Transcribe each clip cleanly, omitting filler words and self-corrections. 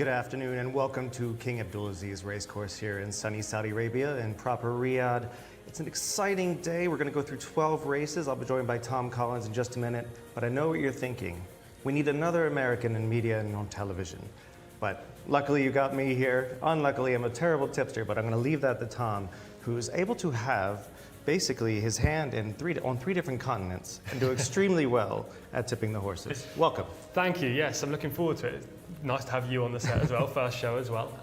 Good afternoon and welcome to King Abdulaziz Racecourse here in sunny Saudi Arabia in proper Riyadh. It's an exciting day. We're going to go through 12 races. I'll be joined by Tom Collins in just a minute, but I know what you're thinking. We need another American in media and on television. But luckily you got me here. Unluckily, I'm a terrible tipster, but I'm going to leave that to Tom, who's able to have basically his hand on three different continents and do extremely well at tipping the horses. Welcome. Thank you. Yes, I'm looking forward to it. Nice to have you on the set as well, first show as well.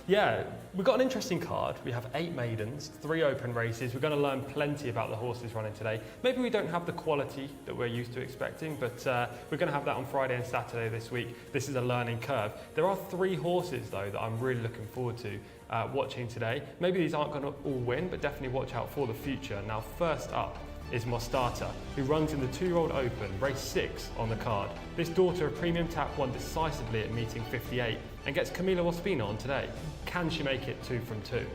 Yeah, we've got an interesting card. We have 8 maidens, 3 open races. We're going to learn plenty about the horses running today. Maybe we don't have the quality that we're used to expecting, but we're going to have that on Friday and Saturday this week. This is a learning curve. There are 3 horses, though, that I'm really looking forward to watching today. Maybe these aren't going to all win, but definitely watch out for the future. Now, first up is Mostata, who runs in the 2-year-old Open, race 6 on the card. This daughter of Premium Tap won decisively at meeting 58 and gets Camila Ospina on today. Can she make it 2 from 2?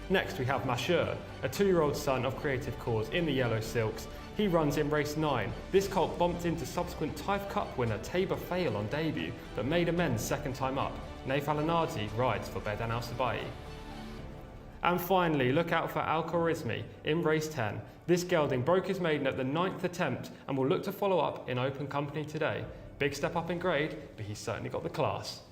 Next we have Mashur, a 2-year-old son of Creative Cause in the Yellow Silks. He runs in race 9. This colt bumped into subsequent Taif Cup winner Tabor Fail on debut, but made amends second time up. Naif Alanardi rides for Bedan Al Sabai. And finally, look out for Al Khwarizmi in race 10. This gelding broke his maiden at the 9th attempt and will look to follow up in open company today. Big step up in grade, but he's certainly got the class.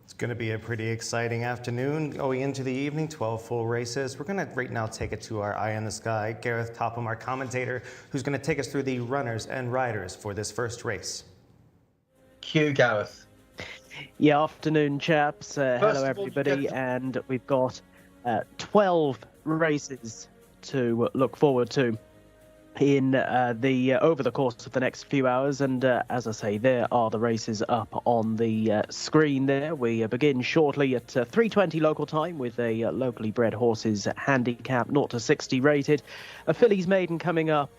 It's going to be a pretty exciting afternoon going into the evening, 12 full races. We're going to right now take it to our eye in the sky, Gareth Topham, our commentator, who's going to take us through the runners and riders for this first race. Cue Gareth. Yeah, afternoon, chaps. Hello, everybody. And we've got 12 races to look forward to in over the course of the next few hours. And as I say, there are the races up on the screen there. We begin shortly at 3:20 local time with a locally bred horses handicap 0 to 60 rated. A fillies maiden coming up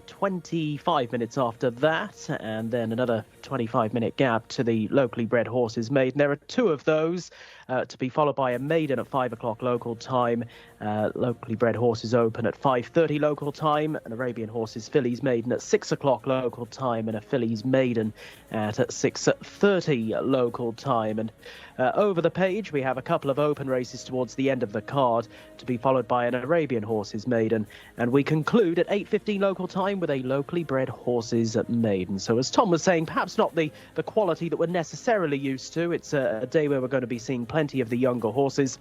25 minutes after that, and then another 25-minute gap to the locally bred horses maiden. There are 2 of those to be followed by a maiden at 5 o'clock local time. Locally bred horses open at 5:30 local time, an Arabian horses fillies maiden at 6 o'clock local time, and a fillies maiden at 6:30 local time. And over the page we have a couple of open races towards the end of the card to be followed by an Arabian horses maiden, and we conclude at 8:15 local time with a locally bred horses maiden. So as Tom was saying, perhaps not the quality that we're necessarily used to. It's a day where we're going to be seeing plenty of the younger horses,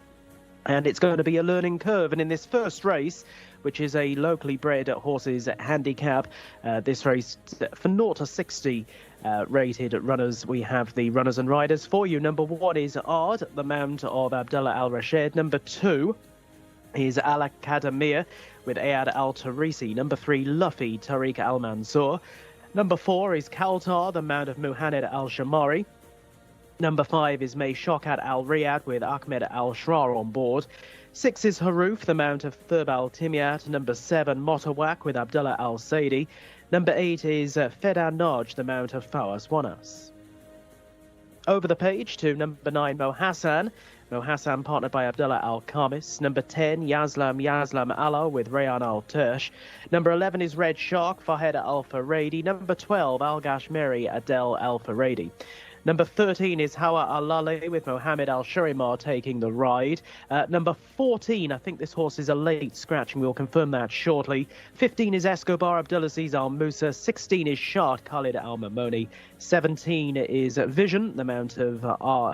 and it's going to be a learning curve. And in this first race, which is a locally bred horses handicap, this race for 0 to 60 rated runners, we have the runners and riders for you. Number 1 is Ard, the mount of Abdullah Al Rashid. Number 2 is Al Akademia with Ayad Al Tarisi. Number 3, Luffy, Tariq Al Mansour. Number 4 is Kaltar, the mount of Muhammad Al Shamari. Number 5 is May Shokat Al Riyadh with Ahmed Al Shrar on board. 6 is Haruf, the mount of Thurb Al Timyat. Number 7, Motawak with Abdullah Al Saidi. Number 8 is Fedan Naj, the mount of Fawaz Wanas. Over the page to number 9, Mo Hassan. Mo Hassan partnered by Abdullah Al Khamis. Number 10, Yazlam Allah with Rayan Al Tersh. Number 11 is Red Shark, Fahed Al Faradi. Number 12, Al Gashmeri Adel Al Faradi. Number 13 is Hawa Al-Lale with Mohammed Al-Shurimar taking the ride. Number 14, I think this horse is a late scratch, and we'll confirm that shortly. 15 is Escobar Abdulaziz Al-Musa. 16 is Shard Khalid Al-Mamoni. 17 is Vision, the mount of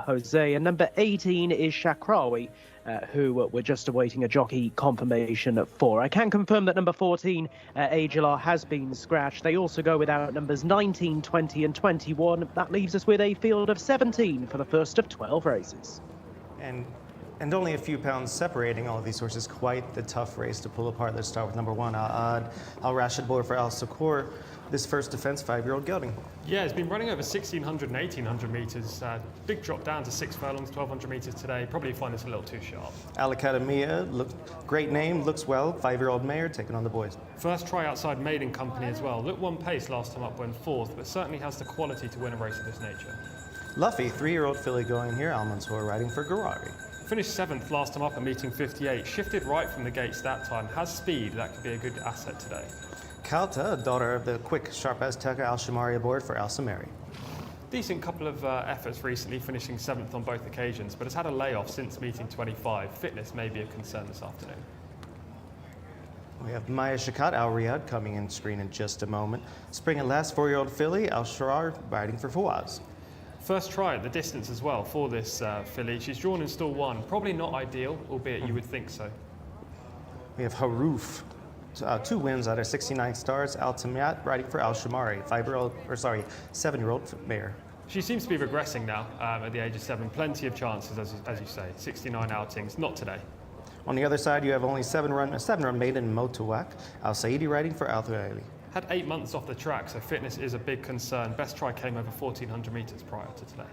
Jose. And number 18 is Shakrawi, who we're just awaiting a jockey confirmation for. I can confirm that number 14, Agilar, has been scratched. They also go without numbers 19, 20 and 21. That leaves us with a field of 17 for the first of 12 races. And only a few pounds separating all of these horses. Quite the tough race to pull apart. Let's start with number 1, Al Rashid Board for Al Sakur. This first defense, 5-year-old gelding. Yeah, it's been running over 1,600 and 1,800 metres. Big drop down to 6 furlongs, 1,200 metres today. Probably find this a little too sharp. Al Academia, great name, looks well. 5-year-old mare taking on the boys. First try outside maiden company as well. Looked 1 pace last time up, went 4th, but certainly has the quality to win a race of this nature. Luffy, 3-year-old filly going here. Al Mansour riding for Garari. Finished 7th last time up at meeting 58. Shifted right from the gates that time. Has speed. That could be a good asset today. Kalta, daughter of the quick, sharp Azteca Al Shamari aboard for Al Samari. Decent couple of efforts recently, finishing 7th on both occasions, but has had a layoff since meeting 25. Fitness may be a concern this afternoon. We have Maya Shakat Al Riyadh coming in screen in just a moment. Spring and last 4-year-old filly, Al Sharar, riding for Fawaz. First try at the distance as well for this filly. She's drawn in stall 1. Probably not ideal, albeit you would think so. We have Haroof, 2 wins out of 69 starts. Al Tamat riding for Al Shamari, 7-year-old mare. She seems to be regressing now at the age of 7. Plenty of chances, as you say. 69 outings, not today. On the other side, you have only a 7-run maiden Motowak, Al Saidi riding for Al Thuaili. Had 8 months off the track, so fitness is a big concern. Best try came over 1,400 metres prior to today.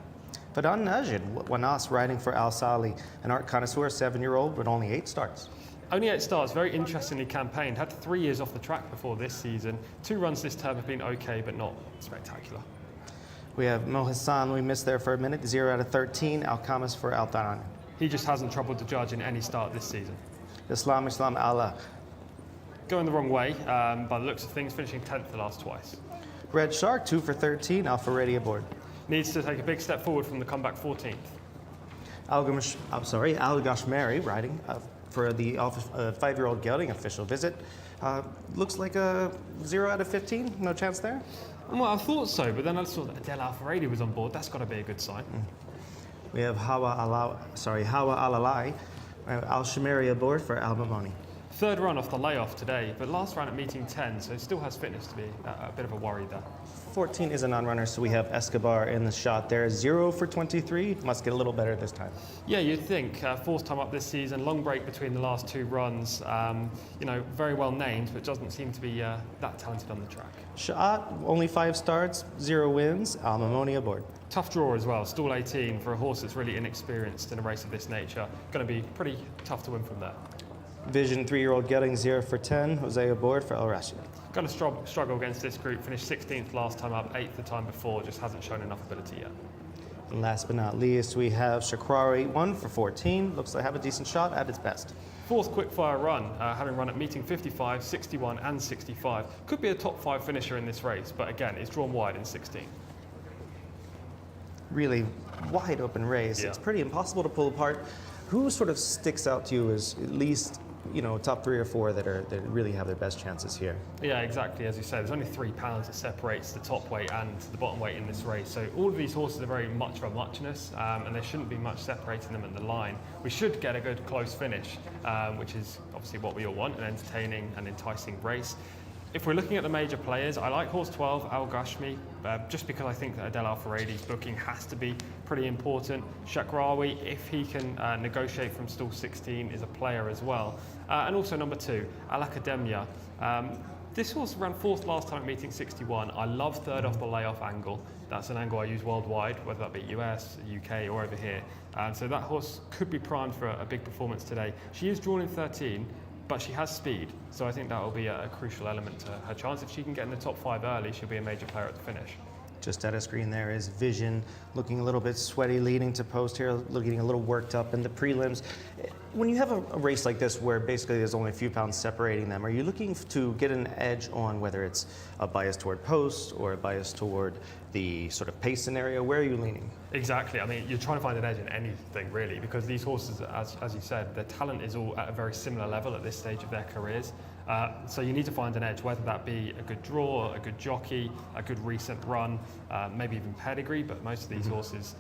Fadan Najid, Wanas riding for Al Sali, an art connoisseur, 7-year-old with only 8 starts. Only 8 starts, very interestingly campaigned. Had 3 years off the track before this season. 2 runs this term have been okay, but not spectacular. We have Mohassan, we missed there for a minute, 0 out of 13. Al Kamas for Al Taran. He just hasn't troubled the judge in any start this season. Islam Allah. Going the wrong way, by the looks of things, finishing 10th the last twice. Red Shark, 2 for 13. Al Faredi aboard. Needs to take a big step forward from the comeback 14th. Al Gashmeri riding for the 5-year-old gelding official visit. Looks like a 0 out of 15. No chance there? Well, I thought so, but then I saw that Adele Al-Faredi was on board. That's got to be a good sign. We have Hawa Alalai, Al Shamari aboard for Al Mamoni. 3rd run off the layoff today, but last run at meeting 10, so still has fitness to be a bit of a worry there. 14 is a non-runner, so we have Escobar in the shot there. 0 for 23. Must get a little better this time. Yeah, you'd think. 4th time up this season, long break between the last 2 runs. Very well named, but doesn't seem to be that talented on the track. Sha'at, only 5 starts, 0 wins. Al Mamoni aboard. Tough draw as well, stall 18 for a horse that's really inexperienced in a race of this nature. Going to be pretty tough to win from there. Vision 3-year-old gelding 0 for 10. Jose aboard for El Rashid. Going to struggle against this group. Finished 16th last time up, 8th the time before. Just hasn't shown enough ability yet. And last but not least, we have Shakrari 1 for 14. Looks like have a decent shot at its best. 4th quickfire run, having run at meeting 55, 61 and 65. Could be a top 5 finisher in this race, but again, it's drawn wide in 16. Really wide open race. Yeah. It's pretty impossible to pull apart. Who sort of sticks out to you as at least, top 3 or 4 that really have their best chances here? Yeah, exactly. As you say, there's only £3 that separates the top weight and the bottom weight in this race. So all of these horses are very much of a muchness, and there shouldn't be much separating them at the line. We should get a good close finish, which is obviously what we all want, an entertaining and enticing race. If we're looking at the major players, I like horse 12, Al Gashmi, just because I think that Adele Al-Faredi's booking has to be pretty important. Shakrawi, if he can negotiate from stall 16, is a player as well. And also number 2, Al Academia. This horse ran 4th last time at meeting 61. I love 3rd off the layoff angle. That's an angle I use worldwide, whether that be US, UK, or over here. So that horse could be primed for a big performance today. She is drawn in 13. But she has speed, so I think that will be a crucial element to her chance. If she can get in the top 5 early, she'll be a major player at the finish. Just at a screen there is Vision, looking a little bit sweaty, leading to post here, looking a little worked up in the prelims. When you have a race like this where basically there's only a few pounds separating them, are you looking to get an edge on whether it's a bias toward post or a bias toward the sort of pace scenario? Where are you leaning? Exactly. I mean, you're trying to find an edge in anything, really, because these horses, as you said, their talent is all at a very similar level at this stage of their careers. So you need to find an edge, whether that be a good draw, a good jockey, a good recent run, maybe even pedigree, but most of these horses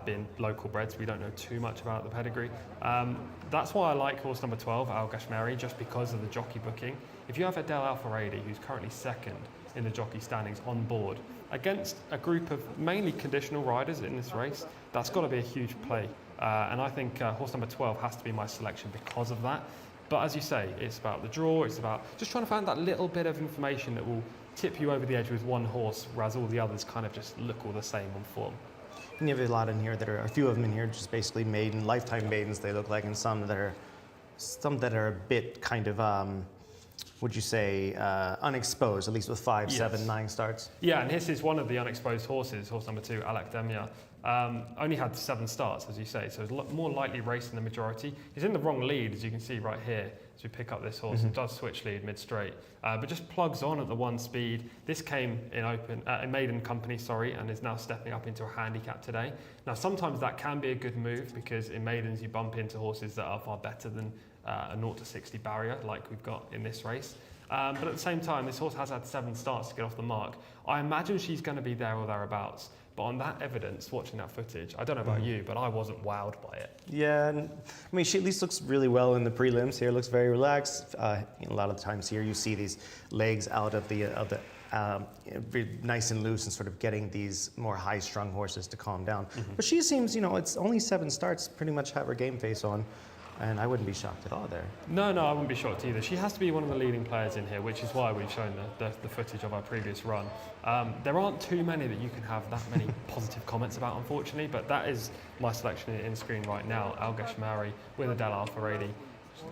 being local breds, we don't know too much about the pedigree. That's why I like horse number 12, Al Gashmeri, just because of the jockey booking. If you have Adele Al-Faredi, who's currently 2nd in the jockey standings on board, against a group of mainly conditional riders in this race, that's got to be a huge play. And I think horse number 12 has to be my selection because of that. But as you say, it's about the draw, it's about just trying to find that little bit of information that will tip you over the edge with one horse, whereas all the others kind of just look all the same on form. And you have a lot in here a few of them in here, just basically maiden, lifetime maidens they look like, and some that are a bit kind of, would you say, unexposed, at least with 5, 7, 9 starts? Yeah, and this is one of the unexposed horses, horse number 2, Al Academia. Only had 7 starts, as you say, so it's more lightly raced than the majority. He's in the wrong lead, as you can see right here. as we pick up this horse. It does switch lead mid-straight, but just plugs on at the 1 speed. This came in maiden company, and is now stepping up into a handicap today. Now, sometimes that can be a good move because in maidens you bump into horses that are far better than a 0 to 60 barrier like we've got in this race. But at the same time, this horse has had 7 starts to get off the mark. I imagine she's going to be there or thereabouts. But on that evidence, watching that footage, I don't know about you, but I wasn't wowed by it. Yeah, and, I mean, she at least looks really well in the prelims here. Looks very relaxed. A lot of the times here, you see these legs out of the nice and loose and sort of getting these more high-strung horses to calm down. But she seems, it's only 7 starts, pretty much have her game face on. And I wouldn't be shocked at all there. No, I wouldn't be shocked either. She has to be one of the leading players in here, which is why we've shown the footage of our previous run. There aren't too many that you can have that many positive comments about, unfortunately, but that is my selection in screen right now. Al-Ghashmari with Adele Al-Faradi.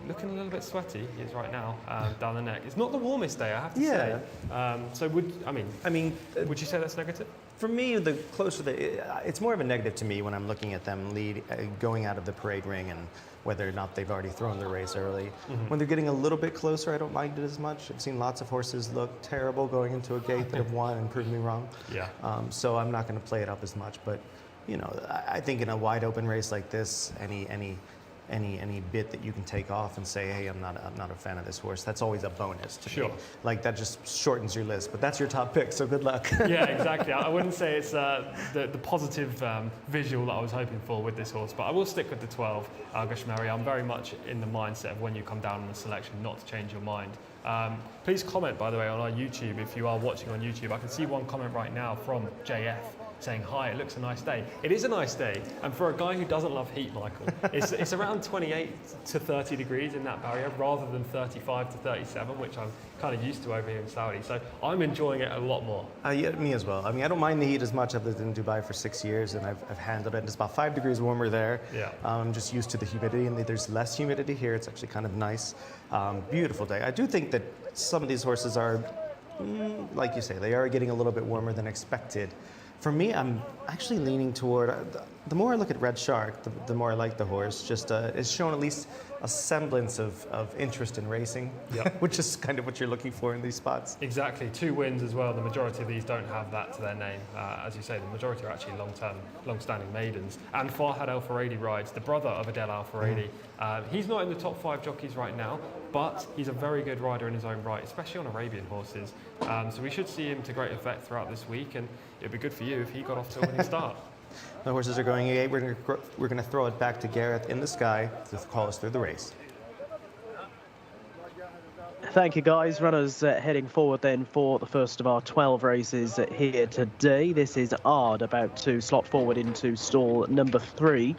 Looking a little bit sweaty, he is right now, down the neck. It's not the warmest day, I have to say. So would you say that's negative? For me, the closer it's more of a negative to me when I'm looking at them going out of the parade ring and whether or not they've already thrown the race early. When they're getting a little bit closer, I don't mind it as much. I've seen lots of horses look terrible going into a gate that have won and proved me wrong. Yeah. So I'm not going to play it up as much. But I think in a wide open race like this, any bit that you can take off and say, hey, I'm not a fan of this horse, that's always a bonus to me. Like, that just shortens your list, but that's your top pick, so good luck. Yeah, exactly. I wouldn't say it's the positive visual that I was hoping for with this horse, but I will stick with the 12, Al-Ghashmari. I'm very much in the mindset of when you come down on the selection not to change your mind. Please comment, by the way, on our YouTube if you are watching on YouTube. I can see one comment right now from JF saying, hi, it looks a nice day. It is a nice day, and for a guy who doesn't love heat, Michael, it's around 28 to 30 degrees in that barrier rather than 35 to 37, which I'm kind of used to over here in Saudi, so I'm enjoying it a lot more. Yeah, me as well. I mean, I don't mind the heat as much. I've lived in Dubai for 6 years, and I've handled it. It's about 5 degrees warmer there. Yeah. I'm just used to the humidity, and there's less humidity here. It's actually kind of nice. Beautiful day. I do think that some of these horses are, like you say, they are getting a little bit warmer than expected. For me, I'm actually leaning toward, the more I look at Red Shark, the more I like the horse. Just it's shown at least a semblance of interest in racing, which is kind of what you're looking for in these spots. Exactly, 2 wins as well. The majority of these don't have that to their name. As you say, the majority are actually long-standing maidens. And Farhad Al-Faradi rides, the brother of Adele Al-Faradi. He's not in the top 5 jockeys right now, but he's a very good rider in his own right, especially on Arabian horses. So we should see him to great effect throughout this week, and it'd be good for you if he got off to a winning start. The horses are going 8. We're going to throw it back to Gareth in the sky to call us through the race. Thank you, guys. Runners heading forward then for the first of our 12 races here today. This is Ard about to slot forward into stall number 3.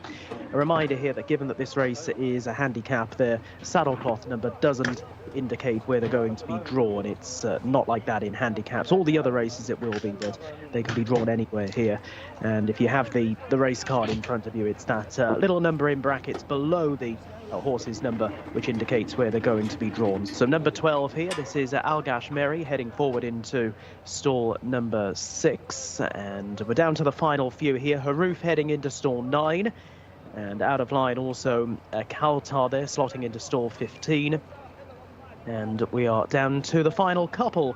A reminder here that given that this race is a handicap, their saddlecloth number doesn't indicate where they're going to be drawn. It's not like that in handicaps. All the other races it will be, but they can be drawn anywhere here. And if you have the race card in front of you, it's that little number in brackets below the horse's number, which indicates where they're going to be drawn. So number 12 here, this is Al-Ghashmari heading forward into stall number 6. And we're down to the final few here. Haroof heading into stall 9. And out of line also Kaltar there, slotting into stall 15. And we are down to the final couple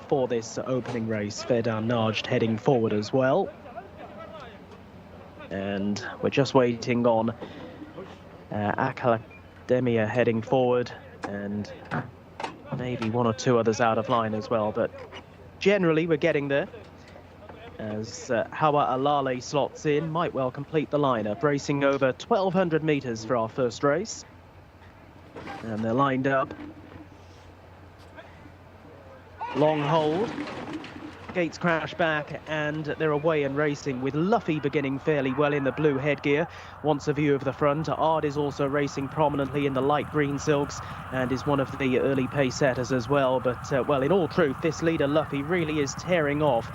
for this opening race. Ferdan Najd heading forward as well. And we're just waiting on Academia heading forward, and maybe 1 or 2 others out of line as well. But generally we're getting there. As Hawa Alale slots in, might well complete the lineup, racing over 1,200 metres for our first race. And they're lined up. Long hold. Gates crash back, and they're away and racing, with Luffy beginning fairly well in the blue headgear. Wants a view of the front. Ard is also racing prominently in the light green silks and is one of the early pace setters as well. But, well, in all truth, this leader Luffy really is tearing off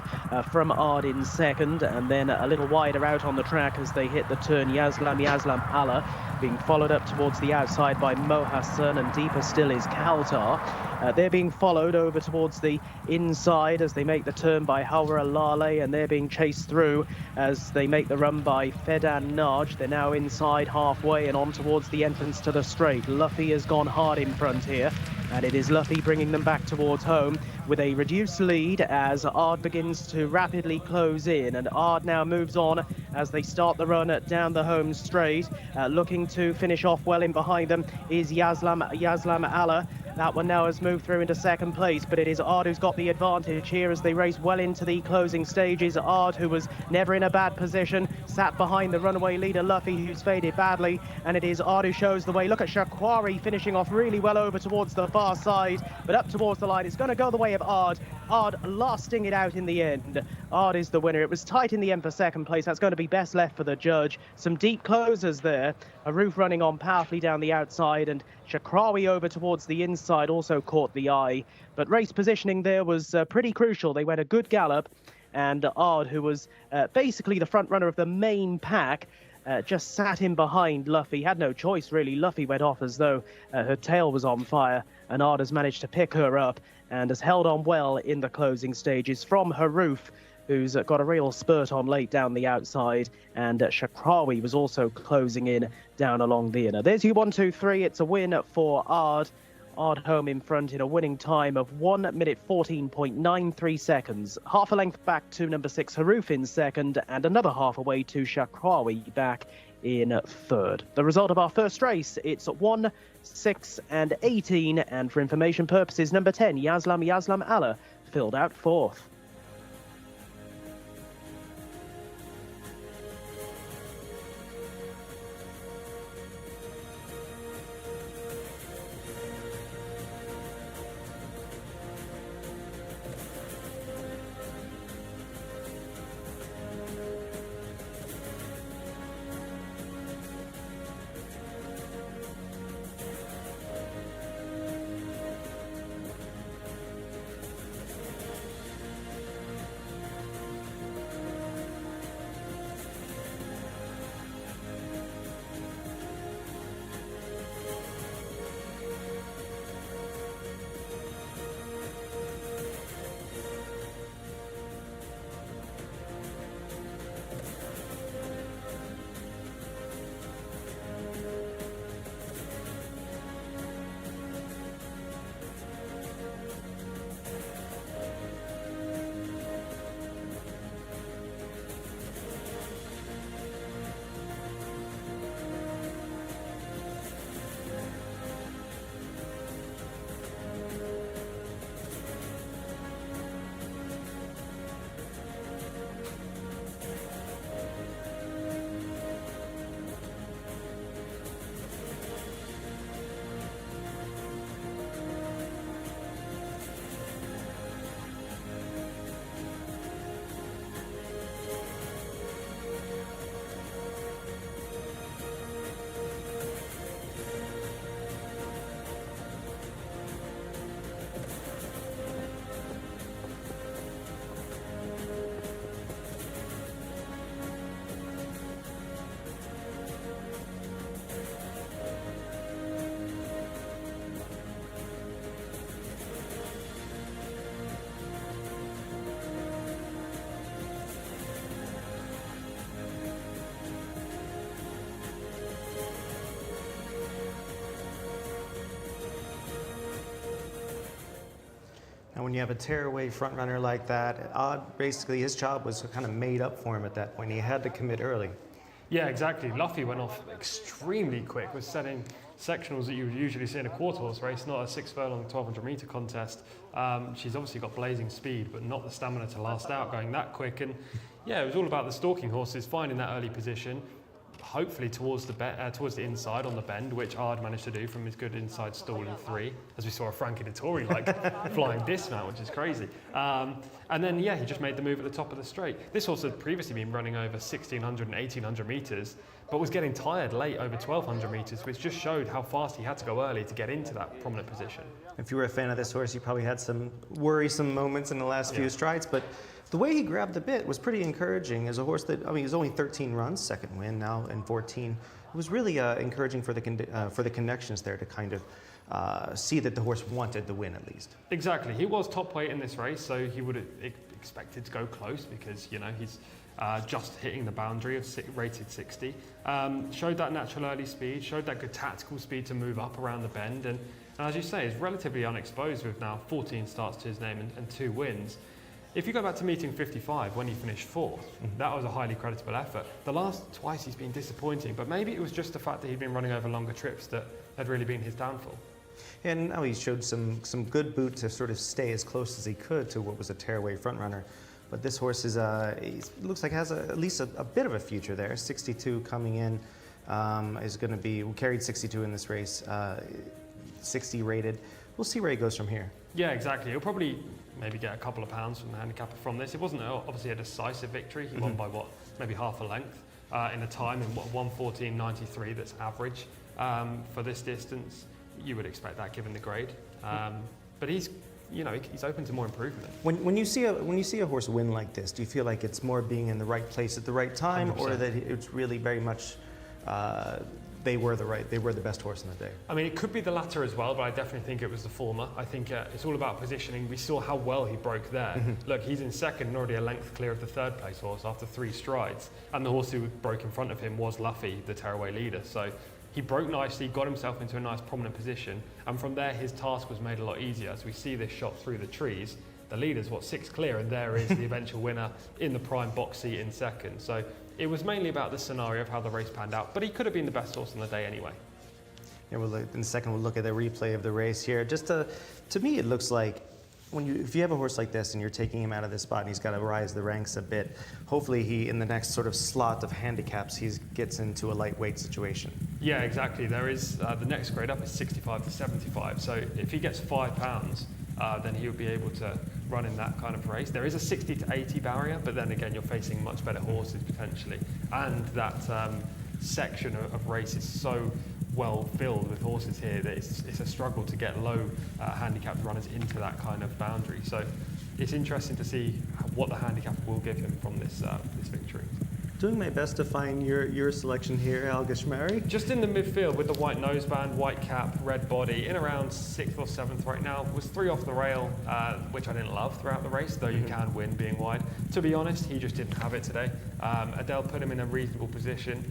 from Ard in second, and then a little wider out on the track as they hit the turn Yazlam Allah. being followed up towards the outside by Mohassan, and deeper still is Kaltar. They're being followed over towards the inside as they make the turn by Hawra Lale, and they're being chased through as they make the run by Fedan Naj. They're now inside halfway and on towards the entrance to the straight. Luffy has gone hard in front here, and it is Luffy bringing them back towards home with a reduced lead as Ard begins to rapidly close in, and Ard now moves on as they start the run down the home straight. Looking to finish off well in behind them is Yazlam Allah. That one now has moved through into second place, but it is Ard who's got the advantage here as they race well into the closing stages. Ard, who was never in a bad position, sat behind the runaway leader Luffy, who's faded badly, and it is Ard who shows the way. Look at Shakwari finishing off really well over towards the far side, but up towards the line. It's going to go the way of Ard. Ard lasting it out in the end. Ard is the winner. It was tight in the end for second place. That's going to be best left for the judge. Some deep closers there. A roof running on powerfully down the outside, and Shakrawi over towards the inside also caught the eye. But race positioning there was pretty crucial. They went a good gallop, and Ard, who was basically the front runner of the main pack, just sat in behind Luffy. Had no choice, really. Luffy went off as though her tail was on fire, and Ard has managed to pick her up and has held on well in the closing stages from Haruf, who's got a real spurt on late down the outside, and Shakrawi was also closing in down along the inner. There's you 1, 2, 3. It's a win for Ard. Ard home in front in a winning time of 1 minute 14.93 seconds. Half a length back to number 6 Haruf in second, and another half away to Shakrawi back in third. The result of our first race, it's 1, 6 and 18, and for information purposes, number 10 Yazlam Allah filled out fourth. And when you have a tearaway front runner like that, Odd, basically his job was kind of made up for him at that point. He had to commit early. Yeah, exactly. Luffy went off extremely quick, was setting sectionals that you would usually see in a quarter horse race, not a 6 furlong 1200 metre contest. She's obviously got blazing speed, but not the stamina to last out going that quick. And yeah, it was all about the stalking horses finding that early position, hopefully towards the inside on the bend, which Ard managed to do from his good inside stall in 3, as we saw a Frankie Dettori like flying dismount, which is crazy. And then, yeah, he just made the move at the top of the straight. This horse had previously been running over 1600 and 1800 metres, but was getting tired late over 1200 metres, which just showed how fast he had to go early to get into that prominent position. If you were a fan of this horse, you probably had some worrisome moments in the last few strides, but The way he grabbed the bit was pretty encouraging as a horse that, I mean, he's only 13 runs, second win now in 14. It was really encouraging for the connections there to kind of see that the horse wanted the win at least. Exactly. He was top weight in this race, so he would have expected to go close because, you know, he's just hitting the boundary of rated 60. Showed that natural early speed, showed that good tactical speed to move up around the bend, and as you say, is relatively unexposed with now 14 starts to his name and 2 wins. If you go back to meeting 55 when he finished 4th, that was a highly creditable effort. The last twice he's been disappointing, but maybe it was just the fact that he'd been running over longer trips that had really been his downfall. And now he showed some good boot to sort of stay as close as he could to what was a tearaway front runner. But this horse is looks like has at least a bit of a future there. 62 coming in is going to be carried 62 in this race, 60 rated. We'll see where he goes from here. Yeah, exactly. He'll probably maybe get a couple of pounds from the handicapper from this. It wasn't obviously a decisive victory. He won by maybe half a length in a time in 1:14.93. That's average for this distance. You would expect that given the grade, but he's open to more improvement. When you see a horse win like this, do you feel like it's more being in the right place at the right time, 100%. or that it's really very much they were the best horse in the day? I mean, it could be the latter as well, but I definitely think it was the former. I think it's all about positioning. We saw how well he broke there. Look, he's in second and already a length clear of the third place horse after 3 strides, and the horse who broke in front of him was Luffy, the tearaway leader. So he broke nicely, got himself into a nice prominent position, and from there his task was made a lot easier. As we see this shot through the trees, the leader's 6 clear, and there is the eventual winner in the prime box seat in second. So it was mainly about the scenario of how the race panned out, but he could have been the best horse on the day anyway. Yeah, in a second we'll look at the replay of the race here. Just to me, it looks like if you have a horse like this and you're taking him out of this spot and he's got to rise the ranks a bit, hopefully he, in the next sort of slot of handicaps, he gets into a lightweight situation. Yeah, exactly. There is the next grade up is 65 to 75. So if he gets £5, then he would be able to run in that kind of race. There is a 60 to 80 barrier, but then again, you're facing much better horses potentially. And that section of race is so well filled with horses here that it's a struggle to get low handicapped runners into that kind of boundary. So it's interesting to see what the handicap will give him from this victory. Doing my best to find your selection here, Al Gashmari. Just in the midfield with the white noseband, white cap, red body, in around 6th or 7th right now. Was 3 off the rail, which I didn't love throughout the race, though you can win being wide. To be honest, he just didn't have it today. Adele put him in a reasonable position.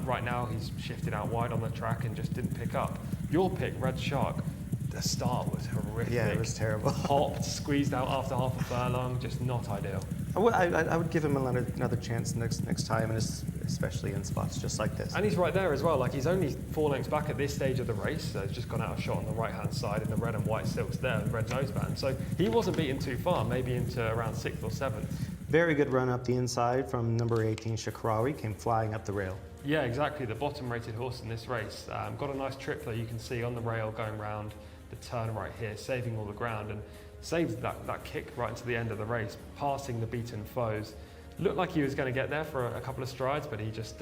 Right now, he's shifted out wide on the track and just didn't pick up. Your pick, Red Shark, the start was horrific. Yeah, it was terrible. Hopped, squeezed out after half a furlong, just not ideal. I would give him another chance next time, and especially in spots just like this. And he's right there as well. Like, he's only 4 lengths back at this stage of the race. So he's just gone out a shot on the right-hand side in the red and white silks there, the red noseband. So he wasn't beaten too far, maybe into around 6th or 7th. Very good run up the inside from number 18, Shakrawi, came flying up the rail. Yeah, exactly. The bottom-rated horse in this race. Got a nice trip there, you can see on the rail going round the turn right here, saving all the ground, and saved that kick right into the end of the race, passing the beaten foes. Looked like he was going to get there for a couple of strides, but he just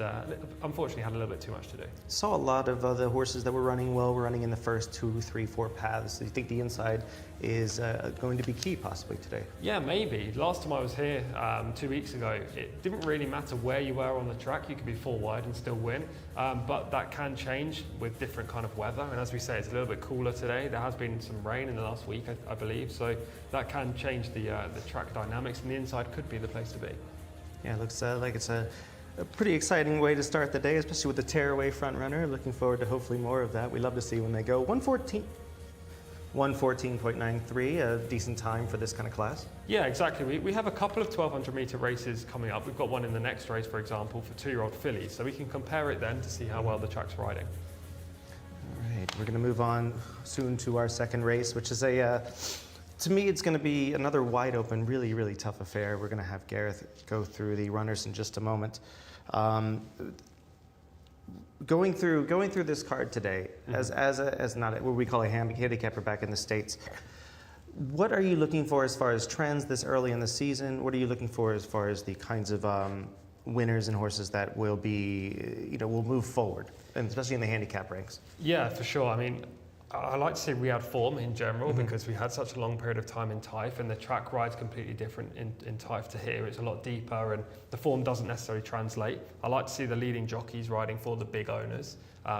unfortunately had a little bit too much to do. Saw a lot of the horses that were running well were running in the first 2, 3, 4 paths. Do you think the inside is going to be key possibly today? Yeah, maybe. Last time I was here 2 weeks ago, it didn't really matter where you were on the track. You could be 4 wide and still win, but that can change with different kind of weather. And as we say, it's a little bit cooler today. There has been some rain in the last week, I believe, so that can change the track dynamics, and the inside could be the place to be. Yeah, it looks like it's a pretty exciting way to start the day, especially with the tearaway front runner. Looking forward to hopefully more of that. We love to see when they go 114.93, a decent time for this kind of class. Yeah, exactly. We have a couple of 1200 metre races coming up. We've got one in the next race, for example, for 2-year-old fillies, so we can compare it then to see how well the track's riding. All right, we're going to move on soon to our second race, which is to me, it's going to be another wide open, really, really tough affair. We're going to have Gareth go through the runners in just a moment. Going through this card today, as not what we call a handicapper back in the States, what are you looking for as far as trends this early in the season? What are you looking for as far as the kinds of winners and horses that will be, will move forward, and especially in the handicap ranks? Yeah, for sure. I mean, I like to see Riyadh form in general because we had such a long period of time in Taif, and the track ride's completely different in Taif to here. It's a lot deeper and the form doesn't necessarily translate. I like to see the leading jockeys riding for the big owners.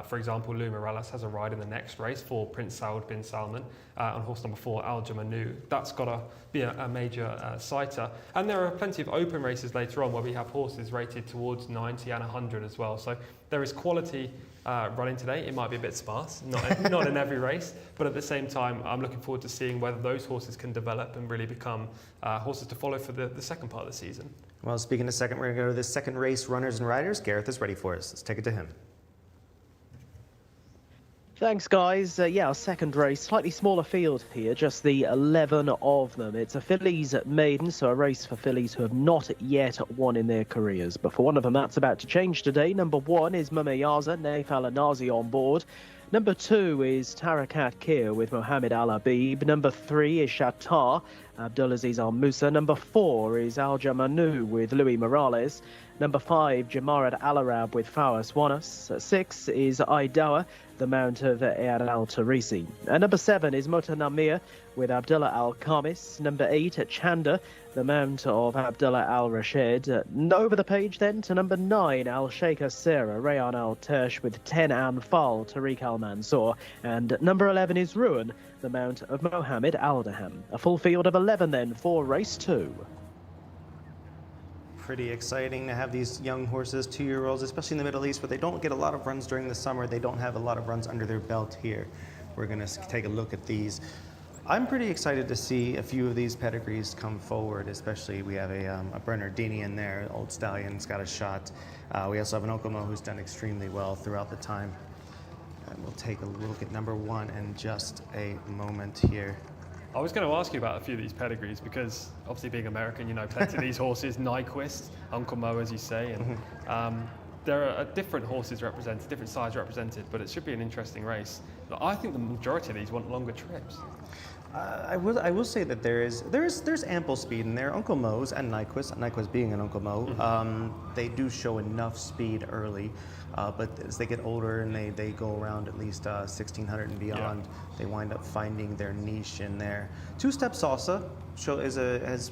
For example, Lou Morales has a ride in the next race for Prince Saud bin Salman on horse number 4, Al Jamanu. That's got to be a major sighter. And there are plenty of open races later on where we have horses rated towards 90 and 100 as well. So there is quality running today. It might be a bit sparse, not in every race, but at the same time, I'm looking forward to seeing whether those horses can develop and really become horses to follow for the second part of the season. Well, speaking of second, we're going to go to the second race, runners and riders. Gareth is ready for us. Let's take it to him. Thanks, guys. Our second race, slightly smaller field here, just the 11 of them. It's a fillies maiden, so a race for fillies who have not yet won in their careers. But for one of them, that's about to change today. Number 1 is Mumayyaza, Naif Al-Nazi on board. Number 2 is Tarakat Kir with Mohammed Al-Habib. Number 3 is Shatar, Abdulaziz Al-Musa. Number 4 is Al-Jamanu with Louis Morales. Number 5, Jamarat Al-Arab with Fawaz Wanas. 6 is Idawa, the mount of Ayad Al-Tarisi. Number 7 is Mutanamir with Abdullah Al-Khamis. Number 8, Chanda, the mount of Abdullah Al-Rashid. Over the page then to number 9, Al-Sheikh Sarah, Rayan Al-Tersh with 10 Anfal, Tariq Al-Mansour. And number 11 is Ruan, the mount of Mohammed Al-Daham. A full field of 11 then for race 2. Pretty exciting to have these young horses, 2-year-olds, especially in the Middle East, where they don't get a lot of runs during the summer. They don't have a lot of runs under their belt here. We're going to take a look at these. I'm pretty excited to see a few of these pedigrees come forward, especially we have a Bernardini in there, old stallion's got a shot. We also have an Uncle Mo who's done extremely well throughout the time. And we'll take a look at number 1 in just a moment here. I was going to ask you about a few of these pedigrees because obviously being American, you know plenty of these horses, Nyquist, Uncle Mo as you say, and there are different horses represented, different size represented, but it should be an interesting race. But I think the majority of these want longer trips. I will say that there's ample speed in there. Uncle Mo's and Nyquist being an Uncle Mo, they do show enough speed early, but as they get older and they go around at least 1600 and beyond, they wind up finding their niche in there. Two-step Salsa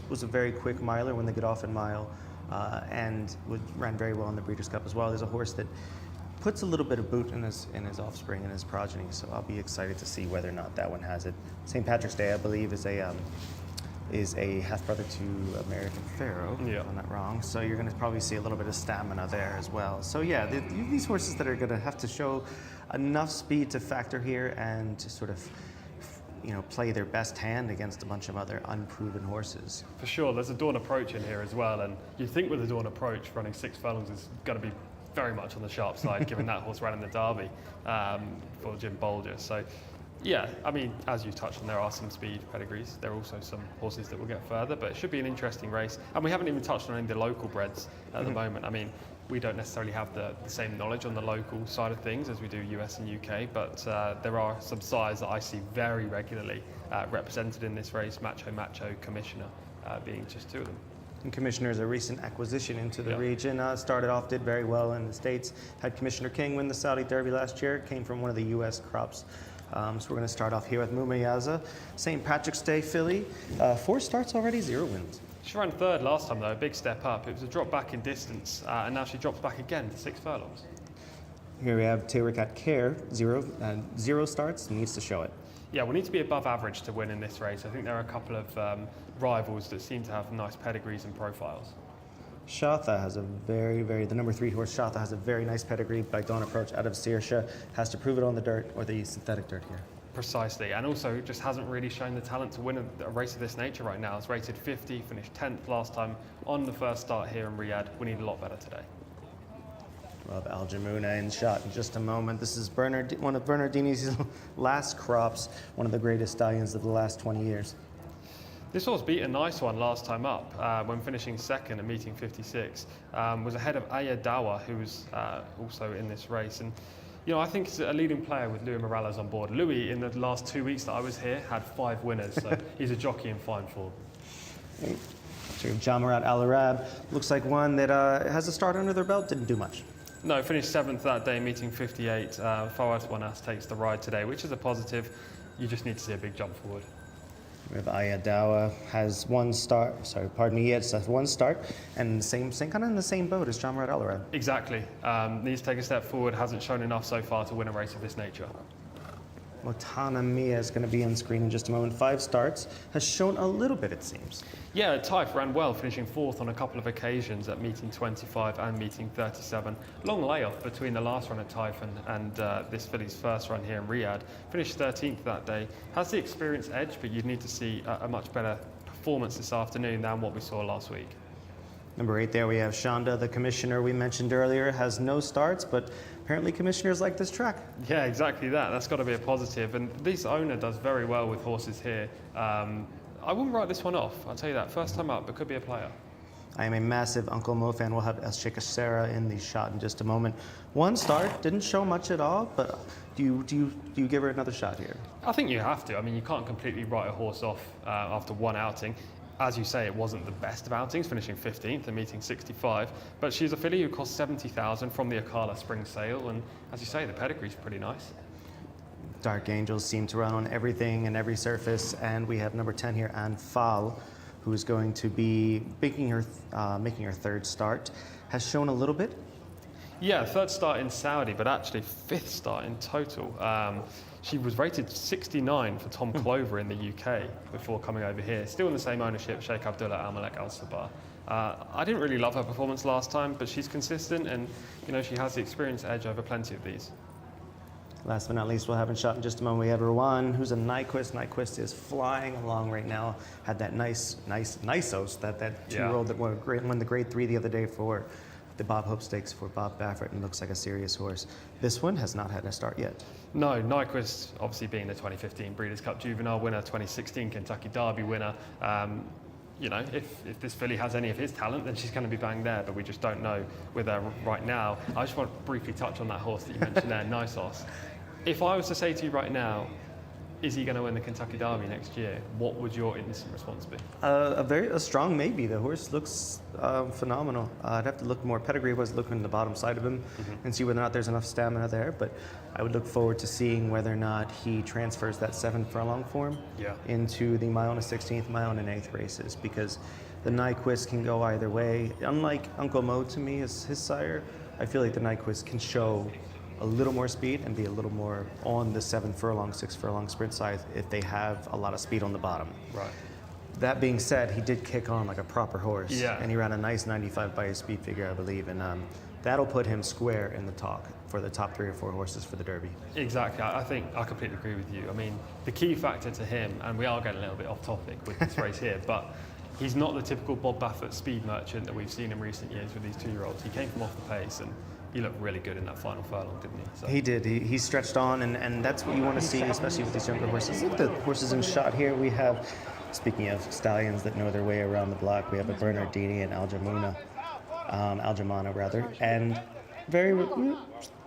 was a very quick miler when they get off in mile, and ran very well in the Breeders' Cup as well. There's a horse that puts a little bit of boot in his offspring and his progeny, so I'll be excited to see whether or not that one has it. St. Patrick's Day, I believe, is a half brother to American Pharaoh, if I'm not wrong. So you're going to probably see a little bit of stamina there as well. So yeah, these horses that are going to have to show enough speed to factor here and to sort of, play their best hand against a bunch of other unproven horses. For sure, there's a Dawn Approach in here as well, and you think with the Dawn Approach running 6 furlongs is going to be very much on the sharp side, given that horse ran in the Derby for Jim Bolger. So, yeah, I mean, as you touched on, there are some speed pedigrees. There are also some horses that will get further, but it should be an interesting race. And we haven't even touched on any of the local breds at the moment. I mean, we don't necessarily have the same knowledge on the local side of things as we do US and UK, but there are some sires that I see very regularly represented in this race, Macho, Commissioner being just 2 of them. And Commissioner is a recent acquisition into the region. Started off, did very well in the States. Had Commissioner King win the Saudi Derby last year. Came from one of the U.S. crops. So we're going to start off here with Mumayyaza. St. Patrick's Day filly. 4 starts already, 0 wins. She ran 3rd last time though, a big step up. It was a drop back in distance, and now she drops back again to 6 furlongs. Here we have Tariq Kir, 0 starts, needs to show it. Yeah, we need to be above average to win in this race. I think there are a couple of rivals that seem to have nice pedigrees and profiles. Shatha has the number 3 horse Shatha has a very nice pedigree by Dawn Approach out of Saoirse. Has to prove it on the dirt or the synthetic dirt here. Precisely, and also just hasn't really shown the talent to win a race of this nature right now. It's rated 50, finished 10th last time on the first start here in Riyadh. We need a lot better today. We'll have Al Jamuna in shot in just a moment. This is one of Bernardini's last crops, one of the greatest stallions of the last 20 years. This horse beat a nice one last time up when finishing 2nd and meeting 56. Was ahead of Aya Dawa, who was also in this race. And I think he's a leading player with Louis Morales on board. Louis, in the last 2 weeks that I was here, had 5 winners, so he's a jockey in fine form. Jamarat Al-Arab looks like one that has a start under their belt, didn't do much. No, finished 7th that day, meeting 58. Fawaz Wanas takes the ride today, which is a positive. You just need to see a big jump forward. We have Ayadawa has one start. Sorry, pardon me. He has one start, and same kind of in the same boat as John Alvarez. Exactly. Needs to take a step forward. Hasn't shown enough so far to win a race of this nature. Motana Mia is going to be on screen in just a moment. 5 starts, has shown a little bit, it seems. Yeah, Taif ran well, finishing 4th on a couple of occasions at meeting 25 and meeting 37. Long layoff between the last run at Taif and this filly's first run here in Riyadh. Finished 13th that day. Has the experience edge, but you'd need to see a much better performance this afternoon than what we saw last week. Number 8 there we have Shonda, the commissioner we mentioned earlier, has no starts, but apparently commissioners like this track. Yeah, exactly that. That's got to be a positive. And this owner does very well with horses here. I wouldn't write this one off, I'll tell you that. First time up, but could be a player. I am a massive Uncle Mo fan. We'll have Jcsa in the shot in just a moment. 1 start, didn't show much at all, but do you give her another shot here? I think you have to. I mean, you can't completely write a horse off after one outing. As you say, it wasn't the best of outings, finishing 15th and meeting 65. But she's a filly who cost 70,000 from the Akala Spring Sale, and as you say, the pedigree's pretty nice. Dark Angels seem to run on everything and every surface, and we have number 10 here, Anne Fall, who is going to be making her 3rd start. Has shown a little bit. Yeah, 3rd start in Saudi, but actually 5th start in total. She was rated 69 for Tom Clover in the UK before coming over here. Still in the same ownership, Sheikh Abdullah Al Malek Al Sabah. I didn't really love her performance last time, but she's consistent, and she has the experience edge over plenty of these. Last but not least, we'll have in shot in just a moment. We have Rowan, who's a Nyquist. Nyquist is flying along right now. Had that nice Nysos, that 2-year-old that won the grade 3 the other day for the Bob Hope Stakes for Bob Baffert, and looks like a serious horse. This one has not had a start yet. No, Nyquist obviously being the 2015 Breeders' Cup Juvenile winner, 2016 Kentucky Derby winner. If this filly has any of his talent, then she's going to be bang there, but we just don't know with her right now. I just want to briefly touch on that horse that you mentioned there, Nysos. If I was to say to you right now, is he going to win the Kentucky Derby next year? What would your instant response be? A strong maybe. The horse looks phenomenal. I'd have to look more. Pedigree was looking at the bottom side of him and see whether or not there's enough stamina there. But I would look forward to seeing whether or not he transfers that 7 furlong form into the mile and a 16th, mile and an 8th races, because the Nyquist can go either way. Unlike Uncle Mo to me, his sire, I feel like the Nyquist can show a little more speed and be a little more on the 7 furlong, 6 furlong sprint side if they have a lot of speed on the bottom. Right. That being said, he did kick on like a proper horse. Yeah. And he ran a nice 95 by his speed figure, I believe. And that'll put him square in the talk for the top 3 or 4 horses for the Derby. Exactly. I think I completely agree with you. I mean, the key factor to him, and we are getting a little bit off topic with this race here, but he's not the typical Bob Baffert speed merchant that we've seen in recent years with these 2-year-olds. He came from off the pace, and he looked really good in that final furlong, didn't he? So. He did. He stretched on, and that's what you want to see, especially with these younger horses. Look at the horses in shot here. We have, speaking of stallions that know their way around the block, we have a Bernardini and Aljamana, and very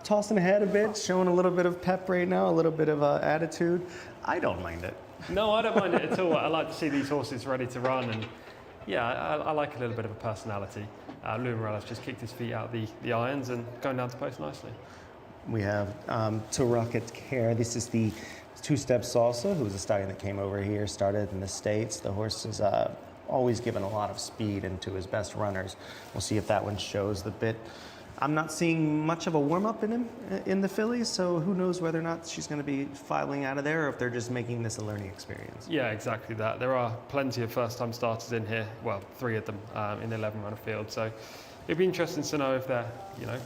tossing ahead a bit, showing a little bit of pep right now, a little bit of attitude. I don't mind it. No, I don't mind it at all. I like to see these horses ready to run, and yeah, I like a little bit of a personality. Lou Morales just kicked his feet out the irons and going down to post nicely. We have To Rocket Care. This is the 2-step salsa, who was a stallion that came over here, started in the States. The horse is always given a lot of speed into his best runners. We'll see if that one shows the bit. I'm not seeing much of a warm-up in him in the fillies, so who knows whether or not she's going to be filing out of there or if they're just making this a learning experience. Yeah, exactly that. There are plenty of first-time starters in here. Well, 3 of them in the 11-runner field. So it'd be interesting to know if they're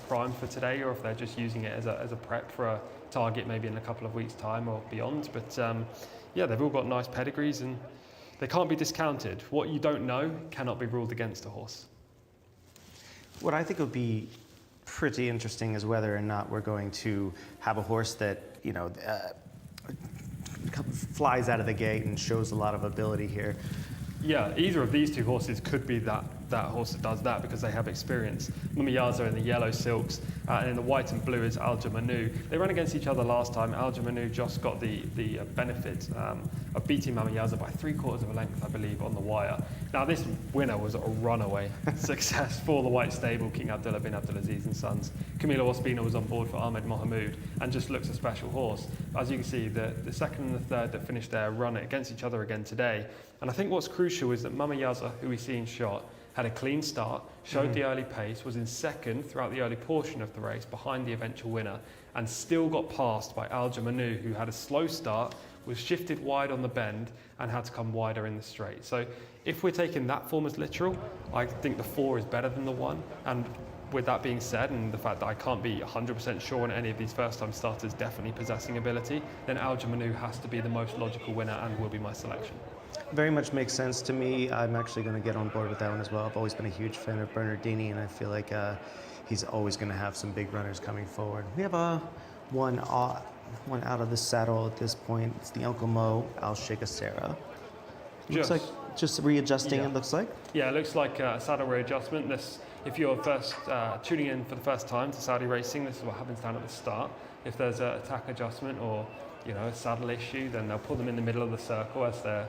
primed for today or if they're just using it as a prep for a target maybe in a couple of weeks' time or beyond. But yeah, they've all got nice pedigrees and they can't be discounted. What you don't know cannot be ruled against a horse. What I think would be pretty interesting is whether or not we're going to have a horse that flies out of the gate and shows a lot of ability here. Yeah, either of these 2 horses could be that that horse that does that because they have experience. Mamayaza in the yellow silks, and in the white and blue is Alja Manu. They ran against each other last time. Alja Manu just got the benefit of beating Mamayaza by 3/4 of a length, I believe, on the wire. Now this winner was a runaway success for the white stable, King Abdullah bin Abdulaziz and Sons. Camila Ospina was on board for Ahmed Mohamoud and just looks a special horse. As you can see, the second and the third that finished there run against each other again today. And I think what's crucial is that Mamayaza, who we see in shot, had a clean start, showed the early pace, was in second throughout the early portion of the race behind the eventual winner, and still got passed by Alja Manu, who had a slow start, was shifted wide on the bend and had to come wider in the straight. So if we're taking that form as literal, I think the 4 is better than the 1. And with that being said, and the fact that I can't be 100% sure on any of these first-time starters definitely possessing ability, then Alja Manu has to be the most logical winner and will be my selection. Very much makes sense to me. I'm actually going to get on board with that one as well. I've always been a huge fan of Bernardini, and I feel like he's always going to have some big runners coming forward. We have one out of the saddle at this point. It's the Uncle Mo, Jcsa. Looks like just readjusting, it looks like. Yeah, it looks like a saddle readjustment. If you're first tuning in for the first time to Saudi racing, this is what happens down at the start. If there's an attack adjustment or a saddle issue, then they'll put them in the middle of the circle as they're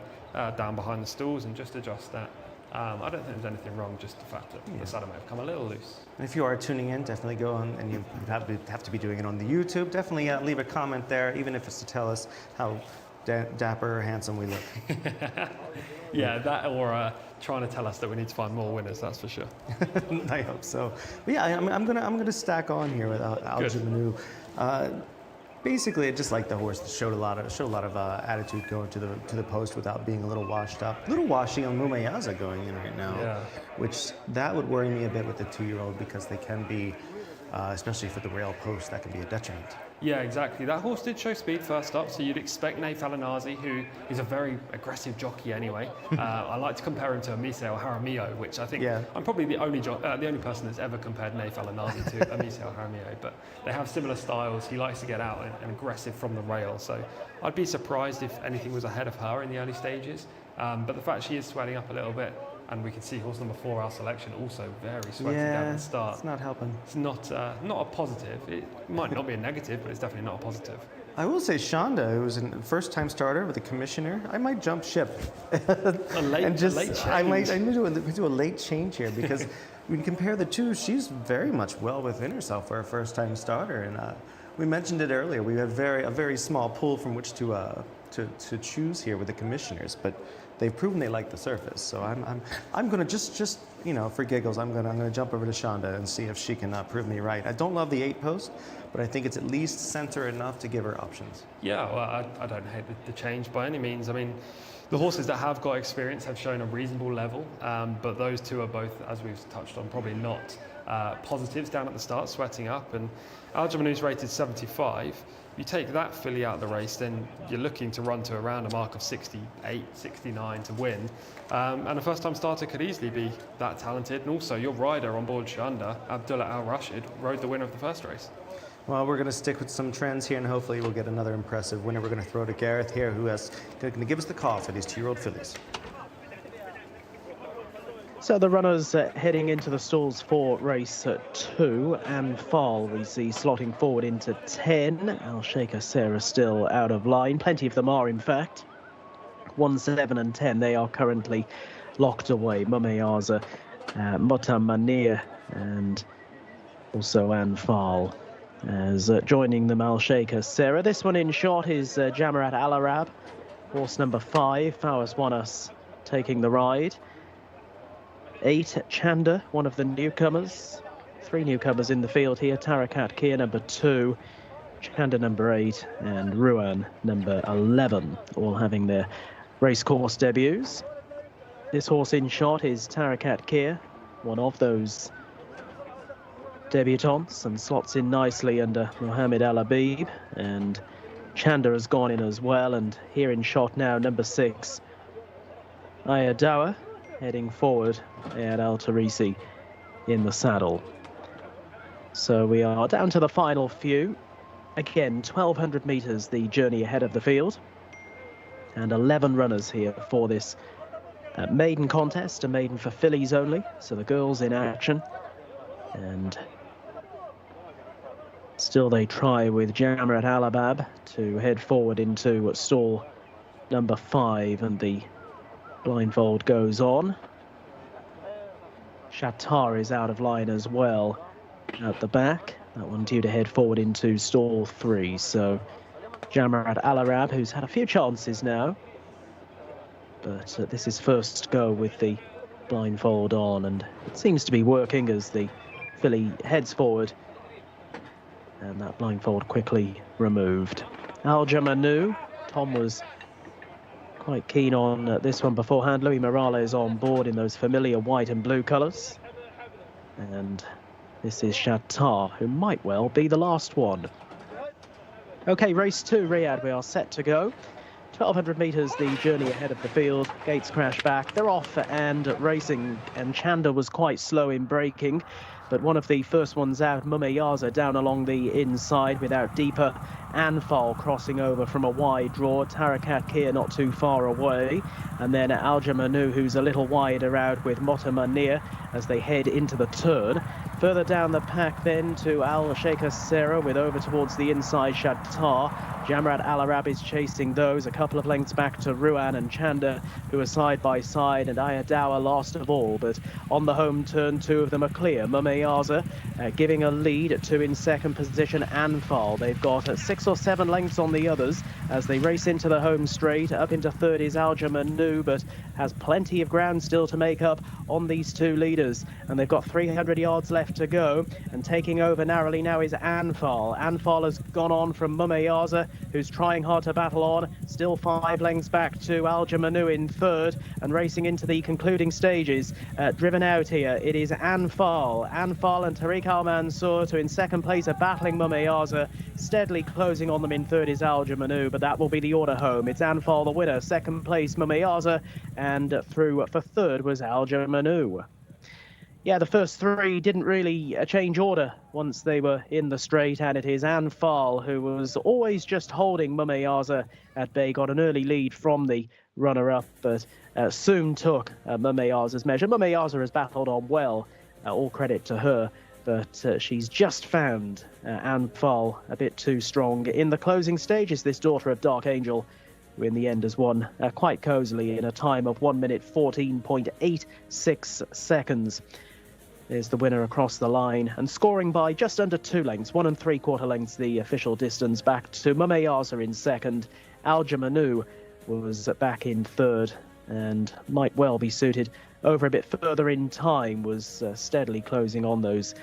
down behind the stalls and just adjust that. I don't think there's anything wrong, just the fact that the saddle may have come a little loose. And if you are tuning in, definitely go on, and you have to be doing it on the YouTube. Definitely leave a comment there, even if it's to tell us how dapper or handsome we look. Yeah, that or trying to tell us that we need to find more winners, that's for sure. I hope so. But yeah, I'm gonna stack on here with Alja Manu. Basically, I just like the horse that showed a lot of attitude going to the post without being a little washed up. A little washy on Mamayaza going in right now, which that would worry me a bit with the 2-year-old because they can be, especially for the rail post, that can be a detriment. Yeah, exactly. That horse did show speed first up, so you'd expect Naif Alanazi, who is a very aggressive jockey anyway. I like to compare him to Amiseo Jaramillo, which I think I'm probably the only person that's ever compared Naif Alanazi to Amiseo Jaramillo, but they have similar styles. He likes to get out and aggressive from the rail, so I'd be surprised if anything was ahead of her in the early stages. But the fact she is swelling up a little bit, and we can see horse number 4, our selection, also very sweaty down at the start. It's not helping. It's not a positive. It might not be a negative, but it's definitely not a positive. I will say Shonda, who was a first-time starter with a commissioner, I might jump ship. A late change. I might do a late change here because when you compare the two, she's very much well within herself for a first-time starter. And we mentioned it earlier. We have a very small pool from which to choose here with the commissioners, but they've proven they like the surface. So I'm going to just for giggles, I'm going to jump over to Shonda and see if she can prove me right. I don't love the 8 post, but I think it's at least center enough to give her options. Yeah, well, I don't hate the change by any means. I mean, the horses that have got experience have shown a reasonable level, but those two are both, as we've touched on, probably not positives down at the start, sweating up. And Alja Manu's rated 75. You take that filly out of the race, then you're looking to run to around a mark of 68, 69 to win. And a first-time starter could easily be that talented. And also, your rider on board Shanda, Abdullah Al Rashid, rode the winner of the first race. Well, we're going to stick with some trends here, and hopefully we'll get another impressive winner. We're going to throw to Gareth here, who is going to give us the call for these 2-year-old fillies. So the runners heading into the stalls for race 2, and Fall we see slotting forward into 10. Jcsa still out of line. Plenty of them are, in fact. 1, 7 and 10, they are currently locked away. Mamayaza, Motamania, and also Anfal as joining them Jcsa. This one in short is Jamarat Al Arab, horse number 5, Fawaz Wanas taking the ride. 8, Chanda, one of the newcomers. 3 newcomers in the field here. Tarakat Kia, number 2. Chanda, number 8. And Ruan, number 11. All having their racecourse debuts. This horse in shot is Tarakat Kia, one of those debutants, and slots in nicely under Mohammed Al Habib. And Chanda has gone in as well. And here in shot now, number 6, Ayadawa, heading forward at Al Tarisi in the saddle. So we are down to the final few. Again, 1,200 metres the journey ahead of the field. And 11 runners here for this maiden contest, a maiden for fillies only, so the girls in action. And still they try with Jamrat Alabab to head forward into stall number 5, and the blindfold goes on. Shatar is out of line as well at the back. That one due to head forward into stall 3. So Jamrat Al-Arab, who's had a few chances now, but this is first go with the blindfold on, and it seems to be working as the filly heads forward, and that blindfold quickly removed. Al-Jamanu, Tom was quite keen on this one beforehand. Louis Morales on board in those familiar white and blue colours. And this is Shatar, who might well be the last one. OK, race 2, Riyadh, we are set to go. 1,200 metres the journey ahead of the field. Gates crash back. They're off and racing, and Chanda was quite slow in braking. But one of the first ones out, Mumeyaza, down along the inside without deeper. Anfal crossing over from a wide draw. Tarakat Kia not too far away. And then Al-Jamanu, who's a little wider out with Motamanir as they head into the turn. Further down the pack then to Jcsa with over towards the inside Shatar. Jamrat Al-Arab is chasing those. A couple of lengths back to Ruan and Chanda, who are side by side, and Ayadawa last of all. But on the home turn, 2 of them are clear. Mumeyaza giving a lead to in second position Anfal. They've got 6 or 7 lengths on the others as they race into the home straight. Up into third is Al-Jamanu, but has plenty of ground still to make up on these 2 leaders. And they've got 300 yards left to go. And taking over narrowly now is Anfal. Anfal has gone on from Mumeyaza, who's trying hard to battle on. Still 5 lengths back to Al-Jamanu in third, and racing into the concluding stages. Driven out here, it is Anfal. Anfal and Tariq Al-Mansour to in second place are battling Mumeyaza. Steadily closing on them in third is Al-Jamanu, but that will be the order home. It's Anfal the winner, second place Mumeyaza, and through for third was Al-Jamanu. Yeah, the first 3 didn't really change order once they were in the straight, and it is Anfal, who was always just holding Mumeyaza at bay, got an early lead from the runner-up, but soon took Mumeyaza's measure. Mumeyaza has battled on well, all credit to her, but she's just found Anfal a bit too strong. In the closing stages, this daughter of Dark Angel, who in the end has won quite cosily in a time of 1 minute 14.86 seconds. There's the winner across the line, and scoring by just under 2 lengths, 1 3/4 lengths the official distance, back to Mumeyaza in second. Al-Jamanu was back in third, and might well be suited over a bit further in time, was steadily closing on those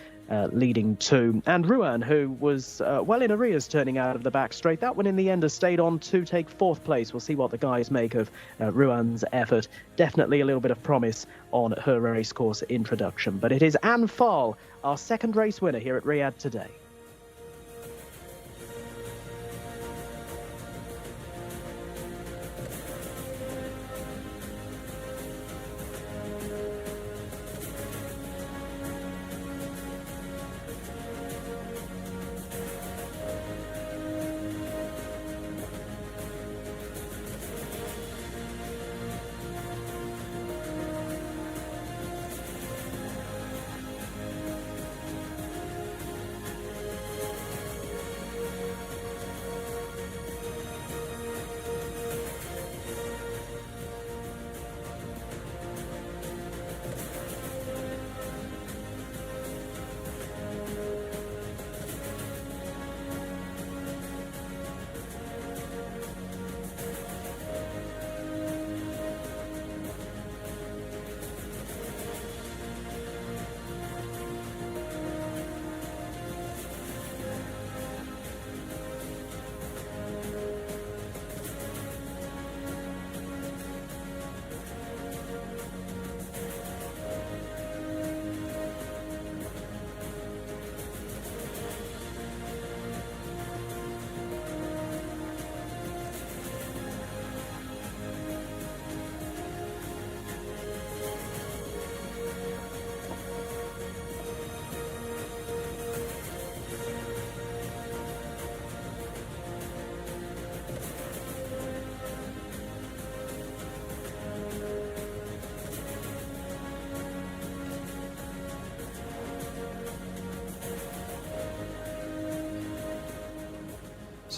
leading 2. And Ruan, who was well in arrears turning out of the back straight, that one in the end has stayed on to take 4th place. We'll see what the guys make of Ruan's effort. Definitely a little bit of promise on her racecourse introduction. But it is Anfal, our second race winner here at Riyadh today.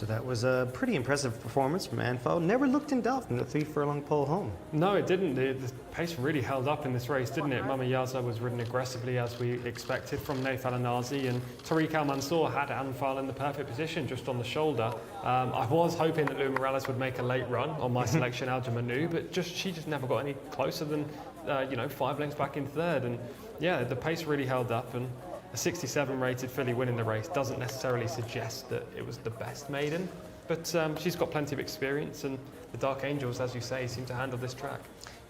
So that was a pretty impressive performance from Anfal. Never looked in doubt from the 3 furlong pole home. No, it didn't. The pace really held up in this race, didn't it? Mama Yaza was ridden aggressively as we expected from Naif Al Anazi, and Tariq Al Mansour had Anfal in the perfect position just on the shoulder. I was hoping that Lou Morales would make a late run on my selection, Al Jamanu, but she just never got any closer than 5 lengths back in third. And yeah, the pace really held up, and a 67 rated filly winning the race doesn't necessarily suggest that it was the best maiden, but she's got plenty of experience, and the Dark Angels, as you say, seem to handle this track.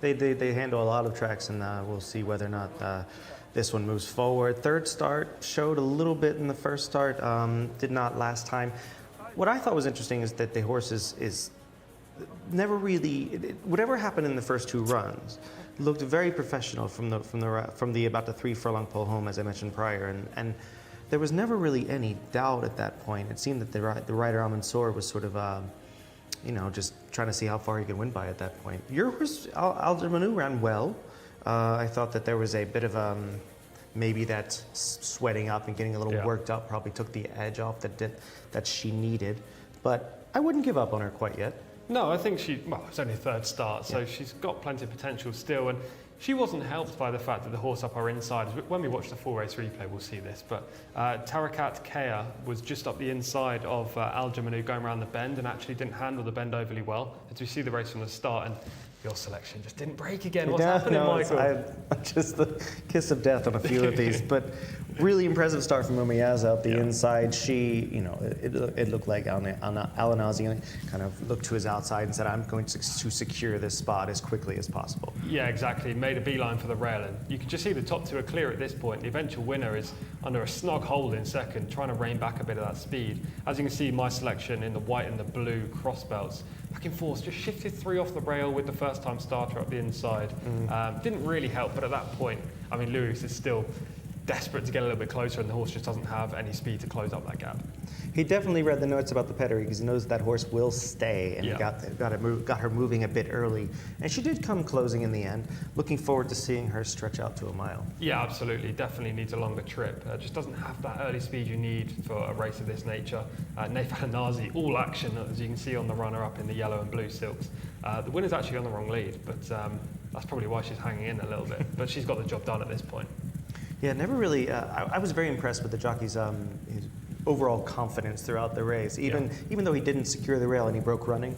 They handle a lot of tracks, and we'll see whether or not this one moves forward. Third start showed a little bit in the first start, did not last time. What I thought was interesting is that the horse is never really, whatever happened in the first 2 runs, looked very professional from the about the 3 furlong pole home, as I mentioned prior, and there was never really any doubt at that point. It seemed that the rider Al Mansour was sort of just trying to see how far he could win by at that point. Your horse Al Jamanu ran well. I thought that there was a bit of maybe that sweating up and getting a little worked up probably took the edge off that she needed, but I wouldn't give up on her quite yet. No, I think it's only a third start, so she's got plenty of potential still, and she wasn't helped by the fact that the horse up her inside. When we watch the full race replay, we'll see this, but Tarakat Kea was just up the inside of Al Jamanu going around the bend and actually didn't handle the bend overly well, as we see the race from the start, and your selection just didn't break again. What's happening, Michael? Just the kiss of death on a few of these, but really impressive start from Umayaz out the inside. She, it looked like Al Anazi kind of looked to his outside and said, I'm going to secure this spot as quickly as possible. Yeah, exactly. Made a beeline for the rail, and you can just see the top 2 are clear at this point. The eventual winner is under a snug hold in second, trying to rein back a bit of that speed. As you can see, my selection in the white and the blue cross belts, back and forth, just shifted 3 off the rail with the first time starter up the inside. Didn't really help, but at that point, I mean, Lewis is still desperate to get a little bit closer, and the horse just doesn't have any speed to close up that gap. He definitely read the notes about the pedigree because he knows that horse will stay, and got her moving a bit early. And she did come closing in the end. Looking forward to seeing her stretch out to a mile. Yeah, absolutely. Definitely needs a longer trip. Just doesn't have that early speed you need for a race of this nature. Naif Al Anazi, all action, as you can see on the runner up in the yellow and blue silks. The winner's actually on the wrong lead, but that's probably why she's hanging in a little bit. But she's got the job done at this point. Yeah, never really. I was very impressed with the jockey's his overall confidence throughout the race. Even though he didn't secure the rail and he broke running,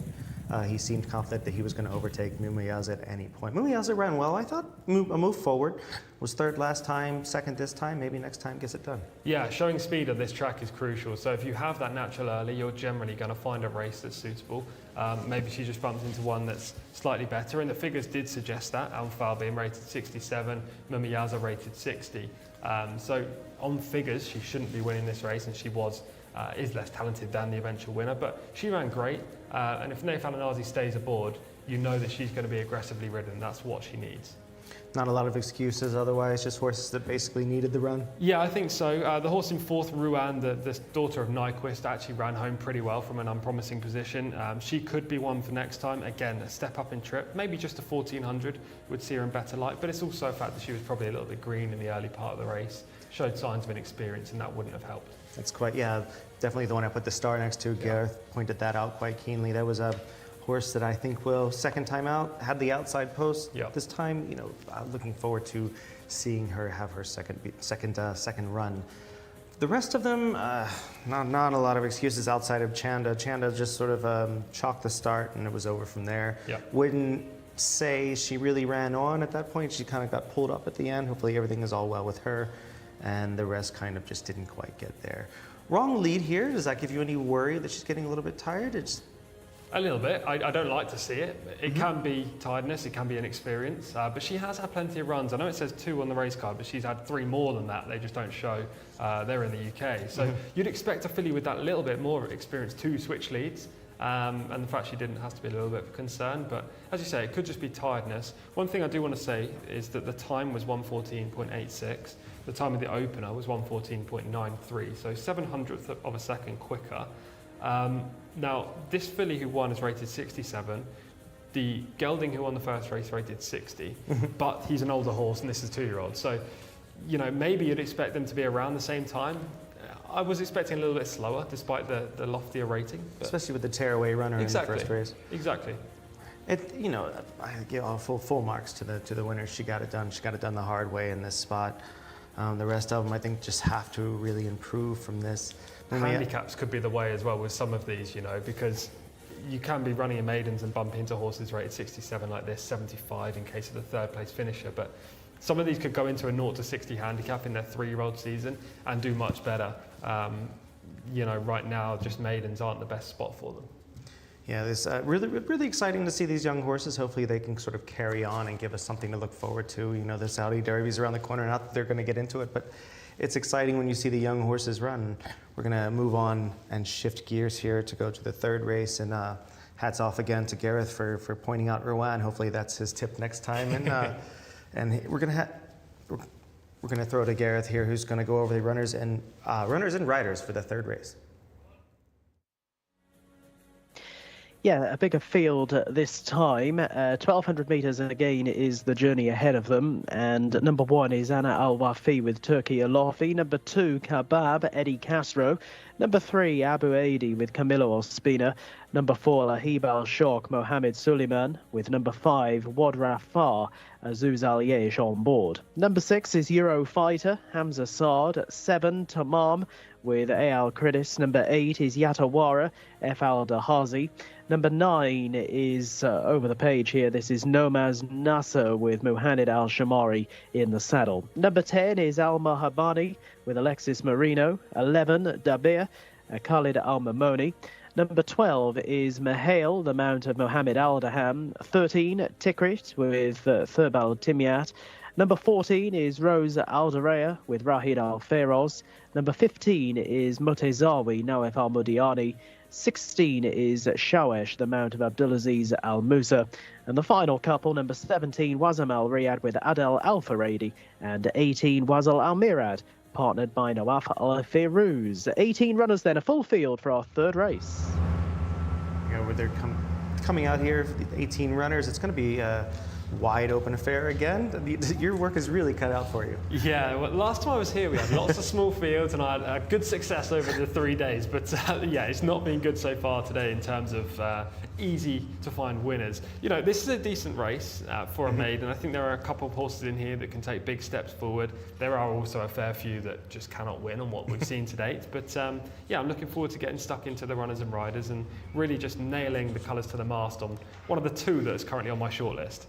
he seemed confident that he was going to overtake Mumayaz at any point. Mumayaz ran well. I thought a move forward. Was third last time, second this time. Maybe next time gets it done. Yeah, showing speed on this track is crucial. So if you have that natural early, you're generally going to find a race that's suitable. Maybe she just bumped into one that's slightly better, and the figures did suggest that. Anfal being rated 67, Mumayaz rated 60. So on figures, she shouldn't be winning this race, and she is less talented than the eventual winner, but she ran great. And if Naif Al Anazi stays aboard, you know that she's going to be aggressively ridden. That's what she needs. Not a lot of excuses otherwise, just horses that basically needed the run? Yeah, I think so. The horse in fourth, Ruan, the daughter of Nyquist, actually ran home pretty well from an unpromising position. She could be one for next time. Again, a step up in trip. Maybe just a 1400 would see her in better light, but it's also a fact that she was probably a little bit green in the early part of the race. Showed signs of inexperience, and that wouldn't have helped. That's quite, definitely the one I put the star next to. Gareth pointed that out quite keenly. That was a horse that I think will, second time out, had the outside post. This time, looking forward to seeing her have her second run. The rest of them, not a lot of excuses outside of Chanda. Chanda just sort of chalked the start, and it was over from there. Wouldn't say she really ran on at that point. She kind of got pulled up at the end. Hopefully everything is all well with her, and the rest kind of just didn't quite get there. Wrong lead here. Does that give you any worry that she's getting a little bit tired? A little bit. I don't like to see it. It can be tiredness, it can be inexperience, but she has had plenty of runs. I know it says 2 on the race card, but she's had 3 more than that. They just don't show. They're in the UK. So you'd expect a filly with that little bit more experience to switch leads. And the fact she didn't has to be a little bit of a concern. But as you say, it could just be tiredness. One thing I do want to say is that the time was 1:14.86. The time of the opener was 1:14.93. So 7/100th of a second quicker. Now, this filly who won is rated 67. The gelding who won the first race rated 60, but he's an older horse and this is a 2-year-old. So, maybe you'd expect them to be around the same time. I was expecting a little bit slower, despite the loftier rating. Especially with the tearaway runner in the first race. Exactly. You know, I give all full marks to the winner. She got it done. She got it done the hard way in this spot. The rest of them, I think, just have to really improve from this. Handicaps could be the way as well with some of these, you know, because you can be running in maidens and bump into horses rated 67 like this, 75 in case of the third place finisher. But some of these could go into a 0 to 60 handicap in their 3-year-old season and do much better. You know, right now, just maidens aren't the best spot for them. Yeah, it's really exciting to see these young horses. Hopefully they can sort of carry on and give us something to look forward to. You know, the Saudi Derby's around the corner. Not that they're going to get into it, but it's exciting when you see the young horses run. We're going to move on and shift gears here to go to the third race. And hats off again to Gareth for pointing out Rowan. Hopefully that's his tip next time. And we're going to throw to Gareth here, who's going to go over the runners and riders for the third race. Yeah, a bigger field this time. 1,200 metres again is the journey ahead of them. And number 1 is Anna Al-Wafi with Turkey Alofi. Number 2, Kabab, Eddie Castro. Number 3, Abu Aidi with Camilo Ospina. Number 4, Lahib Al-Shok, Mohamed Suleiman. With number 5, Wad Rafar, Azuz Al-Yesh on board. Number 6 is Eurofighter, Hamza Saad. 7, Tamam with Al Kridis. Number 8 is Yatawara, F. Al-Dahazi. Number 9 is over the page here. This is Nomaz Nasser with Muhammad Al-Shamari in the saddle. Number 10 is Al-Mahabani with Alexis Marino. 11, Dabir, Khalid Al-Mamoni. Number 12 is Mahail, the mount of Mohammed Al-Daham. 13, Tikrit with Thurbal Timyat. Number 14 is Rose Aldareya with Rahid Al-Feroz. Number 15 is Mutezawi, Nawef Al-Mudiani. 16 is Shawesh, the mount of Abdulaziz Al-Musa. And the final couple, number 17, Wazam Al-Riyad with Adel Al-Faradi. And 18, Wazal Al-Mirad, partnered by Nawaf Al-Firuz. 18 runners then, a full field for our third race. You know, they're coming out here, 18 runners. It's going to be wide open affair again. Your work is really cut out for you. Yeah, well, last time I was here we had lots of small fields and I had good success over the 3 days, but yeah, it's not been good so far today in terms of easy to find winners. You know, this is a decent race for a maiden. I think there are a couple of horses in here that can take big steps forward. There are also a fair few that just cannot win on what we've seen to date, but yeah, I'm looking forward to getting stuck into the runners and riders and really just nailing the colours to the mast on one of the 2 that's currently on my shortlist.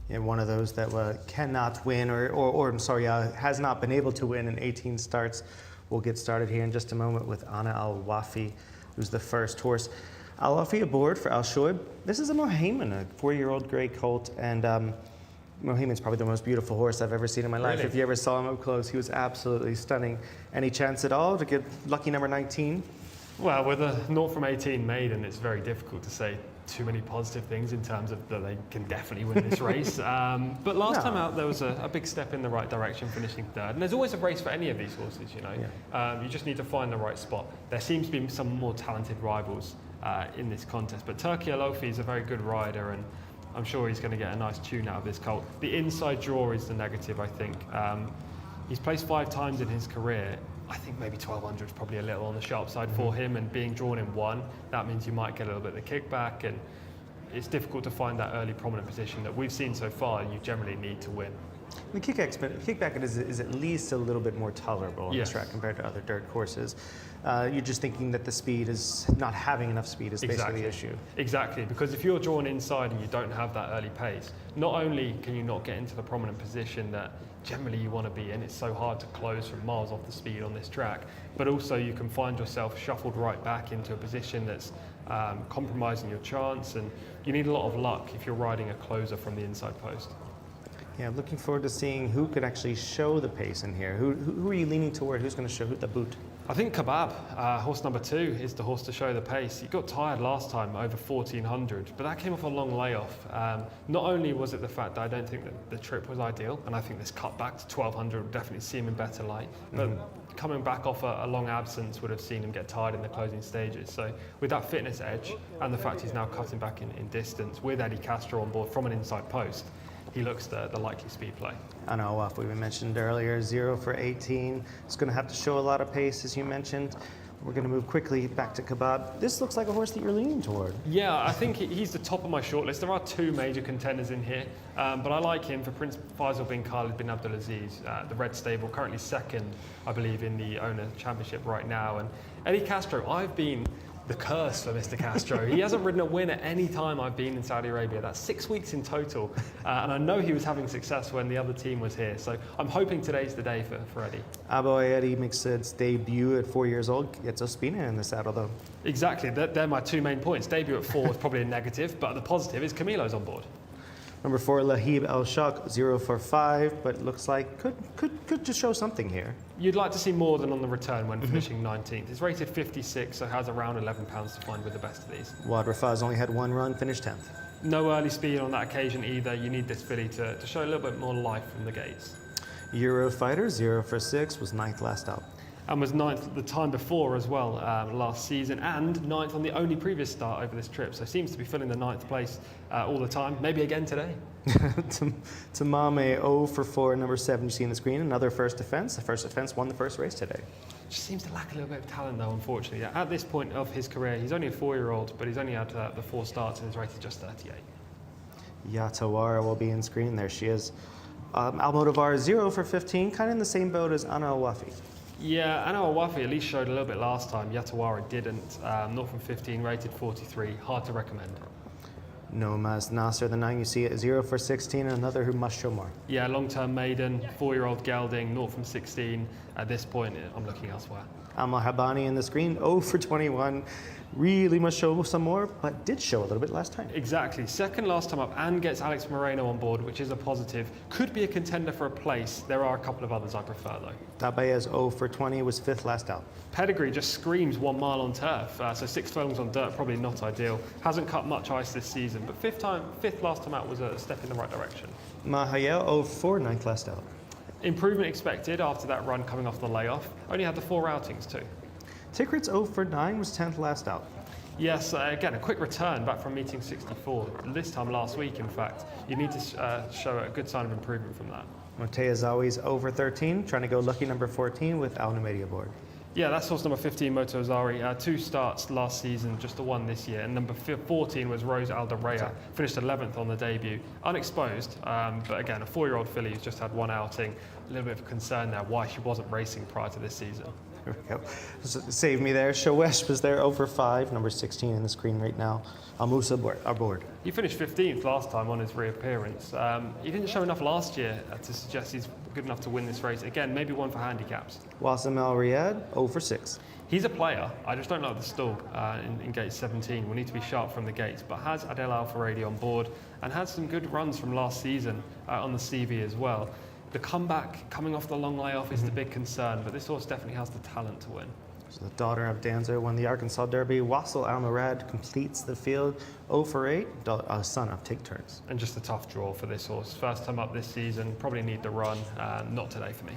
Yeah, one of those that cannot win, or I'm sorry, has not been able to win in 18 starts. We'll get started here in just a moment with Anna Al-Wafi, who's the first horse. Al-Wafi aboard for Al-Shoaib. This is a Mohayman, a 4-year-old grey colt, and Mohayman's probably the most beautiful horse I've ever seen in my life. Really? If you ever saw him up close, he was absolutely stunning. Any chance at all to get lucky number 19? Well, with a 0 from 18 maiden, it's very difficult to say too many positive things in terms of that they can definitely win this race. But last time out, there was a big step in the right direction, finishing 3rd. And there's always a race for any of these horses, you know. Yeah. You just need to find the right spot. There seems to be some more talented rivals in this contest. But Turkey Alofi is a very good rider, and I'm sure he's going to get a nice tune out of this colt. The inside draw is the negative, I think. He's placed 5 times in his career. I think maybe 1,200 is probably a little on the sharp side for him, and being drawn in 1, that means you might get a little bit of the kickback, and it's difficult to find that early prominent position that we've seen so far. You generally need to win. The kickback is at least a little bit more tolerable on this track compared to other dirt courses. You're just thinking that the speed is not having enough speed is basically the issue. Exactly, because if you're drawn inside and you don't have that early pace, not only can you not get into the prominent position that generally you want to be in, it's so hard to close from miles off the speed on this track, but also you can find yourself shuffled right back into a position that's compromising your chance, and you need a lot of luck if you're riding a closer from the inside post. Yeah, I'm looking forward to seeing who could actually show the pace in here. Who are you leaning toward? Who's going to show the boot? I think Kabab, horse number 2, is the horse to show the pace. He got tired last time, over 1,400, but that came off a long layoff. Not only was it the fact that I don't think that the trip was ideal, and I think this cut back to 1,200 would definitely see him in better light, but coming back off a long absence would have seen him get tired in the closing stages. So with that fitness edge, and the fact he's now cutting back in distance with Eddie Castro on board from an inside post, he looks the likely speed play. I know, off we mentioned earlier, 0 for 18. It's going to have to show a lot of pace, as you mentioned. We're going to move quickly back to Kebab. This looks like a horse that you're leaning toward. Yeah, I think he's the top of my shortlist. There are two major contenders in here, but I like him for Prince Faisal bin Khalid bin Abdulaziz, the Red Stable, currently second, I believe, in the Owner Championship right now. And Eddie Castro, I've been the curse for Mr. Castro. He hasn't ridden a win at any time I've been in Saudi Arabia. That's 6 weeks in total. And I know he was having success when the other team was here. So I'm hoping today's the day for Eddie. Aboy Eddie makes its debut at 4 years old. Gets Ospina in the saddle, though. Exactly. They're my two main points. Debut at 4 is probably a negative, but the positive is Camilo's on board. Number 4, Lahib El Shak, 0 for 5, but looks like could just show something here. You'd like to see more than on the return when finishing 19th. It's rated 56, so has around 11 pounds to find with the best of these. Wad Rafaz only had 1 run, finished 10th. No early speed on that occasion either. You need this filly to show a little bit more life from the gates. Eurofighter, 0 for 6, was 9th last out. And was 9th the time before as well, last season, and 9th on the only previous start over this trip. So seems to be filling the 9th place all the time, maybe again today. Tamame, 0 for 4, number 7, you see on the screen, another first defense. The first defense won the first race today. Just seems to lack a little bit of talent though, unfortunately. At this point of his career, he's only a 4-year-old, but he's only had the 4 starts and his rate is just 38. Yatawara will be in screen, there she is. Almodovar, 0 for 15, kind of in the same boat as Ana Awafi. Yeah, Ana Awafi at least showed a little bit last time. Yatawara didn't. 0 from 15, rated 43. Hard to recommend. Nomaz Nasser, the 9 you see it, 0 for 16, and another who must show more. Yeah, long-term maiden, 4-year-old gelding, 0 from 16. At this point, I'm looking elsewhere. Amal Habani in the screen, 0 for 21. Really must show some more, but did show a little bit last time. Exactly. Second last time up and gets Alex Moreno on board, which is a positive. Could be a contender for a place. There are a couple of others I prefer, though. Tabayez, 0 for 20, was 5th last out. Pedigree just screams 1 mile on turf, so 6 furlongs on dirt, probably not ideal. Hasn't cut much ice this season, but fifth last time out was a step in the right direction. Mahayel, 0 for 9th last out. Improvement expected after that run coming off the layoff. Only had the 4 outings too. Tickrit's 0 for 9, was 10th last out. Yes, again, a quick return back from meeting 64. This time last week, in fact. You need to show a good sign of improvement from that. Motea Zawi's 0 for 13, trying to go lucky number 14 with Al Numeidi aboard. Yeah, that's horse number 15, Moto Zari. 2 starts last season, just the 1 this year. And number 14 was Rose Aldareya, finished 11th on the debut. Unexposed, but again, a 4-year-old filly who's just had 1 outing. A little bit of concern there why she wasn't racing prior to this season. There we go. Save me there. Shawesh was there, 0 for 5, number 16 in the screen right now. Al Musa aboard. He finished 15th last time on his reappearance. He didn't show enough last year to suggest he's good enough to win this race. Again, maybe one for handicaps. Wassim Al Riyadh, 0 for 6. He's a player. I just don't like the stall in gate 17. We need to be sharp from the gates, but has Adel Al-Faradi on board and had some good runs from last season on the CV as well. The comeback coming off the long layoff is the big concern, but this horse definitely has the talent to win. So the daughter of Danzo won the Arkansas Derby. Wassel Al Murad completes the field, 0 for 8, son of Take Turns. And just a tough draw for this horse. First time up this season, probably need the run. Not today for me.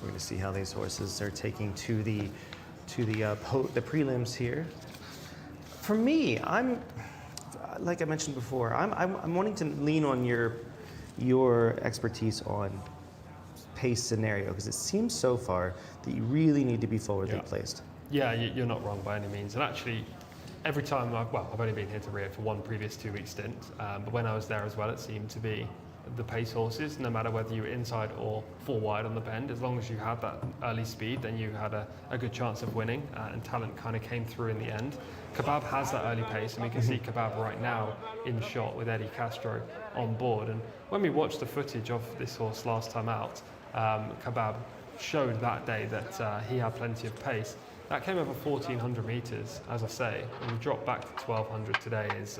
We're going to see how these horses are taking to the prelims here. For me, I'm like I mentioned before, I'm wanting to lean on your expertise on pace scenario, because it seems so far that you really need to be forwardly placed. Yeah, you're not wrong by any means. And actually, every time I've only been here to Riyadh for 1 previous 2-week stint, but when I was there as well, it seemed to be the pace horses, no matter whether you were inside or 4 wide on the bend, as long as you had that early speed, then you had a good chance of winning, and talent kind of came through in the end. Kebab has that early pace, and we can see Kebab right now in shot with Eddie Castro on board. And when we watched the footage of this horse last time out, Kebab showed that day that he had plenty of pace. That came over 1,400 metres, as I say, and we dropped back to 1,200 today is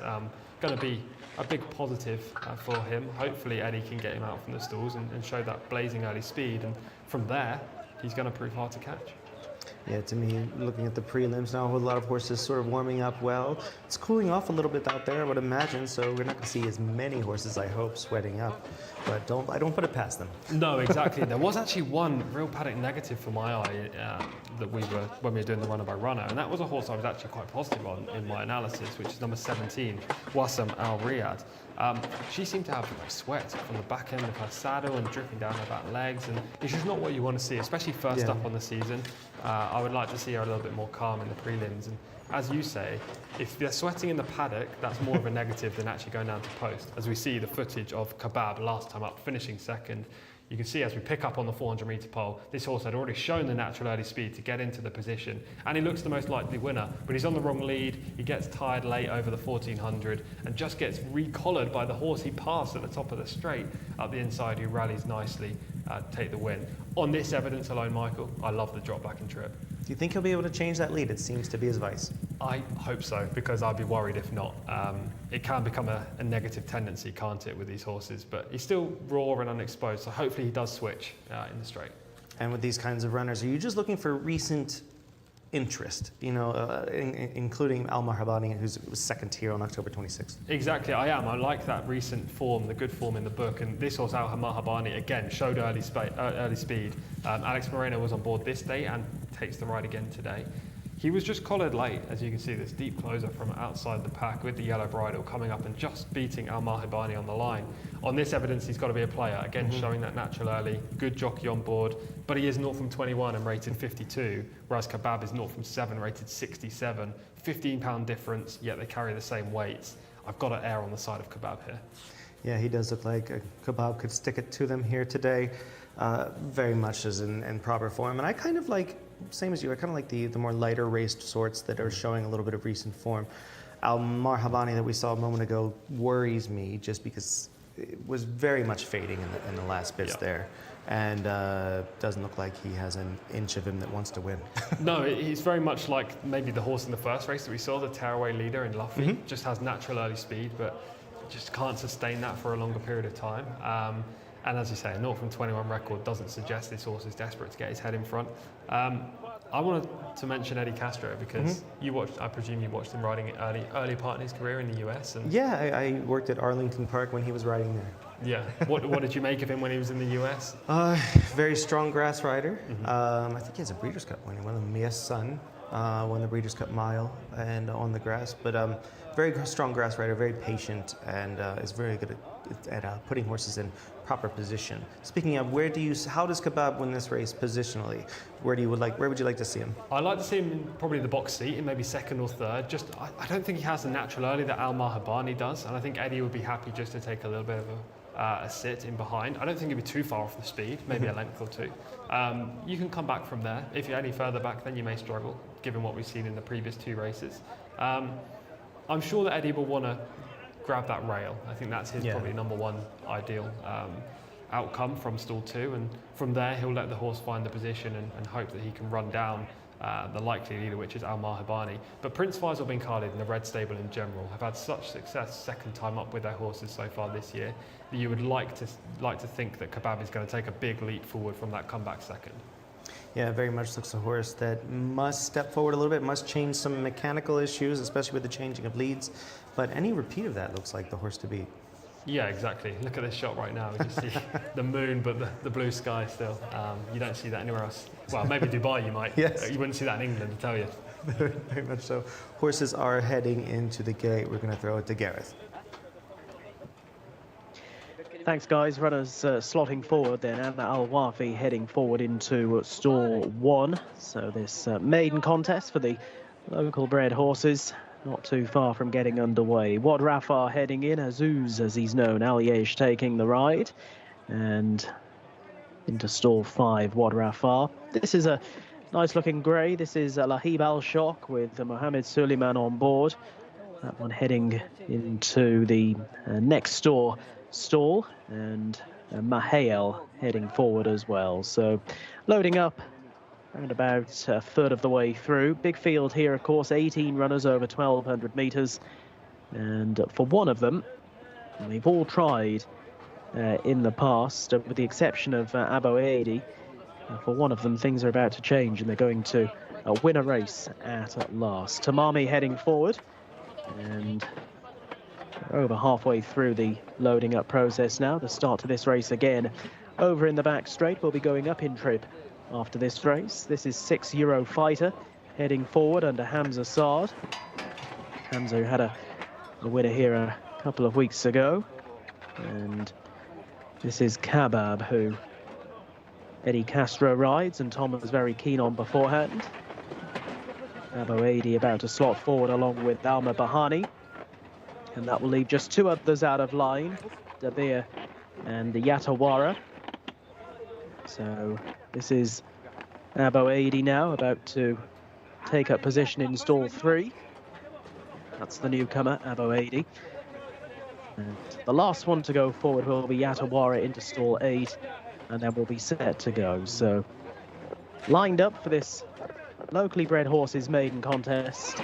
going to be a big positive for him. Hopefully Eddie can get him out from the stalls and show that blazing early speed, and from there he's going to prove hard to catch. Yeah, to me, looking at the prelims now, with a lot of horses sort of warming up well. It's cooling off a little bit out there, I would imagine, so we're not going to see as many horses, I hope, sweating up. But I don't put it past them. No, exactly. There was actually one real paddock negative for my eye that when we were doing the runner by runner, and that was a horse I was actually quite positive on in my analysis, which is number 17, Wassim Al Riyadh. She seemed to have sweat from the back end of her saddle and dripping down her back legs, and it's just not what you want to see, especially first up on the season. I would like to see her a little bit more calm in the prelims. And as you say, if they're sweating in the paddock, that's more of a negative than actually going down to post. As we see the footage of Kebab last time up, finishing second, you can see as we pick up on the 400-metre pole, this horse had already shown the natural early speed to get into the position, and he looks the most likely winner, but he's on the wrong lead. He gets tired late over the 1400 and just gets recollared by the horse he passed at the top of the straight up the inside, who rallies nicely to take the win. On this evidence alone, Michael, I love the drop back and trip. Do you think he'll be able to change that lead? It seems to be his vice. I hope so, because I'd be worried if not. It can become a negative tendency, can't it, with these horses? But he's still raw and unexposed, so hopefully he does switch in the straight. And with these kinds of runners, are you just looking for recent interest, including Al Marhabani, who was second here on October 26th? Exactly, I am. I like that recent form, the good form in the book, and this horse, Al Marhabani, again, showed early speed. Alex Moreno was on board this day and takes the ride again today. He was just collared late, as you can see, this deep closer from outside the pack with the yellow bridle coming up and just beating Al Marhabani on the line. On this evidence, he's got to be a player, again, showing that natural early, good jockey on board, but he is 0 from 21 and rated 52, whereas Kebab is 0 from 7, rated 67, £15 difference, yet they carry the same weights. I've got to err on the side of Kebab here. Yeah, he does look like Kebab could stick it to them here today, very much as in proper form. And I kind of like, same as you, I kind of like the more lighter raced sorts that are showing a little bit of recent form. Al Marhabani that we saw a moment ago worries me just because it was very much fading in the last bits there. And doesn't look like he has an inch of him that wants to win. No, he's very much like maybe the horse in the first race that we saw, the tearaway leader in Luffy. Just has natural early speed, but just can't sustain that for a longer period of time. And as you say, a 0 from 21 record doesn't suggest this horse is desperate to get his head in front. I wanted to mention Eddie Castro because you watched, I presume you watched him riding early part in his career in the US. And yeah, I worked at Arlington Park when he was riding there. Yeah. What did you make of him when he was in the US? Very strong grass rider. I think he has a Breeders' Cup win. He won the Mia's Son, won the Breeders' Cup Mile and on the grass. But very strong grass rider, very patient, and is very good at putting horses in proper position. Speaking of, how does Kebab win this race positionally? Where would you like to see him? I'd like to see him in probably the box seat, in maybe second or third. I don't think he has the natural early that Al Marhabani does, and I think Eddie would be happy just to take a little bit of a sit in behind. I don't think he'd be too far off the speed, maybe a length or two. You can come back from there. If you're any further back, then you may struggle, given what we've seen in the previous two races. I'm sure that Eddie will want to grab that rail. I think that's his probably number one ideal outcome from stall 2, and from there he'll let the horse find the position and hope that he can run down the likely leader, which is Al Marhabani. But Prince Faisal bin Khalid and the Red Stable in general have had such success second time up with their horses so far this year that you would like to think that Kebab is going to take a big leap forward from that comeback second. Yeah, very much looks a horse that must step forward a little bit, must change some mechanical issues, especially with the changing of leads. But any repeat of that looks like the horse to beat. Yeah, exactly. Look at this shot right now. We just see the moon, but the blue sky still. You don't see that anywhere else. Well, maybe Dubai you might. Yes. You wouldn't see that in England, I tell you. Very much so. Horses are heading into the gate. We're going to throw it to Gareth. Thanks, guys. Runners slotting forward then. Anna Al-Wafi heading forward into stall 1. So this maiden contest for the local bred horses not too far from getting underway. Wad Rafar heading in, Azuz as he's known, Aliesh taking the ride. And into stall 5, Wad Rafar. This is a nice looking grey. This is Lahib Al-Shok with Mohammed Suleiman on board. That one heading into the next stall, and Mahael heading forward as well. So loading up around about a third of the way through. Big field here, of course, 18 runners over 1,200 metres. And for one of them, they've all tried in the past, with the exception of Abo Eidi. For one of them, things are about to change, and they're going to win a race at last. Tamami heading forward, and we're over halfway through the loading up process now. The start to this race again over in the back straight. We'll be going up in trip after this race. This is 6 Euro Fighter heading forward under Hamza Saad. Hamza, who had a winner here a couple of weeks ago. And this is Kabab, who Eddie Castro rides and Tom was very keen on beforehand. Abu Aidi about to slot forward along with Alma Bahani. And that will leave just two others out of line, Dabir and the Yatawara. So this is Abu Aidi now about to take up position in stall 3. That's the newcomer, Abu Aidi. And the last one to go forward will be Yatawara into stall 8, and then we'll be set to go. So lined up for this locally bred horses maiden contest.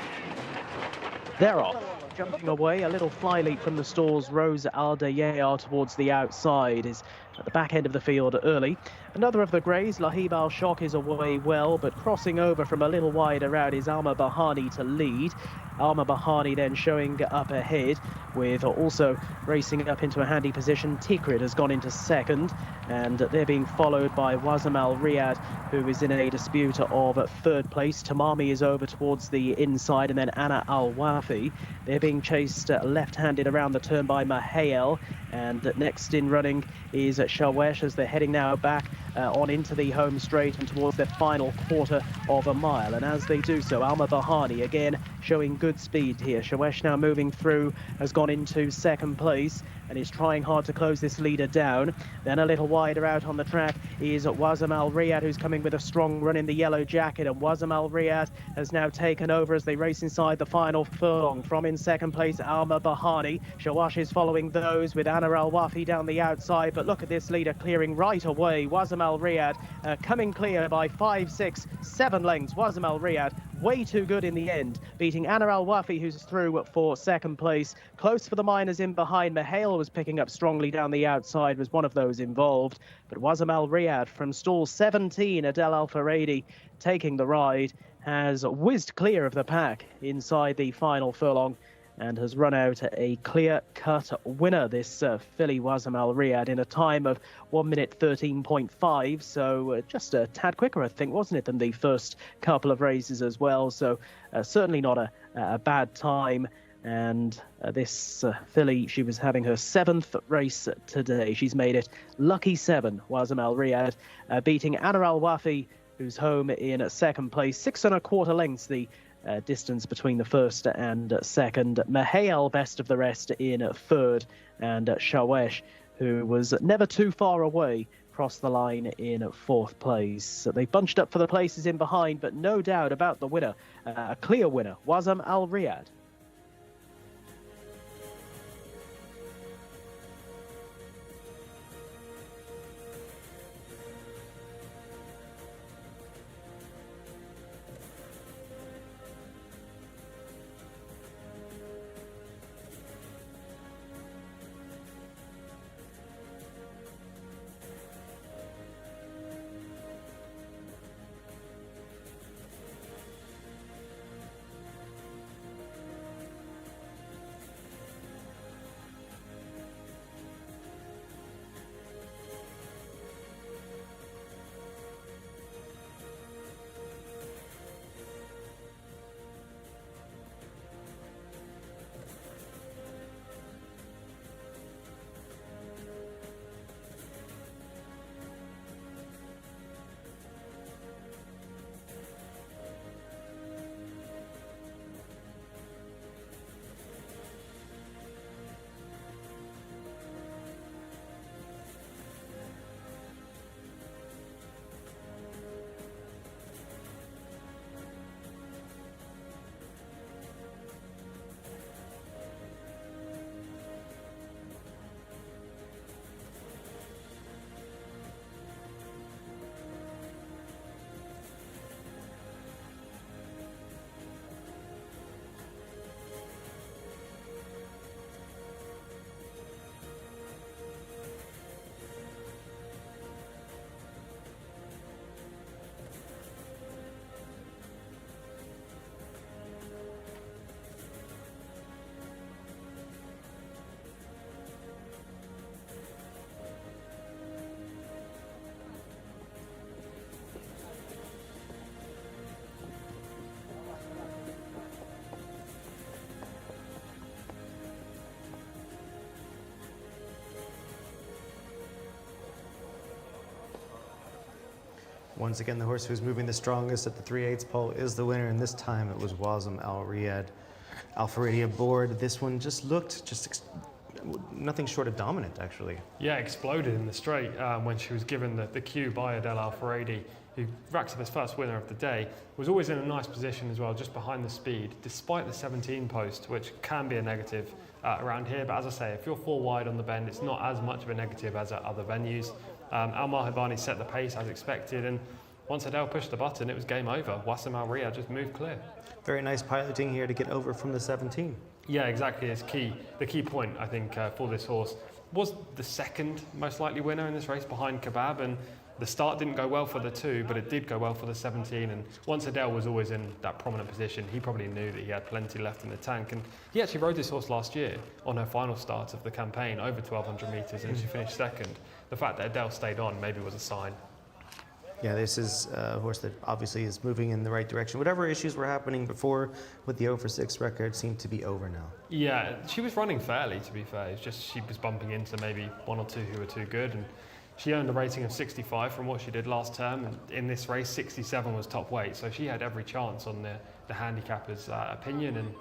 They're off. Jumping away, a little fly leap from the stalls. Rose Al-Dayar towards the outside is at the back end of the field early. Another of the greys, Lahib Al-Shok, is away well, but crossing over from a little wider out is Alma Bahani to lead. Alma Bahani then showing up ahead, with also racing up into a handy position. Tikrit has gone into second, and they're being followed by Wazam Al Riyadh, who is in a dispute of third place. Tamami is over towards the inside, and then Anna Al Wafi. They're being chased left-handed around the turn by Mahael, and next in running is Shawesh as they're heading now back on into the home straight and towards the final quarter of a mile. And as they do so, Alma Bahani again showing good speed here. Shawesh now moving through, has gone into second place and is trying hard to close this leader down. Then a little wider out on the track is Wazam Al Riyadh, who's coming with a strong run in the yellow jacket, and Wazam Al Riyadh has now taken over as they race inside the final furlong. From in second place, Alma Bahani. Shawash is following those with Anna Al Wafi down the outside, but look at this leader clearing right away. Wazam Al Riyadh coming clear by 5, 6, 7 lengths. Wazam Al Riyadh way too good in the end, beating Anna Al Wafi, who's through for second place. Close for the minors in behind. Mahail was picking up strongly down the outside, was one of those involved. But Wazam Al Riyadh from stall 17, Adel Al Faradi, taking the ride, has whizzed clear of the pack inside the final furlong and has run out a clear-cut winner, this filly Wazam Al Riyadh, in a time of 1 minute 13.5, so just a tad quicker, I think, wasn't it, than the first couple of races as well. So certainly not a bad time. And this filly, she was having her 7th race today. She's made it lucky 7, Wazam Al Riyadh, beating Anna Al Wafi, who's home in second place. 6 1/4 lengths, the distance between the first and second. Mahail, best of the rest, in third, and Shawesh, who was never too far away, crossed the line in fourth place. So they bunched up for the places in behind, but no doubt about the winner, a clear winner, Wazam Al Riyadh. Once again, the horse who's moving the strongest at the 3/8 pole is the winner, and this time it was Wasm Al Riyadh. Al-Faridi aboard. This one just looked nothing short of dominant, actually. Yeah, exploded in the straight when she was given the cue by Adel Al-Faridi, who racks up his first winner of the day. Was always in a nice position as well, just behind the speed, despite the 17 post, which can be a negative around here. But as I say, if you're 4 wide on the bend, it's not as much of a negative as at other venues. Al-Mahibani set the pace as expected, and once Adel pushed the button, it was game over. Wasm Al Riyadh just moved clear. Very nice piloting here to get over from the 17. Yeah, exactly. It's key. The key point, I think, for this horse was the second most likely winner in this race behind Kebab, and the start didn't go well for the 2, but it did go well for the 17. And once Adel was always in that prominent position, he probably knew that he had plenty left in the tank. And he actually rode this horse last year on her final start of the campaign, over 1,200 metres, and she finished second. The fact that Adel stayed on maybe was a sign. Yeah, this is a horse that obviously is moving in the right direction. Whatever issues were happening before with the 0-for-6 record seem to be over now. Yeah, she was running fairly, to be fair. It's just she was bumping into maybe 1 or 2 who were too good, and she earned a rating of 65 from what she did last term. And in this race, 67 was top weight, so she had every chance on the handicapper's opinion. And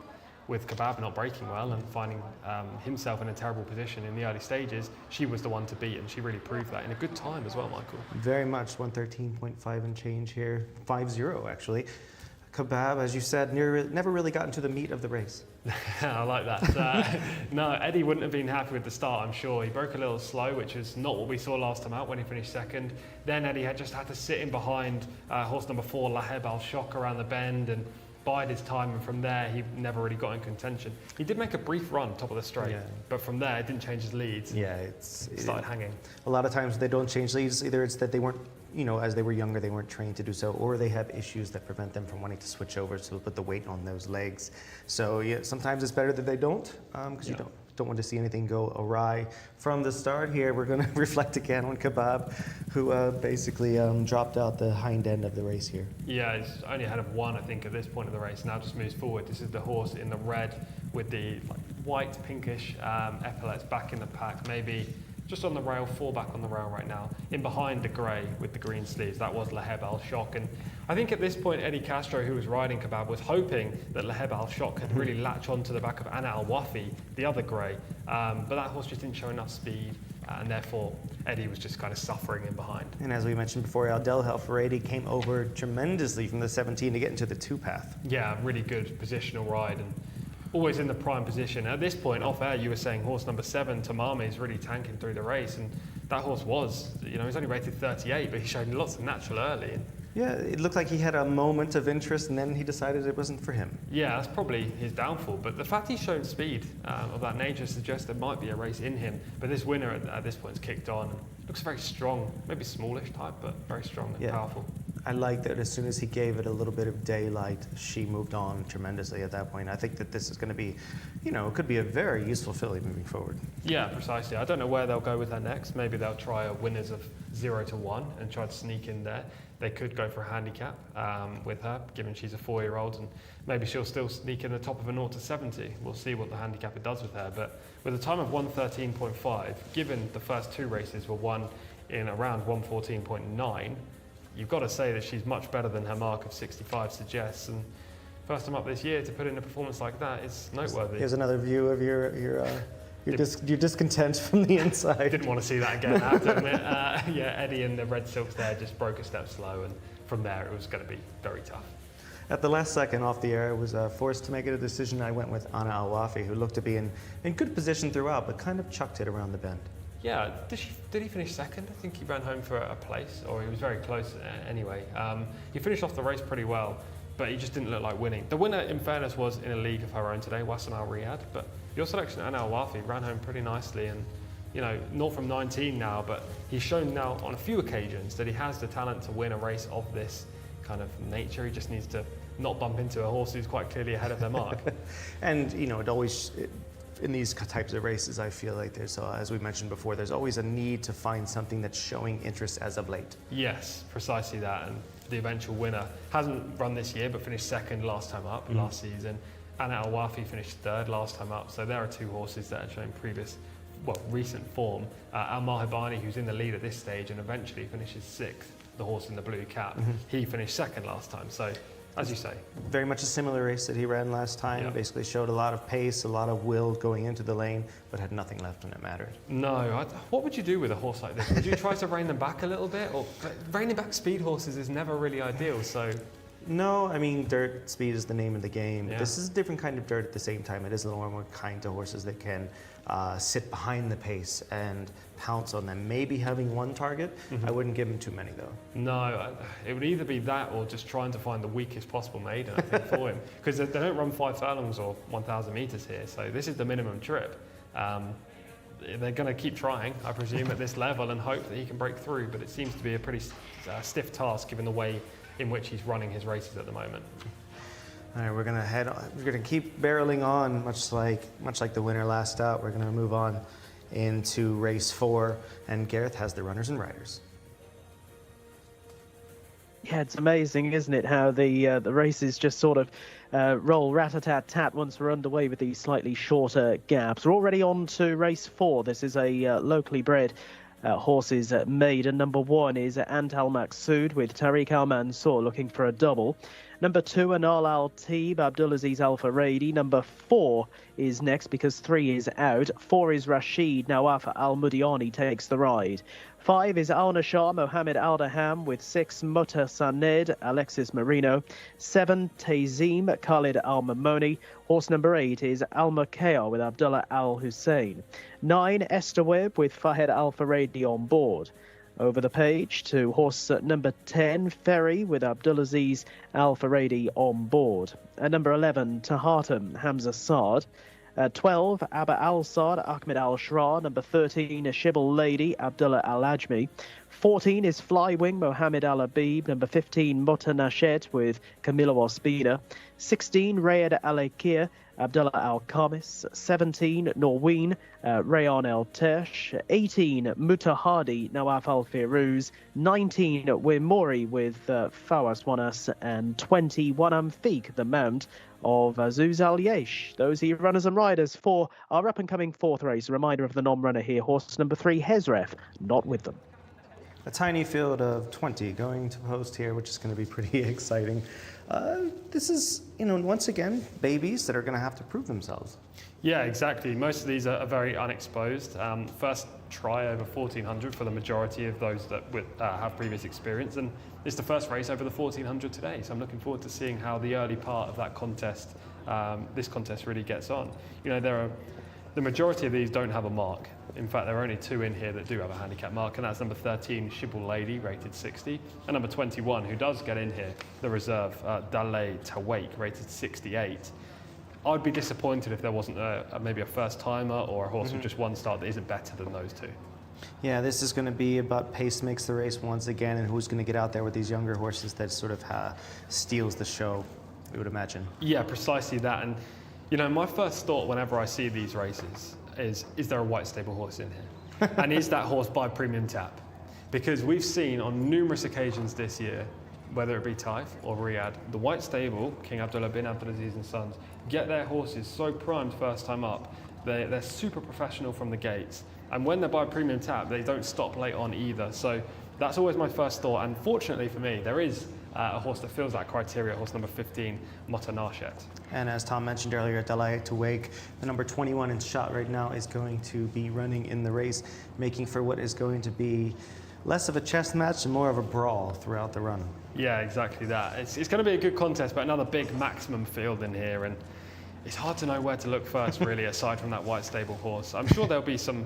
with Kebab not breaking well and finding himself in a terrible position in the early stages, she was the one to beat, and she really proved that in a good time as well, Michael. Very much, 113.5 and change here, 5-0 actually. Kebab, as you said, never really got into the meat of the race. I like that. No, Eddie wouldn't have been happy with the start, I'm sure. He broke a little slow, which is not what we saw last time out when he finished second. Then Eddie had to sit in behind horse number 4, Laheb Al Shock, around the bend and bide his time, and from there he never really got in contention. He did make a brief run top of the straight, but from there it didn't change his leads. Yeah, it started hanging. A lot of times they don't change leads. Either it's that they weren't, as they were younger, they weren't trained to do so, or they have issues that prevent them from wanting to switch over to put the weight on those legs. So yeah, sometimes it's better that they don't, because you don't want to see anything go awry. From the start here, we're going to reflect again on Kebab, who basically dropped out the hind end of the race here. Yeah, he's only ahead of 1, I think, at this point of the race. Now just moves forward. This is the horse in the red with the white, pinkish epaulets back in the pack, maybe just on the rail, 4 back on the rail right now. In behind the grey with the green sleeves, that was Laheb Al Shock. And I think at this point, Eddie Castro, who was riding Kebab, was hoping that Laheb Al Shock could really latch onto the back of Ana Al Wafi, the other grey. But that horse just didn't show enough speed, and therefore Eddie was just kind of suffering in behind. And as we mentioned before, Adel Al-Faridi came over tremendously from the 17 to get into the 2 path. Yeah, really good positional ride, and always in the prime position. At this point, off air, you were saying horse number 7, Tamame, is really tanking through the race, and that horse was, he's only rated 38, but he showed lots of natural early. Yeah, it looked like he had a moment of interest, and then he decided it wasn't for him. Yeah, that's probably his downfall, but the fact he's shown speed of that nature suggests there might be a race in him. But this winner at this point has kicked on. Looks very strong, maybe smallish type, but very strong and powerful. I like that as soon as he gave it a little bit of daylight, she moved on tremendously at that point. I think that this is going to be, it could be a very useful filly moving forward. Yeah, precisely. I don't know where they'll go with her next. Maybe they'll try a winners of 0 to 1 and try to sneak in there. They could go for a handicap with her, given she's a 4-year-old, and maybe she'll still sneak in the top of a 0 to 70. We'll see what the handicapper does with her. But with a time of 113.5, given the first 2 races were won in around 114.9, you've got to say that she's much better than her mark of 65 suggests. And first time up this year to put in a performance like that is noteworthy. Here's another view of your discontent from the inside. Didn't want to see that again, I have to admit. Eddie and the red silks there just broke a step slow, and from there it was going to be very tough. At the last second off the air, I was forced to make a decision. I went with Ana Al Wafi, who looked to be in good position throughout, but kind of chucked it around the bend. Yeah, did he finish second? I think he ran home for a place, or he was very close anyway. He finished off the race pretty well, but he just didn't look like winning. The winner, in fairness, was in a league of her own today, Wasm Al Riyadh, but your selection, Ana Al Wafi, ran home pretty nicely, and not from 19 now, but he's shown now on a few occasions that he has the talent to win a race of this kind of nature. He just needs to not bump into a horse who's quite clearly ahead of their mark. And in these types of races, I feel like there's, as we mentioned before, there's always a need to find something that's showing interest as of late. Yes, precisely that. And the eventual winner hasn't run this year, but finished second last time up last season. Ana Al Wafi finished third last time up. So there are 2 horses that are showing recent form. Al Mahibani, who's in the lead at this stage and eventually finishes 6th the horse in the blue cap. He finished second last time. So, as you say. Very much a similar race that he ran last time. Yeah. Basically showed a lot of pace, a lot of will going into the lane, but had nothing left when it mattered. No, what would you do with a horse like this? Would you try to rein them back a little bit? Or reining back speed horses is never really ideal, so... No, I mean, dirt speed is the name of the game. Yeah. This is a different kind of dirt at the same time. It is a little more kind to horses that can sit behind the pace and pounce on them. Maybe having one target, I wouldn't give him too many though. No, it would either be that or just trying to find the weakest possible maiden, I think, for him. Because they don't run 5 furlongs or 1,000 metres here, so this is the minimum trip. They're going to keep trying, I presume, at this level and hope that he can break through, but it seems to be a pretty stiff task given the way in which he's running his races at the moment. All right, we're gonna keep barreling on, much like the winner last out. We're gonna move on into race 4, and Gareth has the runners and riders. Yeah, it's amazing, isn't it, how the races just sort of roll rat-a-tat-tat once we're underway with these slightly shorter gaps. We're already on to race 4. This is a locally bred horses maiden. Number 1 is Antal Maqsood with Tariq Al Mansour looking for a double. Number 2, Anal Al Teeb, Abdulaziz Al Faradi. Number 4 is next because 3 is out. 4 is Rashid. Nawaf Al Mudiani takes the ride. 5 is Al Nashar Mohammed Al Daham with 6 Mutta Saned Alexis Marino. 7 Tazim Khalid Al Mamoni. Horse number 8 is Al Makaya with Abdullah Al Hussein. 9 Esther Webb with Fahed Al Faradi on board. Over the page to horse number 10, Ferry, with Abdulaziz Al Faradi on board. At number 11, Tahatum, Hamza Saad. 12, Abba Al Saad, Ahmed Al Shra. Number 13, Shibble Lady, Abdullah Al Ajmi. 14 is Flywing, Mohammed Al Habib. Number 15, Mutta Nashet with Camilo Ospina. 16, Rayed Al Akir, Abdullah Al Khamis. 17, Norween, Rayan El Tersh. 18, Mutahadi, Nawaf Al Firuz. 19, Wimori with Fawas Wanas. And 20, Wanam Feek, the mount of Azuz Al Yesh. Those are your runners and riders for our up-and-coming 4th race. A reminder of the non-runner here, horse number 3, Hezref, not with them. A tiny field of 20 going to post here, which is going to be pretty exciting. This is, once again, babies that are going to have to prove themselves. Yeah, exactly. Most of these are very unexposed. First try over 1,400 for the majority of those that have previous experience, and it's the first race over the 1,400 today. So I'm looking forward to seeing how the early part of that contest, this contest, really gets on. The majority of these don't have a mark. In fact, there are only 2 in here that do have a handicap mark, and that's number 13, Shibble Lady, rated 60, and number 21, who does get in here, the reserve, Dalay Tawake, rated 68. I'd be disappointed if there wasn't maybe a first-timer or a horse with just one start that isn't better than those 2. Yeah, this is going to be about pace makes the race once again, and who's going to get out there with these younger horses that sort of steals the show, we would imagine. Yeah, precisely that. And my first thought whenever I see these races is there a white stable horse in here? And is that horse by premium tap? Because we've seen on numerous occasions this year, whether it be Taif or Riyadh, the white stable, King Abdullah bin Abdulaziz and Sons, get their horses so primed first time up. They're super professional from the gates. And when they're by premium tap, they don't stop late on either. So that's always my first thought. And fortunately for me, there is a horse that fills that criteria, horse number 15, Mutta Nashet. And as Tom mentioned earlier, Dalai to Wake, the number 21 in shot right now, is going to be running in the race, making for what is going to be less of a chess match and more of a brawl throughout the run. Yeah, exactly that. It's going to be a good contest, but another big maximum field in here, and it's hard to know where to look first, really, aside from that white stable horse. I'm sure there'll be some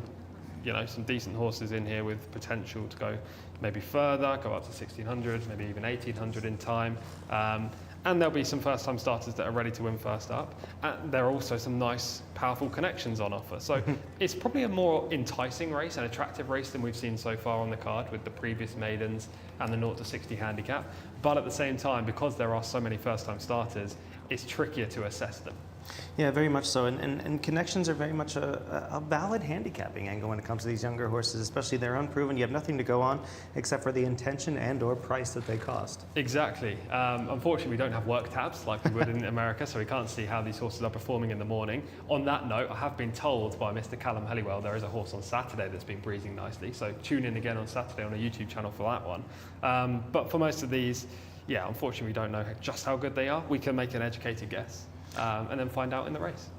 decent horses in here with potential to go maybe further, go up to 1,600, maybe even 1,800 in time. And there'll be some first-time starters that are ready to win first up. And there are also some nice, powerful connections on offer. So it's probably a more enticing race, an attractive race than we've seen so far on the card with the previous maidens and the 0 to 60 handicap. But at the same time, because there are so many first-time starters, it's trickier to assess them. Yeah, very much so. And connections are very much a valid handicapping angle when it comes to these younger horses, especially they're unproven. You have nothing to go on except for the intention and or price that they cost. Exactly. Unfortunately, we don't have work tabs like we would in America, so we can't see how these horses are performing in the morning. On that note, I have been told by Mr. Callum Helliwell there is a horse on Saturday that's been breezing nicely, so tune in again on Saturday on a YouTube channel for that one. But for most of these, yeah, unfortunately, we don't know just how good they are. We can make an educated guess. And then find out in the race.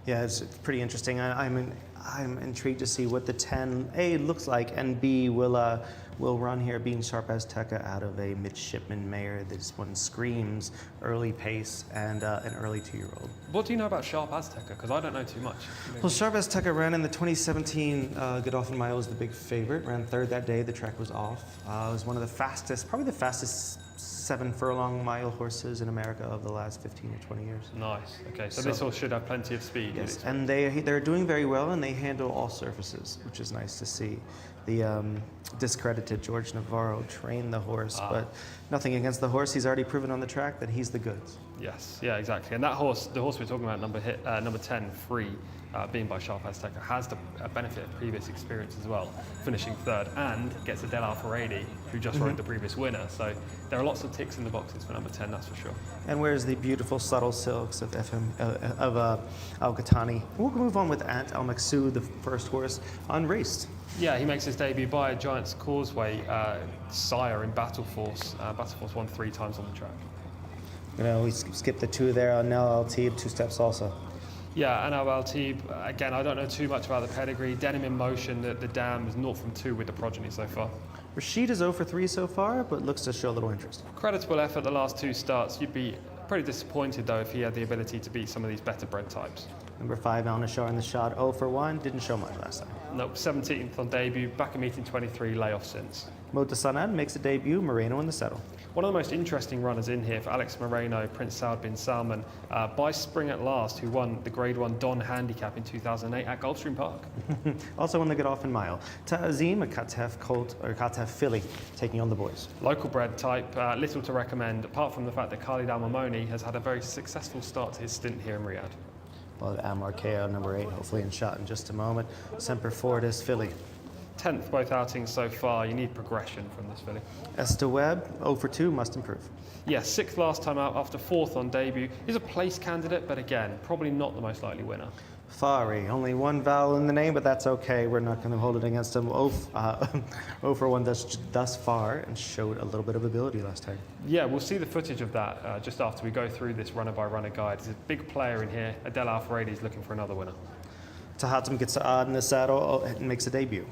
Yeah, it's pretty interesting. I'm intrigued to see what the 10A looks like, and B will run here, being Sharp Azteca out of a midshipman mare. This one screams early pace and an early 2-year-old. What do you know about Sharp Azteca? Because I don't know too much. Well, Sharp Azteca ran in the 2017 Godolphin Mile as the big favorite. Ran third that day. The track was off. It was one of the fastest, probably the fastest 7-furlong-mile horses in America of the last 15 or 20 years. Nice. Okay, so this horse should have plenty of speed. Yes, and they're doing very well, and they handle all surfaces, which is nice to see. The discredited George Navarro trained the horse, but nothing against the horse. He's already proven on the track that he's the goods. Yes, yeah, exactly. And that horse, the horse we're talking about, number 10, Free, being by Sharp Azteca, has the benefit of previous experience as well, finishing third, and gets a Del Alfaredi, who just rode the previous winner. So there are lots of ticks in the boxes for number 10, that's for sure. And where's the beautiful subtle silks of Al Ghatani? We'll move on with Ant Al Maksud, the first horse unraced. Yeah, he makes his debut by a Giant's Causeway sire in Battle Force. Battle Force won 3 times on the track. You know, we skipped the 2 there on Nel Altib, 2-step salsa. Yeah, and Altib, again, I don't know too much about the pedigree. Denim in Motion, the dam is 0 from 2 with the progeny so far. Rashid is 0 for 3 so far, but looks to show a little interest. Creditable effort the last 2 starts. You'd be pretty disappointed, though, if he had the ability to beat some of these better bred types. Number 5, Al Nashar in the shot, 0 for 1, didn't show much last time. Nope, 17th on debut, back in meeting 23, layoff since. Mota Sanad makes a debut, Moreno in the saddle. One of the most interesting runners in here for Alex Moreno, Prince Saud bin Salman, by Spring at Last, who won the Grade 1 Don Handicap in 2008 at Gulfstream Park. Also won the Godolphin Mile. Ta'azim, a Katef colt, or Katef filly, taking on the boys. Local bred type, little to recommend, apart from the fact that Khalid Al-Mamoni has had a very successful start to his stint here in Riyadh. Well, Amarkeo, number 8, hopefully in shot in just a moment. Semper Fortis, filly. 10th both outings so far. You need progression from this filly. Esther Webb, 0 for 2, must improve. Yeah, 6th last time out after 4th on debut. He's a place candidate, but again, probably not the most likely winner. Fari, only 1 vowel in the name, but that's okay. We're not going to hold it against him. 0 for 1 thus far, and showed a little bit of ability last time. Yeah, we'll see the footage of that just after we go through this runner-by-runner guide. He's a big player in here. Adel Alfaredi is looking for another winner. Tahatum gets in the saddle and makes a debut.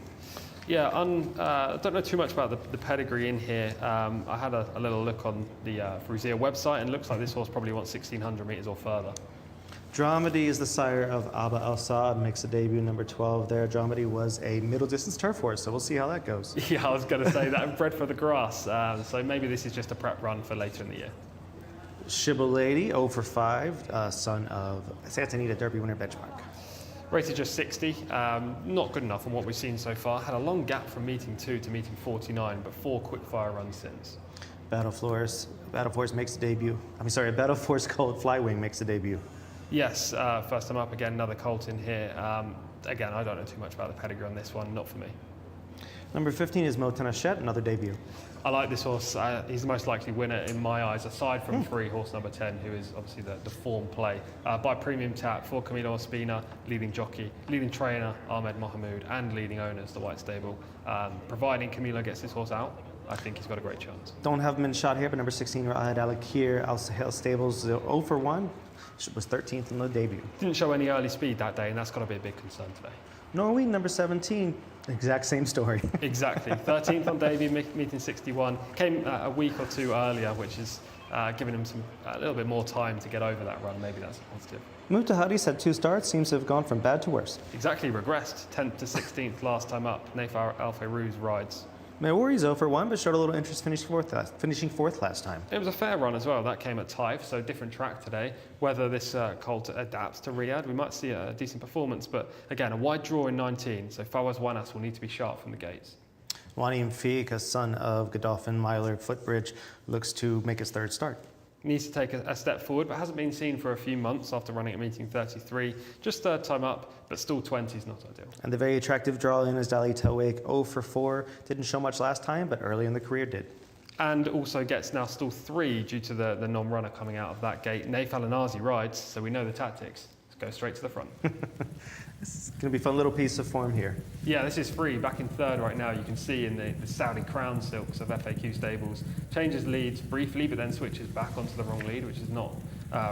Yeah, I don't know too much about the pedigree in here. I had a little look on the Fruzia website, and it looks like this horse probably wants 1,600 metres or further. Dramedy is the sire of Abba Al Saad, makes a debut, number 12 there. Dramedy was a middle distance turf horse, so we'll see how that goes. Yeah, I was going to say that, bred for the grass. So maybe this is just a prep run for later in the year. Shibboleth Lady, 0 for 5, son of Santa Anita Derby winner Benchmark. Rated just 60, not good enough on what we've seen so far. Had a long gap from meeting 2 to meeting 49, but 4 quick-fire runs since. Battle Force makes a debut. Battle Force Colt Flywing makes a debut. Yes, first time up again, another colt in here. Again, I don't know too much about the pedigree on this one, not for me. Number 15 is Motanachet, another debut. I like this horse. He's the most likely winner in my eyes, aside from Free, horse number 10, who is obviously the form play. By Premium Tap for Camilo Ospina, leading jockey, leading trainer Ahmed Mohamoud, and leading owners, the White Stable. Providing Camilo gets this horse out, I think he's got a great chance. Don't have him in shot here, but number 16, Raed Al-Akir, Al Sahel Stables, 0 for 1. Was 13th in the debut. Didn't show any early speed that day, and that's got to be a big concern today. Norway, number 17, exact same story. Exactly. 13th on debut, meeting 61. Came a week or 2 earlier, which is giving him a little bit more time to get over that run. Maybe that's a positive. Mutahadi's had 2 starts, seems to have gone from bad to worse. Exactly, regressed. 10th to 16th last time up. Naif Al-Fayrouz rides. Maori's 0 for 1, but showed a little interest finishing fourth last time. It was a fair run as well. That came at Taif, so different track today. Whether this colt adapts to Riyadh, we might see a decent performance. But again, a wide draw in 19, so Fawaz Wanas will need to be sharp from the gates. Wani Mfik, a son of Godolphin Myler Footbridge, looks to make his 3rd start. Needs to take a step forward, but hasn't been seen for a few months after running at meeting 33. Just third time up, but still 20 is not ideal. And the very attractive draw in is Dali Tawake, 0 for 4. Didn't show much last time, but early in the career did. And also gets now stall 3 due to the non-runner coming out of that gate. Naif Alanazi rides, so we know the tactics. Let's go straight to the front. This is going to be a fun little piece of form here. Yeah, this is free, back in third right now. You can see in the Saudi Crown Silks of FAQ Stables. Changes leads briefly, but then switches back onto the wrong lead, which is not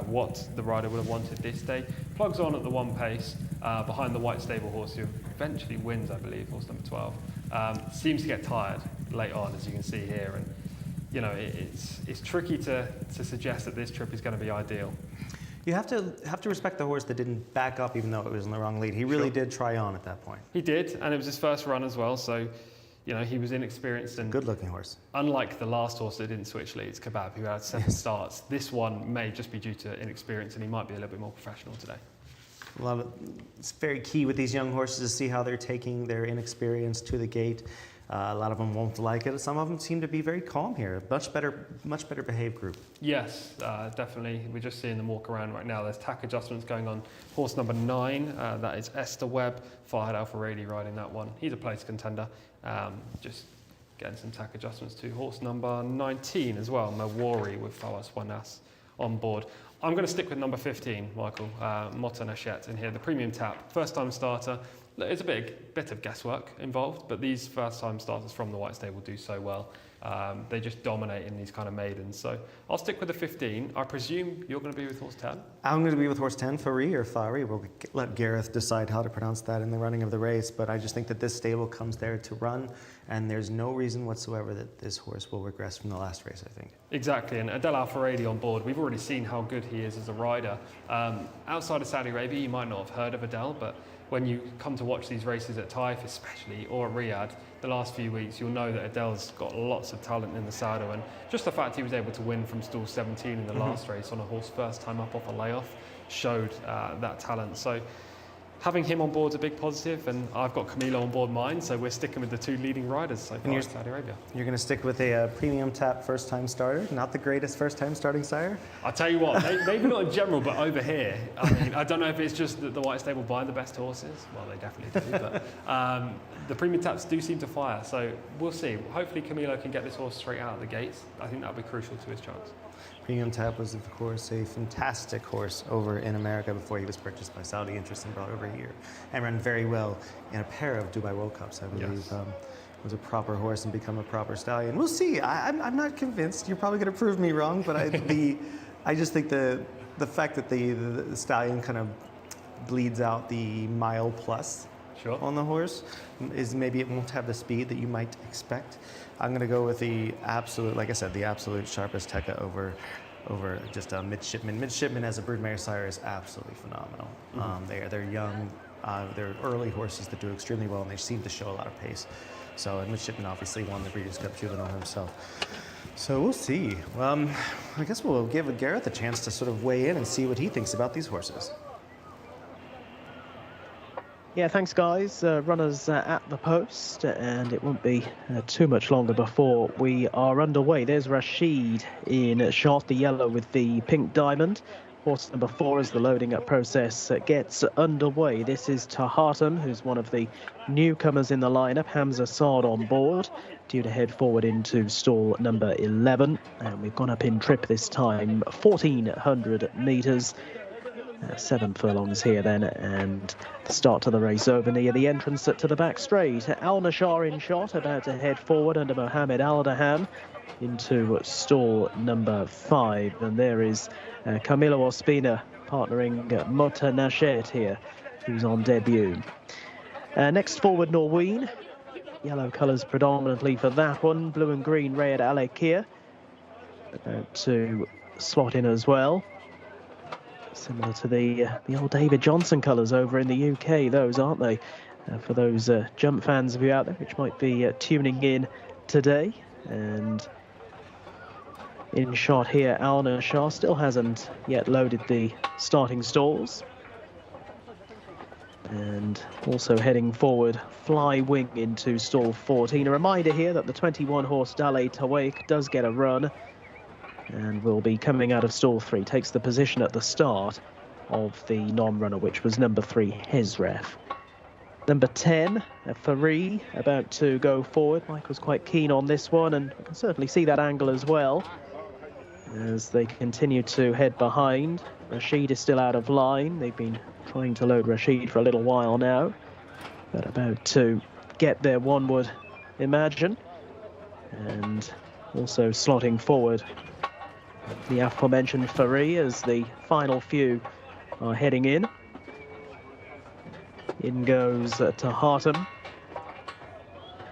what the rider would have wanted this day. Plugs on at the 1 pace, behind the white stable horse, who eventually wins, I believe, horse number 12. Seems to get tired late on, as you can see here. And you know, it's tricky to suggest that this trip is going to be ideal. You have to respect the horse that didn't back up even though it was in the wrong lead. He really did try on at that point. He did, and it was his first run as well, so you know, he was inexperienced and good-looking horse. Unlike the last horse that didn't switch leads, Kebab, who had 7 starts, this one may just be due to inexperience, and he might be a little bit more professional today. It's very key with these young horses to see how they're taking their inexperience to the gate. A lot of them won't like it. Some of them seem to be very calm here. Much better behaved group. Yes, definitely. We're just seeing them walk around right now. There's tack adjustments going on. Horse number 9, that is Esther Webb. Farhad Al-Faradi riding that one. He's a place contender. Just getting some tack adjustments to horse number 19 as well, Mawari with Fawaz Wanas on board. I'm going to stick with number 15, Michael, Mota Nashet in here, the premium tap. First time starter. It's a bit of guesswork involved, but these first time starters from the white stable do so well. They just dominate in these kind of maidens. So I'll stick with the 15. I presume you're going to be with horse 10? I'm going to be with horse 10, Fari or Fari. We'll let Gareth decide how to pronounce that in the running of the race, but I just think that this stable comes there to run, and there's no reason whatsoever that this horse will regress from the last race, I think. Exactly, and Adel Al-Faradi on board. We've already seen how good he is as a rider. Outside of Saudi Arabia, you might not have heard of Adel, but when you come to watch these races at Taif especially, or at Riyadh, the last few weeks, you'll know that Adel's got lots of talent in the saddle, and just the fact he was able to win from stall 17 in the last race on a horse first time up off a layoff showed that talent. So having him on board is a big positive, and I've got Camilo on board mine, so we're sticking with the 2 leading riders so far in Saudi Arabia. You're going to stick with a premium tap first-time starter, not the greatest first-time starting sire? I'll tell you what, maybe not in general, but over here, I mean, I don't know if it's just that the white stable buy the best horses. Well, they definitely do, but the premium taps do seem to fire, so we'll see. Hopefully Camilo can get this horse straight out of the gates. I think that'll be crucial to his chance. Premium Tap was, of course, a fantastic horse over in America before he was purchased by Saudi Interest and brought over here, and ran very well in a pair of Dubai World Cups, I believe. Yes. Was a proper horse and become a proper stallion. We'll see. I'm not convinced. You're probably going to prove me wrong, but I just think the fact that the stallion kind of bleeds out the mile plus on the horse is maybe it won't have the speed that you might expect. I'm going to go with the absolute, like I said, the absolute sharpest Tekka over just a midshipman. Midshipman as a broodmare sire is absolutely phenomenal. They're young, they're early horses that do extremely well, and they seem to show a lot of pace. So, and midshipman obviously won the Breeders' Cup Juvenile himself. So we'll see. I guess we'll give Gareth a chance to sort of weigh in and see what he thinks about these horses. Yeah, thanks guys. Runners at the post, and it won't be too much longer before we are underway. There's Rashid in shot, the yellow with the pink diamond. Horse number 4 as the loading up process gets underway. This is Tahatum, who's one of the newcomers in the lineup. Hamza Saad on board, due to head forward into stall number 11. And we've gone up in trip this time, 1,400 metres. 7 furlongs here then, and the start to the race over near the entrance to the back straight. Al Nashar in shot, about to head forward under Mohammed Al Dahan into stall number 5, and there is Camilo Ospina partnering Mota Nashet here, who's on debut. Next forward, Norween. Yellow colours predominantly for that one. Blue and green, Riyadh Al-Akir. About to slot in as well. Similar to the old David Johnson colours over in the UK, those, aren't they? For those jump fans of you out there, which might be tuning in today. And in shot here, Al Nashar still hasn't yet loaded the starting stalls. And also heading forward, Fly Wing into stall 14. A reminder here that the 21 horse Dali Tawake does get a run. and will be coming out of stall 3. Takes the position at the start of the non-runner, which was number 3, Hezref. Number 10, Farid, about to go forward. Mike was quite keen on this one, and I can certainly see that angle as well. As they continue to head behind, Rashid is still out of line. They've been trying to load Rashid for a little while now, but about to get there, one would imagine. And also slotting forward the aforementioned Farid as the final few are heading in. In goes Tahatum.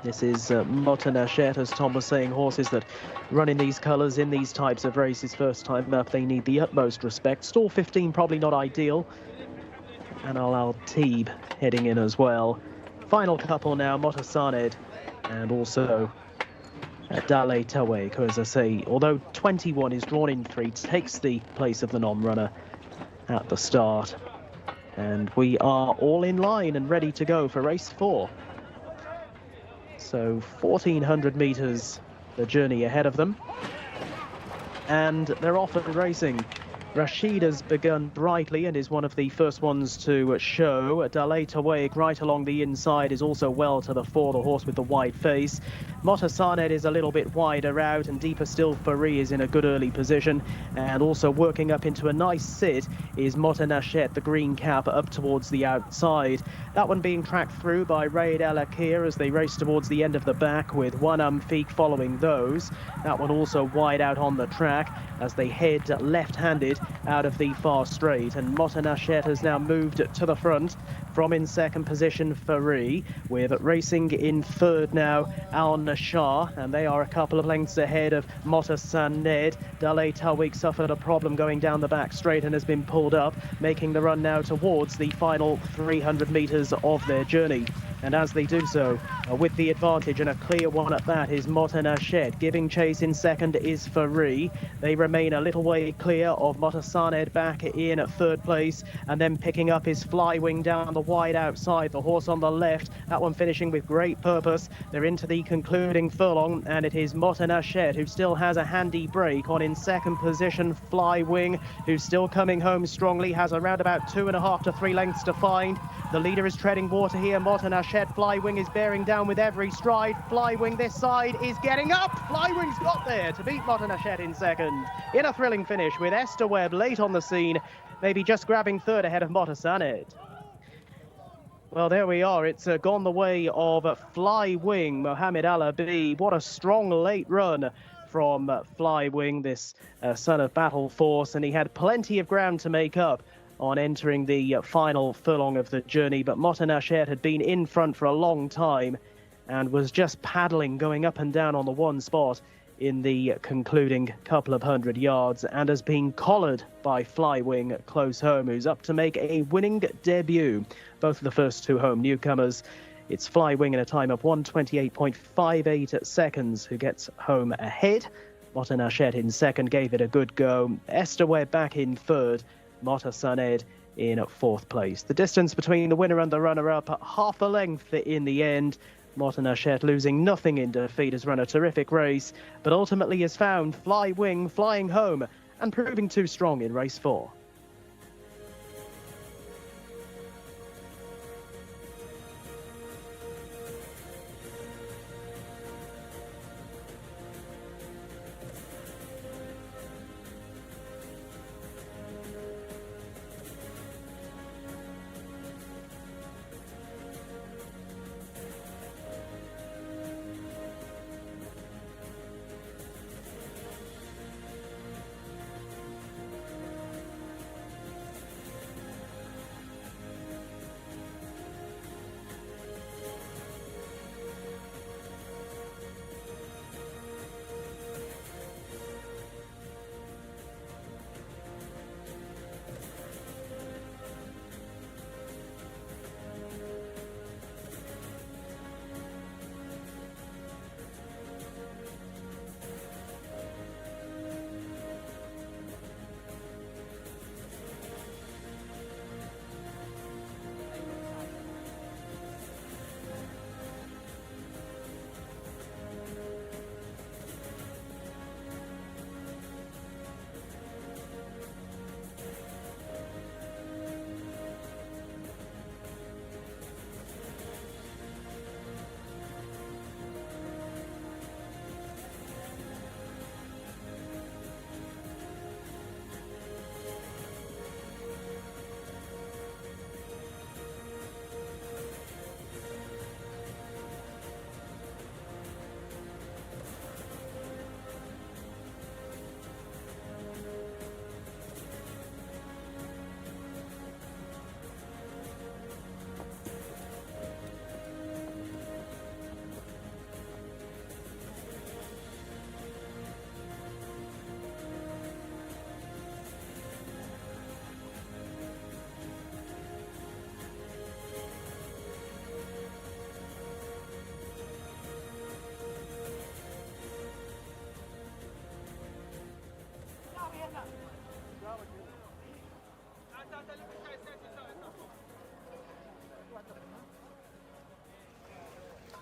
This is Motanachet, as Tom was saying, horses that run in these colours in these types of races first time up. They need the utmost respect. Stall 15 probably not ideal. Anal Al-Tib heading in as well. Final couple now, Motasaned and also Dale Tawek, who, as I say, although 21 is drawn in 3, takes the place of the non-runner at the start. And we are all in line and ready to go for race 4. So 1,400 metres the journey ahead of them. And they're off and racing. Rashid has begun brightly and is one of the first ones to show. Dale Tawek right along the inside is also well to the fore, the horse with the wide face. Motasaned is a little bit wider out, and deeper still Farid is in a good early position. And also working up into a nice sit is Motanachet, the green cap, up towards the outside. That one being tracked through by Raid Al Akir as they race towards the end of the back, with one Umfiq following those. That one also wide out on the track as they head left-handed out of the far straight. And Motanachet has now moved to the front from in second position Farid, with racing in third now Al Nashar, and they are a couple of lengths ahead of Motasaned. Dale Tawek suffered a problem going down the back straight and has been pulled up, making the run now towards the final 300 metres of their journey. And as they do so, with the advantage, and a clear one at that, is Motanachet. Giving chase in second is Farid. They remain a little way clear of Motasaned back in at third place, and then picking up his Flywing down the wide outside, the horse on the left, that one finishing with great purpose. They're into the concluding furlong, and it is Motanachet who still has a handy break on in second position. Flywing, who's still coming home strongly, has around about 2.5 to 3 lengths to find. The leader is treading water here. Motanachet. Flywing is bearing down with every stride. Flywing this side is getting up. Flywing's got there to beat Motanachet in second in a thrilling finish, with Esther Webb late on the scene, maybe just grabbing third ahead of Motasaned. Well, there we are. It's gone the way of Flywing, Mohammed Alabi. What a strong late run from Flywing, this son of Battle Force, and he had plenty of ground to make up on entering the final furlong of the journey, but Motanachet had been in front for a long time and was just paddling, going up and down on the one spot in the concluding couple of 100 yards, and has been collared by Flywing close home, who's up to make a winning debut. Both of the first two home newcomers. It's Flywing in a time of 1:28.58 seconds who gets home ahead. Motanachet in second gave it a good go. Esther Webb back in third. Motasaned in fourth place. The distance between the winner and the runner-up, half a length in the end. Motanachet losing nothing in defeat, has run a terrific race, but ultimately has found Flywing flying home and proving too strong in race 4.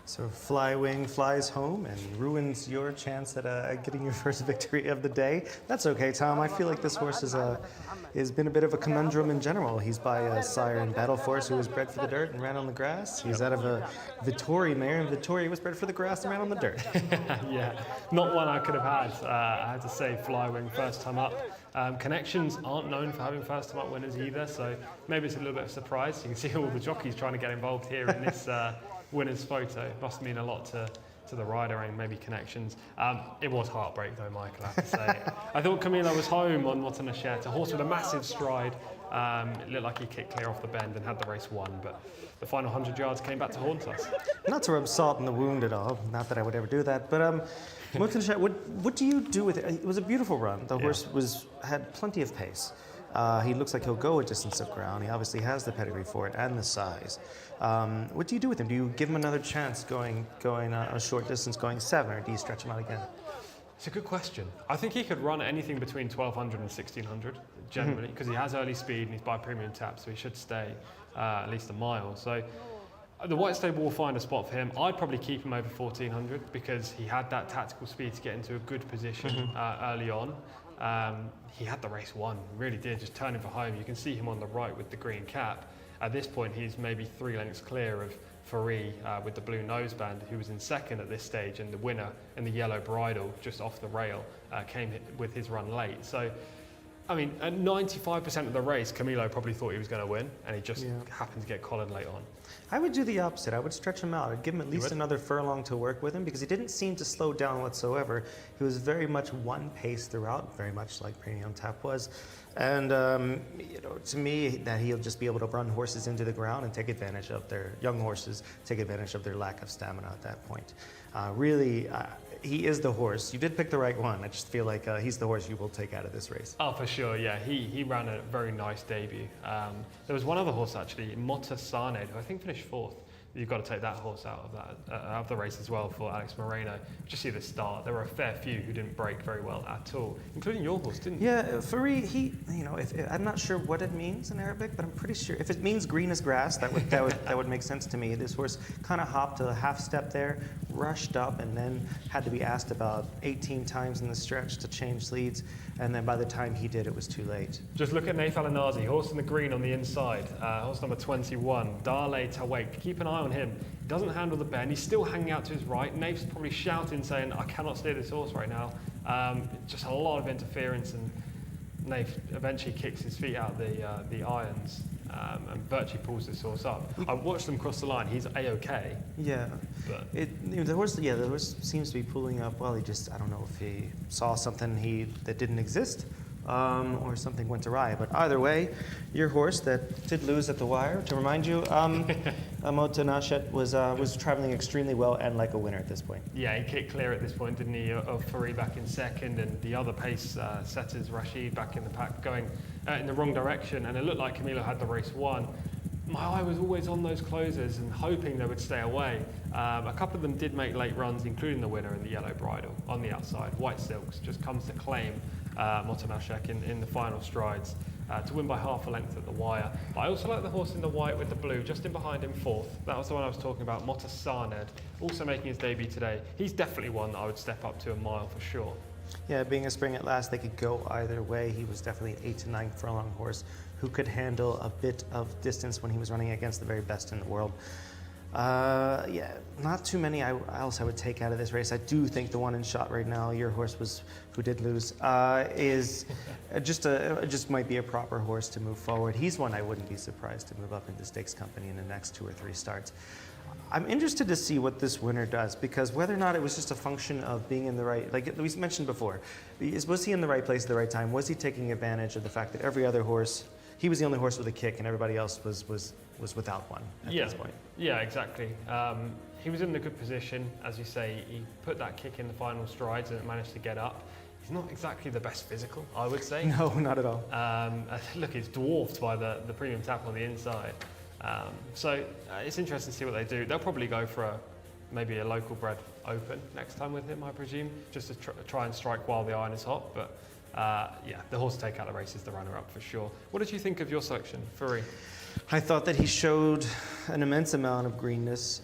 So Flywing flies home and ruins your chance at getting your first victory of the day. That's okay, Tom. I feel like this horse has been a bit of a conundrum in general. He's by a sire in Battle Force who was bred for the dirt and ran on the grass. He's out of a Vittori mare, and Vittori was bred for the grass and ran on the dirt. Yeah, not one I could have had. I had to say Flywing first time up. Connections aren't known for having first time up winners either, so maybe it's a little bit of a surprise. You can see all the jockeys trying to get involved here in this winner's photo. Must mean a lot to the rider and maybe Connections. It was heartbreak though, Michael, I have to say. I thought Camilo was home on Jcsa, a horse with a massive stride. It looked like he kicked clear off the bend and had the race won, but the final 100 yards came back to haunt us. Not to rub salt in the wound at all, not that I would ever do that, but Jcsa, what do you do with it? It was a beautiful run. The horse had plenty of pace. He looks like he'll go a distance of ground. He obviously has the pedigree for it and the size. What do you do with him? Do you give him another chance going a short distance, going 7, or do you stretch him out again? It's a good question. I think he could run anything between 1200 and 1600 generally, because he has early speed and he's by premium tap, so he should stay at least a mile. So the White Stable will find a spot for him. I'd probably keep him over 1400 because he had that tactical speed to get into a good position early on. He had the race won, really did, just turning for home. You can see him on the right with the green cap. At this point, he's maybe 3 lengths clear of Fari with the blue noseband, who was in second at this stage, and the winner in the yellow bridle, just off the rail, came with his run late. So, I mean, at 95% of the race, Camilo probably thought he was going to win, and he just happened to get collared late on. I would do the opposite. I would stretch him out. I'd give him at least another furlong to work with him, because he didn't seem to slow down whatsoever. He was very much one pace throughout, very much like Premium Tap was. And to me, that he'll just be able to run horses into the ground and take advantage of their young horses, take advantage of their lack of stamina at that point. Really, he is the horse. You did pick the right one. I just feel like he's the horse you will take out of this race. Oh, for sure, yeah. He ran a very nice debut. There was one other horse, actually, Motasane, who I think finished 4th. You've got to take that horse out of the race as well for Alex Moreno. Just see the start. There were a fair few who didn't break very well at all, including your horse, didn't you? Yeah, Fari, I'm not sure what it means in Arabic, but I'm pretty sure if it means green as grass, that would make sense to me. This horse kind of hopped a half step there, rushed up, and then had to be asked about 18 times in the stretch to change leads. And then by the time he did, it was too late. Just look at Naif Al-Anazi, horse in the green on the inside, horse number 21, Dale Tawake. Keep an eye on him. He doesn't handle the bend. He's still hanging out to his right. Naif's probably shouting, saying, I cannot steer this horse right now. Just a lot of interference, and Naif eventually kicks his feet out the irons and virtually pulls this horse up. I watched them cross the line. He's A-OK. Yeah. But the horse seems to be pulling up well. I don't know if he saw something that didn't exist, or something went awry. But either way, your horse that did lose at the wire, to remind you, Motanashet was traveling extremely well and like a winner at this point. Yeah, he kicked clear at this point, didn't he, of Fari back in second, and the other pace setters, Rashid, back in the pack, going in the wrong direction, and it looked like Camilo had the race won. My eye was always on those closers and hoping they would stay away. A couple of them did make late runs, including the winner in the yellow bridle on the outside. White Silks just comes to claim Motanashek in the final strides to win by half a length at the wire. But I also like the horse in the white with the blue, just in behind him, 4th. That was the one I was talking about, Motasaned, also making his debut today. He's definitely one that I would step up to a mile for sure. Yeah, being a spring at last, they could go either way. He was definitely an 8 to 9 furlong horse who could handle a bit of distance when he was running against the very best in the world. Not too many else I would take out of this race. I do think the one in shot right now, your horse who did lose, is just might be a proper horse to move forward. He's one I wouldn't be surprised to move up into stakes company in the next 2 or 3 starts. I'm interested to see what this winner does, because whether or not it was just a function of being in the right, like we mentioned before, was he in the right place at the right time? Was he taking advantage of the fact that every other horse, he was the only horse with a kick and everybody else was without one at this point? Yeah, exactly. He was in the good position, as you say. He put that kick in the final strides and it managed to get up. He's not exactly the best physical, I would say. No, not at all. Look, it's dwarfed by the premium tap on the inside. So it's interesting to see what they do. They'll probably go for maybe a local bred open next time with him, I presume, just to try and strike while the iron is hot. But Yeah, the horse to take out the race is the runner-up for sure. What did you think of your selection, Furi? I thought that he showed an immense amount of greenness.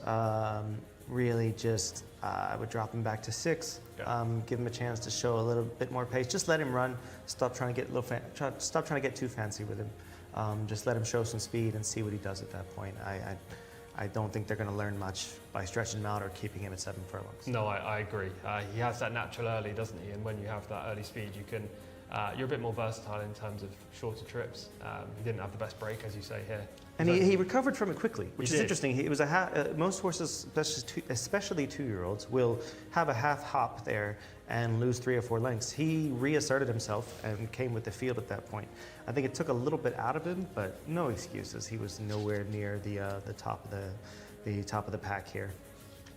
Really just, I would drop him back to 6. Yeah. Give him a chance to show a little bit more pace. Just let him run. Stop trying to get too fancy with him. Just let him show some speed and see what he does at that point. I don't think they're going to learn much by stretching him out or keeping him at 7 furlongs. No, I agree. He has that natural early, doesn't he? And when you have that early speed, you can. You're a bit more versatile in terms of shorter trips. He didn't have the best break, as you say here. And he recovered from it quickly, which He is did. interesting. It was most horses, especially 2-year-olds, will have a half hop there and lose 3 or 4 lengths. He reasserted himself and came with the field at that point. I think it took a little bit out of him, but no excuses. He was nowhere near the top of the pack here.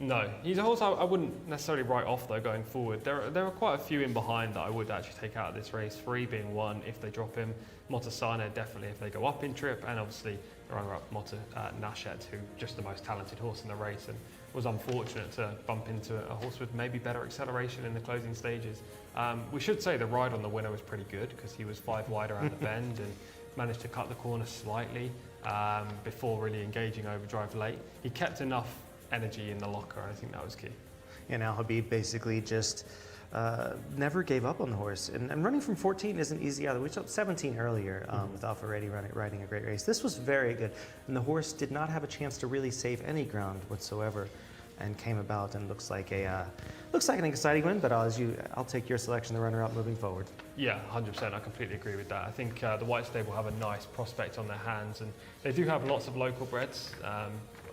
No, he's a horse I wouldn't necessarily write off though going forward. There are quite a few in behind that I would actually take out of this race. 3 being one if they drop him, Motasane definitely if they go up in trip, and obviously the runner-up Nashet, who just the most talented horse in the race and was unfortunate to bump into a horse with maybe better acceleration in the closing stages. We should say the ride on the winner was pretty good because he was 5 wide around the bend and managed to cut the corner slightly before really engaging overdrive late. He kept enough energy in the locker. I think that was key. And Al Habib basically just never gave up on the horse. And running from 14 isn't easy either. We saw 17 earlier with Alpharedi riding a great race. This was very good. And the horse did not have a chance to really save any ground whatsoever and came about and looks like an exciting win, but I'll take your selection, the runner-up, moving forward. Yeah, 100%. I completely agree with that. I think the White Stable have a nice prospect on their hands, and they do have lots of local breds.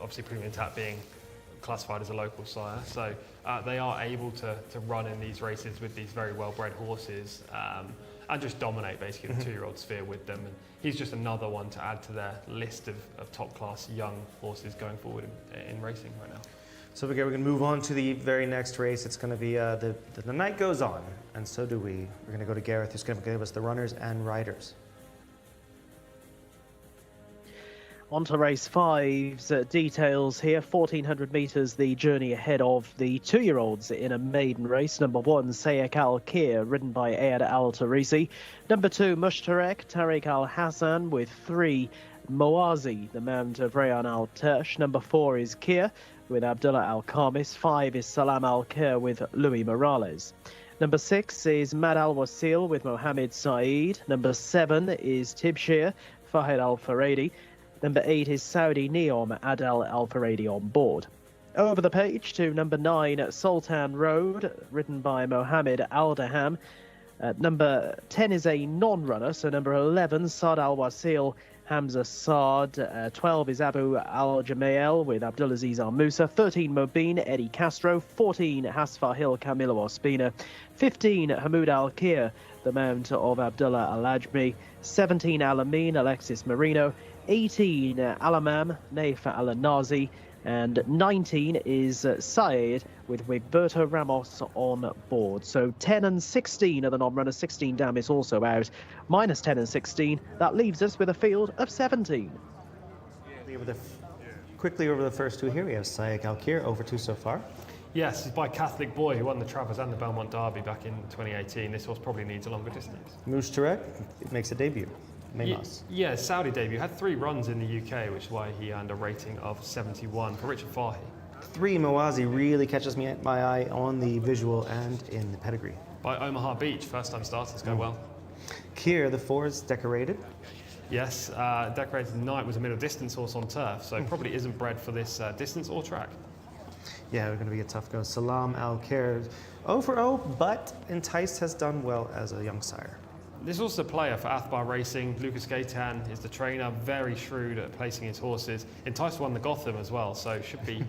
Obviously, Premium Tap being classified as a local sire, so they are able to run in these races with these very well-bred horses and just dominate basically the 2-year-old sphere with them. And he's just another one to add to their list of top-class young horses going forward in racing right now. So we're going to move on to the very next race. It's going to be the night goes on, and so do we. We're going to go to Gareth, who's going to give us the runners and riders. On to race 5's details here. 1,400 metres, the journey ahead of the 2-year-olds in a maiden race. Number 1, Sayek Al-Kir, ridden by Ayad Al-Tarisi. Number 2, Mushtarek, Tariq Al-Hassan, with 3, Moazi, the mount of Rayan Al-Tersh. Number 4 is Kir, with Abdullah Al-Khamis. 5 is Salam Al-Kir, with Louis Morales. Number 6 is Mad Al-Wasil, with Mohammed Saeed. Number 7 is Tibshir, Fahid Al-Faredi. Number 8 is Saudi Neom, Adel Al-Faredi on board. Over the page to number 9, Sultan Road, ridden by Mohammed Al-Daham. Number 10 is a non-runner, so number 11, Saad Al-Wasil, Hamza Saad. 12 is Abu Al-Jamail with Abdulaziz Al-Musa. 13, Mobeen, Eddie Castro. 14, Hasfahil, Camilo Ospina. 15, Hamoud Al-Kir, the mount of Abdullah Al-Ajmi. 17, Al-Amin, Alexis Marino. 18, Alamam, Naif Al-Nazi. And 19 is Saeed with Roberto Ramos on board. So 10 and 16 are the non-runners. 16 down is also out. Minus 10 and 16. That leaves us with a field of 17. Quickly over the first 2 here, we have Sayek Al-Kir, over 2 so far. Yes, he's by Catholic Boy, who won the Travers and the Belmont Derby back in 2018. This horse probably needs a longer distance. Mushtarek makes a debut. Yeah, Saudi debut. Had 3 runs in the UK, which is why he earned a rating of 71 for Richard Fahy. 3, Moazi really catches my eye on the visual and in the pedigree. By Omaha Beach, first time starters go well. Kir, the 4 is decorated. Yes, Decorated Knight was a middle distance horse on turf, so probably isn't bred for this distance or track. Yeah, it's going to be a tough go. Salam Al-Kir, 0-0, but Enticed has done well as a young sire. This is also a player for Athbar Racing. Lucas Gaitan is the trainer, very shrewd at placing his horses. Enticed won the Gotham as well, so should be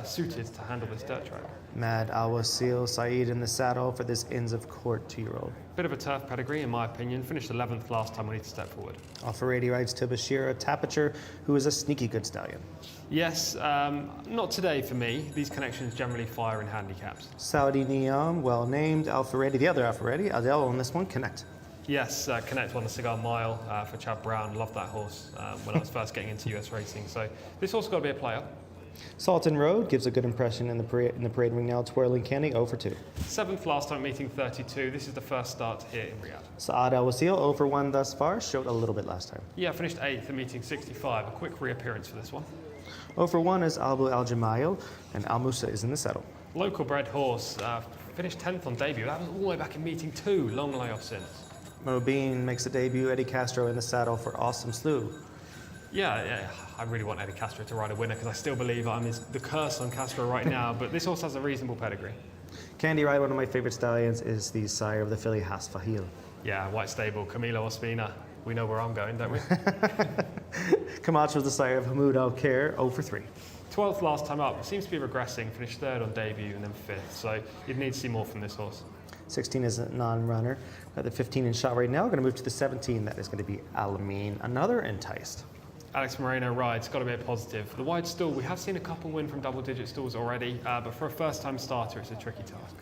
suited to handle this dirt track. Mad Al-Wasil, Saeed in the saddle for this Inns of Court 2-year-old. Bit of a turf pedigree, in my opinion. Finished 11th last time we need to step forward. Al-Faredi rides Tibashira Tapature, who is a sneaky good stallion. Yes, not today for me. These connections generally fire in handicaps. Saudi Neom, well named. Al-Faredi, the other Al-Faredi, Adele on this one, Connect. Yes, Connect won the Cigar Mile for Chad Brown. Loved that horse when I was first getting into US racing. So this horse has got to be a player. Salton Road gives a good impression in the parade ring now, twirling candy 0 for 2. 7th last time meeting 32. This is the first start here in Riyadh. Saad Al Wasil 0 for 1 thus far, showed a little bit last time. Yeah, finished 8th at meeting 65. A quick reappearance for this one. 0 for 1 is Abu Al Jamayil, and Al Musa is in the saddle. Local bred horse finished 10th on debut. That was all the way back in meeting 2. Long layoff since. Mobeen makes a debut, Eddie Castro in the saddle for Awesome Slew. Yeah, I really want Eddie Castro to ride a winner because I still believe I'm the curse on Castro right now, but this horse has a reasonable pedigree. Candy Ride, one of my favorite stallions, is the sire of the filly Hasfahil. Yeah, White Stable, Camilo Ospina. We know where I'm going, don't we? Camacho is the sire of Hamoud Al Khair, 0 for 3. 12th last time up, seems to be regressing, finished 3rd on debut and then 5th, so you'd need to see more from this horse. 16 is a non-runner. Got the 15 in shot right now. Going to move to the 17. That is going to be Alameen, another enticed. Alex Moreno rides, got to be a positive. The wide stall, we have seen a couple win from double-digit stalls already, but for a first-time starter, it's a tricky task.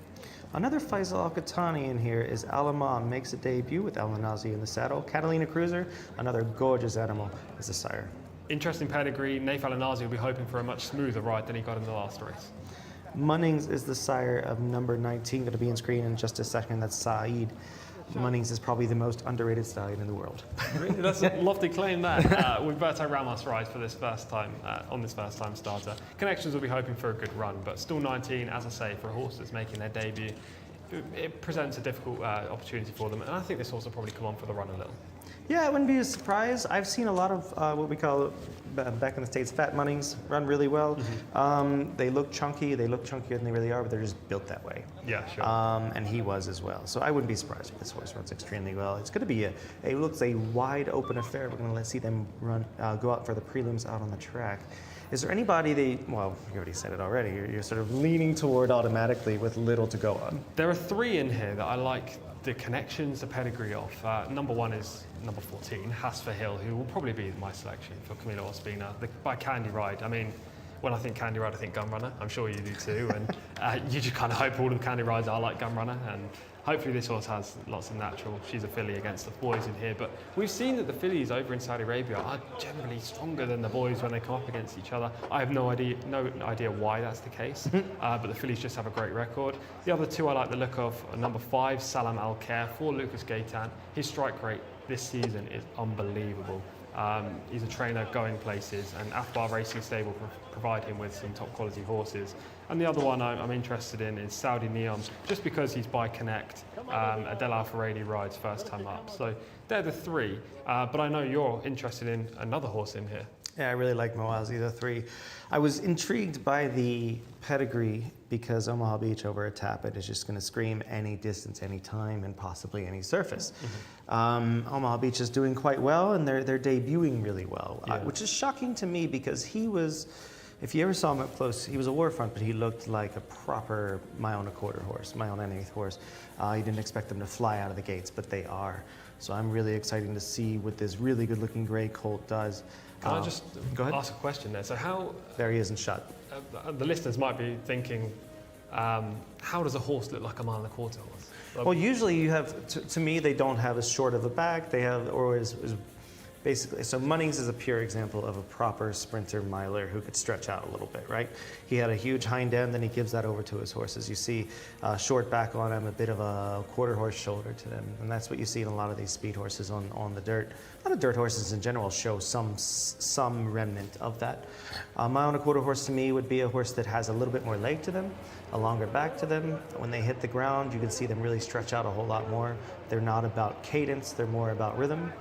Another Faisal Al-Qatani in here is Alamam, makes a debut with Al Nazi in the saddle. Catalina Cruiser, another gorgeous animal, is the sire. Interesting pedigree. Naif Al-Nazi will be hoping for a much smoother ride than he got in the last race. Munnings is the sire of number 19, going to be on screen in just a second. That's Saeed. Munnings is probably the most underrated stallion in the world. Really? That's a lofty claim, that. With Berto Ramos rides for this first time, on this first time starter. Connections will be hoping for a good run, but still 19, as I say, for a horse that's making their debut, it presents a difficult opportunity for them, and I think this horse will probably come on for the run a little. Yeah, it wouldn't be a surprise. I've seen a lot of what we call back in the States fat Munnings run really well. They look chunky. They look chunkier than they really are, but they're just built that way. Yeah, sure. And he was as well. So I wouldn't be surprised if this horse runs extremely well. It's going to be it looks a wide open affair. We're going to see them run, go out for the prelims out on the track. Is there anybody well, you already said it already. You're sort of leaning toward automatically with little to go on. There are 3 in here that I like the connections, the pedigree of. Number 1 is number 14, Hasfahil, who will probably be my selection for Camilo Ospina by Candy Ride. I mean, when I think Candy Ride, I think Gun Runner. I'm sure you do too. And you just kind of hope all of the Candy Rides are like Gun Runner. And hopefully this horse has lots of natural. She's a filly against the boys in here. But we've seen that the fillies over in Saudi Arabia are generally stronger than the boys when they come up against each other. I have no idea why that's the case. But the fillies just have a great record. The other 2 I like the look of are number 5, Salam Al Khair, for Lucas Gaitan. His strike rate this season is unbelievable. He's a trainer going places, and Afbar Racing Stable provide him with some top quality horses. And the other one I'm interested in is Saudi Neon, just because he's by Connect. Adel Al-Faradi rides first time up. So they're the 3, but I know you're interested in another horse in here. Yeah, I really like Moazi, the 3. I was intrigued by the pedigree because Omaha Beach over at Tappet is just going to scream any distance, any time, and possibly any surface. Omaha Beach is doing quite well, and they're debuting really well, which is shocking to me because he was, if you ever saw him up close, he was a war front, but he looked like a proper mile and a quarter horse, mile and an eighth horse. You didn't expect them to fly out of the gates, but they are. So I'm really excited to see what this really good-looking gray colt does. Can I just ask a question there? So how... There he is in shot. The listeners might be thinking, how does a horse look like a mile and a quarter horse? Well, usually you have, to me, they don't have as short of a back. They have, or is basically, so Munnings is a pure example of a proper sprinter miler who could stretch out a little bit, right? He had a huge hind end, then he gives that over to his horses. You see short back on him, a bit of a quarter horse shoulder to them, and that's what you see in a lot of these speed horses on the dirt. A lot of dirt horses in general show some remnant of that. Mile and a quarter horse to me would be a horse that has a little bit more leg to them, a longer back to them. When they hit the ground, you can see them really stretch out a whole lot more. They're not about cadence, they're more about rhythm.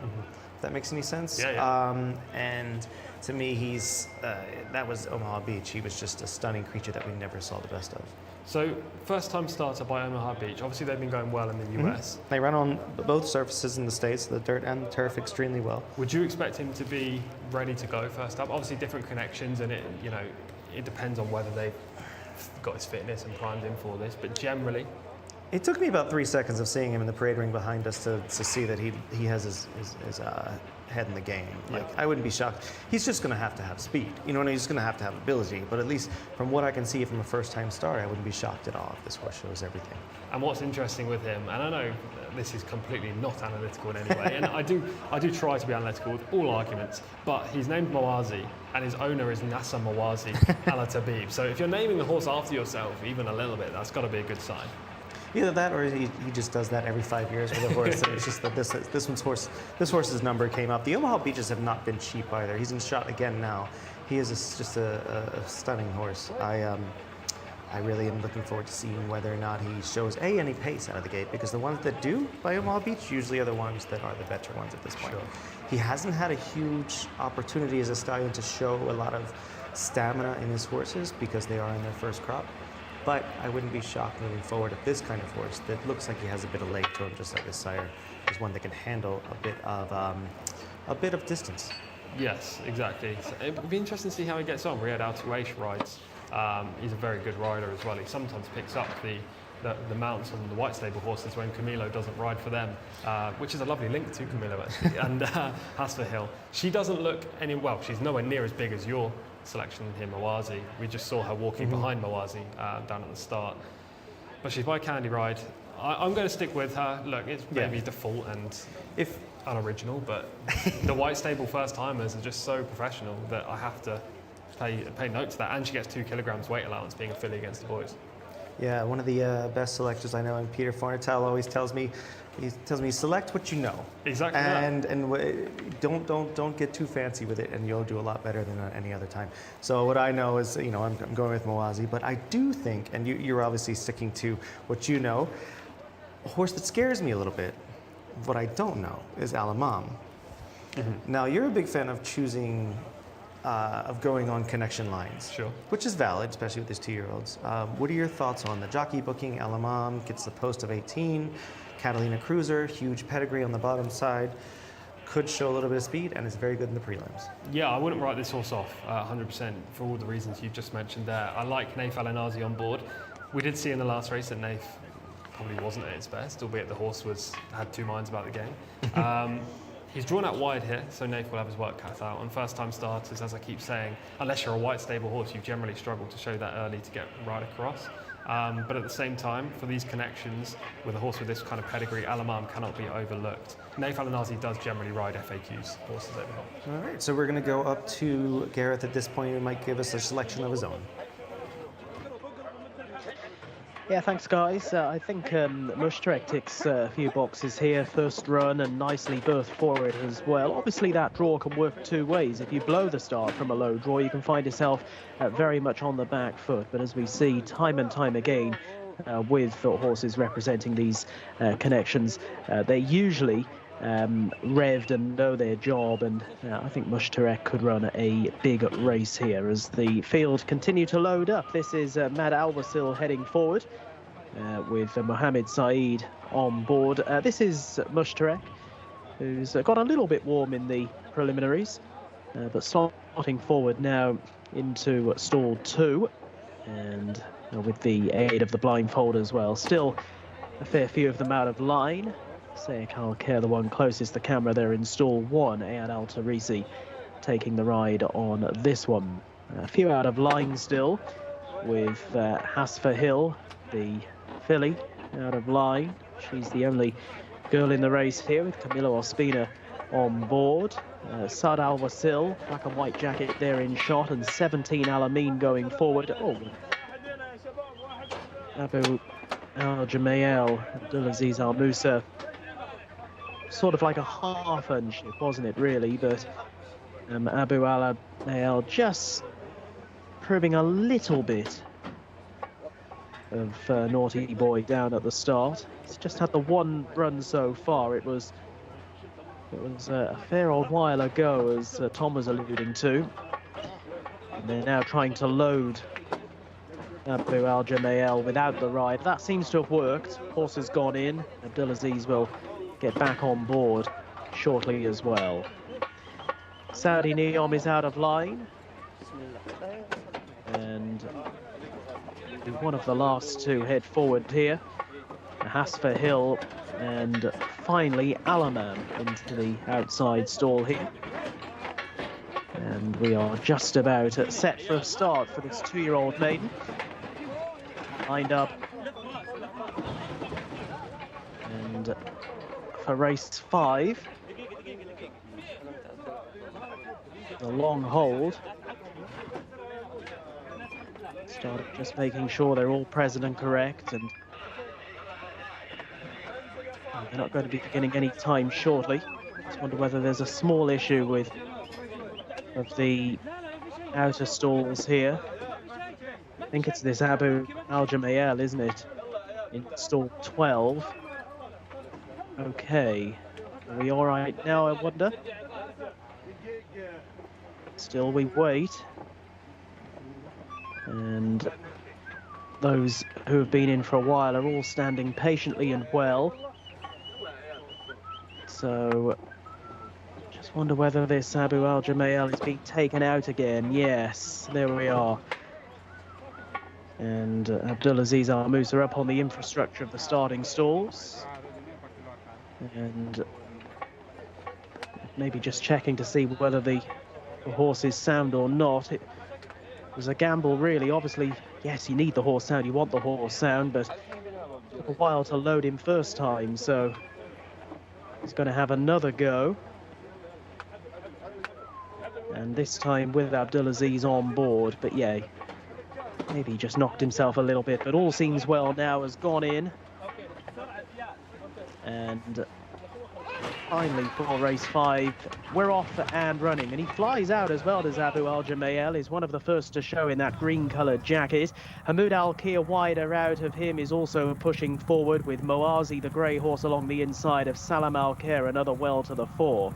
If that makes any sense. Yeah. And to me, he's that was Omaha Beach. He was just a stunning creature that we never saw the best of. So, first time starter by Omaha Beach. Obviously, they've been going well in the US. They run on both surfaces in the States, the dirt and the turf, extremely well. Would you expect him to be ready to go first up? Obviously, different connections, and it depends on whether they've got his fitness and primed him for this. But generally, It took me about 3 seconds of seeing him in the parade ring behind us to see that he has his head in the game. Like, I wouldn't be shocked. He's just going to have speed, you know, and he's going to have ability. But at least from what I can see from a first-time start, I wouldn't be shocked at all if this horse shows everything. And what's interesting with him, and I know this is completely not analytical in any way, and I do try to be analytical with all arguments, but he's named Mawazi, and his owner is Nasser Mawazi Al Tabib. So if you're naming the horse after yourself, even a little bit, that's got to be a good sign. Either that, or he just does that every 5 years with a horse. And it's just that this horse's number came up. The Omaha Beaches have not been cheap either. He's in shot again now. He is just a stunning horse. I really am looking forward to seeing whether or not he shows any pace out of the gate, because the ones that do by Omaha Beach usually are the ones that are the better ones at this point. Sure. He hasn't had a huge opportunity as a stallion to show a lot of stamina in his horses because they are in their first crop. But I wouldn't be shocked moving forward if this kind of horse that looks like he has a bit of leg to him, just like his sire, is one that can handle a bit of distance. Yes, exactly. So it would be interesting to see how he gets on. Riyadh Al rides. He's a very good rider as well. He sometimes picks up the mounts on the white stable horses when Camilo doesn't ride for them, which is a lovely link to Camilo actually. And Hasfa Hill, she doesn't look well. She's nowhere near as big as your selection here, Mawazi. We just saw her walking behind Mawazi down at the start. But she's by Candy Ride. I'm going to stick with her. Look, it's maybe default and if unoriginal, but the white stable first timers are just so professional that I have to pay note to that. And she gets 2 kilograms weight allowance being a filly against the boys. Yeah, one of the best selectors I know, and Peter Fornatel always tells me, select what you know. Exactly. And don't get too fancy with it, and you'll do a lot better than any other time. So what I know is, I'm going with Mawazi, but I do think, and you're obviously sticking to what you know, a horse that scares me a little bit, what I don't know, is Alamam. Now, you're a big fan of choosing of going on connection lines, Sure. which is valid, especially with these 2-year-olds. What are your thoughts on the jockey booking? Alamam gets the post of 18, Catalina Cruiser, huge pedigree on the bottom side, could show a little bit of speed, and is very good in the prelims. Yeah, I wouldn't write this horse off 100% for all the reasons you've just mentioned there. I like Naif Alanazi on board. We did see in the last race that Naif probably wasn't at its best, albeit the horse had 2 minds about the game. He's drawn out wide here, so Nath will have his work cut out. On first-time starters, as I keep saying, unless you're a white stable horse, you generally struggle to show that early to get right across. But at the same time, for these connections, with a horse with this kind of pedigree, Alamam cannot be overlooked. Naif Alanazi does generally ride FAQs, horses over here. All right, so we're going to go up to Gareth at this point, who might give us a selection of his own. Yeah, thanks, guys. I think Mushtarek ticks a few boxes here. First run and nicely berthed for it as well. Obviously, that draw can work 2 ways. If you blow the start from a low draw, you can find yourself very much on the back foot. But as we see time and time again with horses representing these connections, they usually revved and know their job, and I think Mushtarek could run a big race here as the field continue to load up. This is Mad Alwasil heading forward with Mohammed Saeed on board. This is Mushtarek, who's got a little bit warm in the preliminaries, but slotting forward now into stall 2, and with the aid of the blindfold as well. Still a fair few of them out of line. Sayek Al-Khair, the one closest to the camera there in stall 1. Ayad Al-Tarisi taking the ride on this one. A few out of line still, with Hasfa Hill, the filly, out of line. She's the only girl in the race here, with Camilo Ospina on board. Sad Al-Wasil, black and white jacket there in shot, and 17 Alamin going forward. Oh, Abu Al-Jamail, Abdulaziz Al-Musa. Sort of like a half unship, wasn't it, really? But Abu Al just proving a little bit of naughty boy down at the start. He's just had the 1 run so far. It was a fair old while ago, as Tom was alluding to. And they're now trying to load Abu Al-Jamail without the ride. That seems to have worked. Horse has gone in. Abdulaziz will get back on board shortly as well. Saudi Neom is out of line, and one of the last to head forward here. Hasfer Hill, and finally Alamam into the outside stall here. And we are just about set for a start for this 2-year-old maiden. Lined up. And for race 5, the long hold. Started just making sure they're all present and correct, and they're not going to be beginning any time shortly. Just wonder whether there's a small issue with of the outer stalls here. I think it's this Abu Al Jamayel, isn't it? In stall 12. Okay. Are we all right now, I wonder? Still we wait. And those who have been in for a while are all standing patiently and well. So, just wonder whether this Abu Al Jamayel is being taken out again. Yes, there we are. And Abdulaziz Al Musa up on the infrastructure of the starting stalls. And maybe just checking to see whether the horse is sound or not. It was a gamble, really. Obviously, yes, you need the horse sound, you want the horse sound, but it took a while to load him first time, so he's going to have another go. And this time with Abdulaziz on board, but yeah, maybe he just knocked himself a little bit, but all seems well now, has gone in. And finally, for race 5, we're off and running. And he flies out as well as Abu Al Jamayel. Is one of the first to show in that green-coloured jacket. Hamoud Al-Kir wider out of him is also pushing forward, with Moazi, the grey horse, along the inside of Salam Al-Kir, another well to the fore.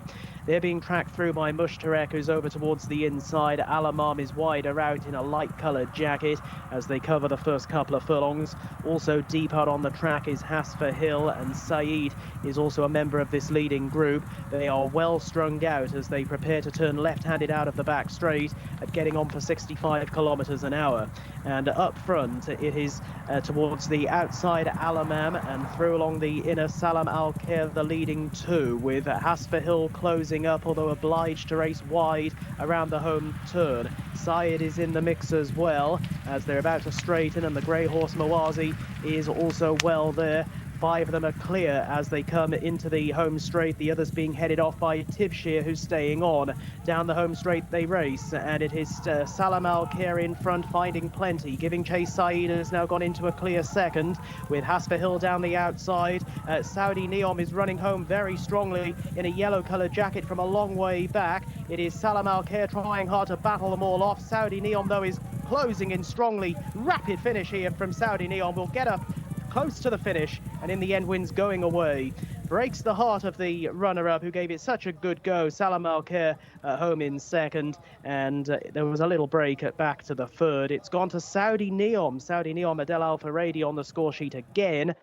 They're being tracked through by Mushtarek, who's over towards the inside. Alamam is wider out in a light-coloured jacket as they cover the first couple of furlongs. Also deep out on the track is Hasfer Hill, and Saeed is also a member of this leading group. They are well strung out as they prepare to turn left-handed out of the back straight at getting on for 65 kilometres an hour. And up front, it is towards the outside Alamam and through along the inner Salam Al-Kir, the leading two, with Hasfer Hill closing up, although obliged to race wide around the home turn. Syed is in the mix as well as they're about to straighten, and the grey horse Moazi is also well there. 5 of them are clear as they come into the home straight, the others being headed off by Tibshir, who's staying on. Down the home straight they race, and it is Salam Al-Kir in front, finding plenty, giving chase. Saeed has now gone into a clear second, with Hasfer Hill down the outside. Saudi Neom is running home very strongly in a yellow-coloured jacket from a long way back. It is Salam Al-Kir trying hard to battle them all off. Saudi Neom, though, is closing in strongly. Rapid finish here from Saudi Neom. Will get up close to the finish, and in the end wins going away. Breaks the heart of the runner-up, who gave it such a good go. Salam Al-Kir home in second, and there was a little break at back to the third. It's gone to Saudi Neom. Saudi Neom, Adel Al-Faradi on the score sheet again.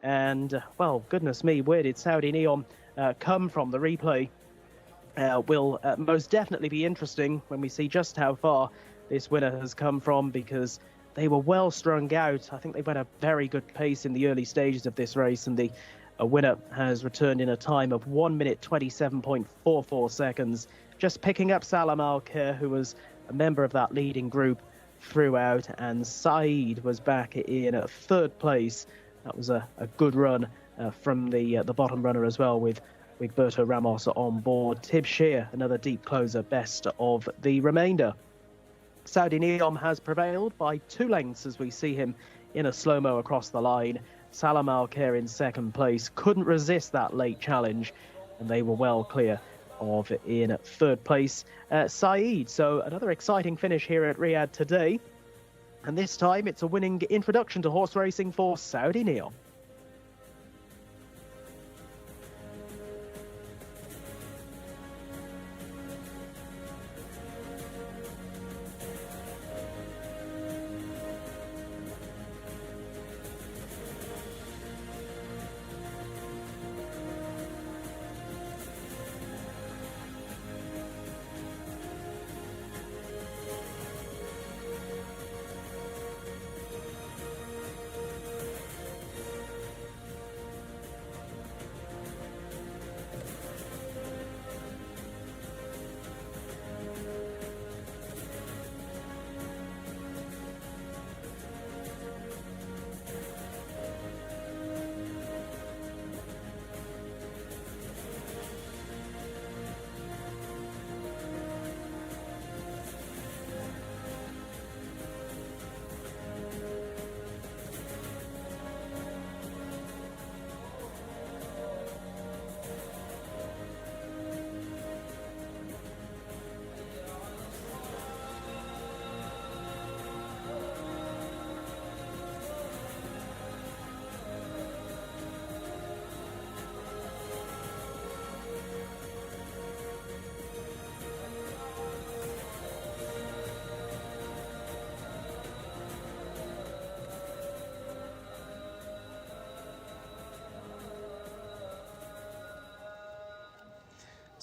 And, well, goodness me, where did Saudi Neom come from? The replay will most definitely be interesting when we see just how far this winner has come from, because they were well strung out. I think they went a very good pace in the early stages of this race, and the winner has returned in a time of 1 minute 27.44 seconds, just picking up Salam Al-Kir, who was a member of that leading group throughout, and Saeed was back in third place. That was a good run from the bottom runner as well, with Berto Ramos on board. Tibshir, another deep closer, best of the remainder. Saudi Neom has prevailed by 2 lengths as we see him in a slow-mo across the line. Salam Al-Kir in second place couldn't resist that late challenge, and they were well clear of in third place Saeed. So another exciting finish here at Riyadh today, and this time it's a winning introduction to horse racing for Saudi Neom.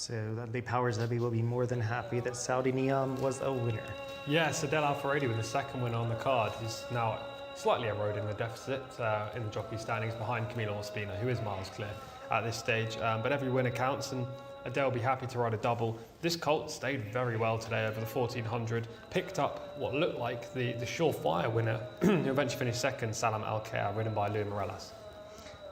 So the powers that be will be more than happy that Saudi Neom was a winner. Yes, Adel Al-Faredi with the second winner on the card. He's now slightly eroding the deficit in the jockey standings behind Camilo Ospina, who is miles clear at this stage. But every winner counts, and Adele will be happy to ride a double. This colt stayed very well today over the 1400, picked up what looked like the surefire winner, who eventually finished second, Salam Al-Khair, ridden by Lou Morales.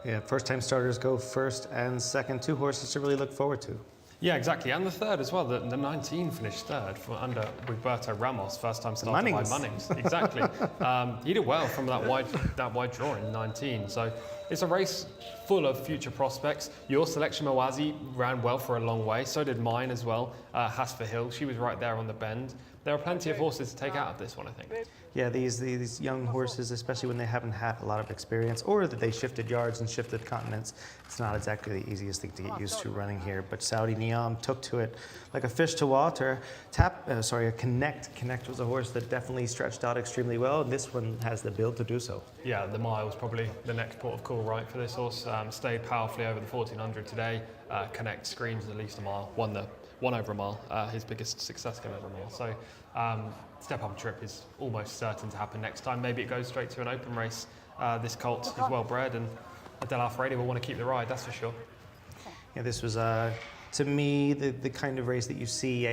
Yeah, first-time starters go first and second. 2 horses to really look forward to. Yeah, exactly, and the third as well. The 19 finished third under Roberto Ramos, first time starter by Munnings. Exactly, he did well from that wide draw in 19. So it's a race full of future prospects. Your selection, Mawazi, ran well for a long way. So did mine as well. Hasfa Hill, she was right there on the bend. There are plenty of horses to take out of this one, I think. Yeah, these young horses, especially when they haven't had a lot of experience or that they shifted yards and shifted continents, it's not exactly the easiest thing to get used to running here. But Saudi Neom took to it like a fish to water. A Connect. Connect was a horse that definitely stretched out extremely well. This one has the build to do so. Yeah, the mile was probably the next port of call right for this horse. Stayed powerfully over the 1400 today. Connect screams at least a mile. Won over a mile, his biggest success came over a mile. So step up trip is almost certain to happen next time. Maybe it goes straight to an open race. This colt is well bred, and Adel Al-Faredi will want to keep the ride, that's for sure. Yeah, this was, to me, the kind of race that you see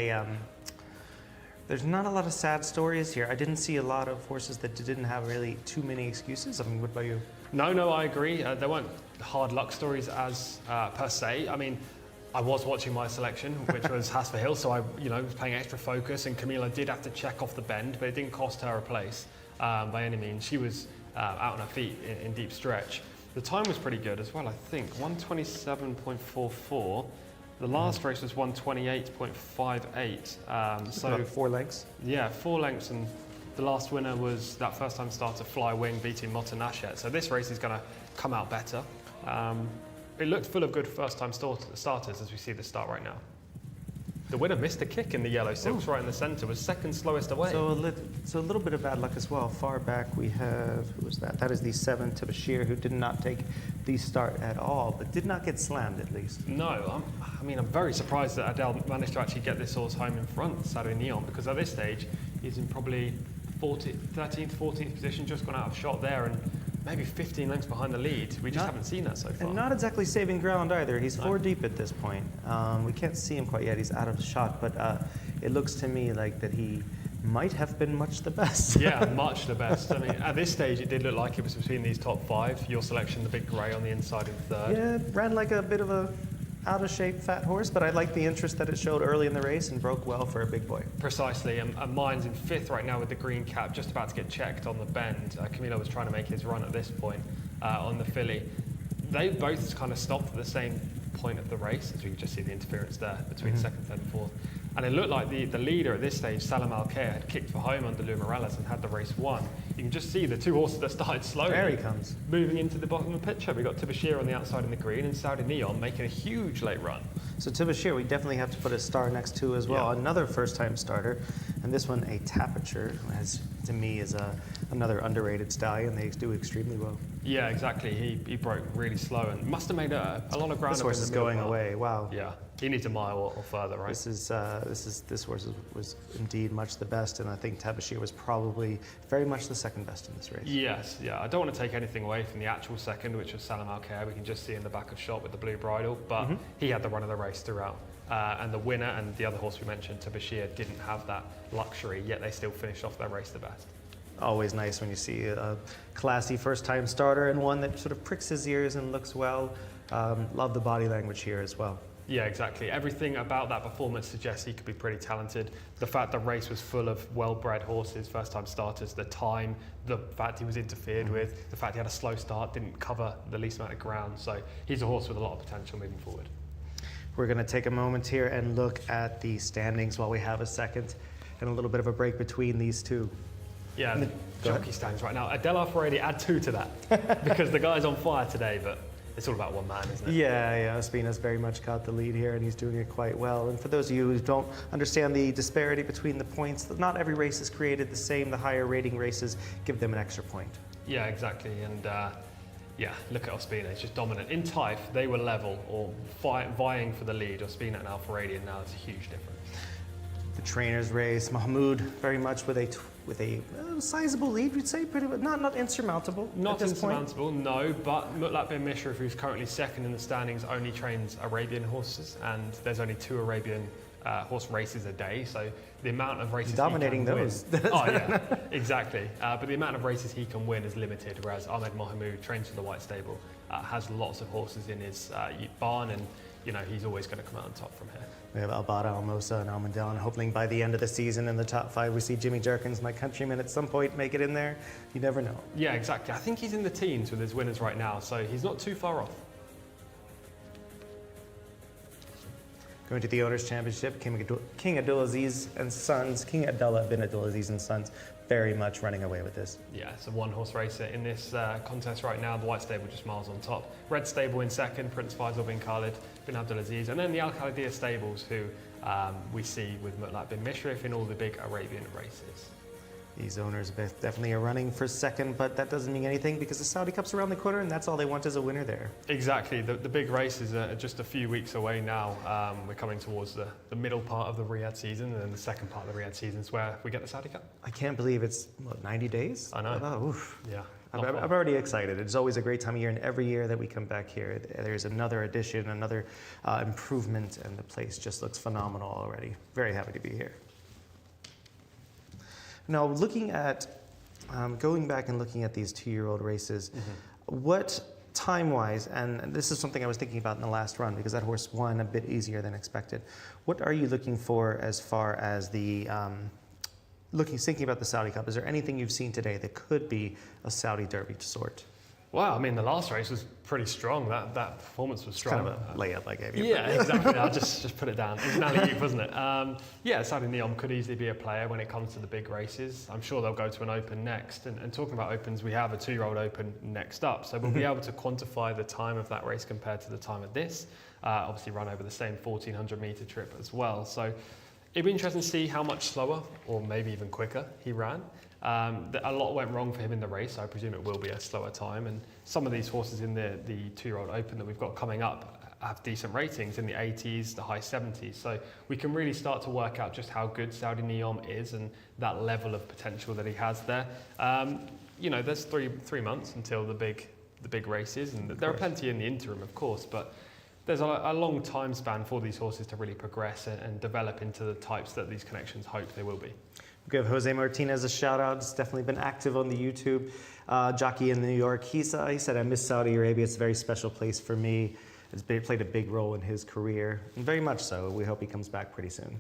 there's not a lot of sad stories here. I didn't see a lot of horses that didn't have really too many excuses. I mean, what about you? No, I agree. There weren't hard luck stories as per se. I mean, I was watching my selection, which was Hasfa Hill, so I was paying extra focus, and Camila did have to check off the bend, but it didn't cost her a place by any means. She was out on her feet in deep stretch. The time was pretty good as well, I think, 127.44. The last race was 128.58. So about 4 lengths? Yeah, 4 lengths, and the last winner was that first-time starter Fly Wing beating Motanashet. So this race is going to come out better. It looked full of good first-time starters as we see the start right now. The winner missed a kick in the yellow silks right in the centre, was second slowest away. So a little bit of bad luck as well. Far back we have, who was that? That is the 7, Bashir, who did not take the start at all, but did not get slammed at least. No, I'm very surprised that Adele managed to actually get this horse home in front, Saudi Neon, because at this stage he's in probably 13th, 14th position, just gone out of shot there, and maybe 15 lengths behind the lead. We just haven't seen that so far. And not exactly saving ground either. He's 4 deep at this point. We can't see him quite yet. He's out of shot, but it looks to me like that he might have been much the best. Yeah, much the best. I mean, at this stage, it did look like it was between these top 5. Your selection, the big grey on the inside in third. Yeah, ran like a bit of a out of shape fat horse, but I like the interest that it showed early in the race and broke well for a big boy. Precisely, and mine's in 5th right now with the green cap, just about to get checked on the bend. Camilo was trying to make his run at this point on the filly. They both kind of stopped at the same point of the race, as we can just see the interference there between 2nd, 3rd and 4th. And it looked like the leader at this stage, Salam Al-Khair, had kicked for home under Lou Morales and had the race won. You can just see the 2 horses that started slowly. There he comes. Moving into the bottom of the picture. We've got Bashir on the outside in the green and Saudi Neon making a huge late run. So Bashir, we definitely have to put a star next to as well. Yeah. Another first-time starter, and this one a Tapature, as to me is another underrated stallion. They do extremely well. Yeah, exactly. He broke really slow and must have made a lot of ground. This horse is going away. Wow. Yeah, he needs a mile or further, right? This horse was indeed much the best, and I think Bashir was probably very much the second best in this race. Yes, yeah. I don't want to take anything away from the actual second, which was Salam Al-Khair. We can just see in the back of shot with the blue bridle, but he had the run of the race throughout. And the winner and the other horse we mentioned, Bashir, didn't have that luxury, yet they still finished off their race the best. Always nice when you see a classy first-time starter and one that sort of pricks his ears and looks well. Love the body language here as well. Yeah, exactly. Everything about that performance suggests he could be pretty talented. The fact the race was full of well-bred horses, first-time starters, the time, the fact he was interfered with, the fact he had a slow start, didn't cover the least amount of ground. So he's a horse with a lot of potential moving forward. We're going to take a moment here and look at the standings while we have a second and a little bit of a break between these two. Yeah, the jockey stands right now. Adel Al-Faredi, add 2 to that because the guy's on fire today, but it's all about one man, isn't it? Yeah, Ospina's very much got the lead here, and he's doing it quite well. And for those of you who don't understand the disparity between the points, not every race is created the same. The higher rating races give them an extra point. Yeah, exactly. And Yeah, look at Ospina, he's just dominant. In Taif, they were level or vying for the lead. Ospina and Alfa Radian now, it's a huge difference. The trainers race, Mahmoud very much with a sizable lead, you'd say, pretty not insurmountable. Not at this insurmountable, no, but Mutlaq bin Mishrif, who's currently second in the standings, only trains Arabian horses, and there's only 2 Arabian horse races a day, so the amount of races dominating he can those. Win, oh yeah, exactly. But the amount of races he can win is limited, whereas Ahmed Mahmoud trains for the White Stable, has lots of horses in his barn, and he's always going to come out on top from here. We have Albada, Almosa, and Almondale, and hoping by the end of the season in the top 5 we see Jimmy Jerkins, my countryman, at some point make it in there. You never know. Yeah, exactly. I think he's in the teens with his winners right now, so he's not too far off. Going to the Owners' Championship, King Abdulaziz and Sons, King Abdullah bin Abdulaziz and Sons, very much running away with this. Yeah, it's a 1-horse racer in this contest right now. The White Stable just miles on top. Red Stable in second, Prince Faisal bin Khalid bin Abdulaziz, and then the Al Khalidia stables, who we see with Mutlaq bin Mishrif in all the big Arabian races. These owners definitely are running for second, but that doesn't mean anything because the Saudi Cup's around the corner and that's all they want is a winner there. Exactly. The big races are just a few weeks away now. We're coming towards the middle part of the Riyadh season, and then the second part of the Riyadh season is where we get the Saudi Cup. I can't believe it's, 90 days? I know. Oh, oof. Yeah. I'm already excited. It's always a great time of year, and every year that we come back here, there's another addition, another improvement, and the place just looks phenomenal already. Very happy to be here. Now, looking at, going back and looking at these 2-year-old races, what time-wise, and this is something I was thinking about in the last run because that horse won a bit easier than expected. What are you looking for as far as the, thinking about the Saudi Cup? Is there anything you've seen today that could be a Saudi Derby sort? Wow, I mean, the last race was pretty strong. That performance was strong. Kind of a layup I gave you. Yeah, exactly. I'll just put it down. It was an alley-oop, wasn't it? Yeah, Saudi Neom could easily be a player when it comes to the big races. I'm sure they'll go to an Open next. And talking about Opens, we have a 2-year-old Open next up. So we'll be able to quantify the time of that race compared to the time of this. Obviously run over the same 1,400-metre trip as well. So it'd be interesting to see how much slower, or maybe even quicker, he ran. A lot went wrong for him in the race, so I presume it will be a slower time. And some of these horses in the 2-year-old Open that we've got coming up have decent ratings in the 80s, the high 70s. So we can really start to work out just how good Saudi Neom is and that level of potential that he has there. There's three months until the big races, and there are plenty in the interim, of course, but there's a long time span for these horses to really progress and develop into the types that these connections hope they will be. Give Jose Martinez a shout out. He's definitely been active on the YouTube. Jockey in New York. He said, I miss Saudi Arabia. It's a very special place for me. It's played a big role in his career, and very much so. We hope he comes back pretty soon.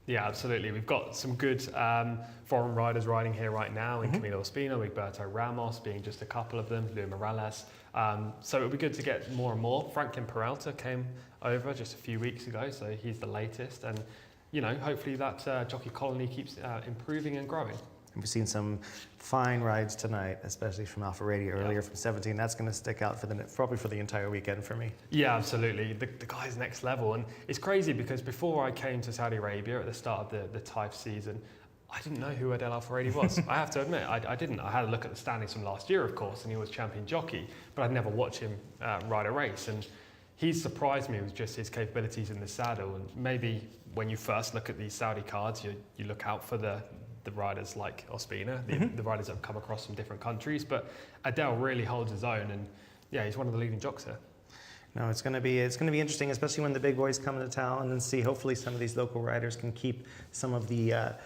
Yeah, absolutely. We've got some good foreign riders riding here right now, in Camilo Ospina, Egberto Ramos being just a couple of them, Luis Morales. So it'll be good to get more and more. Franklin Peralta came over just a few weeks ago, so he's the latest. And hopefully that jockey colony keeps improving and growing. We've seen some fine rides tonight, especially from Alfa Radian earlier from 17. That's going to stick out for probably for the entire weekend for me. Yeah, absolutely. The guy's next level. And it's crazy because before I came to Saudi Arabia at the start of the Taif season, I didn't know who Adel Alfa Radi was. I have to admit, I didn't. I had a look at the standings from last year, of course, and he was champion jockey, but I'd never watched him ride a race. And he's surprised me with just his capabilities in the saddle. And maybe when you first look at these Saudi cards, you look out for the riders like Ospina, the riders that have come across from different countries. But Adel really holds his own, and yeah, he's one of the leading jocks here. No, it's going to be interesting, especially when the big boys come into town, and see hopefully some of these local riders can keep some of the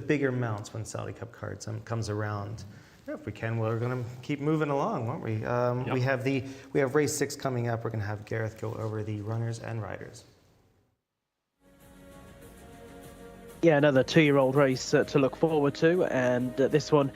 bigger mounts when Saudi Cup cards comes around. Yeah, if we can, we're going to keep moving along, won't we? Yep. We have race 6 coming up. We're going to have Gareth go over the runners and riders. Yeah, another 2-year-old race to look forward to, and this one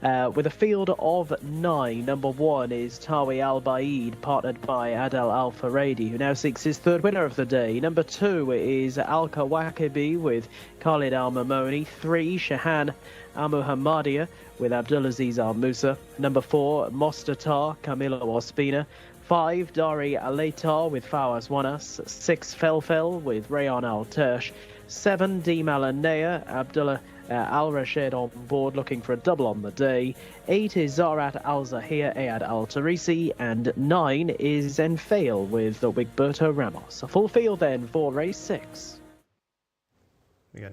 with a field of 9. Number 1 is Tawi Al Baid, partnered by Adel Alfa Radi, who now seeks his 3rd winner of the day. Number 2 is Al Kawakibi with Khalid Al Mamoni. 3, Shahan Al Muhammadia with Abdulaziz Al Musa. Number 4, Mostatar Camilo Ospina. 5, Dari Aleitar with Fawaz Wanas. 6, Felfel with Rayan Al Tersh. 7, Dimal Anea, Abdullah Al Rashid on board looking for a double on the day. 8 is Zarat Al Zahir Ayad Al Tarisi, and 9 is Enfail with Wigberto Ramos. A full field then for race 6. We got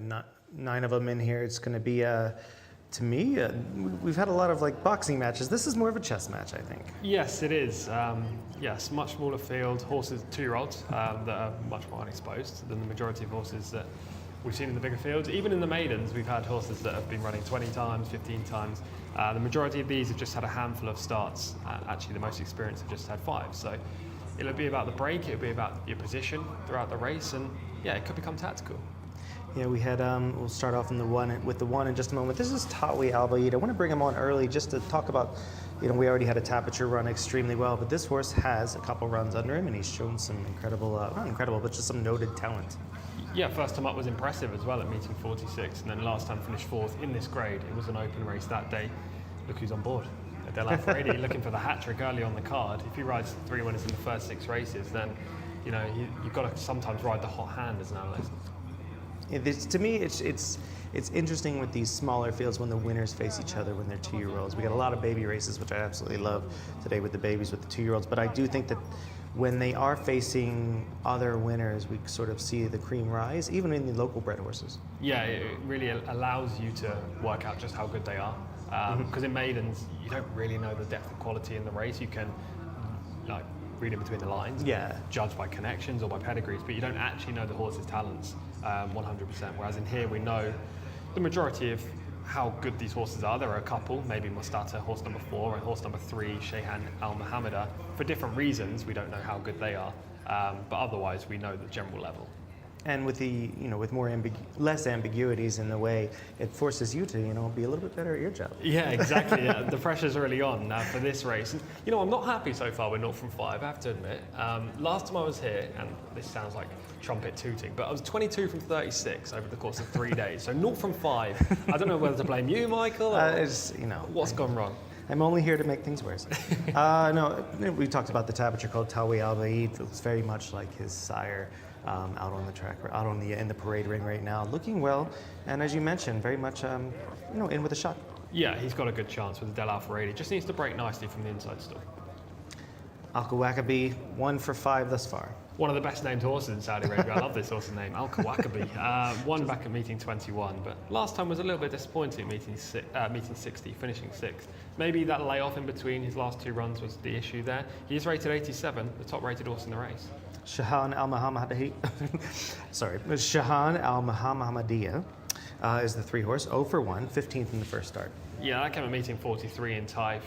9 of them in here. It's going to be, to me, we've had a lot of like boxing matches. This is more of a chess match, I think. Yes, it is. Yes, much smaller field, horses, 2-year-olds that are much more unexposed than the majority of horses that we've seen in the bigger fields. Even in the maidens, we've had horses that have been running 20 times, 15 times. The majority of these have just had a handful of starts. Actually, the most experienced have just had 5. So it'll be about the break, it'll be about your position throughout the race, and yeah, it could become tactical. Yeah, we had, we'll start off with the one in just a moment. This is Tawi Al Baid. I want to bring him on early just to talk about, we already had a Tapiture run extremely well, but this horse has a couple runs under him, and he's shown some incredible, not incredible, but just some noted talent. Yeah, first time up was impressive as well at meeting 46, and then last time finished 4th in this grade. It was an open race that day. Look who's on board. Del Alfredi looking for the hat trick early on the card. If he rides 3 winners in the first 6 races, then you've got to sometimes ride the hot hand as an analyst. To me, it's interesting with these smaller fields when the winners face each other when they're 2-year-olds. We got a lot of baby races, which I absolutely love today with the babies, with the 2-year-olds. But I do think that when they are facing other winners, we sort of see the cream rise, even in the local bred horses. Yeah, it really allows you to work out just how good they are. Because in maidens, you don't really know the depth of quality in the race. You can read in between the lines, judge by connections or by pedigrees, but you don't actually know the horse's talents 100%. Whereas in here, we know the majority of how good these horses are. There are a couple, maybe Mustata, horse number 4, and horse number 3, Shehan Al Muhammada. For different reasons, we don't know how good they are, but otherwise we know the general level. And with the, with more less ambiguities in the way, it forces you to, be a little bit better at your job. Yeah, exactly. Yeah. The pressure's really on for this race. And, I'm not happy so far with 0 from 5, I have to admit. Last time I was here, and this sounds like trumpet tooting, but I was 22 from 36 over the course of 3 days. So 0 from 5. I don't know whether to blame you, Michael, or what's gone wrong. I'm only here to make things worse. No, we talked about the Tapiture called Tawi Al Baid. It's very much like his sire. Out on the track, out in the parade ring right now, looking well, and as you mentioned, very much in with a shot. Yeah, he's got a good chance with the Del Alfredi. Just needs to break nicely from the inside stall. Al Kawakabi, 1 for 5 thus far. One of the best named horses in Saudi Arabia. I love this horse's name, Al Kawakabi. Won back at meeting 21, but last time was a little bit disappointing, meeting 60, finishing 6th. Maybe that layoff in between his last 2 runs was the issue there. He is rated 87, the top rated horse in the race. Shahan Al Muhammadiyah is the 3 horse, 0 for 1, 15th in the first start. Yeah, that came at meeting 43 in Taif.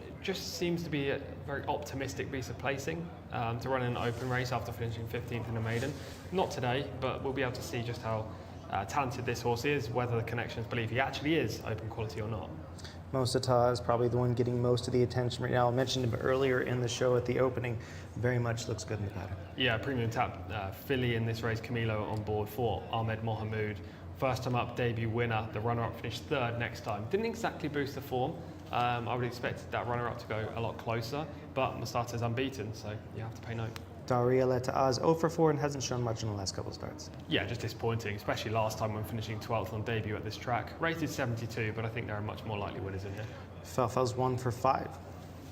It just seems to be a very optimistic piece of placing to run in an open race after finishing 15th in a maiden. Not today, but we'll be able to see just how talented this horse is, whether the connections believe he actually is open quality or not. Mosata is probably the one getting most of the attention right now. I mentioned him earlier in the show at the opening. Very much looks good in the pattern. Yeah, premium tap filly in this race, Camilo on board for Ahmed Mohamoud. First time up, debut winner. The runner-up finished 3rd next time. Didn't exactly boost the form. I would expect that runner-up to go a lot closer, but Mustata's unbeaten, so you have to pay note. Daria Leta'az, 0 for 4 and hasn't shown much in the last couple of starts. Yeah, just disappointing, especially last time when finishing 12th on debut at this track. Rated 72, but I think there are much more likely winners in here. Felfel's 1 for 5.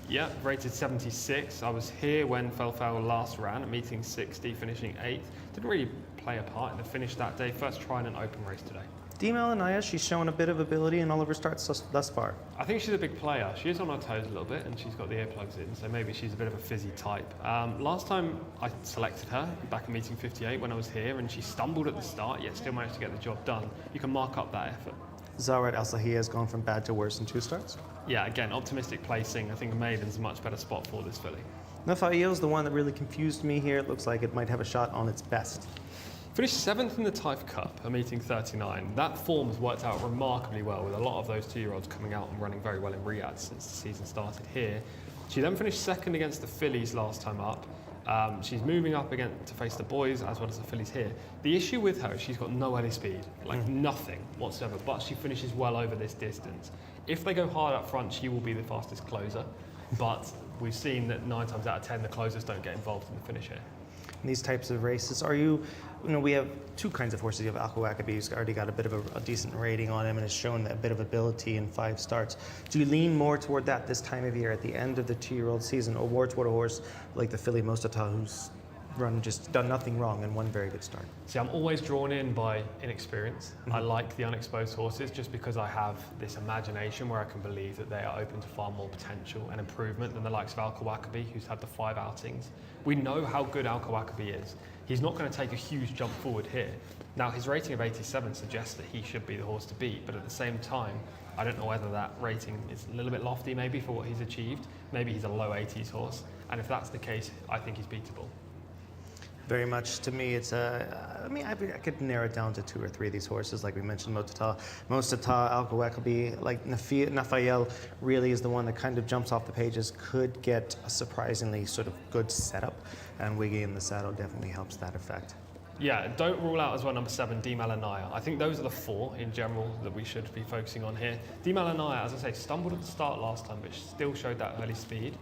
Yeah, rated 76. I was here when Felfel last ran at meeting 60, finishing 8th. Didn't really play a part in the finish that day. First try in an open race today. Demel Anaya, she's shown a bit of ability in all of her starts thus far. I think she's a big player. She is on her toes a little bit, and she's got the earplugs in, so maybe she's a bit of a fizzy type. Last time I selected her, back in meeting 58 when I was here, and she stumbled at the start, yet still managed to get the job done. You can mark up that effort. Zarat Al Sahih has gone from bad to worse in 2 starts. Yeah, again, optimistic placing. I think Maiden's a much better spot for this filly. Nafail's the one that really confused me here. It looks like it might have a shot on its best. Finished 7th in the Taif Cup, a meeting 39. That form has worked out remarkably well, with a lot of those 2-year-olds coming out and running very well in Riyadh since the season started here. She then finished 2nd against the fillies last time up. She's moving up again to face the boys as well as the fillies here. The issue with her is she's got no early speed, nothing whatsoever, but she finishes well over this distance. If they go hard up front, she will be the fastest closer, but we've seen that 9 times out of 10 the closers don't get involved in the finish here. in these types of races. Are you know, we have two kinds of horses. You have Alka Wakabi, who's already got a bit of a decent rating on him and has shown a bit of ability in 5 starts. Do you lean more toward that this time of year at the end of the 2-year-old season, or more toward a horse like the filly Mostata, who's just done nothing wrong and one very good start? See, I'm always drawn in by inexperience. I like the unexposed horses just because I have this imagination where I can believe that they are open to far more potential and improvement than the likes of Alka Wakabi, who's had the 5 outings. We know how good Alka Wakabi is. He's not going to take a huge jump forward here. Now, his rating of 87 suggests that he should be the horse to beat, but at the same time, I don't know whether that rating is a little bit lofty maybe for what he's achieved. Maybe he's a low 80s horse, and if that's the case, I think he's beatable. Very much to me, it's I mean, I could narrow it down to 2 or 3 of these horses, like we mentioned, Mostata, Alka Wakabi, like Nafael really is the one that kind of jumps off the pages, could get a surprisingly sort of good setup, and Wiggy in the saddle definitely helps that effect. Yeah, don't rule out as well number 7, Di Malanaya. I think those are the 4 in general that we should be focusing on here. Di Malanaya, as I say, stumbled at the start last time, but still showed that early speed.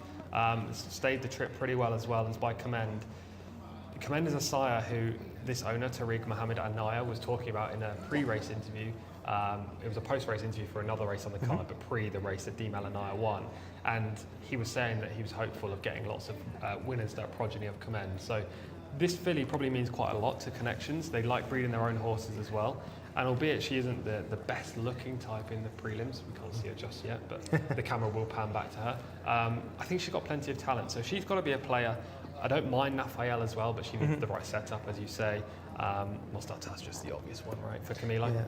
Stayed the trip pretty well as well, and is by Commend. Commend is a sire who this owner, Tariq Mohammed Anaya, was talking about in a pre-race interview. It was a post-race interview for another race on the card, but pre the race that Di Malanaya won. And he was saying that he was hopeful of getting lots of winners that are progeny of Commend. So this filly probably means quite a lot to Connections. They like breeding their own horses as well. And albeit she isn't the best looking type in the prelims, we can't see her just yet, but the camera will pan back to her. I think she's got plenty of talent, so she's got to be a player. I don't mind Nafael as well, but she needs the right setup, as you say. Mostata's just the obvious one, right, for Camilo? Yeah.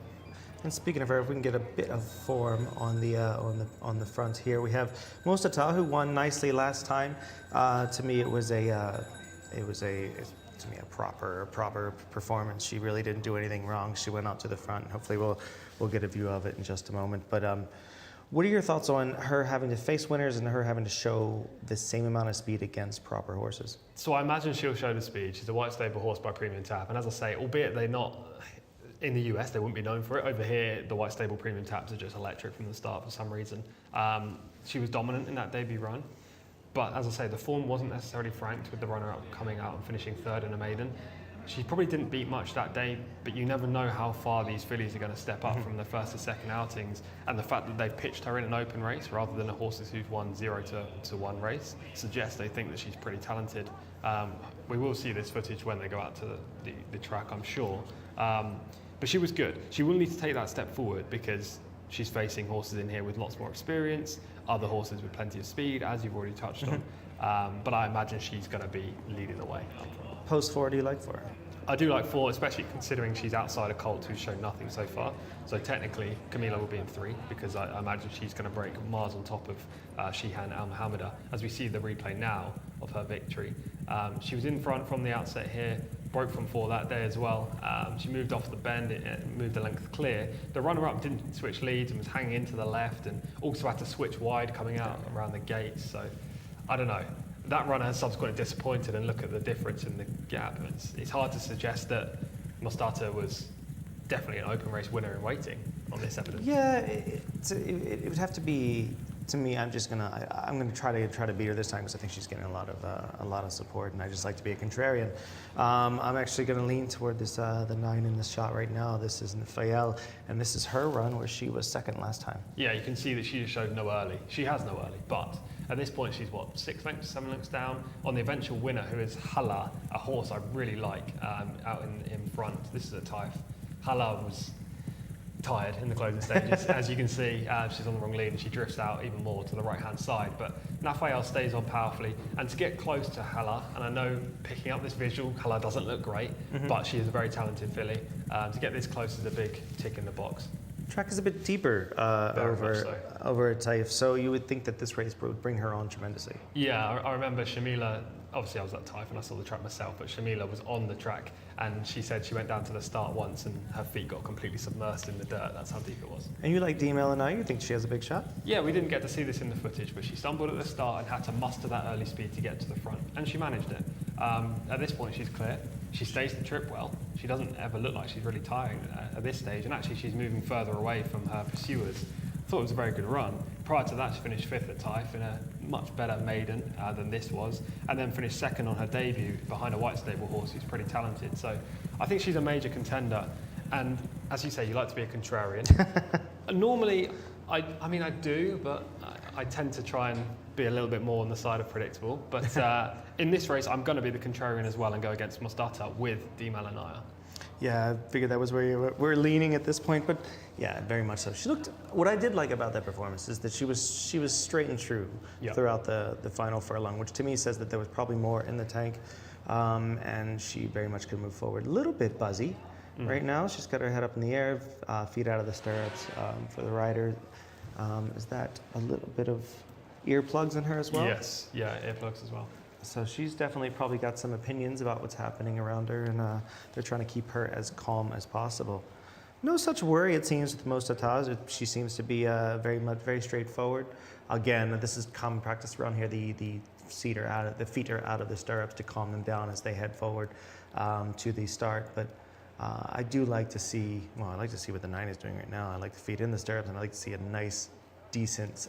And speaking of her, if we can get a bit of form on the front here, we have Mostata, who won nicely last time. To me, it was a proper performance. She really didn't do anything wrong. She went out to the front. Hopefully, we'll get a view of it in just a moment. But what are your thoughts on her having to face winners and her having to show the same amount of speed against proper horses? So I imagine she'll show the speed. She's a white stable horse by Premium Tap, and as I say, albeit they're not in the US, they wouldn't be known for it. Over here, the white stable Premium Taps are just electric from the start for some reason. She was dominant in that debut run, but as I say, the form wasn't necessarily franked with the runner-up coming out and finishing 3rd in a maiden. She probably didn't beat much that day, but you never know how far these fillies are going to step up from the first to second outings. And the fact that they've pitched her in an open race rather than a horses who've won 0 to 1 race suggests they think that she's pretty talented. We will see this footage when they go out to the track, I'm sure. But she was good. She will need to take that step forward because she's facing horses in here with lots more experience, other horses with plenty of speed, as you've already touched on. But I imagine she's going to be leading the way. Post 4, do you like for her? I do like 4, especially considering she's outside of Colt, who's shown nothing so far. So technically, Camila will be in 3 because I imagine she's going to break miles on top of Shihan Al Mohammeda. As we see the replay now of her victory, she was in front from the outset here, broke from 4 that day as well. She moved off the bend, it moved the length clear. The runner-up didn't switch leads and was hanging into the left, and also had to switch wide coming out around the gates. So I don't know. That runner has subsequently disappointed, and look at the difference in the gap. It's hard to suggest that Mostata was definitely an open race winner in waiting on this evidence. Yeah, it would have to be. To me, I'm gonna try to beat her this time because I think she's getting a lot of support, and I just like to be a contrarian. I'm actually gonna lean toward this the 9 in this shot right now. This is Nafael, and this is her run where she was 2nd last time. Yeah, you can see that she just showed no early. She has no early, but at this point she's what, 6 lengths, 7 lengths down on the eventual winner, who is Hala, a horse I really like out in front. This is a Taif. Hala was tired in the closing stages. As you can see, she's on the wrong lead and she drifts out even more to the right-hand side. But Nafael stays on powerfully. And to get close to Hala, and I know picking up this visual, Hala doesn't look great, but she is a very talented filly. To get this close is a big tick in the box. Track is a bit deeper over at Taif, so you would think that this race would bring her on tremendously. Yeah, I remember Shamila, obviously I was at Taif and I saw the track myself, but Shamila was on the track and she said she went down to the start once and her feet got completely submersed in the dirt. That's how deep it was. And you like Di Malanaya? You think she has a big shot? Yeah, we didn't get to see this in the footage, but she stumbled at the start and had to muster that early speed to get to the front, and she managed it. At this point, she's clear. She stays the trip well. She doesn't ever look like she's really tiring at this stage, and actually she's moving further away from her pursuers. I thought it was a very good run. Prior to that, she finished 5th at Taif in a much better maiden than this was, and then finished 2nd on her debut behind a white stable horse who's pretty talented. So I think she's a major contender. And as you say, you like to be a contrarian. Normally, I mean, I do, but I tend to try and be a little bit more on the side of predictable. But in this race, I'm going to be the contrarian as well and go against Mostata with Di Malanaya. Yeah, I figured that was where you were leaning at this point, but yeah, very much so. She looked. What I did like about that performance is that she was straight and true throughout the final furlong, which to me says that there was probably more in the tank, and she very much could move forward. A little bit buzzy right now. She's got her head up in the air, feet out of the stirrups for the rider. Is that a little bit of earplugs in her as well? Yes, yeah, earplugs as well. So she's definitely probably got some opinions about what's happening around her, and they're trying to keep her as calm as possible. No such worry, it seems, with Mostata. She seems to be very straightforward. Again, this is common practice around here. The feet are out of the stirrups to calm them down as they head forward to the start. But I do like to see. Well, I like to see what the 9 is doing right now. I like the feet in the stirrups, and I like to see a nice, decent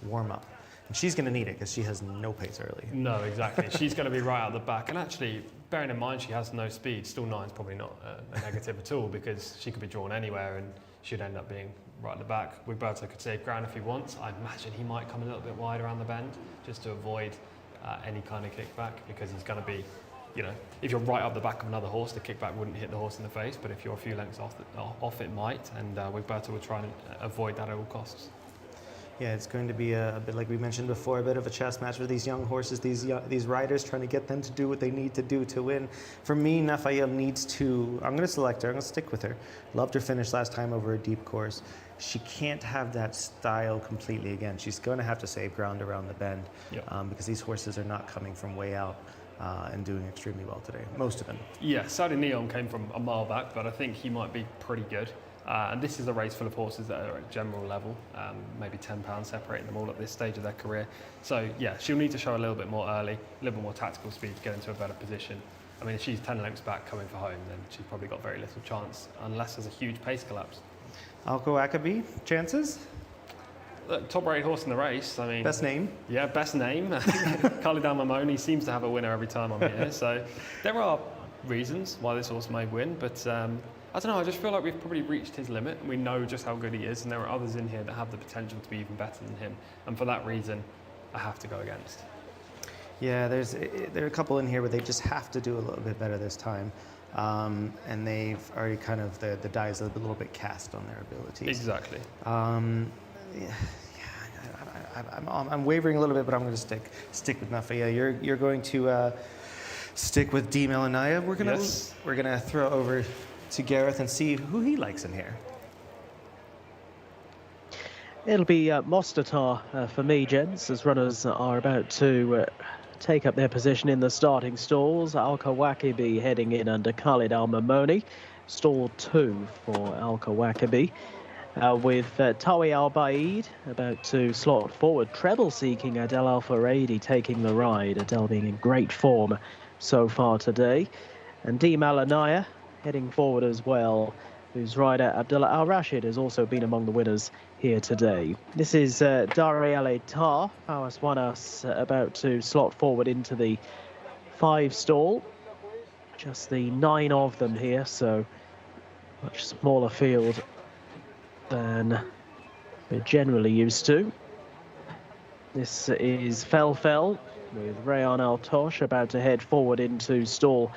warm up. And she's going to need it because she has no pace early. No, exactly. She's going to be right out the back. And actually, bearing in mind she has no speed, still 9's probably not a negative at all, because she could be drawn anywhere and she'd end up being right at the back. Roberto could save ground if he wants. I imagine he might come a little bit wide around the bend just to avoid any kind of kickback, because he's going to be, you know, if you're right up the back of another horse, the kickback wouldn't hit the horse in the face, but if you're a few lengths off it might, and Roberto will try and avoid that at all costs. Yeah, it's going to be a bit, like we mentioned before, a bit of a chess match with these young horses, these riders, trying to get them to do what they need to do to win. For me, Nafael needs to, I'm going to select her, I'm going to stick with her. Loved her finish last time over a deep course. She can't have that style completely again. She's going to have to save ground around the bend, because these horses are not coming from way out and doing extremely well today, most of them. Yeah, Saudi Neon came from a mile back, but I think he might be pretty good. And this is a race full of horses that are at general level, maybe £10 separating them all at this stage of their career. So yeah, she'll need to show a little bit more early, a little bit more tactical speed to get into a better position. I mean, if she's 10 lengths back coming for home, then she's probably got very little chance, unless there's a huge pace collapse. Alco Akabi, chances? Look, top-rated horse in the race. I mean, Best name? Yeah, best name. Khalid Al-Mamoni seems to have a winner every time I'm here. So there are reasons why this horse may win, but I don't know, I just feel like we've probably reached his limit. We know just how good he is, and there are others in here that have the potential to be even better than him. And for that reason, I have to go against. Yeah, there are a couple in here where they just have to do a little bit better this time. And they've already kind of, the die is a little bit cast on their abilities. Exactly. I'm wavering a little bit, but I'm going to stick with Nafael. You're going to stick with Di Malanaya. We're gonna throw over to Gareth and see who he likes in here. It'll be Mostata for me, gents, as runners are about to take up their position in the starting stalls. Al-Kawakibi heading in under Khalid Al-Mamoni. Stall 2 for Al-Kawakibi. With Tawi Al-Baid about to slot forward. Treble seeking Adel Al-Faradi taking the ride. Adel being in great form so far today. And Di Malanaya heading forward as well, whose rider Abdullah Al-Rashid has also been among the winners here today. This is Dari Al-Etar, Fawas Wanas, about to slot forward into the 5 stall. Just the 9 of them here, so much smaller field than we're generally used to. This is Fel with Rayan Al-Tosh about to head forward into stall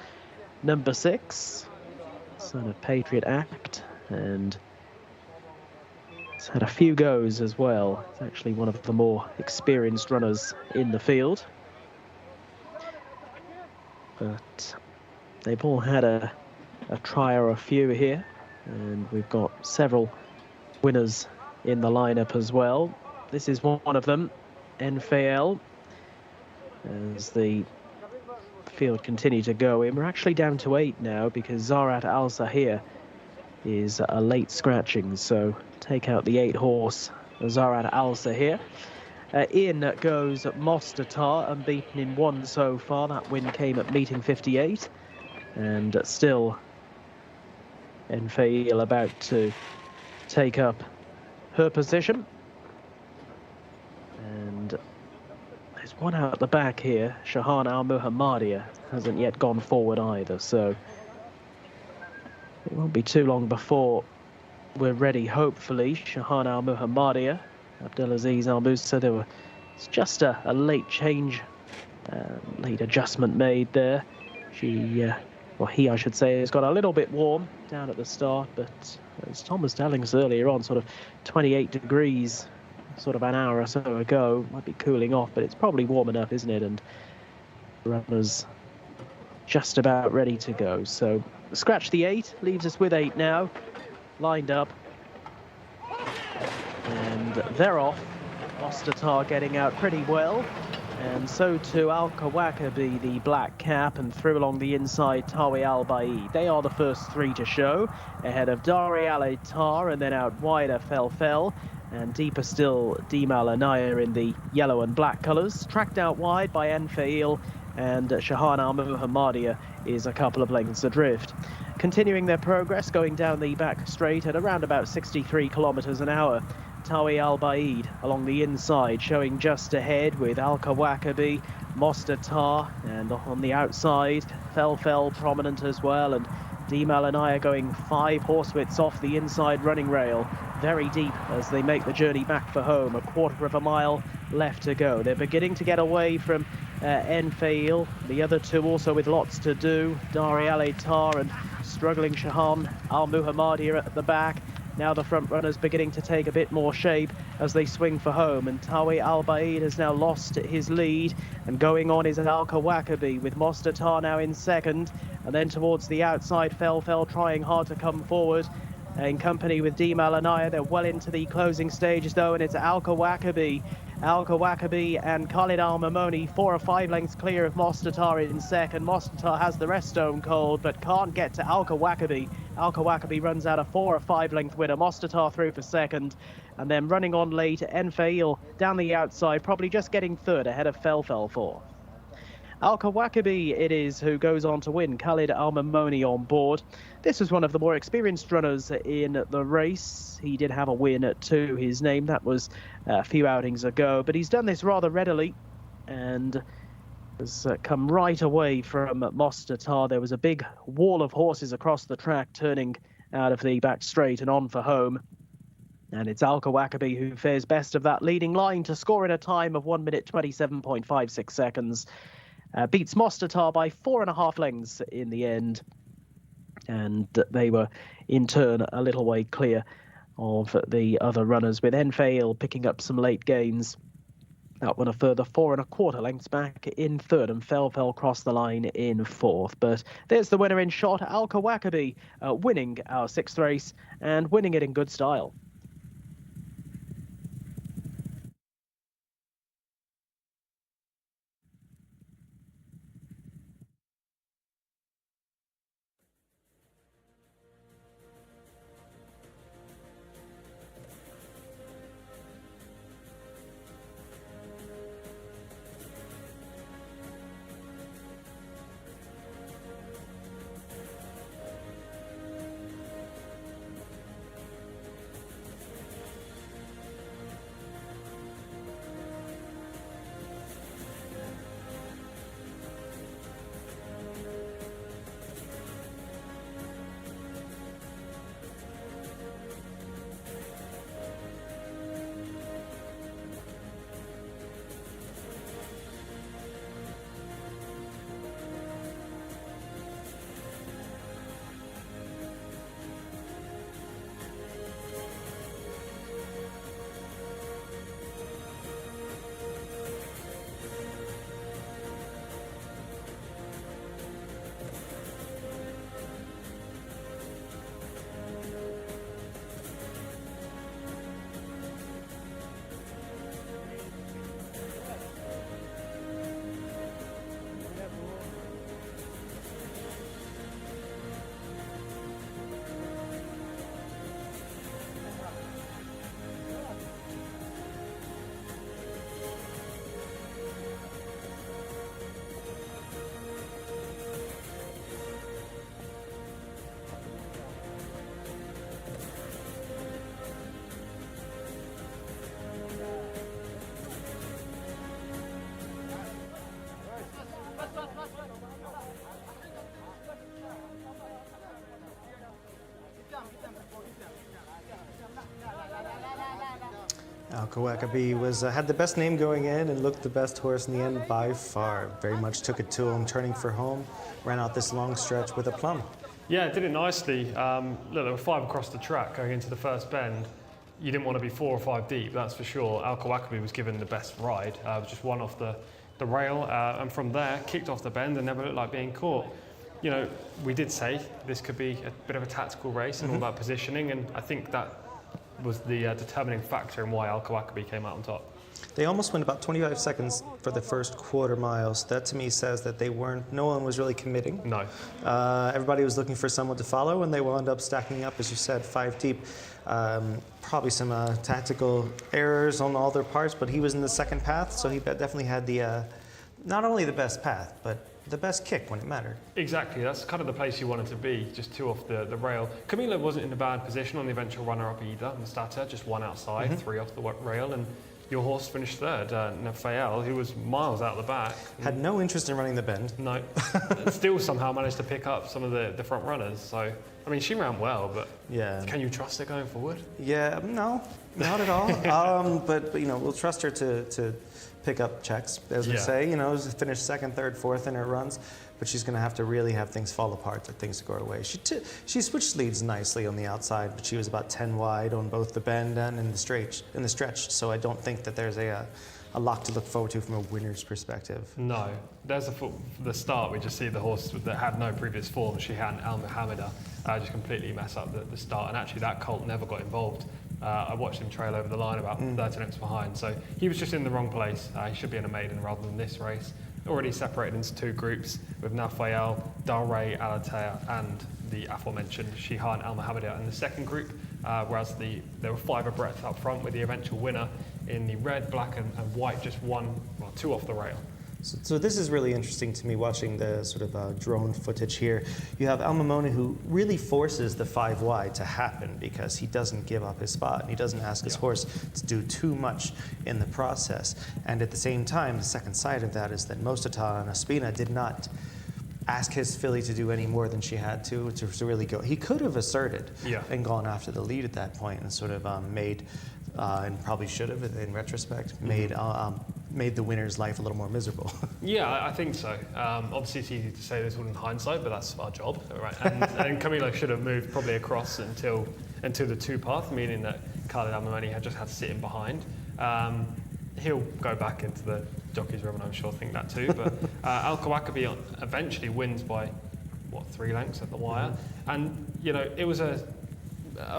number 6. Son of Patriot Act, and he's had a few goes as well. It's actually one of the more experienced runners in the field. But they've all had a try or a few here, and we've got several winners in the lineup as well. This is one of them, NFL, as the field continue to go in. We're actually down to 8 now because Zarat Al Sahir is a late scratching, so take out the 8 horse Zarat Al Sahir. In goes Mostata, unbeaten in 1 so far. That win came at meeting 58, and still Enfail about to take up her position. one out at the back here, Shahan Al Muhammadia, hasn't yet gone forward either, so it won't be too long before we're ready, hopefully. Shahan Al Muhammadia, Abdulaziz Al Musa, it's just a late change, late adjustment made there. He, I should say, has got a little bit warm down at the start, but as Tom was telling us earlier on, sort of 28 degrees sort of an hour or so ago, might be cooling off, but it's probably warm enough, isn't it? And the runners just about ready to go. So scratch the 8, leaves us with 8 now, lined up. And they're off. Mostatar getting out pretty well. And so too Al-Kawakabi, the black cap, and through along the inside Tawi Al-Baid. They are the first 3 to show, ahead of Dari Al-Tar, and then out wider Fel, and deeper still Dimal Anaya in the yellow and black colours. Tracked out wide by Enfail, and Shahan Al Muhammadia is a couple of lengths adrift. Continuing their progress, going down the back straight at around about 63 kilometres an hour. Tawi Al-Baid along the inside, showing just ahead with Al-Kawakabi, Mostatar, and on the outside, Fel prominent as well, and Dimal Anaya going 5 horsewidths off the inside running rail, very deep as they make the journey back for home. A quarter of a mile left to go. They're beginning to get away from Enfail, the other 2 also with lots to do, Dari Al-Tar and struggling Shahan Al Muhammadia at the back. Now the front runners beginning to take a bit more shape as they swing for home, and Tawi Al-Baid has now lost his lead, and going on is Al-Kawakabi with Mostatar now in second, and then towards the outside Fel trying hard to come forward in company with Dimal Anaya. They're well into the closing stages though, and it's Al-Kawakabi and Khalid Al-Mamoni 4 or 5 lengths clear of Mostatar in second. Mostatar has the rest stone cold but can't get to Al-Kawakabi. Al-Kawakabi runs out a 4 or 5 length winner. Mostatar through for second, and then running on late Enfail down the outside, probably just getting third ahead of Fel fourth. Al-Kawakabi it is who goes on to win, Khalid Al-Mamoni on board. This was one of the more experienced runners in the race. He did have a win to his name. That was a few outings ago, but he's done this rather readily and has come right away from Mostatar. There was a big wall of horses across the track turning out of the back straight and on for home. And it's Al-Kawakabi who fares best of that leading line to score in a time of 1 minute 27.56 seconds. Beats Mostatar by 4.5 lengths in the end. And they were, in turn, a little way clear of the other runners, with Enfail picking up some late gains. That one a further 4.25 lengths back in third, and Fel crossed the line in fourth. But there's the winner in shot, Al-Kawakabi, winning our 6th race and winning it in good style. Alcoacabee was had the best name going in and looked the best horse in the end by far. Very much took it to him, turning for home, ran out this long stretch with a plum. Yeah, did it nicely. Look, there were 5 across the track going into the first bend. You didn't want to be 4 or 5 deep, that's for sure. Alcoacabee was given the best ride. Was just one off the rail, and from there kicked off the bend and never looked like being caught. You know, we did say this could be a bit of a tactical race and all about positioning, and I think that was the determining factor in why Alcoacabee came out on top. They almost went about 25 seconds for the first quarter mile. So that to me says that no one was really committing. No. Everybody was looking for someone to follow, and they wound up stacking up, as you said, 5 deep. Probably some tactical errors on all their parts, but he was in the second path, so he definitely had the not only the best path, but the best kick when it mattered. Exactly, that's kind of the place you wanted to be, just 2 off the rail. Camilo wasn't in a bad position on the eventual runner-up either. Mastata just 1 outside, 3 off the rail, and your horse finished third, Nafael, who was miles out the back. Had no interest in running the bend. No, still somehow managed to pick up some of the front runners. So, I mean, she ran well, but yeah, can you trust her going forward? Yeah, no, not at all. But you know, we'll trust her to pick up checks, as we say. You know, finish second, third, fourth in her runs. But she's going to have to really have things fall apart for things to go her way. She switched leads nicely on the outside, but she was about 10 wide on both the bend and in the stretch. So I don't think that there's a lot to look forward to from a winner's perspective. No, there's the start. We just see the horse that had no previous form. She had Al Muhammada just completely mess up the start, and actually that colt never got involved. I watched him trail over the line about 30 lengths behind, so he was just in the wrong place. He should be in a maiden rather than this race. Already separated into 2 groups with Nafael, Dalray, Alatea, and the aforementioned Shihan Al Muhammada in the second group, whereas there were 5 abreast up front, with the eventual winner in the red, black, and white, just 2 off the rail. So this is really interesting to me, watching the sort of drone footage here. You have Al Mamoni, who really forces the 5 wide to happen because he doesn't give up his spot and he doesn't ask his horse to do too much in the process. And at the same time, the second side of that is that Mostata and Ospina did not ask his filly to do any more than she had to really go. He could have asserted and gone after the lead at that point and sort of made, and probably should have in retrospect, made the winner's life a little more miserable. Yeah, I think so. Obviously, it's easy to say this all in hindsight, but that's our job, right? And Camilo should have moved probably across until the 2 path, meaning that Khalid Al-Mamani had just had to sit in behind. He'll go back into the jockey's room, and I'm sure think that too. But Alcoacabee eventually wins by 3 lengths at the wire, and you know it was a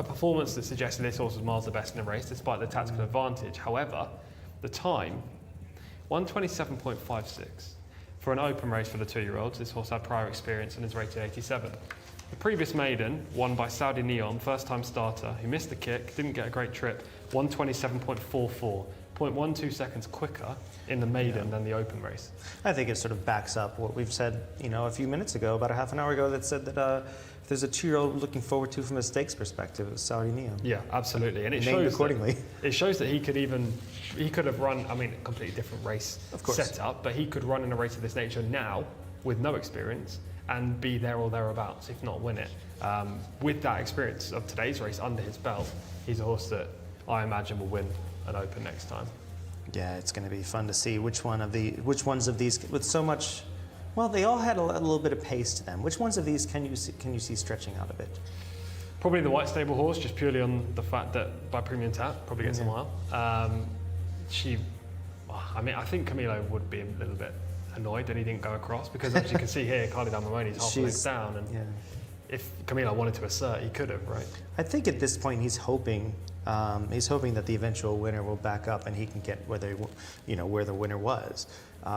performance that suggested this horse was miles the best in the race, despite the tactical advantage. However, the time. 127.56. For an open race for the 2-year-olds, this horse had prior experience and is rated 87. The previous maiden, won by Saudi Neon, first-time starter, who missed the kick, didn't get a great trip, 127.44, 0.12 seconds quicker in the maiden than the open race. I think it sort of backs up what we've said, you know, a few minutes ago, about a half an hour ago, that said that if there's a 2-year-old looking forward to from a stakes perspective, it was Saudi Neon. Yeah, absolutely, and it named shows accordingly. It shows that he could have run. I mean, a completely different race setup, but he could run in a race of this nature now with no experience and be there or thereabouts, if not win it. With that experience of today's race under his belt, he's a horse that I imagine will win an open next time. Yeah, it's going to be fun to see which ones of these, with so much. Well, they all had a little bit of pace to them. Which ones of these can you see stretching out a bit? Probably the White Stable horse, just purely on the fact that by Premium Tap probably gets a mile. I think Camilo would be a little bit annoyed that he didn't go across, because as you can see here, Khalid Al-Mamoni is half a length down, and if Camilo wanted to assert, he could have, right? I think at this point he's hoping that the eventual winner will back up and he can get where the winner was.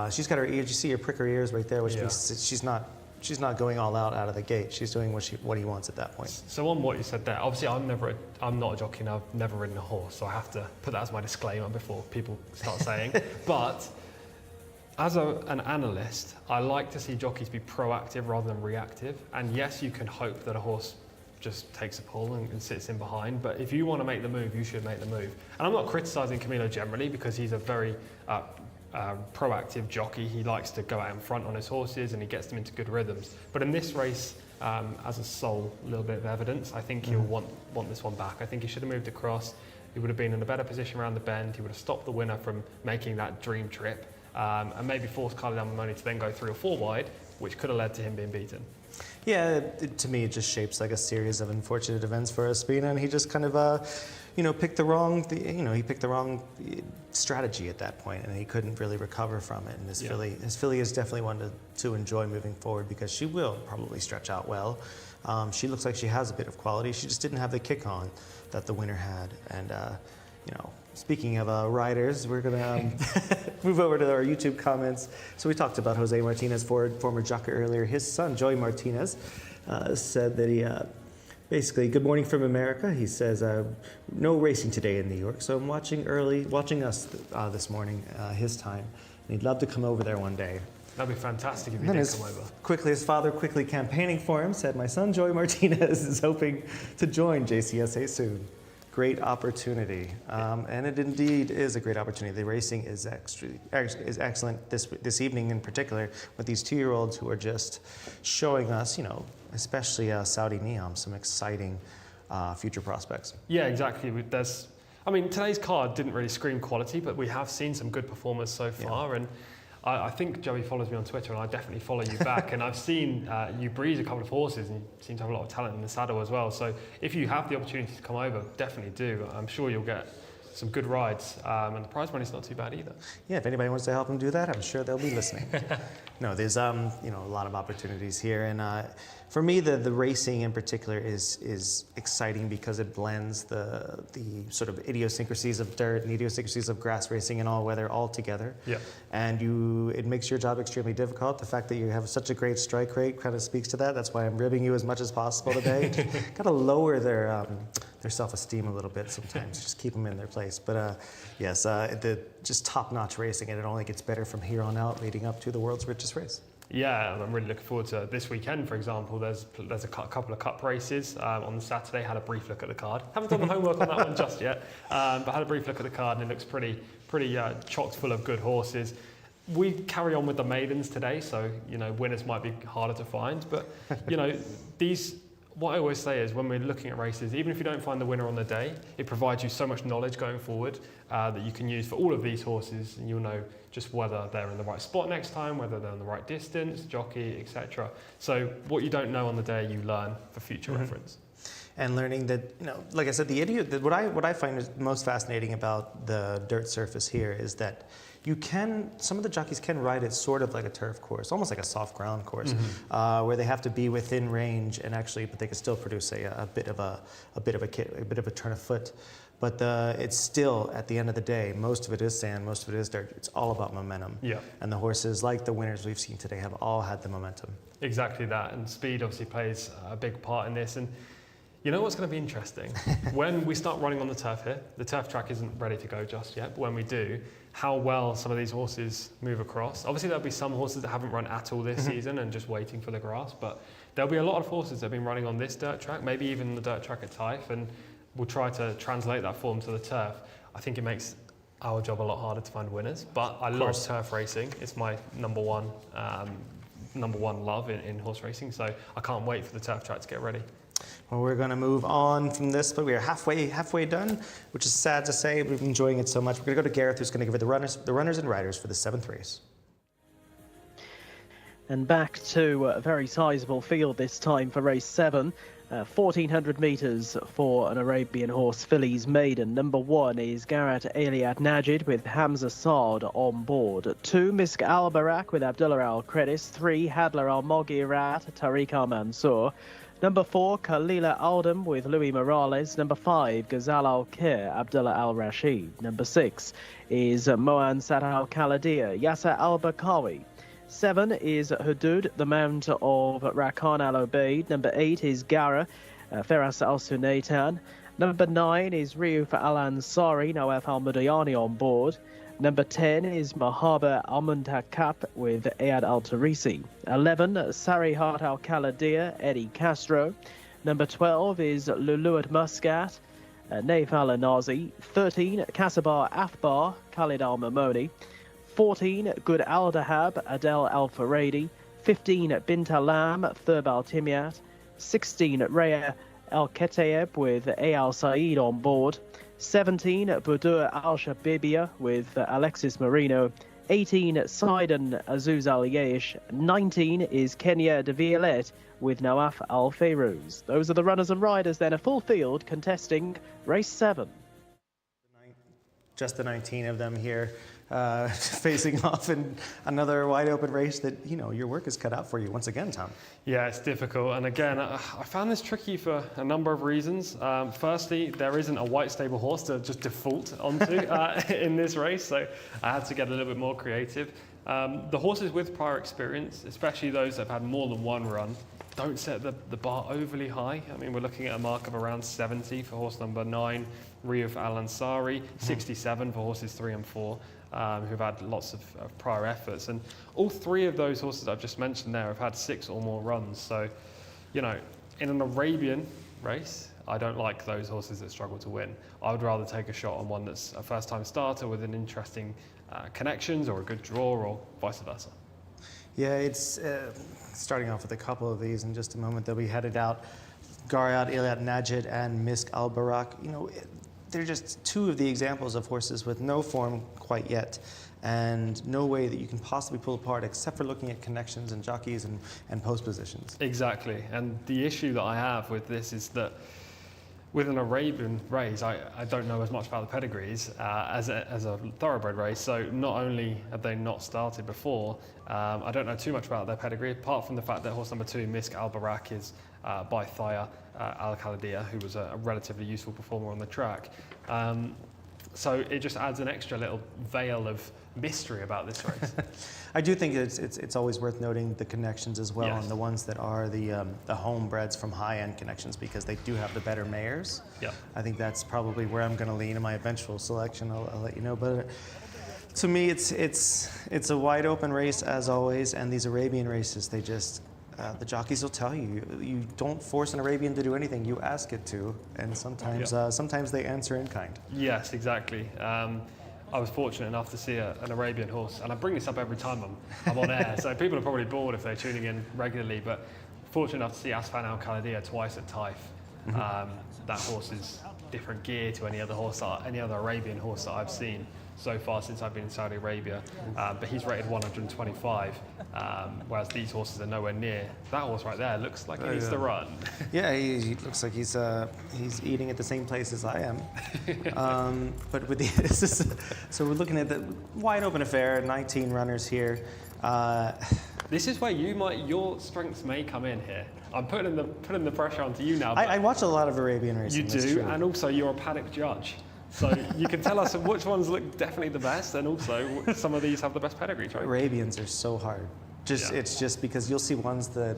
She's got her ears. You see her prick her ears right there, which means she's not going all out of the gate. She's doing what he wants at that point. So on what you said there, obviously I'm not a jockey and I've never ridden a horse, so I have to put that as my disclaimer before people start saying. But as an analyst, I like to see jockeys be proactive rather than reactive. And yes, you can hope that a horse just takes a pull and sits in behind, but if you want to make the move, you should make the move. And I'm not criticising Camilo generally, because he's a very proactive jockey. He likes to go out in front on his horses and he gets them into good rhythms. But in this race, as a sole little bit of evidence, I think he'll want this one back. I think he should have moved across. he would have been in a better position around the bend. He would have stopped the winner from making that dream trip, and maybe forced Khalid Al Mamoni to then go 3 or 4 wide, which could have led to him being beaten. Yeah, to me, it just shapes like a series of unfortunate events for Ospina, and he just kind of, picked the wrong, he picked the wrong strategy at that point, and he couldn't really recover from it. And his filly is definitely one to enjoy moving forward, because she will probably stretch out well. She looks like she has a bit of quality. She just didn't have the kick on that the winner had. And speaking of riders, we're gonna move over to our YouTube comments. So we talked about Jose Martinez, former jockey, earlier. His son, Joey Martinez, said that he basically, good morning from America. He says, no racing today in New York, so I'm watching us this morning, his time. And he'd love to come over there one day. That'd be fantastic if he did come over. His father, quickly campaigning for him, said, my son, Joey Martinez, is hoping to join Jcsa soon. Great opportunity, and it indeed is a great opportunity. The racing is excellent this evening in particular, with these 2-year-olds who are just showing us, especially Saudi Neom, some exciting future prospects. Yeah, exactly. Today's card didn't really scream quality, but we have seen some good performers so far, and I think Joey follows me on Twitter, and I definitely follow you back. And I've seen you breeze a couple of horses, and you seem to have a lot of talent in the saddle as well. So if you have the opportunity to come over, definitely do. I'm sure you'll get some good rides, and the prize money's not too bad either. Yeah, if anybody wants to help him do that, I'm sure they'll be listening. No, there's a lot of opportunities here, and for me, the racing in particular is exciting because it blends the sort of idiosyncrasies of dirt and idiosyncrasies of grass racing and all weather all together. Yeah. And it makes your job extremely difficult. The fact that you have such a great strike rate kind of speaks to that. That's why I'm ribbing you as much as possible today. Got to lower their self-esteem a little bit sometimes, just keep them in their place. But yes, just top-notch racing, and it only gets better from here on out, leading up to the world's richest race. Yeah, I'm really looking forward to this weekend, for example. There's a couple of cup races on the Saturday. Had a brief look at the card. Haven't done the homework on that one just yet, but had a brief look at the card, and it looks pretty chocked full of good horses. We carry on with the maidens today, so winners might be harder to find. But what I always say is, when we're looking at races, even if you don't find the winner on the day, it provides you so much knowledge going forward that you can use for all of these horses, and you'll know just whether they're in the right spot next time, whether they're in the right distance, jockey, etc. So what you don't know on the day, you learn for future reference. And learning that, like I said, what I find is most fascinating about the dirt surface here is that some of the jockeys can ride it sort of like a turf course, almost like a soft ground course, where they have to be within range but they can still produce a bit of a turn of foot. But it's still, at the end of the day, most of it is sand, most of it is dirt. It's all about momentum. Yeah. And the horses, like the winners we've seen today, have all had the momentum. Exactly that, and speed obviously plays a big part in this. And you know what's going to be interesting? When we start running on the turf here, the turf track isn't ready to go just yet, but when we do, how well some of these horses move across. Obviously, there'll be some horses that haven't run at all this season and just waiting for the grass, but there'll be a lot of horses that have been running on this dirt track, maybe even the dirt track at Taif, and we'll try to translate that form to the turf. I think it makes our job a lot harder to find winners, but I love turf racing. It's my number one love in horse racing, so I can't wait for the turf track to get ready. Well, we're going to move on from this, but we are halfway done, which is sad to say. We've been enjoying it so much. We're going to go to Gareth, who's going to give it the runners and riders for the 7th race. And back to a very sizable field this time for race 7. 1,400 metres for an Arabian horse fillies maiden. Number 1 is Garat Aliat Najid with Hamza Saad on board. 2, Misk Al Barak with Abdullah Al Credis. 3, Hadler Al Moghirat, Tariq Al Mansour. Number 4, Khalila Aldam with Louis Morales. Number 5, Ghazal Al Kir, Abdullah Al Rashid. Number 6 is Moan Sad Al Khaladia, Yasser Al Bakawi. 7 is Hudud, the Mount of Rakan Al Obeid. Number 8 is Gara, Feras Al Sunaitan. Number 9 is Riouf Al Ansari, Nawaf Al Mudayani on board. Number 10 is Mahaba Al Muntakap with Ayad Al Tarisi. 11, Sarihat Al Khaladia, Eddie Castro. Number 12 is Luluat Muscat, Naif Al Anazi. 13, Kasabar Afbar, Khalid Al Mamoni. 14, Good Al Dahab, Adel Al Faradi. 15, Bint Alam, Thurb Al Timyat. 16, Raya Al Ketayeb with Al Saeed on board. 17, Budur Al-Shabibia with Alexis Marino. 18, Sidon Azuz Al-Yesh. 19 is Kenya de Violette with Nawaf Al-Fayrouz. Those are the runners and riders then, a full field contesting race 7. Just the 19 of them here facing off in another wide open race that, you know, your work is cut out for you once again, Tom. Yeah, it's difficult. And again, I found this tricky for a number of reasons. Firstly, there isn't a white stable horse to just default onto in this race, so I had to get a little bit more creative. The horses with prior experience, especially those that have had more than one run, don't set the bar overly high. I mean, we're looking at a mark of around 70 for horse number 9, Riyadh Al Ansari, 67 for horses 3 and 4. Who've had lots of prior efforts. And all 3 of those horses I've just mentioned there have had 6 or more runs. So, you know, in an Arabian race, I don't like those horses that struggle to win. I would rather take a shot on one that's a first-time starter with an interesting connections or a good draw or vice versa. Yeah, it's starting off with a couple of these in just a moment. They'll be headed out. Gariad, Iliad Najid, and Misk Al-Barak. You know, they're just 2 of the examples of horses with no form quite yet and no way that you can possibly pull apart except for looking at connections and jockeys and post positions. Exactly. And the issue that I have with this is that with an Arabian race, I don't know as much about the pedigrees as a thoroughbred race. So not only have they not started before, I don't know too much about their pedigree, apart from the fact that horse number 2, Misk Al-Barak, is by Thaya Al-Khalidia, who was a relatively useful performer on the track. So it just adds an extra little veil of mystery about this race. I do think it's always worth noting the connections as well, Yes. and the ones that are the homebreds from high-end connections, because they do have the better mares. Yeah. I think that's probably where I'm going to lean in my eventual selection. I'll let you know. But to me, it's a wide open race as always, and these Arabian races, they just the jockeys will tell you, you don't force an Arabian to do anything, you ask it to, and sometimes they answer in kind. Yes, exactly. I was fortunate enough to see an Arabian horse, and I bring this up every time I'm on air, so people are probably bored if they're tuning in regularly, but fortunate enough to see Asfan Al-Khalidia twice at Taif. That horse is different gear to any other Arabian horse that I've seen so far since I've been in Saudi Arabia, but he's rated 125, whereas these horses are nowhere near. That horse right there looks like he needs to run. Yeah, he looks like he's eating at the same place as I am. But with so we're looking at the wide open affair, 19 runners here. This is where your strengths may come in here. I'm putting the pressure onto you now. I watch a lot of Arabian racing. You do, and also you're a paddock judge. So you can tell us which ones look definitely the best, and also some of these have the best pedigree, right? Arabians are so hard. It's just because you'll see ones that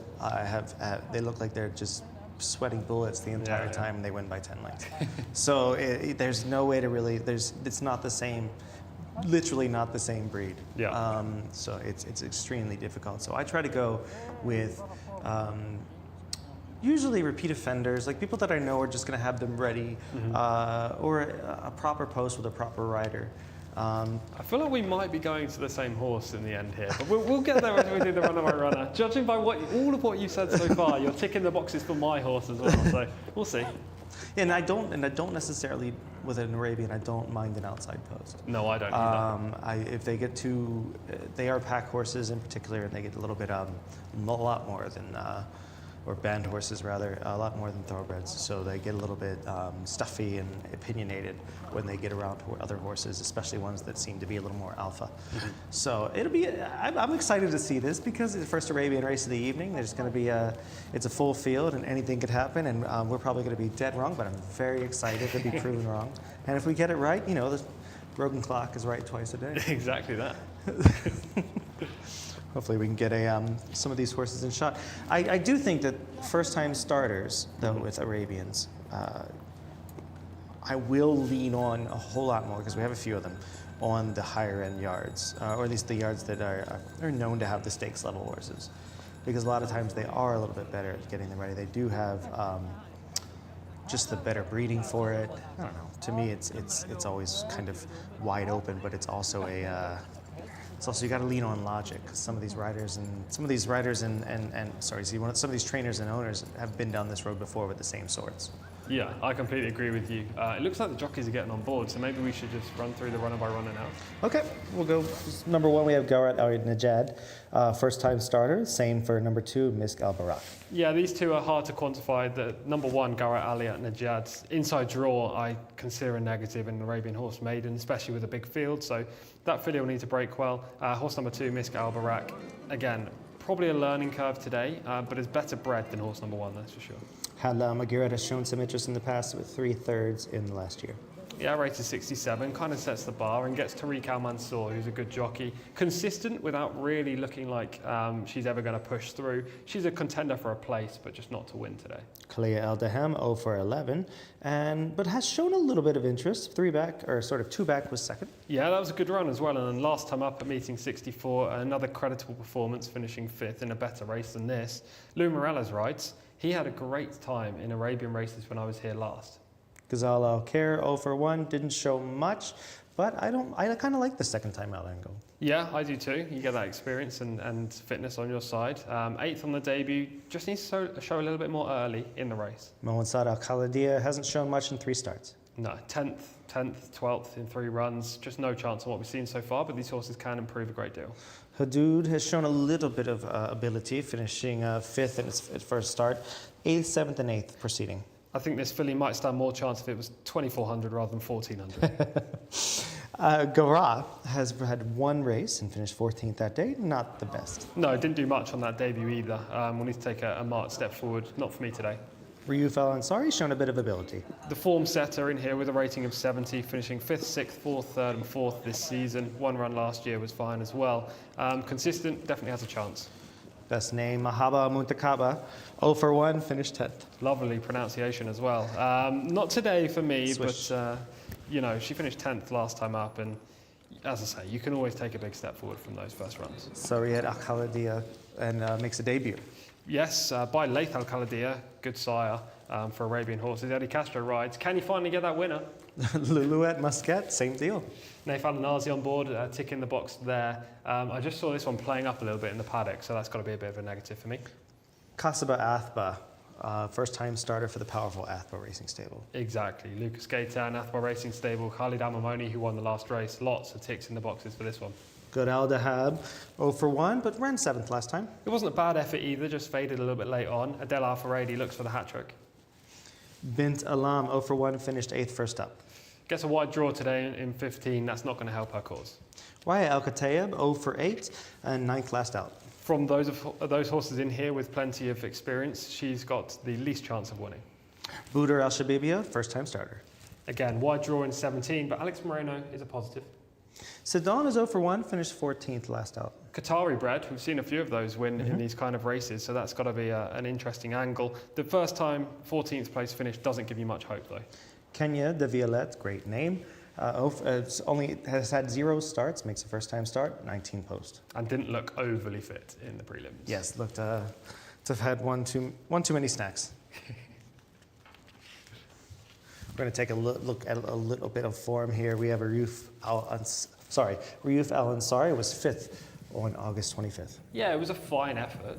they look like they're just sweating bullets the entire time, and they win by 10 lengths. So there's no way to really. It's not the same. Literally not the same breed. Yeah. So it's extremely difficult. So I try to go with. Usually repeat offenders, like people that I know are just going to have them ready, or a proper post with a proper rider. I feel like we might be going to the same horse in the end here, but we'll get there when we do the runner by runner. Judging by all of what you've said so far, you're ticking the boxes for my horse as well, so we'll see. And I don't necessarily, with an Arabian, I don't mind an outside post. No, I don't either. If they get too, they are pack horses in particular, and they get a little bit, a lot more than, or band horses rather, a lot more than thoroughbreds. So they get a little bit stuffy and opinionated when they get around other horses, especially ones that seem to be a little more alpha. So it'll be, I'm excited to see this because it's the first Arabian race of the evening. There's going to be it's a full field and anything could happen, and we're probably going to be dead wrong, but I'm very excited to be proven wrong. And if we get it right, you know, the broken clock is right twice a day. Exactly that. Hopefully we can get some of these horses in shot. I do think that first-time starters, though, with Arabians, I will lean on a whole lot more, because we have a few of them, on the higher-end yards, or at least the yards that are known to have the stakes level horses. Because a lot of times they are a little bit better at getting them ready. They do have just the better breeding for it. I don't know. To me, it's always kind of wide open, but it's also it's also, you got to lean on logic, because some of these riders and some of these trainers and owners have been down this road before with the same sorts. Yeah, I completely agree with you. It looks like the jockeys are getting on board, so maybe we should just run through the runner by runner now. Okay, we'll go. Number 1, we have Garat Al Najad, first-time starter. Same for number 2, Misk Al Barak. Yeah, these two are hard to quantify. The number 1, Garat Ali at Najad's inside draw, I consider a negative in the Arabian Horse Maiden, especially with a big field. So that filly will need to break well. Horse number 2, Misk Al Barak, again, probably a learning curve today, but is better bred than horse number 1, that's for sure. Hala Magirat has shown some interest in the past with 3/3 in the last year. Yeah, rated 67, kind of sets the bar and gets Tariq Al Mansour, who's a good jockey. Consistent without really looking like she's ever going to push through. She's a contender for a place, but just not to win today. Kalia El Daham, 0 for 11, but has shown a little bit of interest. 2 back was second. Yeah, that was a good run as well. And then last time up at meeting 64, another creditable performance, finishing 5th in a better race than this. Lou Morales writes, he had a great time in Arabian races when I was here last. Ghazal Al Khair, 0 for 1, didn't show much, but I kind of like the second time out angle. Yeah, I do too. You get that experience and fitness on your side. 8th on the debut, just needs to show a little bit more early in the race. Mohamed Al Khaladia hasn't shown much in 3 starts. No, 10th, 12th in 3 runs. Just no chance on what we've seen so far, but these horses can improve a great deal. Hadood has shown a little bit of ability, finishing 5th in its first start, 8th, 7th, and 8th proceeding. I think this filly might stand more chance if it was 2,400 rather than 1,400. Gara has had 1 race and finished 14th that day. Not the best. No, didn't do much on that debut either. We'll need to take a marked step forward. Not for me today. Riyuf Al Ansari shown a bit of ability. The form setter in here with a rating of 70, finishing 5th, 6th, 4th, 3rd and 4th this season. 1 run last year was fine as well. Consistent, definitely has a chance. Best name, Mahaba Muntakaba, 0 for 1, finished 10th. Lovely pronunciation as well. Not today for me, Swish. but she finished 10th last time up, and as I say, you can always take a big step forward from those first runs. Sariyat Al Khaladia and makes a debut. Yes, by Laith Al Khaladia, good sire for Arabian horses. Eddie Castro rides. Can you finally get that winner? Lulu at Muscat, same deal. Naif Al Nazi on board, tick in the box there. I just saw this one playing up a little bit in the paddock, so that's got to be a bit of a negative for me. Kasaba Athba, first-time starter for the powerful Athba Racing Stable. Exactly. Lucas Gaitan, Athba Racing Stable, Khalid Amamoni, who won the last race. Lots of ticks in the boxes for this one. Good Al Dahab, 0 for 1, but ran 7th last time. It wasn't a bad effort either, just faded a little bit late on. Adel Al Faradi looks for the hat-trick. Bint Alam, 0 for 1, finished 8th first up. Gets a wide draw today in 15. That's not going to help her cause. Waya Al Katayab, 0 for 8, and 9th last out. From those horses in here with plenty of experience, she's got the least chance of winning. Budar Al Shabibia, first-time starter. Again, wide draw in 17, but Alex Moreno is a positive. Sedan is 0 for 1, finished 14th last out. Qatari bred, we've seen a few of those win in these kind of races, so that's got to be an interesting angle. The first time 14th place finish doesn't give you much hope though. Kenya de Violette, great name. Has had 0 starts, makes a first-time start, 19 post. And didn't look overly fit in the prelims. Yes, looked to have had one too many snacks. We're going to take a look at a little bit of form here. We have Riyuf Al Ansari was 5th on August 25th. Yeah, it was a fine effort.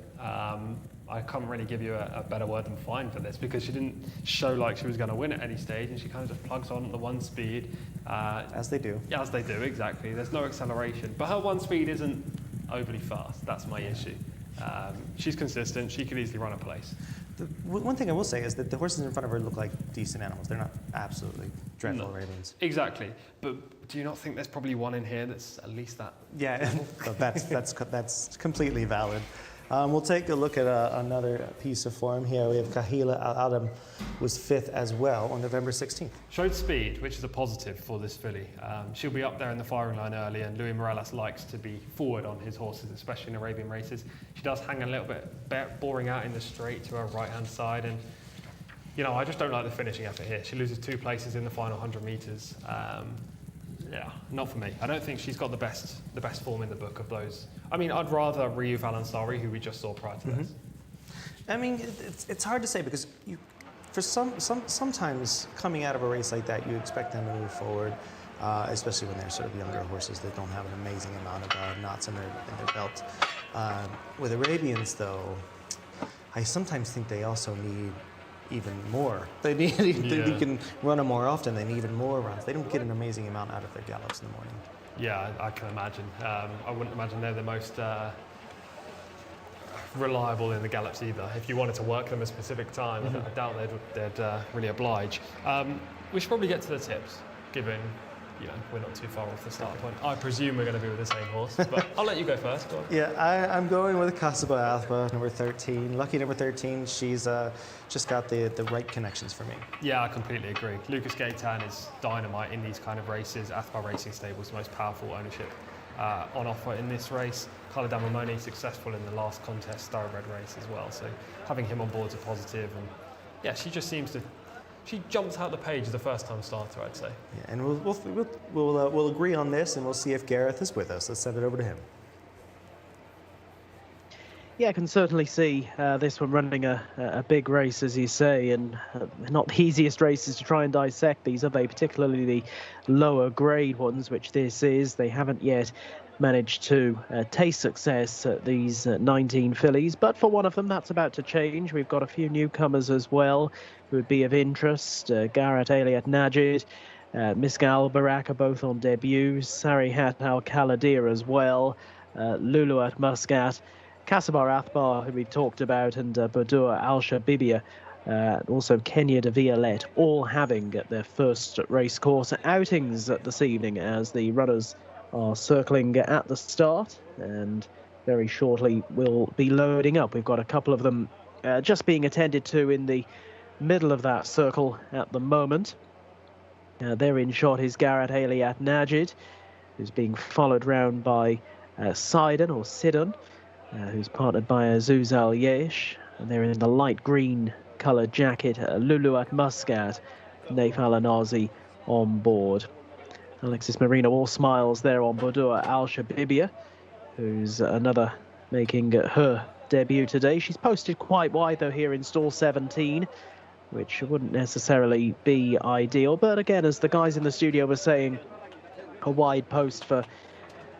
I can't really give you a better word than fine for this because she didn't show like she was going to win at any stage, and she kind of just plugs on at the 1 speed. As they do. Yeah, as they do, exactly. There's no acceleration. But her 1 speed isn't overly fast. That's my issue. She's consistent. She could easily run a place. One thing I will say is that the horses in front of her look like decent animals. They're not absolutely dreadful Arabians. Exactly. But do you not think there's probably one in here that's at least that? Yeah, that's completely valid. We'll take a look at another piece of form here. We have Kahila Al-Adam was 5th as well on November 16th. Showed speed, which is a positive for this filly. She'll be up there in the firing line early, and Louis Morales likes to be forward on his horses, especially in Arabian races. She does hang a little bit boring out in the straight to her right-hand side, and I just don't like the finishing effort here. She loses 2 places in the final 100 metres. Yeah, not for me. I don't think she's got the best form in the book of those. I mean, I'd rather Riyuf Al Ansari, who we just saw prior to this. I mean, it's hard to say because sometimes coming out of a race like that, you expect them to move forward, especially when they're sort of younger horses that don't have an amazing amount of knots in their belt. With Arabians, though, I sometimes think they also need even more. They need you can run them more often. They need even more runs. They don't get an amazing amount out of their gallops in the morning. Yeah, I can imagine. I wouldn't imagine they're the most reliable in the gallops either. If you wanted to work them a specific time, I doubt they'd really oblige. We should probably get to the tips, given we're not too far off the start point. I presume we're going to be with the same horse, but I'll let you go first. Go on. Yeah, I'm going with Casaba Athba, number 13. Lucky number 13. She's just got the right connections for me. Yeah, I completely agree. Lucas Gaetan is dynamite in these kind of races. Athba Racing Stable's the most powerful ownership on offer in this race. Carla Damamoni successful in the last contest thoroughbred race as well. So having him on board is a positive, and yeah, she just seems to. She jumps out the page as a first-time starter, I'd say. Yeah, and we'll agree on this, and we'll see if Gareth is with us. Let's send it over to him. Yeah, I can certainly see this one running a big race, as you say, and not the easiest races to try and dissect these, are they? Particularly the lower grade ones, which this is. They haven't yet managed to taste success at these 19 fillies, but for one of them, that's about to change. We've got a few newcomers as well who would be of interest. Garrett Aliat Najid, Misgal Baraka, both on debut. Sarihat Al Khaladir as well. Lulu at Muscat. Kasabar Athbar, who we talked about, and Badur Al Shabibia. Also Kenya de Violette, all having their first race course outings this evening as the runners are circling at the start, and very shortly we'll be loading up. We've got a couple of them just being attended to in the middle of that circle at the moment. There in shot is Garrett Aliat Najid, who's being followed round by Sidon, who's partnered by Zuzal Yesh, and they're in the light green coloured jacket. Lulu at Muscat, Naif Al-Anazi on board. Alexis Marino all smiles there on Badur Al Shabibia, who's another making her debut today. She's posted quite wide though here in stall 17, which wouldn't necessarily be ideal, but again, as the guys in the studio were saying, a wide post for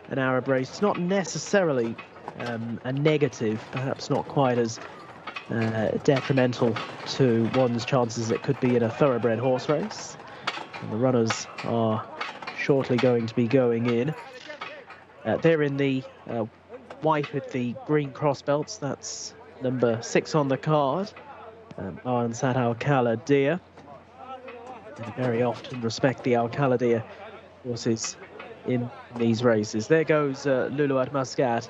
an Arab race, it's not necessarily a negative, perhaps not quite as detrimental to one's chances as it could be in a thoroughbred horse race. And the runners are shortly going to be going in. They're in the white with the green cross belts. That's number 6 on the card. Sat Al Khaladir. They very often respect the Al Khaladir horses in these races. There goes Lulu at Muscat,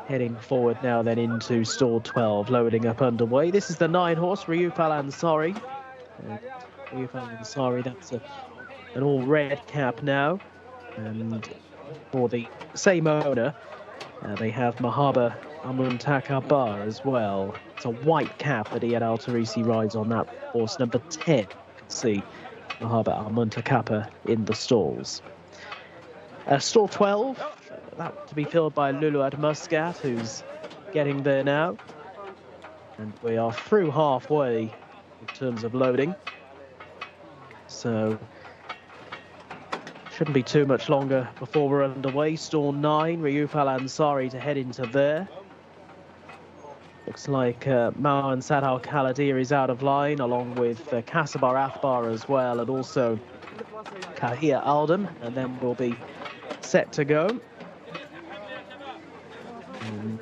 heading forward now then into stall 12, loading up underway. This is the 9 horse, Riyuf Al Ansari. Riyuf Al Ansari, that's an all red cap now, and for the same owner they have Mahaba Amuntakabar as well. It's a white cap that Iyad Al Tarisi rides on that horse, number 10. You can see Mahaba Amuntakapa in the stalls. Stall 12, that to be filled by Lulu at Muscat, who's getting there now, and we are through halfway in terms of loading, so shouldn't be too much longer before we're underway. Stall 9, Riyuf Al Ansari to head into there. Looks like Mawan Sad Al Khaladir is out of line, along with Kasabar Athbar as well, and also Kahia Aldam, and then we'll be set to go. And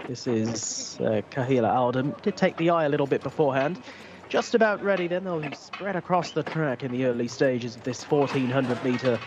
this is Kahila Aldam. Did take the eye a little bit beforehand. Just about ready then. They'll be spread across the track in the early stages of this 1400-metre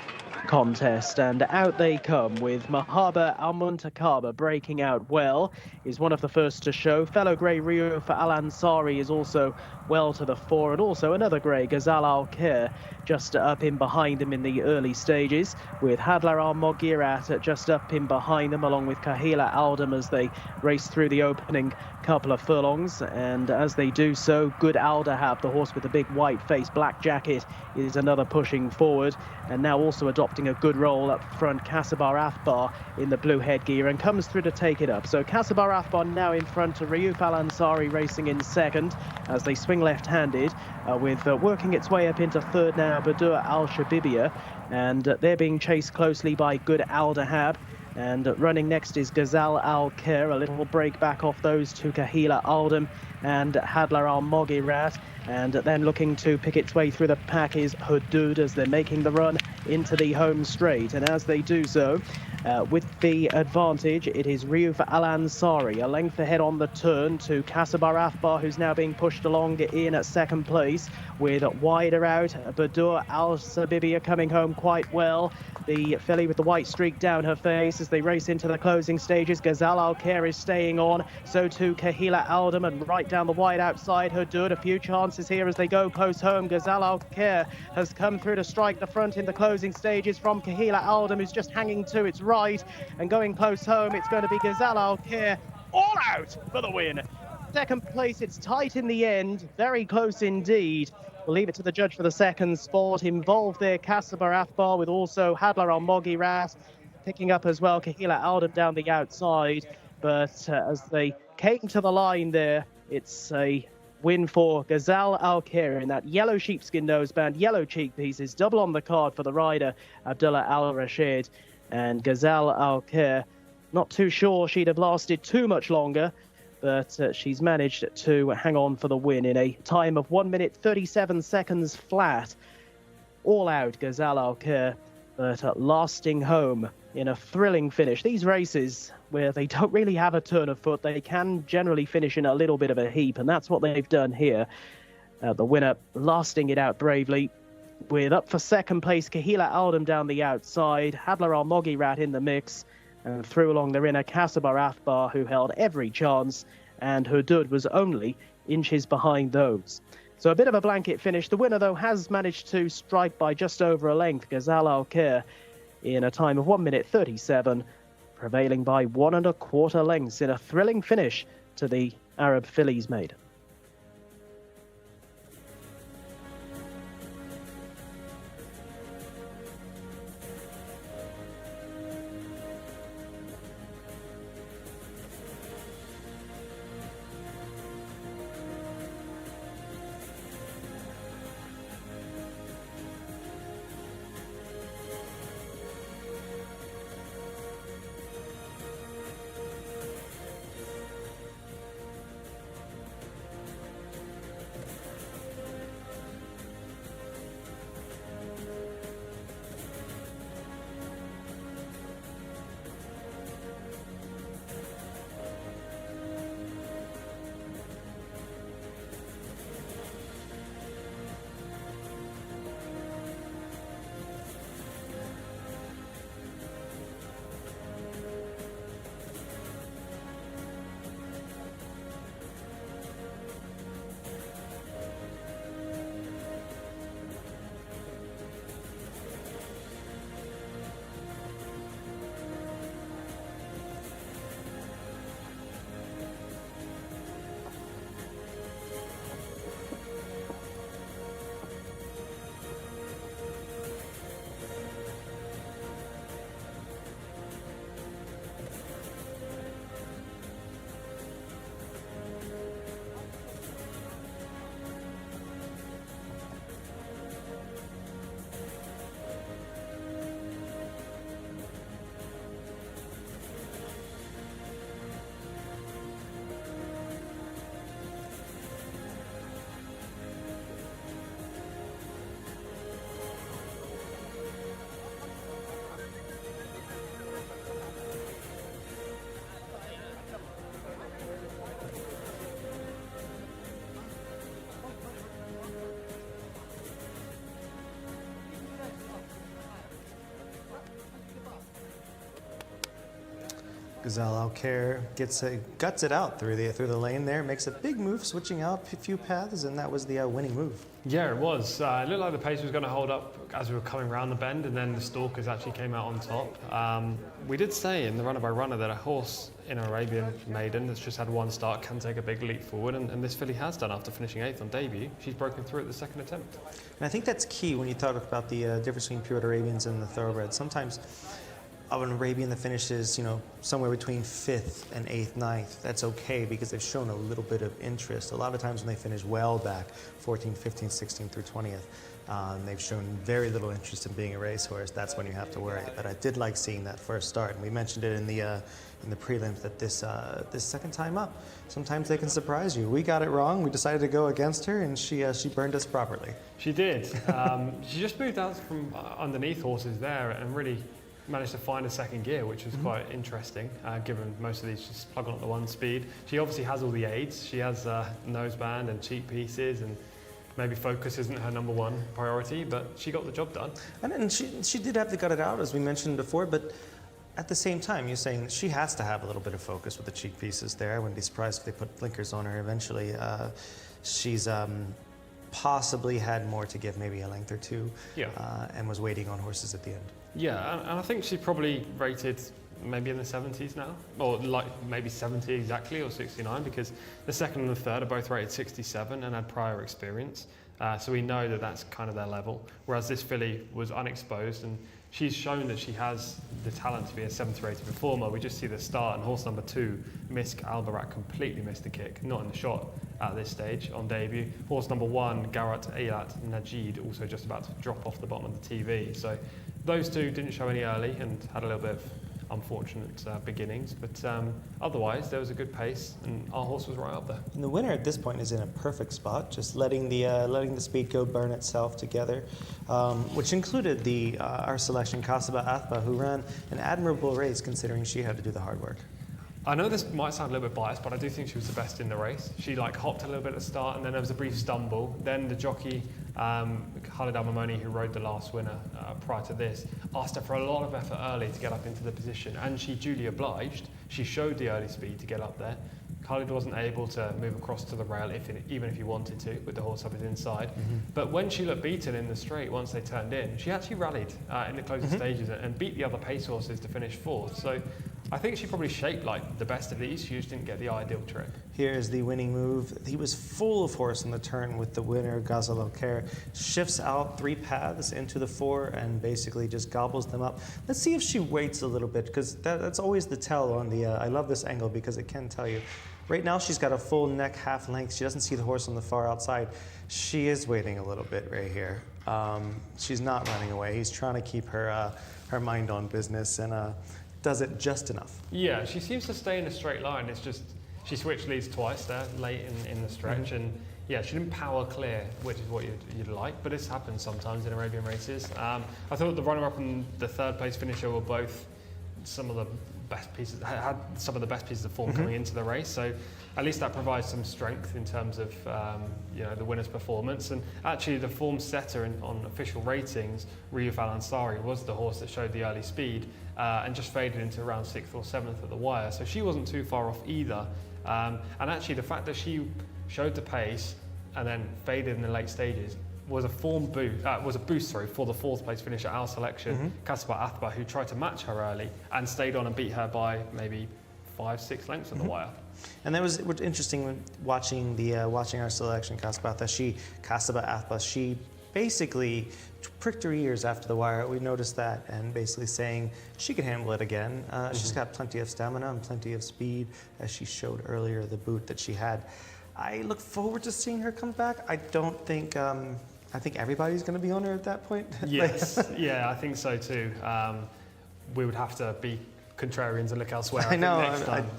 contest, and out they come with Mahaba Amuntakaba breaking out well, is one of the first to show. Fellow grey Riyuf Al Ansari is also well to the fore, and also another grey, Ghazal Al Khair, just up in behind them in the early stages, with Hadlar Al Mogirat just up in behind them, along with Kahila Aldam as they race through the opening couple of furlongs. And as they do so, Good Aldahab, the horse with the big white face, black jacket, is another pushing forward, and now also adopting a good roll up front, Kasabar Athbar in the blue headgear, and comes through to take it up. So Kasabar Athbar now in front of Riyuf Al Ansari racing in second as they swing left-handed, with working its way up into third now Badur Al Shabibia, and they're being chased closely by Good Aldahab. And running next is Ghazal Al Khair, a little break back off those two, Kahila Aldam and Hadlar Al Mogirat. And then looking to pick its way through the pack is Hudud as they're making the run into the home straight. And as they do so, with the advantage, it is Riyuf Al Ansari, a length ahead on the turn to Kasabar Afbar, who's now being pushed along in at second place, with wider out Badur Al Sabibia coming home quite well. The filly with the white streak down her face as they race into the closing stages. Ghazal Al Khair is staying on, so too Kahila Aldam, and right down the wide outside Hudud. A few chances here as they go close home. Ghazal Al Khair has come through to strike the front in the closing stages from Kahila Aldam, who's just hanging to its right, and going close home it's going to be Ghazal Al Khair all out for the win. Second place, it's tight in the end, very close indeed. We'll leave it to the judge for the second spot. Involved there, Kasabar Afbar, with also Hadlar Al Mogirat picking up as well Kahila Aldam down the outside. But as they came to the line there, it's a win for Ghazal Al Khair in that yellow sheepskin noseband, yellow cheek pieces, double on the card for the rider, Abdullah Al Rashid. And Ghazal Al Khair, not too sure she'd have lasted too much longer, but she's managed to hang on for the win in a time of 1 minute 37 seconds flat. All out Ghazal Al Khair, but lasting home in a thrilling finish. These races where they don't really have a turn of foot, they can generally finish in a little bit of a heap, and that's what they've done here. The winner lasting it out bravely, with up for second place Kahila Aldam down the outside, Hadlar Al Mogirat in the mix, and through along the inner Kasabar Afbar, who held every chance, and Hudud was only inches behind those. So a bit of a blanket finish. The winner, though, has managed to strike by just over a length, Ghazal Al Khair, in a time of 1 minute 37, prevailing by 1 1/4 lengths in a thrilling finish to the Arab Fillies Maiden. Ghazal Al Khair guts it out through the lane there, makes a big move, switching out a few paths, and that was the winning move. Yeah, it was. It looked like the pace was going to hold up as we were coming around the bend, and then the Stalkers actually came out on top. We did say in the runner by runner that a horse in an Arabian maiden that's just had one start can take a big leap forward, and this filly has done after finishing 8th on debut. She's broken through at the second attempt. And I think that's key when you talk about the difference between pure Arabians and the thoroughbreds. Sometimes of an Arabian that finishes, somewhere between 5th and 8th, 9th, that's okay because they've shown a little bit of interest. A lot of times when they finish well back, 14th, 15th, 16th through 20th, they've shown very little interest in being a racehorse. That's when you have to worry. But I did like seeing that first start, and we mentioned it in the prelims that this second time up, sometimes they can surprise you. We got it wrong. We decided to go against her, and she burned us properly. She did. She just moved out from underneath horses there and really managed to find a second gear, which was quite interesting, given most of these just plug on at the one speed. She obviously has all the aids. She has noseband and cheek pieces, and maybe focus isn't her number one priority, but she got the job done. And she did have to gut it out, as we mentioned before, but at the same time, you're saying she has to have a little bit of focus with the cheek pieces there. I wouldn't be surprised if they put blinkers on her eventually. She's possibly had more to give, maybe a length or two, and was waiting on horses at the end. Yeah, and I think she's probably rated maybe in the 70s now, or like maybe 70 exactly, or 69, because the second and the third are both rated 67 and had prior experience. So we know that that's kind of their level, whereas this filly was unexposed, and she's shown that she has the talent to be a 7th rated performer. We just see the start, and horse number 2, Misk Albarak, completely missed the kick, not in the shot at this stage on debut. Horse number 1, Garat Eilat Najid, also just about to drop off the bottom of the TV. So those two didn't show any early and had a little bit of unfortunate beginnings, but otherwise there was a good pace, and our horse was right up there. And the winner at this point is in a perfect spot, just letting the speed go burn itself together, which included our selection Kasaba Athba, who ran an admirable race considering she had to do the hard work. I know this might sound a little bit biased, but I do think she was the best in the race. She hopped a little bit at the start, and then there was a brief stumble. Then the jockey, Khalid Al-Mamoni, who rode the last winner prior to this, asked her for a lot of effort early to get up into the position, and she duly obliged. She showed the early speed to get up there. Khalid wasn't able to move across to the rail, even if he wanted to, with the horse up his inside. But when she looked beaten in the straight, once they turned in, she actually rallied in the closing stages and beat the other pace horses to finish 4th. So I think she probably shaped like the best of these. She just didn't get the ideal trip. Here's the winning move. He was full of horse in the turn with the winner, Ghazal Al-Khair. Shifts out 3 paths into the 4 and basically just gobbles them up. Let's see if she waits a little bit, because that's always the tell on the... I love this angle because it can tell you. Right now she's got a full neck, half length. She doesn't see the horse on the far outside. She is waiting a little bit right here. She's not running away. He's trying to keep her mind on business, and does it just enough. Yeah, she seems to stay in a straight line. It's just she switched leads twice there late in the stretch, and yeah, she didn't power clear, which is what you'd like, but this happens sometimes in Arabian races. I thought the runner-up and the 3rd place finisher were both some of the best pieces, had some of the best pieces of form coming into the race, so at least that provides some strength in terms of the winner's performance. And actually the form setter on official ratings, Riyadh Al Ansari, was the horse that showed the early speed and just faded into around 6th or 7th at the wire, so she wasn't too far off either. And actually the fact that she showed the pace and then faded in the late stages was a boost for the 4th place finisher, our selection, Kasaba Athba, who tried to match her early and stayed on and beat her by maybe 5-6 lengths at the wire. And that was interesting when watching our selection, Kasaba Athba. She basically pricked her ears after the wire. We noticed that, and basically saying she can handle it again. She's got plenty of stamina and plenty of speed, as she showed earlier, the boot that she had. I look forward to seeing her come back. I think everybody's going to be on her at that point. Yes, yeah, I think so too. We would have to be contrarians and look elsewhere. I know. Next time.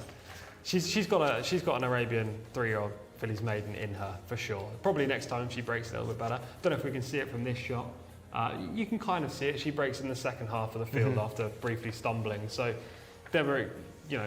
She's got an Arabian 3-year-old filly's maiden in her for sure. Probably next time she breaks a little bit better. Don't know if we can see it from this shot. You can kind of see it. She breaks in the second half of the field after briefly stumbling. So there were,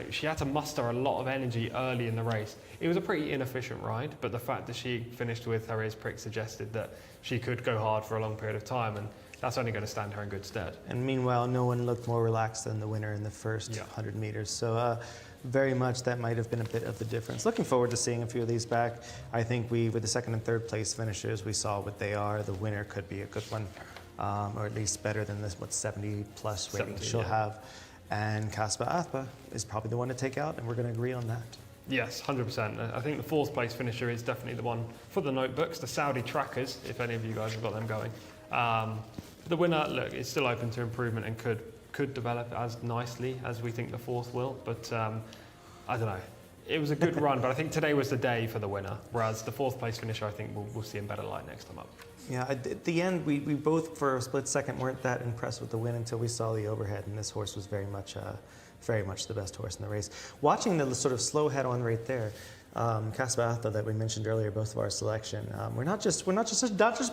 she had to muster a lot of energy early in the race. It was a pretty inefficient ride, but the fact that she finished with her ears pricked suggested that she could go hard for a long period of time, and that's only going to stand her in good stead. And meanwhile, no one looked more relaxed than the winner in the first 100 meters. So very much that might have been a bit of the difference. Looking forward to seeing a few of these back. I think with the 2nd and 3rd place finishers, we saw what they are. The winner could be a good one, or at least better than this, 70 plus rating she'll have. And Kasaba Athba is probably the one to take out, and we're going to agree on that. Yes, 100%. I think the 4th place finisher is definitely the one for the notebooks, the Saudi trackers, if any of you guys have got them going. The winner, look, is still open to improvement and could could develop as nicely as we think the fourth will, but I don't know. It was a good run, but I think today was the day for the winner, whereas the fourth place finisher, I think we'll see in better light next time up. Yeah, at the end, we both, for a split second, weren't that impressed with the win until we saw the overhead, and this horse was very much the best horse in the race. Watching the sort of slow head-on right there, Casabata that we mentioned earlier, both of our selection, we're not just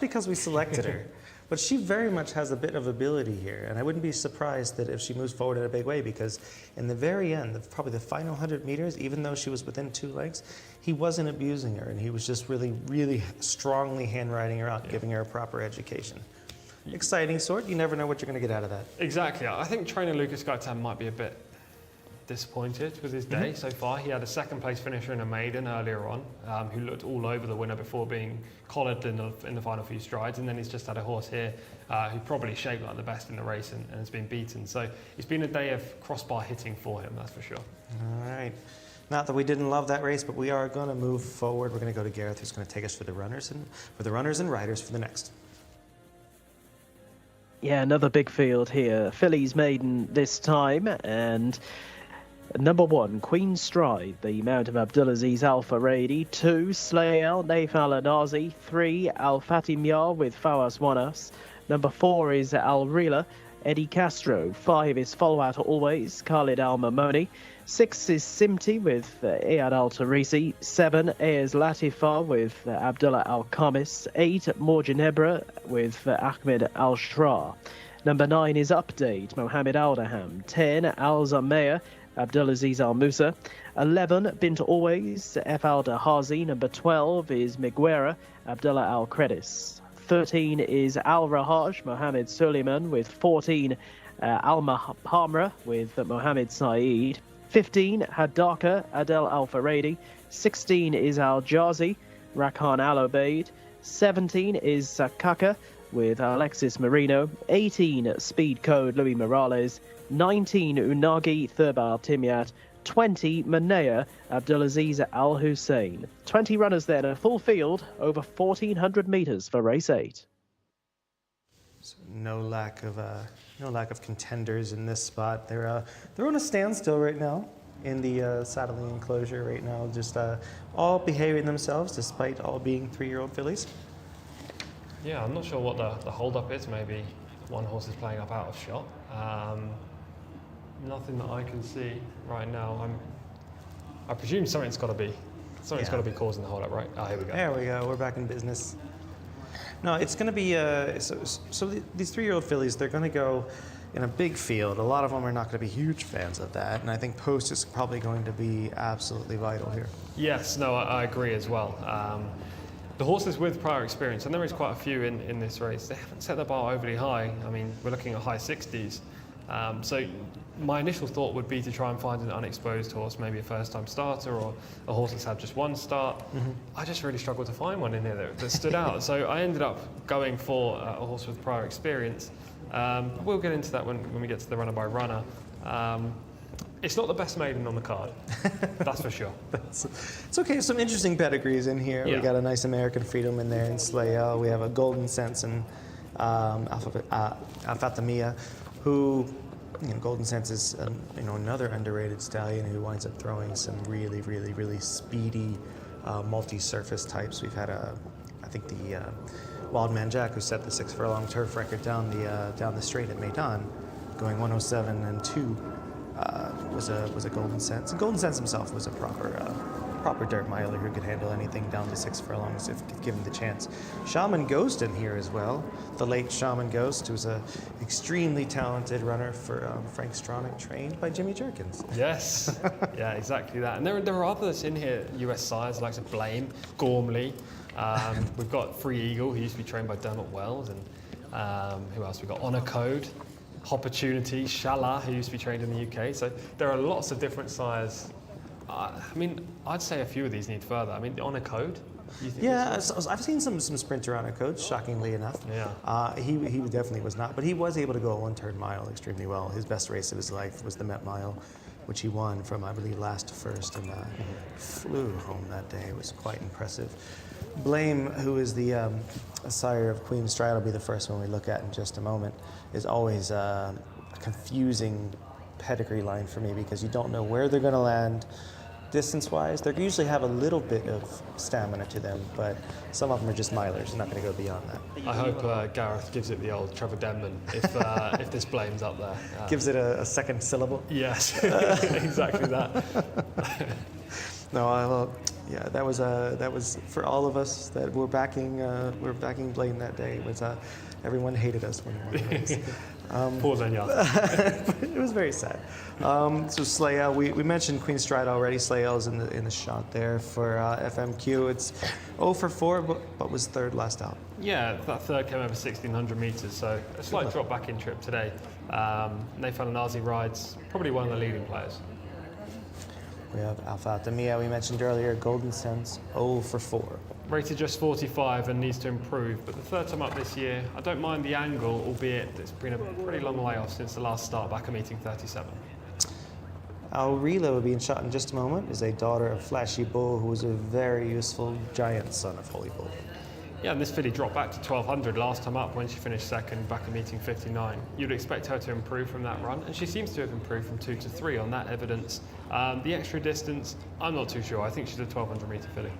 because we selected her, but she very much has a bit of ability here, and I wouldn't be surprised that if she moves forward in a big way, because in the very end, probably the final 100 meters, even though she was within 2 lengths, he wasn't abusing her, and he was just really, really strongly handwriting her out, giving her a proper education. Exciting sort. You never know what you're going to get out of that. Exactly. I think trainer Lucas Gaitan might be a bit disappointed with his day so far. He had a second place finisher in a maiden earlier on, who looked all over the winner before being collared in the final few strides, and then he's just had a horse here who probably shaped like the best in the race and has been beaten. So it's been a day of crossbar hitting for him, that's for sure. All right. Not that we didn't love that race, but we are going to move forward. We're going to go to Gareth, who's going to take us for the runners and riders for the next. Yeah, another big field here. Fillies maiden this time, and number 1, Queen Stride, the mount of Abdulaziz Al Faradi. 2, Slayel, Naif Al Anazi. 3, Al Fatimiyar with Fawaz Wanas. Number 4 is Al Rila, Eddie Castro. 5 is Follow Out Always, Khalid Al Mamoni. 6 is Simti with Iyad Al Tarisi. 7, Ayers Latifa with Abdullah Al Khamis. 8, Morjanebra with Ahmed Al Shra. Number 9 is Update, Mohammed Al Daham. 10, Al Zameya, Abdulaziz Al Musa. 11, Bint Always, F Al Dahazi. Number 12 is Miguera, Abdullah Al Credis. 13 is Al Rahaj, Mohammed Suleiman with 14, Al Mahamra with Mohammed Saeed. 15, Hadaka, Adel Al Faradi. 16 is Al Jazi, Rakhan Al Obeid. 17 is Sakaka with Alexis Marino. 18, Speed Code, Louis Morales. 19, Unagi, Thurbal Timyat. 20, Manea, Abdulaziz Al Hussein. 20 runners then, a full field, over 1,400 metres for race 8. So no lack of contenders in this spot. They're on a standstill right now in the saddling enclosure right now, just all behaving themselves despite all being 3-year-old fillies. Yeah, I'm not sure what the hold-up is. Maybe one horse is playing up out of shot. Nothing that I can see right now. I presume something's got to be causing the hold-up, right? Oh, here we go. There we go. We're back in business. No, it's going to be these 3-year-old fillies. They're going to go in a big field. A lot of them are not going to be huge fans of that, and I think post is probably going to be absolutely vital here. Yes, no, I agree as well. The horses with prior experience, and there is quite a few in this race, they haven't set the bar overly high. I mean, we're looking at high 60s. So my initial thought would be to try and find an unexposed horse, maybe a first-time starter or a horse that's had just one start. Mm-hmm. I just really struggled to find one in here that stood out. So I ended up going for a horse with prior experience. We'll get into that when we get to the runner by runner. It's not the best maiden on the card, that's for sure. It's okay, some interesting pedigrees in here. Yeah. We got a nice American Freedom in there in Slayel. We have a Golden Sense and Al-Fatimiyya, who, Golden Sense is another underrated stallion who winds up throwing some really, really, really speedy multi-surface types. We've had I think the Wildman Jack, who set the 6 furlong turf record down the straight at Maidan, going 107 and 2. Was a Golden Sense. And Golden Sense himself was a proper dirt miler who could handle anything down to 6 furlongs if given the chance. Shaman Ghost in here as well. The late Shaman Ghost, who's an extremely talented runner for Frank Stronach, trained by Jimmy Jerkins. Yes, yeah, exactly that. And there are others in here, US sires, like Blame, Gormley. We've got Free Eagle, who used to be trained by Dermot Wells, and who else? We've got Honor Code, Opportunity, Shala, who used to be trained in the UK. So there are lots of different sires. I'd say a few of these need further. The Honor Code. You think I've seen some sprinter Honor Codes, shockingly enough. Yeah. He definitely was not, but he was able to go a 1/3 mile extremely well. His best race of his life was the Met Mile, which he won from, I believe, last to first, and flew home that day. It was quite impressive. Blame, who is the sire of Queen Stride, will be the first one we look at in just a moment, is always a confusing pedigree line for me because you don't know where they're going to land distance-wise. They usually have a little bit of stamina to them, but some of them are just milers. They're not going to go beyond that. I hope Gareth gives it the old Trevor Denman if this blame's up there. Gives it a second syllable. Yes, exactly that. No, yeah, that was for all of us that were backing Blaine that day. It was everyone hated us when we won the race. Poor Zenya. It was very sad. So Slael, we mentioned Queen Stride already. Slael's in the shot there for FMQ. It's 0 for 4, but was third last out. Yeah, that third came over 1,600 metres, so a slight drop back in trip today. Nathan Anazi rides, probably one of the leading players. We have Alpha Atamia, we mentioned earlier, Golden Sense, 0 for 4. Rated just 45 and needs to improve, but the third time up this year, I don't mind the angle, albeit it's been a pretty long way off since the last start back at meeting 37. Aurela will be in shot in just a moment, is a daughter of Flashy Bull, who was a very useful giant son of Holy Bull. Yeah, and this filly dropped back to 1,200 last time up when she finished second back at meeting 59. You'd expect her to improve from that run, and she seems to have improved from 2 to 3 on that evidence. The extra distance, I'm not too sure. I think she's a 1,200 metre filly.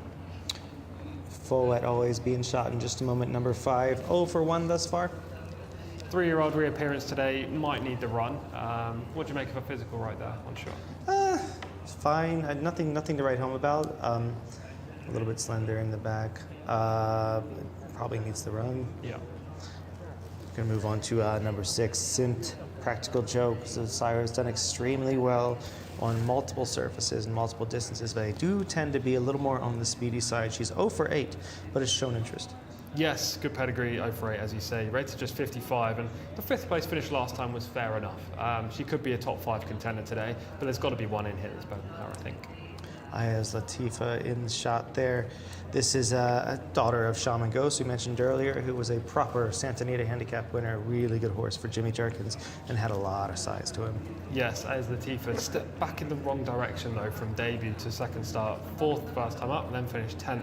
Follett always being shot in just a moment, number 5, 0 for 1 thus far. 3-year-old reappearance today, might need the run. What do you make of a physical right there? Unsure. It's fine, nothing to write home about. A little bit slender in the back. Probably needs the run. Yeah. Gonna move on to number 6, Sint, Practical Joke. So Sire's done extremely well on multiple surfaces and multiple distances, but they do tend to be a little more on the speedy side. She's 0 for 8, but has shown interest. Yes, good pedigree, 0 for 8, as you say. Rated just 55, and the 5th place finish last time was fair enough. She could be a top 5 contender today, but there's got to be one in here that's better than her, I think. Aya's Latifa in the shot there. This is a daughter of Shaman Ghost, we mentioned earlier, who was a proper Santa Anita handicap winner, a really good horse for Jimmy Jerkins, and had a lot of size to him. Yes, Aya's Latifa stepped back in the wrong direction, though, from debut to second start. 4th first time up, and then finished 10th.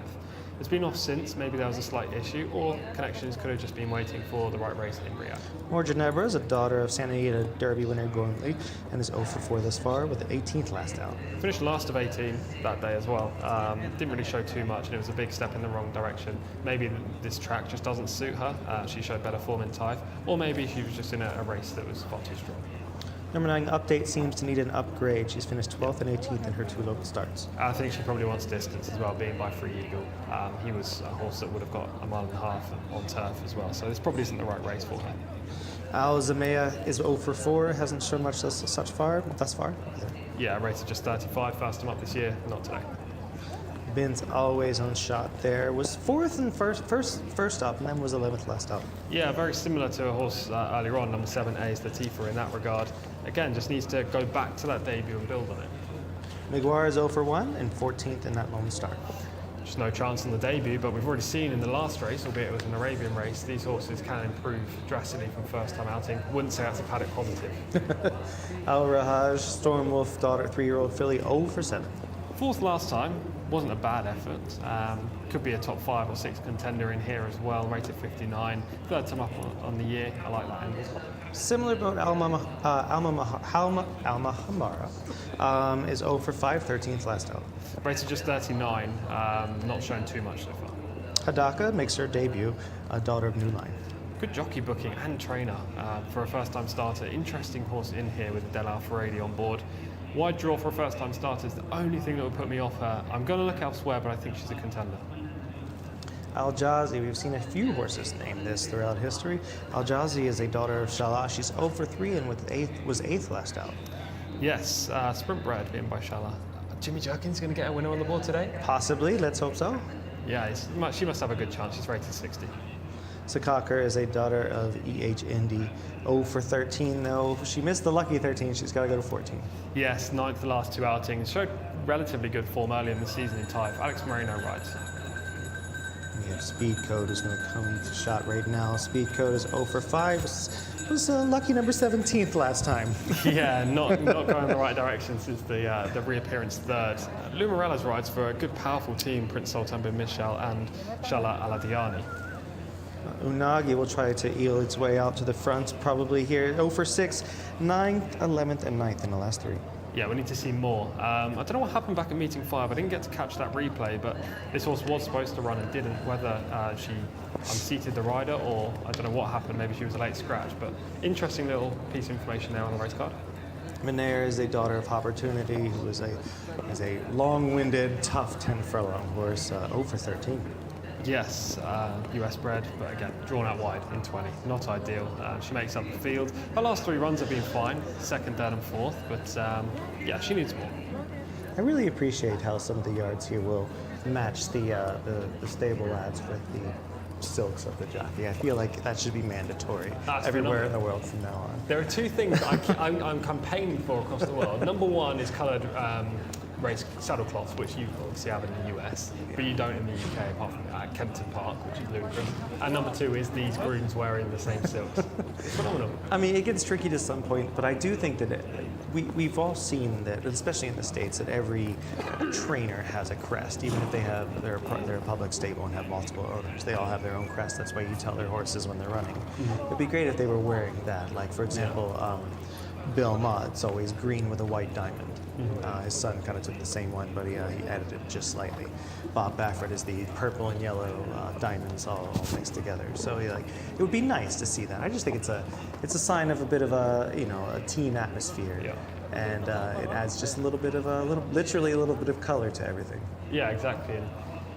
It's been off since, maybe there was a slight issue, or Connections could have just been waiting for the right race in Riyadh. More Ginebra is a daughter of Santa Anita Derby winner Gormley, and is 0 for 4 thus far, with the 18th last out. Finished last of 18 that day as well. Didn't really show too much, and it was a big step in the wrong direction. Maybe this track just doesn't suit her. She showed better form in Type, or maybe she was just in a race that was far too strong. Number 9, Update, seems to need an upgrade. She's finished 12th and 18th in her 2 local starts. I think she probably wants distance as well, being by Free Eagle. He was a horse that would have got a mile and a half on turf as well, so this probably isn't the right race for her. Al Zamea is 0 for 4, hasn't shown much thus far. Yeah, rated just 35, first time up this year, not today. Bin's always on shot there. Was 4th and first up, and then was 11th last up. Yeah, very similar to a horse earlier on, number 7, A's Latifa in that regard. Again, just needs to go back to that debut and build on it. Miguar is 0 for 1 and 14th in that lone start. Just no chance on the debut, but we've already seen in the last race, albeit it was an Arabian race, these horses can improve drastically from first time outing. Wouldn't say that's a paddock positive. Al Rahaj, Stormwolf, daughter, 3-year-old filly, 0 for 7. 4th last time, wasn't a bad effort. Could be a top 5 or 6 contender in here as well, rated 59. 3rd time up on the year, I like that angle. Similar boat, Alma Hamara is 0 for 5, 13th last out. Rated just 39, not shown too much so far. Hadaka makes her debut, a daughter of New Line. Good jockey booking and trainer for a first-time starter. Interesting horse in here with Del Alfaredi on board. Wide draw for a first-time starter is the only thing that would put me off her. I'm going to look elsewhere, but I think she's a contender. Al Jazi, we've seen a few horses named this throughout history. Al Jazi is a daughter of Shala. She's 0 for 3 and was 8th last out. Yes, sprint bred being by Shala. Jimmy Jerkins going to get a winner on the board today? Possibly, let's hope so. Yeah, she must have a good chance. She's rated 60. Sakakar is a daughter of E.H. Indy. 0 for 13 though. She missed the lucky 13, she's got to go to 14. Yes, 9th the last 2 outings. Showed relatively good form early in the season in Type. Alex Marino rides. We have Speed Code who's going to come to shot right now. Speed Code is 0 for 5. Was lucky number 17th last time. Yeah, not going in the right direction since the reappearance 3rd. Lumarella's rides for a good, powerful team, Prince Sultan bin Michel and Shala Aladiani. Unagi will try to eel its way out to the front, probably here. 0 for 6, 9th, 11th, and 9th in the last 3. Yeah, we need to see more. I don't know what happened back at meeting 5. I didn't get to catch that replay, but this horse was supposed to run and didn't. Whether she unseated the rider or I don't know what happened. Maybe she was a late scratch. But interesting little piece of information there on the race card. Menair is a daughter of Opportunity, who is a long-winded, tough 10 furlong horse, 0 for 13. Yes, US bred, but again, drawn out wide in 20. Not ideal. She makes up the field. Her last 3 runs have been fine, 2nd, 3rd, and 4th, but yeah, she needs more. I really appreciate how some of the yards here will match the stable lads with the silks of the jockey. I feel like that should be mandatory everywhere in the world from now on. There are 2 things I'm campaigning for across the world. Number 1 is coloured race saddlecloths, which you obviously have in the US, but you don't in the UK, apart from at Kempton Park, which is ludicrous. And number 2 is these grooms wearing the same silks. It's phenomenal. I mean, it gets tricky to some point, but I do think that we've all seen that, especially in the States, that every trainer has a crest, even if they're a public stable and have multiple owners. They all have their own crest. That's why you tell their horses when they're running. It'd be great if they were wearing that. Like, for example, Bill Mott's always green with a white diamond. His son kind of took the same one, but he added it just slightly. Bob Baffert is the purple and yellow diamonds all mixed together. So it would be nice to see that. I just think it's a sign of a bit of a team atmosphere, and it adds just literally a little bit of color to everything. Yeah, exactly. And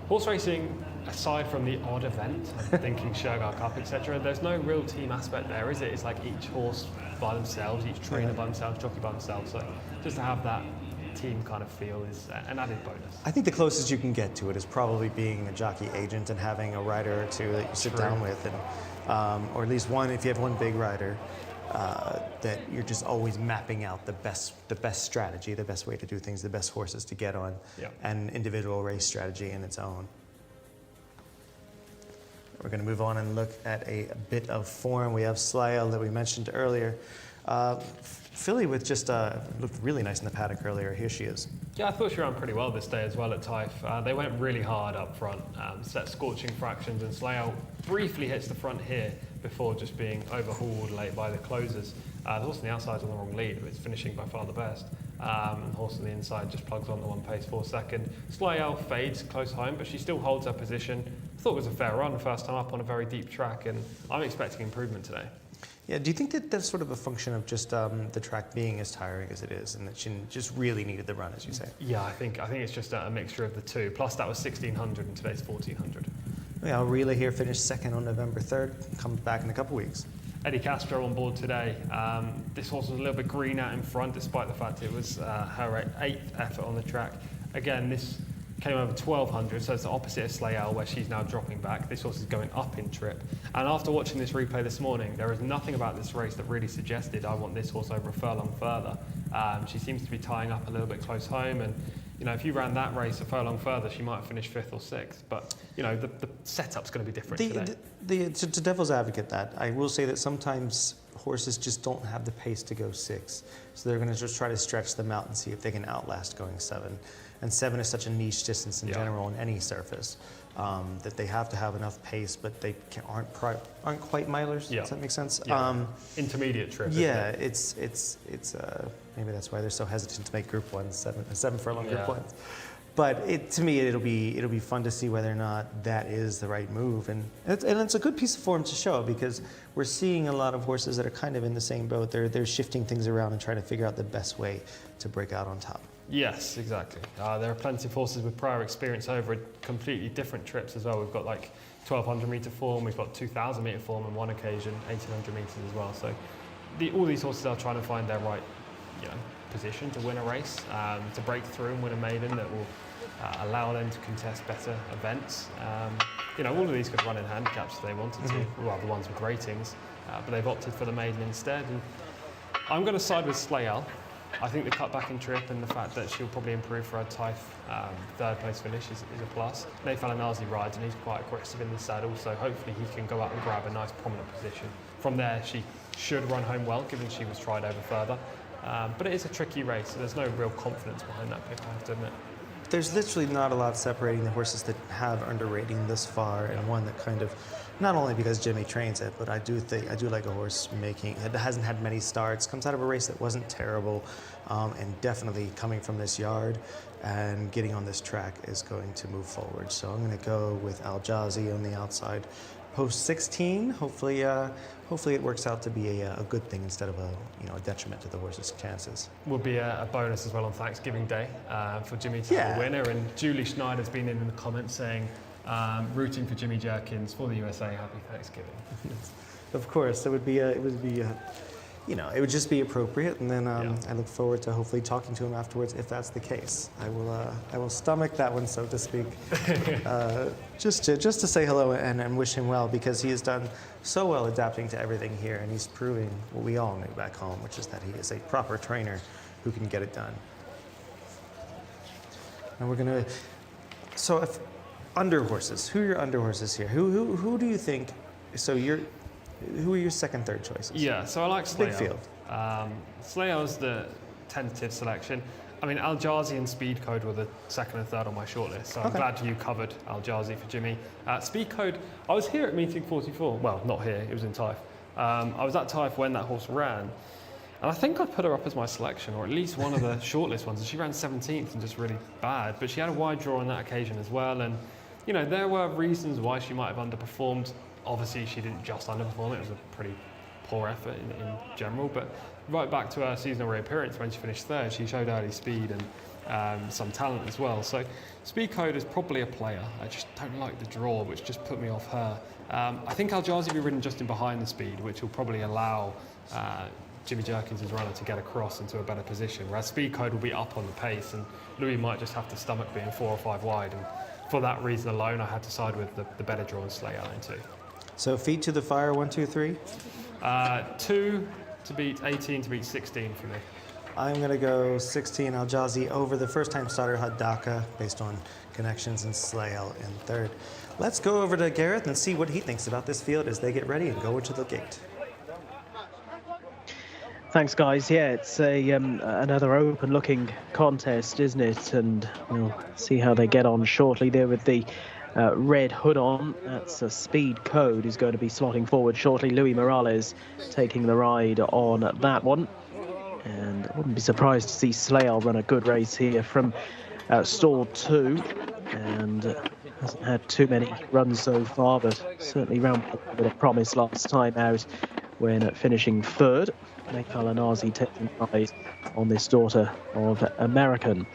horse racing, aside from the odd event, thinking Shergar Cup, etc., there's no real team aspect there, is it? It's like each horse by themselves, each trainer by themselves, jockey by themselves. So just to have that team kind of feel is an added bonus. I think the closest you can get to it is probably being a jockey agent and having a rider or 2 that you sit down with, and or at least one if you have one big rider. That you're just always mapping out the best strategy, the best way to do things, the best horses to get on, and individual race strategy in its own. We're going to move on and look at a bit of form. We have Slael that we mentioned earlier. Filly with just looked really nice in the paddock earlier. Here she is. Yeah, I thought she ran pretty well this day as well at Taif. They went really hard up front, set scorching fractions, and Slael briefly hits the front here before just being overhauled late by the closers. The horse on the outside is on the wrong lead, but it's finishing by far the best. The horse on the inside just plugs on the 1 pace 4 second. Slael fades close home, but she still holds her position. I thought it was a fair run, first time up on a very deep track, and I'm expecting improvement today. Yeah, do you think that that's sort of a function of just the track being as tiring as it is, and that she just really needed the run, as you say? Yeah, I think it's just a mixture of the 2. Plus, that was 1600 and today's 1400. Yeah, Relay here finished 2nd on November 3rd. Comes back in a couple weeks. Eddie Castro on board today. This horse was a little bit green out in front, despite the fact it was her 8th effort on the track. Again, this came over 1200, so it's the opposite of Slael, where she's now dropping back. This horse is going up in trip. And after watching this replay this morning, there is nothing about this race that really suggested I want this horse over a furlong further. She seems to be tying up a little bit close home, and if you ran that race a furlong further, she might have finished 5th or 6th. But the setup's going to be different today. To devil's advocate that, I will say that sometimes horses just don't have the pace to go 6, so they're going to just try to stretch them out and see if they can outlast going 7. And 7 is such a niche distance in general on any surface that they have to have enough pace, but they aren't quite milers. Does that make sense? Yeah. Intermediate trip. Yeah, it's maybe that's why they're so hesitant to make Group 1s, 7 furlong Group 1s. But to me, it'll be fun to see whether or not that is the right move, and it's a good piece of form to show, because we're seeing a lot of horses that are kind of in the same boat. They're shifting things around and trying to figure out the best way to break out on top. Yes, exactly. There are plenty of horses with prior experience over completely different trips as well. We've got like 1200 metre form, we've got 2000 metre form on one occasion, 1800 metres as well. So all these horses are trying to find their right position to win a race, to break through and win a maiden that will allow them to contest better events. All of these could run in handicaps if they wanted to, well, the ones with ratings, but they've opted for the maiden instead. And I'm going to side with Slael. I think the cutback in trip and the fact that she'll probably improve for her Taif 3rd place finish is a plus. Nathan Alanazi rides and he's quite aggressive in the saddle, so hopefully he can go out and grab a nice prominent position. From there, she should run home well, given she was tried over further. But it is a tricky race, so there's no real confidence behind that pick, I have to admit. there's literally not a lot separating the horses that have earned a rating this far, and one that kind of, not only because Jimmy trains it, but I do like a horse it hasn't had many starts, comes out of a race that wasn't terrible, and definitely coming from this yard and getting on this track is going to move forward. So I'm going to go with Jcsa on the outside. Post 16, hopefully it works out to be a good thing instead of a detriment to the horse's chances. Will be a bonus as well on Thanksgiving Day for Jimmy to have a winner. And Julie Schneider's been in the comments saying, rooting for Jimmy Jerkins for the USA. Happy Thanksgiving. Of course, it would just be appropriate, and then I look forward to hopefully talking to him afterwards if that's the case. I will stomach that one, so to speak, just to say hello and wish him well, because he has done so well adapting to everything here, and he's proving what we all knew back home, which is that he is a proper trainer who can get it done. And we're gonna. So if under horses, who are your under horses here? Who do you think? So who are your second, third choices? Yeah, so I like Slayer. Big field. Slayer's the tentative selection. I mean, Jcsa and Speed Code were the second and third on my shortlist, so I'm glad you covered Jcsa for Jimmy. Speed Code, I was here at meeting 44. Well, not here, it was in Taif. I was at Taif when that horse ran, and I think I'd put her up as my selection, or at least one of the shortlist ones, and she ran 17th and just really bad, but she had a wide draw on that occasion as well, and there were reasons why she might have underperformed. Obviously, she didn't just underperform, it was a pretty poor effort in general, but right back to her seasonal reappearance when she finished third, she showed early speed and some talent as well. So Speed Code is probably a player. I just don't like the draw, which just put me off her. I think Jcsa will be ridden just in behind the speed, which will probably allow Jimmy Jerkins' runner to get across into a better position, whereas Speed Code will be up on the pace, and Louis might just have to stomach being 4 or 5 wide. And for that reason alone, I had to side with the better draw and Slayer in 2. So feet to the fire, 1, 2, 3? 2 to beat 18 to beat 16 for me. I'm going to go 16 Jcsa over the first-time starter Hadaka based on connections, and Slayer in third. Let's go over to Gareth and see what he thinks about this field as they get ready and go into the gate. Thanks, guys. Yeah, it's another open-looking contest, isn't it? And we'll see how they get on shortly there with the red hood on. That's a Speed Code who's going to be slotting forward shortly. Louis Morales taking the ride on that one. And I wouldn't be surprised to see Slayer run a good race here from stall 2. And hasn't had too many runs so far, but certainly ran a bit of promise last time out when finishing third. Mekal Anazi taking the ride on this daughter of American.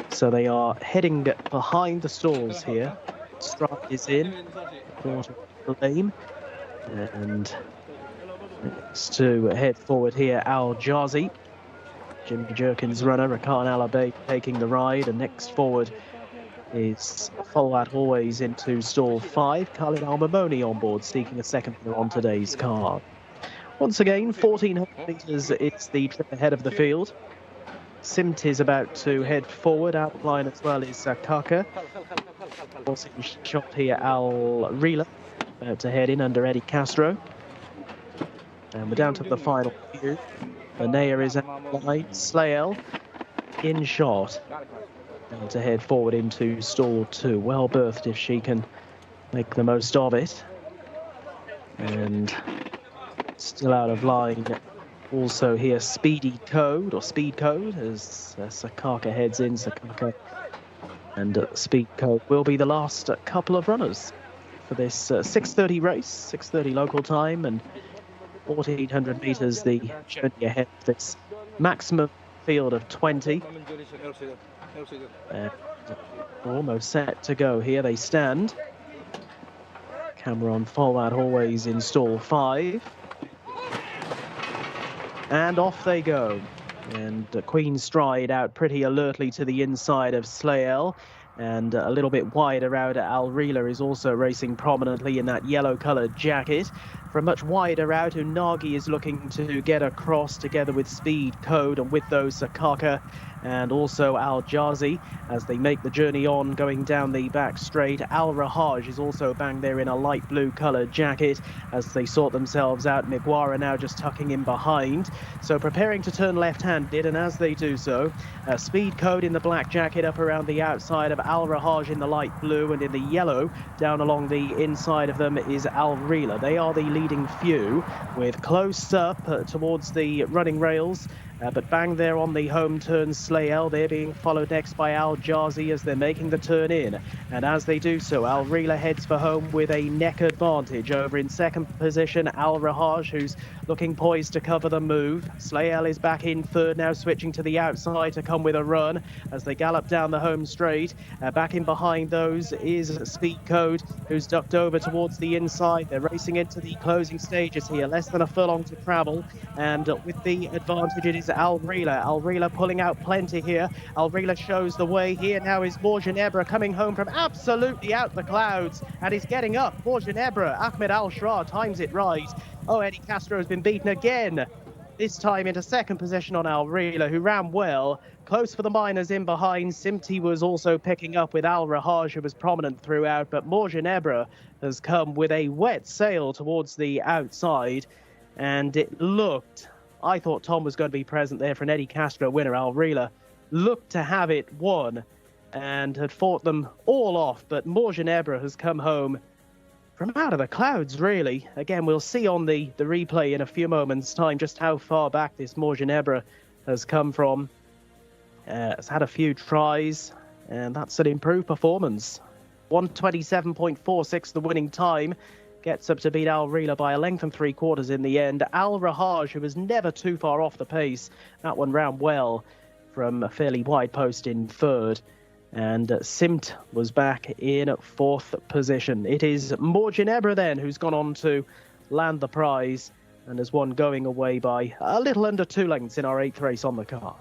So they are heading behind the stalls here. Stride is in, quarter lane, and next to head forward here, Jcsa. Jimmy Jerkins' runner, Rakan Alabay, taking the ride, and next forward is Folwat always into stall 5. Khalid Al-Mamoni on board, seeking a second winner on today's card. Once again, 1,400 metres, it's the trip ahead of the field. Simt is about to head forward. Outline as well is Kaka. Also shot here, Al-Rila, about to head in under Eddie Castro. And we're down to the final few. Manea is outlined. Slayer in shot. And to head forward into stall 2. Well berthed if she can make the most of it. And still out of line. Also here, Speed Code as Sakaka heads in. Sakaka and Speed Code will be the last couple of runners for this 6:30 race, 6:30 local time, and 1,400 metres the journey ahead of this maximum field of 20. And almost set to go. Here they stand. Cameron Folwat always in stall 5. And off they go. And Queen Stride out pretty alertly to the inside of Slayer. And a little bit wider out, Al-Rila is also racing prominently in that yellow-coloured jacket. From much wider route, Unagi is looking to get across together with Speed Code, and with those Sakaka and also Al Jazi as they make the journey on going down the back straight. Al Rahaj is also bang there in a light blue coloured jacket as they sort themselves out. Miguara now just tucking in behind, so preparing to turn left-handed, and as they do so, Speed Code in the black jacket up around the outside of Al Rahaj in the light blue, and in the yellow down along the inside of them is Al Rila. They are the leading few, with close up towards the running rails. But bang there on the home turn, Slayel. They're being followed next by Al Jazi as they're making the turn in. And as they do so, Al Rila heads for home with a neck advantage. Over in second position, Al Rahaj, who's looking poised to cover the move. Slayel is back in third now, switching to the outside to come with a run as they gallop down the home straight. Back in behind those is Speed Code, who's ducked over towards the inside. They're racing into the closing stages here, less than a furlong to travel. And with the advantage, it is Al Rila. Al Rila pulling out plenty here. Al Rila shows the way. Here now is Borjanebra coming home from absolutely out the clouds and is getting up. Borjanebra, Ahmed Al-Shra times it right. Oh, Eddie Castro has been beaten again. This time into second position on Al Rila, who ran well. Close for the miners in behind. Simti was also picking up with Al Rahaj, who was prominent throughout, but Borjanebra has come with a wet sail towards the outside. And it looked, I thought Tom was going to be present there for an Eddie Castro winner. Al Rila looked to have it won and had fought them all off, but Borjanebra has come home from out of the clouds, really. Again, we'll see on the replay in a few moments' time just how far back this Borjanebra has come from. Has had a few tries, and that's an improved performance. 1:27.46 the winning time. Gets up to beat Al Rila by a length and 3/4 in the end. Al Rahaj, who was never too far off the pace, that one ran well from a fairly wide post in third. And Simt was back in fourth position. It is Borjanebra then who's gone on to land the prize and has won, going away by a little under 2 lengths in our 8th race on the card.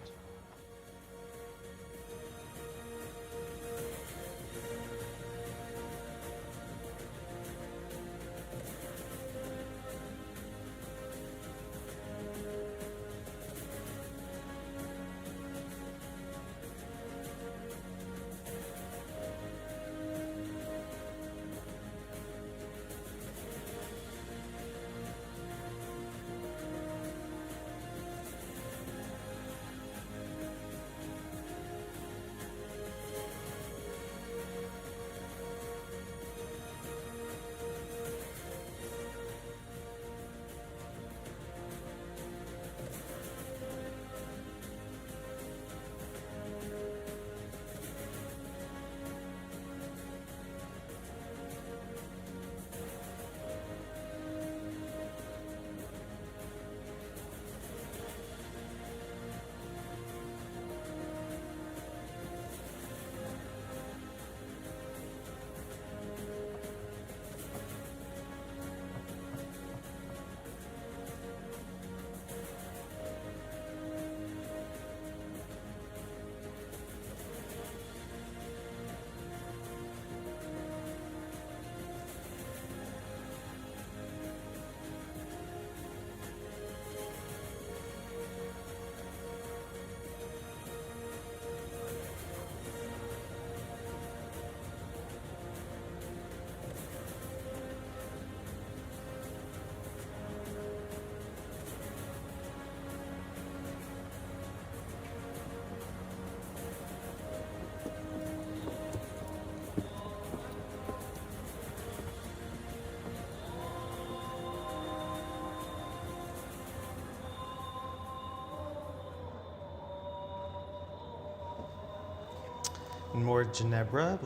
Borjanebra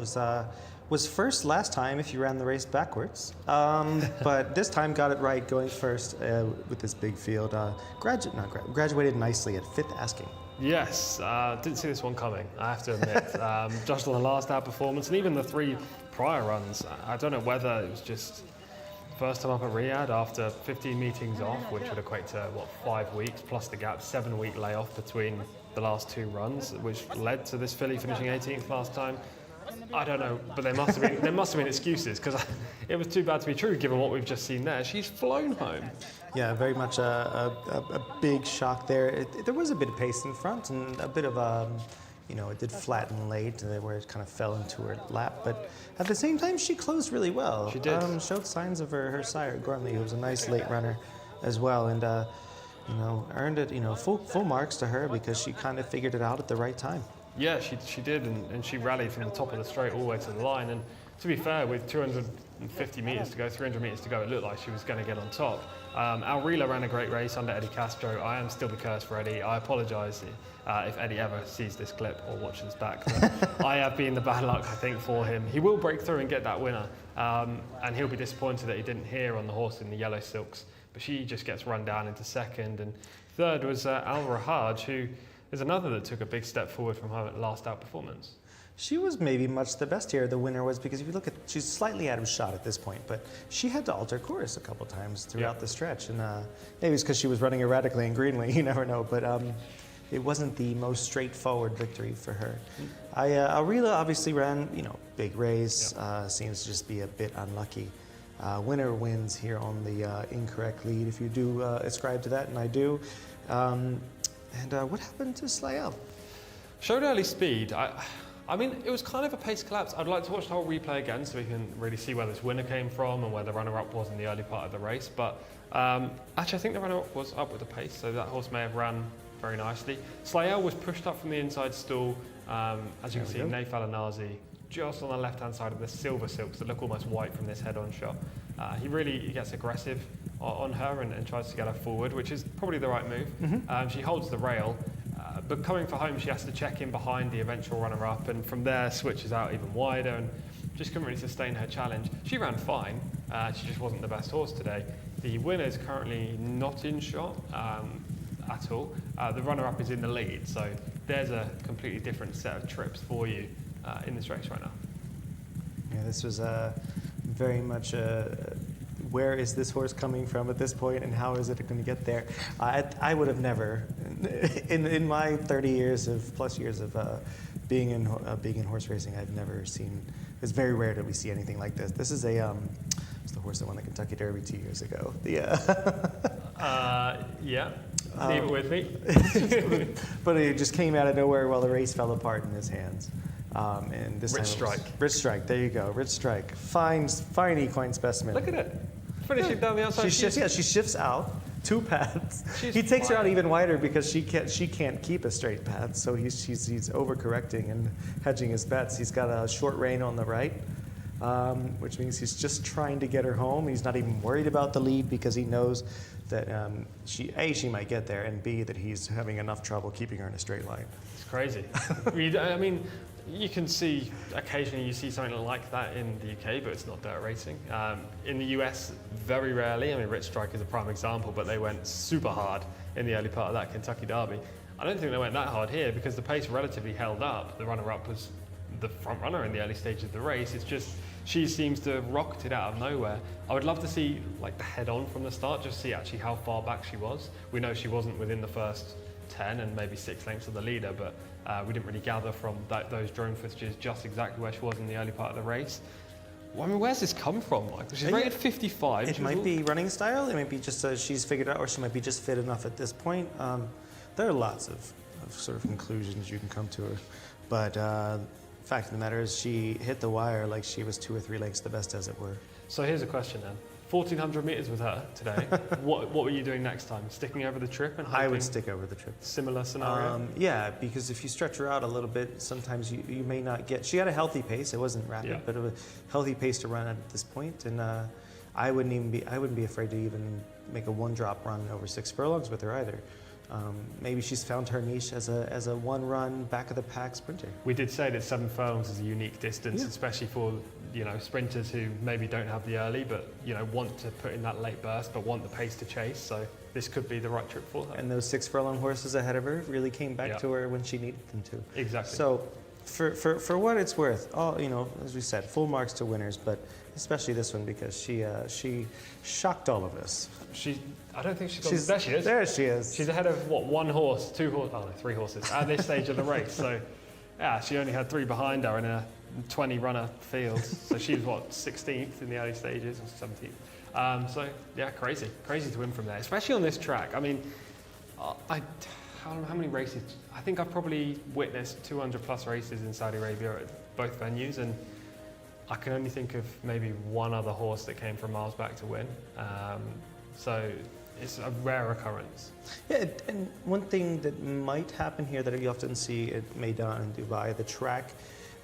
was first last time if you ran the race backwards, but this time got it right going first with this big field. Graduated nicely at 5th asking. Yes, didn't see this one coming, I have to admit. Just on the last outperformance and even the 3 prior runs, I don't know whether it was just first time up at Riyadh after 15 meetings off, which would equate to, 5 weeks, plus the gap, 7-week layoff between the last 2 runs, which led to this filly finishing 18th last time. I don't know, but there must have been excuses because it was too bad to be true given what we've just seen there. She's flown home. Yeah, very much a big shock there. There was a bit of pace in front and a bit of it did flatten late where it kind of fell into her lap. But at the same time, she closed really well. She did. Showed signs of her sire, Gormley, who was a nice late runner as well. And, earned it, full marks to her because she kind of figured it out at the right time. Yeah, she did, and she rallied from the top of the straight all the way to the line. And to be fair, with 250 metres to go, 300 metres to go, it looked like she was going to get on top. Alrila ran a great race under Eddie Castro. I am still the curse for Eddie. I apologise if Eddie ever sees this clip or watches back. But I have been the bad luck, I think, for him. He will break through and get that winner, and he'll be disappointed that he didn't hear on the horse in the yellow silks. But she just gets run down into second. And third was Al Rahaj, who is another that took a big step forward from her last outperformance. She was maybe much the best here. The winner was because if you look at, she's slightly out of shot at this point, but she had to alter course a couple times throughout the stretch, and maybe it's because she was running erratically in Greenway. You never know, but it wasn't the most straightforward victory for her. Alrila obviously ran, big race. Seems to just be a bit unlucky. Winner wins here on the incorrect lead. If you do ascribe to that, and I do. And what happened to Slael? Showed early speed. I mean, it was kind of a pace collapse. I'd like to watch the whole replay again so we can really see where this winner came from and where the runner-up was in the early part of the race. But actually, I think the runner-up was up with the pace, so that horse may have ran very nicely. Slael was pushed up from the inside stall. As you can see, Naif Alanazi just on the left-hand side of the silver silks that look almost white from this head-on shot. He gets aggressive on her and tries to get her forward, which is probably the right move. She holds the rail. But coming for home, she has to check in behind the eventual runner-up, and from there switches out even wider and just couldn't really sustain her challenge. She ran fine, she just wasn't the best horse today. The winner is currently not in shot at all. The runner-up is in the lead, so there's a completely different set of trips for you in this race right now. Yeah, this was very much where is this horse coming from at this point, and how is it going to get there? I would have never, in my 30 years of being in horse racing, I've never seen. It's very rare that we see anything like this. This is it's the horse that won the Kentucky Derby 2 years ago. Leave it with me. But it just came out of nowhere while the race fell apart in his hands. And this Rich time Strike. Rich Strike, there you go. Rich Strike. Fine equine specimen. Look at it. Finishing down the outside. She shifts out 2 paths. She's He takes her out flying. even wider because she can't keep a straight path. So he's overcorrecting and hedging his bets. He's got a short rein on the right, which means he's just trying to get her home. He's not even worried about the lead because he knows that she might get there, and B, that he's having enough trouble keeping her in a straight line. It's crazy. I mean, you can see, occasionally you see something like that in the UK, but it's not dirt racing. In the US, very rarely. I mean, Rich Strike is a prime example, but they went super hard in the early part of that Kentucky Derby. I don't think they went that hard here because the pace relatively held up. The runner-up was the front runner in the early stage of the race. It's just, she seems to have rocketed out of nowhere. I would love to see like the head-on from the start, just see actually how far back she was. We know she wasn't within the first 10 and maybe 6 lengths of the leader, but we didn't really gather from those drone footages just exactly where she was in the early part of the race. Well, I mean, where's this come from, Michael? She's rated 55. It might be running style. It might be just she's figured out, or she might be just fit enough at this point. There are lots of sort of conclusions you can come to her, but fact of the matter is she hit the wire like she was 2 or 3 lengths the best, as it were. So here's a question then. 1,400 metres with her today. What were you doing next time? Sticking over the trip and hoping? I would stick over the trip. Similar scenario? Yeah, because if you stretch her out a little bit, sometimes you may not get. She had a healthy pace. It wasn't rapid, but a healthy pace to run at this point. And I wouldn't be afraid to even make a 1-drop run over 6 furlongs with her either. Maybe she's found her niche as a 1-run back of the pack sprinter. We did say that 7 furlongs is a unique distance, especially for sprinters who maybe don't have the early, but want to put in that late burst, but want the pace to chase. So this could be the right trip for her. And those 6 furlong horses ahead of her really came back to her when she needed them to. Exactly. So for what it's worth, as we said, full marks to winners, but especially this one because she shocked all of us. I don't think she's there. She is. There she is. She's ahead of 1 horse, 2 horses, 3 horses at this stage of the race. So yeah, she only had 3 behind her, and 20 runner field. So she was, 16th in the early stages, or 17th. So, yeah, crazy to win from there, especially on this track. I mean, how many races? I think I've probably witnessed 200 plus races in Saudi Arabia at both venues, and I can only think of maybe one other horse that came from miles back to win. So it's a rare occurrence. Yeah, and one thing that might happen here that you often see at Meydan in Dubai, the track,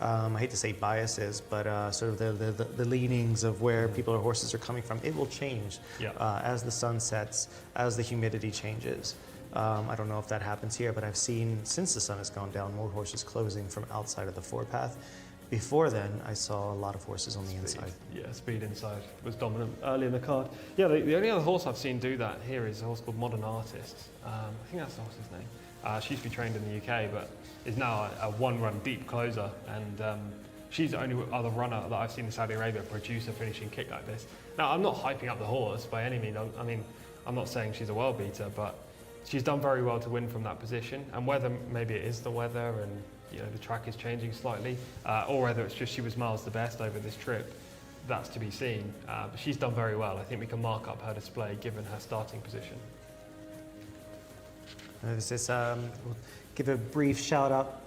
I hate to say biases, but sort of the leanings of where people or horses are coming from, it will change as the sun sets, as the humidity changes. I don't know if that happens here, but I've seen, since the sun has gone down, more horses closing from outside of the forepath. Before then, I saw a lot of horses on the inside. Yeah, speed inside was dominant early in the card. Yeah, the only other horse I've seen do that here is a horse called Modern Artist. I think that's the horse's name. She used to be trained in the UK, but is now a one-run deep closer. And she's the only other runner that I've seen in Saudi Arabia produce a finishing kick like this. Now, I'm not hyping up the horse by any means. I mean, I'm not saying she's a world beater, but she's done very well to win from that position. And whether maybe it is the weather and the track is changing slightly, or whether it's just she was miles the best over this trip, that's to be seen. But she's done very well. I think we can mark up her display given her starting position. We'll give a brief shout out.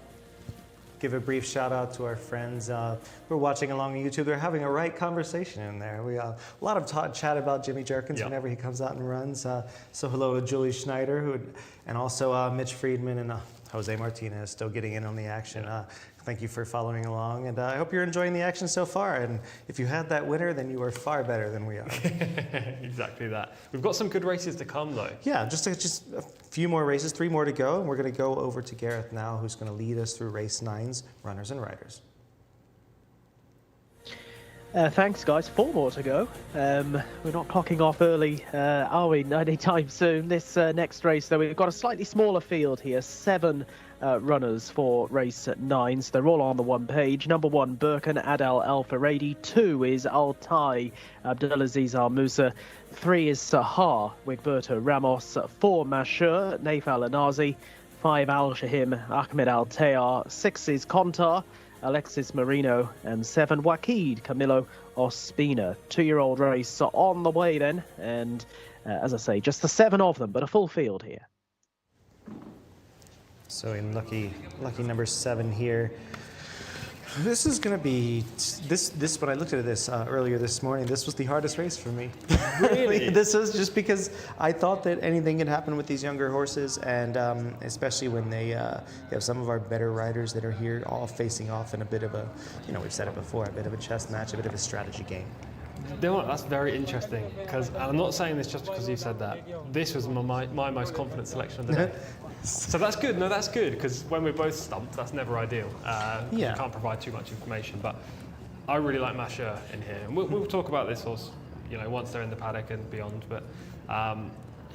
Give a brief shout out to our friends who are watching along on YouTube. They're having a right conversation in there. We a lot of chat about Jimmy Jerkins whenever he comes out and runs. So hello to Julie Schneider, and also Mitch Friedman and Jose Martinez still getting in on the action. Thank you for following along, and I hope you're enjoying the action so far. And if you had that winner, then you are far better than we are. Exactly that. We've got some good races to come, though. Yeah, just a few more races, 3 more to go, and we're going to go over to Gareth now, who's going to lead us through race 9's runners and riders. Thanks, guys. 4 more to go. We're not clocking off early, are we? Anytime soon. This next race, though, we've got a slightly smaller field here. 7 runners for race 9, so they're all on the one page. Number 1, Birkan Adel Al Faradi. 2 is Altai Abdulaziz Al Musa. 3 is Sahar Wigberto Ramos. 4, Mashur Naif Al Anazi. 5, Al Shahim Ahmed Al Tayar. 6 is Kontar Alexis Marino, and 7, Wakid Camilo Ospina. 2-year-old race on the way then, and as I say, just the 7 of them, but a full field here. So in lucky number 7 here, this is going to be this. When I looked at this earlier this morning, this was the hardest race for me. Really? This is just because I thought that anything could happen with these younger horses, and especially when they have some of our better riders that are here, all facing off in a bit of a, we've said it before, a bit of a chess match, a bit of a strategy game. You know what? That's very interesting, because I'm not saying this just because you said that. This was my most confident selection of the day. So that's good. No, that's good, because when we're both stumped, that's never ideal. You can't provide too much information, but I really like Mashur in here. And we'll talk about this horse, once they're in the paddock and beyond, but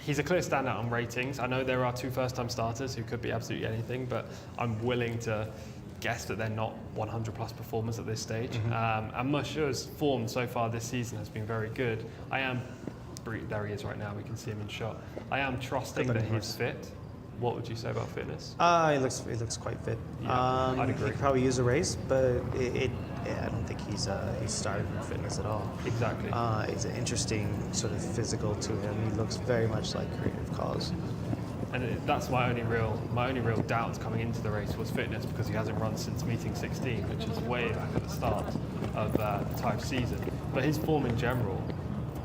he's a clear standout on ratings. I know there are 2 first-time starters who could be absolutely anything, but I'm willing to guess that they're not 100 plus performers at this stage. And Mashur's form so far this season has been very good. There he is right now, we can see him in shot. I am trusting that he's fit. What would you say about fitness? He looks quite fit. Yeah, I'd agree. He could probably use a race, but I don't think he's started in fitness at all. Exactly. It's an interesting sort of physical to him. He looks very much like Creative Cause. And that's my only real doubt coming into the race was fitness, because he hasn't run since meeting 16, which is way back at the start of the type season. But his form in general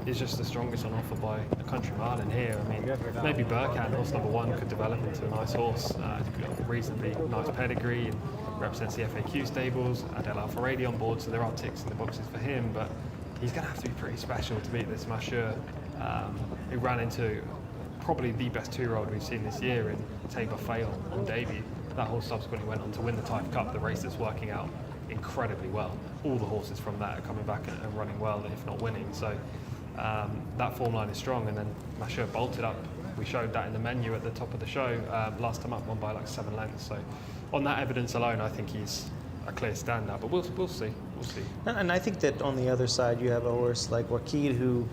is just the strongest on offer by a country mile in here. I mean, maybe Birkan, horse number 1, could develop into a nice horse. He's got a reasonably nice pedigree and represents the FAQ stables. Adel Al Faradi on board, so there are ticks in the boxes for him, but he's going to have to be pretty special to beat this Mashur, who ran into probably the best 2-year-old we've seen this year in Tabor Fail on debut. That horse subsequently went on to win the Type Cup, the race that's working out incredibly well. All the horses from that are coming back and running well, if not winning. So that form line is strong, and then Mashur bolted up. We showed that in the menu at the top of the show. Last time up, won by like 7 lengths. So on that evidence alone, I think he's a clear standout. But we'll see. We'll see. And I think that on the other side, you have a horse like Wakid, who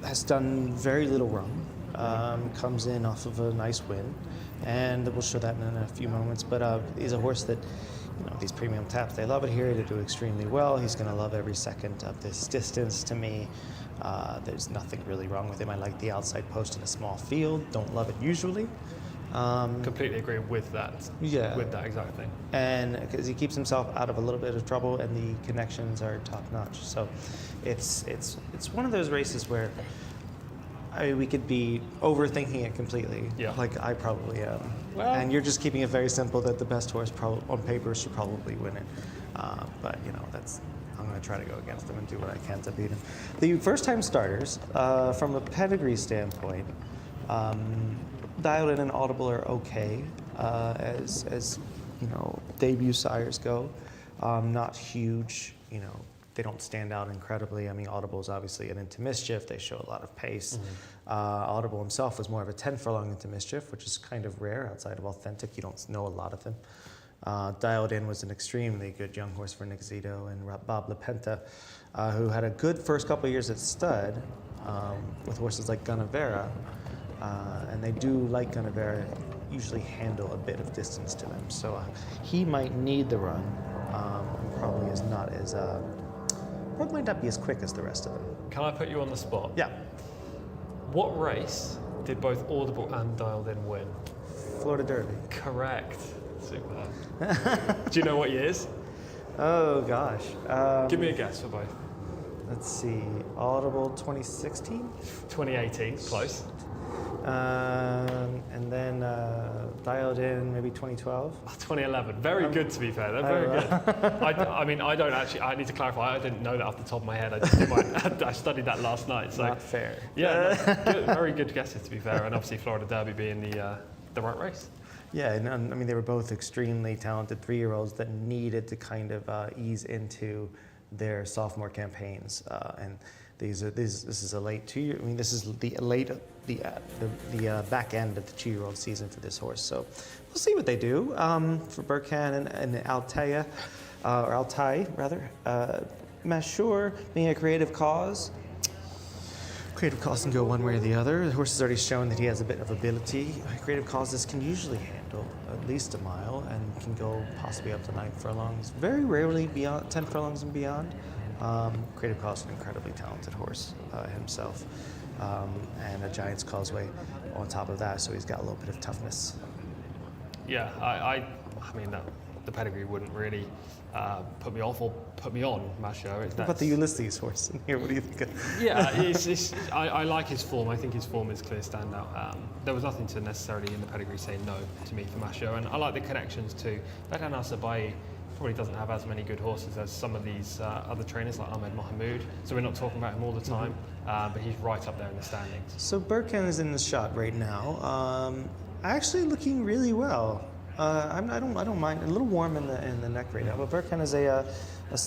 has done very little run, comes in off of a nice win, and we'll show that in a few moments. But is a horse that these premium taps, they love it here. They do extremely well. He's going to love every second of this distance. To me, there's nothing really wrong with him. I like the outside post in a small field. Don't love it usually. Completely agree with that. Yeah. With that exact thing. And because he keeps himself out of a little bit of trouble, and the connections are top notch. So it's one of those races where we could be overthinking it completely. Yeah. Like I probably am. Well, and you're just keeping it very simple that the best horse on paper should probably win it. But I'm going to try to go against him and do what I can to beat him. The first-time starters, from a pedigree standpoint, Dialed In and Audible are okay as debut sires go. Not huge, they don't stand out incredibly. I mean, Audible is obviously an Into Mischief. They show a lot of pace. Audible himself was more of a 10 furlong Into Mischief, which is kind of rare outside of Authentic. You don't know a lot of them. Dialed In was an extremely good young horse for Nick Zito and Bob LaPenta, who had a good first couple of years at stud with horses like Gunnevera. And they do, like Gunnevera, usually handle a bit of distance to them. So he might need the run, and probably might not be as quick as the rest of them. can I put you on the spot? Yeah. What race did both Audible and Dialed In win? Florida Derby. Correct. Super. Do you know what years? Oh gosh. Give me a guess for both. Let's see. Audible 2016. 2018, close. And then Dialed In maybe 2012. 2011. Very good, to be fair. They're very good. I don't actually. I need to clarify. I didn't know that off the top of my head. I studied that last night. So Not fair. yeah, good, very good guesses, to be fair. And obviously Florida Derby being the right race. Yeah, and I mean they were both extremely talented 3-year-olds that needed to kind of ease into their sophomore campaigns, and this is a late 2-year. I mean this is the back end of the 2-year-old season for this horse. So we'll see what they do. For Burkhan and Altai rather. Mashur being a creative cause. Creative Cause can go one way or the other. The horse has already shown that he has a bit of ability. Creative Causes can usually handle at least a mile and can go possibly up to 9 furlongs. Very rarely beyond 10 furlongs and beyond. Creative Cause is an incredibly talented horse himself. And a Giant's Causeway on top of that, so he's got a little bit of toughness. Yeah, I mean, the pedigree wouldn't really put me off or put me on Masho. What about the Ulysses horse in here? What do you think? Yeah, I like his form. I think his form is clear standout. There was nothing to necessarily in the pedigree say no to me for Masho, and I like the connections too. Bedan Al-Sabai probably doesn't have as many good horses as some of these other trainers like Ahmed Mahmoud, so we're not talking about him all the time, but he's right up there in the standings. So Burkhan is in the shot right now, actually looking really well. I don't mind. A little warm in the neck right now. But Burkhan is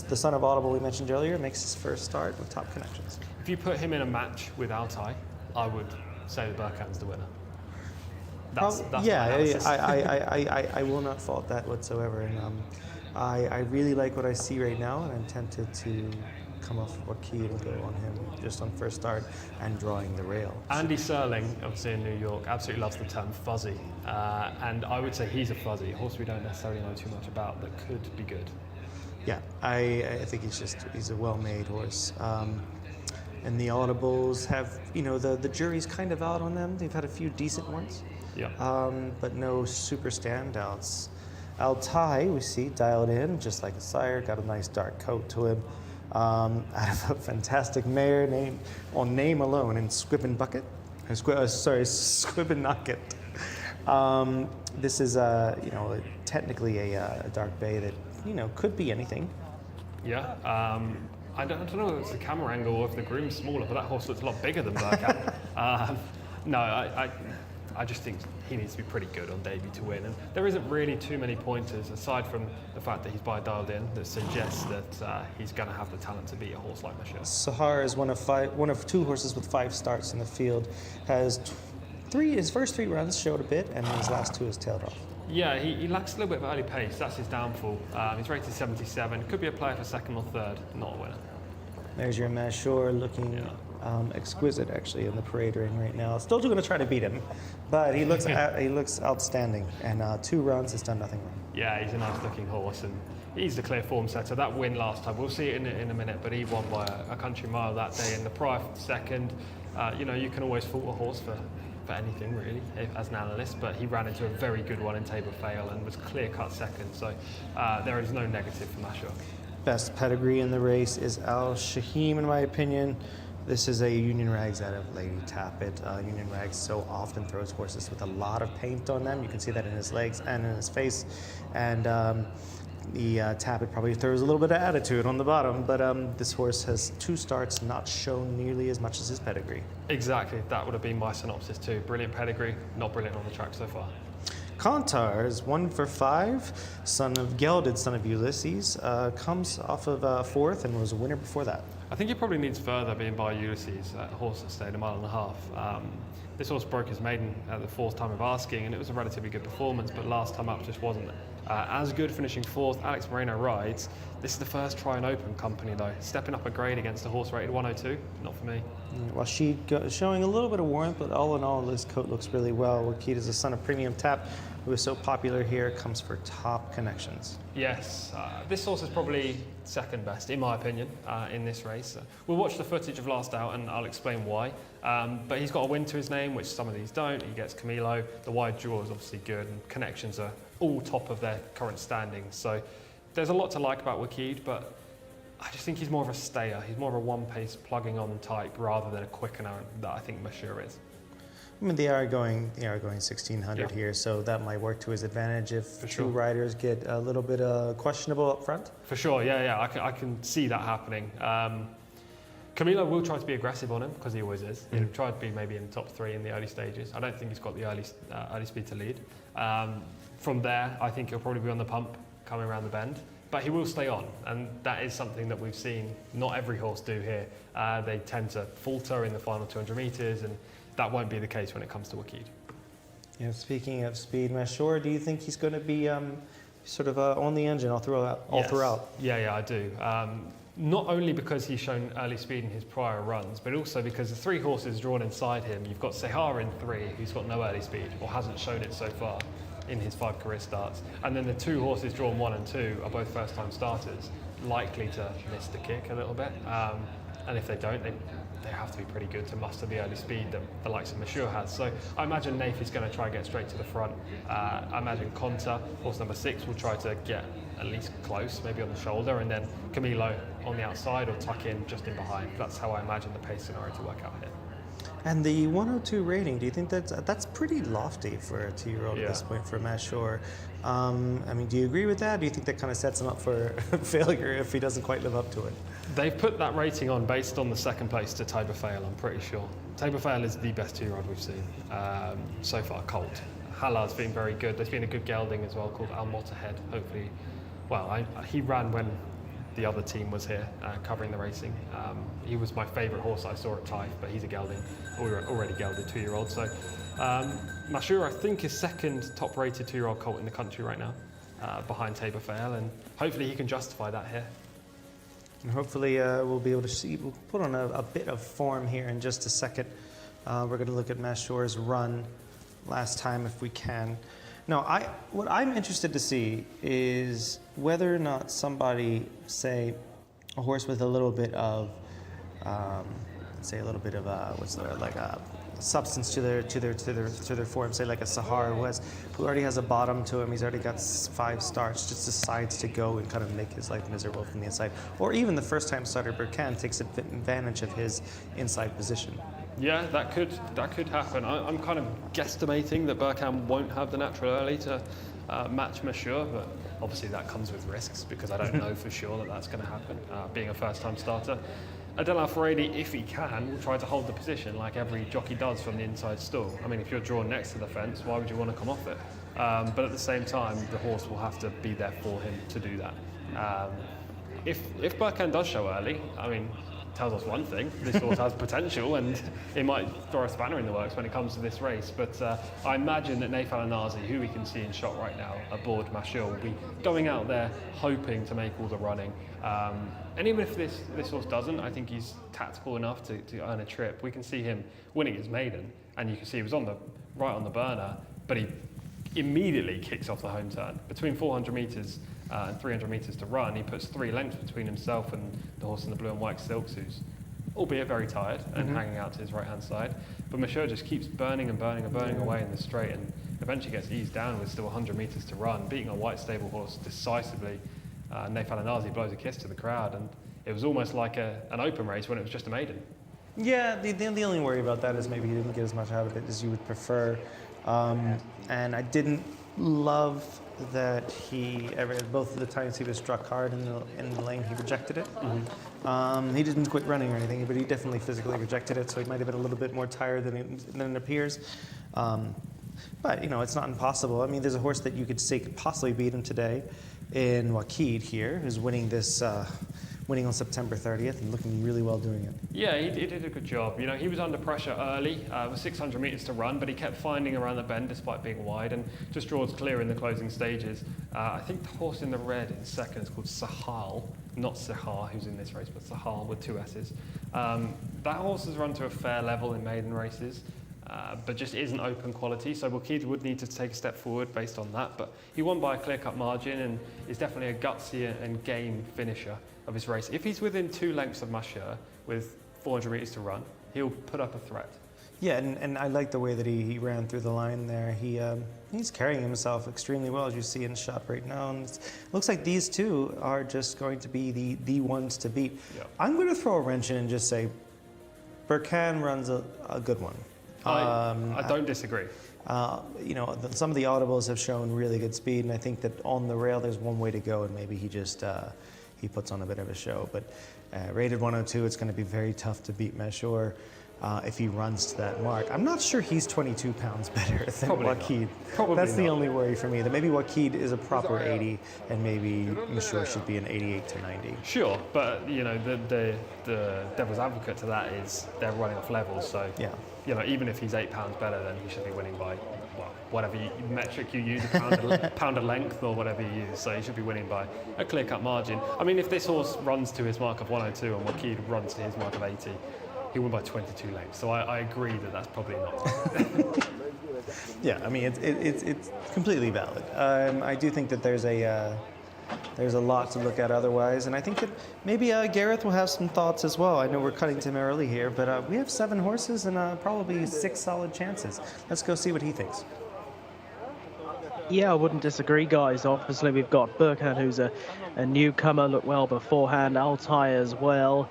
the son of Audible we mentioned earlier. Makes his first start with top connections. If you put him in a match with Altai, I would say that Burkhan's the winner. That's yeah, my analysis. I will not fault that whatsoever. And I really like what I see right now, and I'm tempted to come off Wakil and go on him just on first start and drawing the rail. Andy Serling, obviously in New York, absolutely loves the term fuzzy, and I would say he's a fuzzy, a horse we don't necessarily know too much about that could be good. Yeah, I think he's a well-made horse. And the Audibles have, the jury's kind of out on them. They've had a few decent ones, but no super standouts. Altai, we see, dialed in, just like a sire, got a nice dark coat to him. Out of a fantastic mare named, on name alone, in Squib and Bucket. Squib and Knocket. This is, technically a dark bay that, could be anything. Yeah. I don't know if it's the camera angle or if the groom's smaller, but that horse looks a lot bigger than Burkhan. No, I just think he needs to be pretty good on debut to win. And there isn't really too many pointers, aside from the fact that he's dialed in, that suggests that he's going to have the talent to beat a horse like Michelle. Sahar is one of 2 horses with 5 starts in the field. His first 3 runs showed a bit, and his last 2 has tailed off. Yeah, he lacks a little bit of early pace. That's his downfall. He's rated 77. Could be a player for 2nd or 3rd, not a winner. There's your Mashur looking exquisite, actually, in the parade ring right now. Still going to try to beat him, but he looks outstanding. And 2 runs has done nothing wrong. Yeah, he's a nice looking horse, and he's the clear form setter. That win last time, we'll see it in a minute, but he won by a country mile that day in the prior second. You know, you can always fault a horse for anything really as an analyst, but he ran into a very good one in Tabor Vale and was clear-cut second, so there is no negative for Mashur. Best pedigree in the race is Al Shahim, in my opinion. This is a Union Rags out of Lady Tappet. Union Rags so often throws horses with a lot of paint on them. You can see that in his legs and in his face. And the Tappet probably throws a little bit of attitude on the bottom, but this horse has 2 starts, not shown nearly as much as his pedigree. Exactly, that would have been my synopsis too. Brilliant pedigree, not brilliant on the track so far. Kontar is 1 for 5, son of Gelded, son of Ulysses, comes off of 4th and was a winner before that. I think he probably needs further being by Ulysses, a horse that stayed a mile and a half. This horse broke his maiden at the 4th time of asking, and it was a relatively good performance, but last time up just wasn't as good, finishing 4th. Alex Moreno rides. This is the first try and open company though. Stepping up a grade against a horse rated 102, not for me. Well, showing a little bit of warmth, but all in all, this coat looks really well. Wakid is the son of Premium Tap, who is so popular here, comes for top connections. Yes, this horse is probably second best, in my opinion, in this race. We'll watch the footage of last out and I'll explain why. But he's got a win to his name, which some of these don't. He gets Camilo. The wide draw is obviously good, and connections are all top of their current standings. So there's a lot to like about Wakid, but I just think he's more of a stayer. He's more of a one-pace plugging on type rather than a quickener that I think Mashur is. I mean, they are going 1600 here, so that might work to his advantage if two riders get a little bit questionable up front. For sure, yeah, I can see that happening. Camilo will try to be aggressive on him, because he always is. He'll try to be maybe in the top 3 in the early stages. I don't think he's got the early speed to lead. From there, I think he'll probably be on the pump coming around the bend, but he will stay on, and that is something that we've seen not every horse do here. They tend to falter in the final 200 metres, and that won't be the case when it comes to Wakid. Yeah, speaking of speed, Mashur, do you think he's going to be sort of on the engine all throughout? Yeah, I do. Not only because he's shown early speed in his prior runs, but also because the 3 horses drawn inside him, you've got Sehar in 3, who's got no early speed, or hasn't shown it so far in his 5 career starts. And then the 2 horses drawn 1 and 2 are both first-time starters, likely to miss the kick a little bit. And if they don't, they have to be pretty good to muster the early speed that the likes of Mashur has. So I imagine Nath is going to try and get straight to the front. I imagine Konta, horse number 6, will try to get at least close, maybe on the shoulder, and then Camilo on the outside or tuck in just in behind. That's how I imagine the pace scenario to work out here. And the 102 rating, do you think that's pretty lofty for a 2-year-old at this point for Mashur? I mean, do you agree with that? Do you think that kind of sets him up for failure if he doesn't quite live up to it? They've put that rating on based on the second place to Tabor Vale, I'm pretty sure. Tabor Vale is the best 2-year-old we've seen so far, colt. Hallard's been very good. There's been a good gelding as well called Al Mottahed, hopefully. Well, he ran when the other team was here covering the racing. He was my favourite horse I saw at Taif, but he's a gelding, already gelded 2-year-old. So Mashur, I think, is second top-rated 2-year-old colt in the country right now, behind Tabor Vale, and hopefully he can justify that here. And hopefully we'll be able to see, we'll put on a bit of form here in just a second. We're going to look at Mashur's run last time if we can. Now, what I'm interested to see is whether or not somebody, say, a horse with a little bit of, say, a little bit of substance to their form, say like a Sahar who already has a bottom to him, he's already got 5 starts, just decides to go and kind of make his life miserable from the inside, or even the first-time starter Burkhan takes advantage of his inside position. Yeah, that could happen. I'm kind of guesstimating that Burkhan won't have the natural early to match Mashur, but obviously that comes with risks because I don't know for sure that that's going to happen, being a first-time starter. Adel Al-Faredi, if he can, will try to hold the position like every jockey does from the inside stall. I mean, if you're drawn next to the fence, why would you want to come off it? But at the same time, the horse will have to be there for him to do that. If Burkhan does show early, I mean, tells us one thing: this horse has potential, and it might throw a spanner in the works when it comes to this race. But I imagine that Nath Al-Anazi, who we can see in shot right now aboard Mashur, will be going out there hoping to make all the running. And even if this horse doesn't, I think he's tactical enough to earn a trip. We can see him winning his maiden, and you can see he was right on the burner, but he immediately kicks off the home turn. Between 400 metres and 300 metres to run, he puts 3 lengths between himself and the horse in the blue and white silks, who's albeit very tired and hanging out to his right-hand side. But Monsieur just keeps burning and burning and burning away in the straight, and eventually gets eased down with still 100 metres to run, beating a white stable horse decisively. Nathan Anazi blows a kiss to the crowd, and it was almost like an open race when it was just a maiden. Yeah, the only worry about that is maybe he didn't get as much out of it as you would prefer. And I didn't love that both of the times he was struck hard in the lane, he rejected it. He didn't quit running or anything, but he definitely physically rejected it, so he might have been a little bit more tired than it appears. But, it's not impossible. I mean, there's a horse that you could say could possibly beat him today in Wakid here, who's winning on September 30th and looking really well doing it. Yeah, he did a good job. He was under pressure early, with 600 metres to run, but he kept finding around the bend despite being wide and just draws clear in the closing stages. I think the horse in the red in second is called Sahal, not Sahar, who's in this race, but Sahal with 2 S's. That horse has run to a fair level in maiden races, but just isn't open quality, so Wakid would need to take a step forward based on that. But he won by a clear-cut margin and is definitely a gutsy and game finisher of his race. If he's within 2 lengths of Monsieur with 400 metres to run, he'll put up a threat. Yeah, and I like the way that he ran through the line there. He's carrying himself extremely well, as you see in the shot right now. And it looks like these two are just going to be the ones to beat. Yeah. I'm going to throw a wrench in and just say Burkhan runs a good one. I don't disagree. Some of the audibles have shown really good speed, and I think that on the rail there's one way to go, and maybe he just he puts on a bit of a show. But rated 102, it's going to be very tough to beat Meshor if he runs to that mark. I'm not sure he's 22 pounds better than Probably Wakid. Probably That's the not. only worry for me, that maybe Wakid is a proper 80 and maybe Meshor should be an 88 to 90. Sure, but the devil's advocate to that is they're running off levels, so Yeah. Even if he's 8 pounds better, then he should be winning by whatever metric you use, pound a length or whatever you use. So he should be winning by a clear-cut margin. I mean, if this horse runs to his mark of 102 and Wakid runs to his mark of 80, he'll win by 22 lengths. So I agree that that's probably not. Yeah, I mean, it's completely valid. I do think that there's a lot to look at otherwise, and I think that maybe Gareth will have some thoughts as well. I know we're cutting to him early here, but we have 7 horses and probably 6 solid chances. Let's go see what he thinks. Yeah, I wouldn't disagree, guys. Obviously, we've got Burkhan, who's a newcomer, looked well beforehand. Altai as well.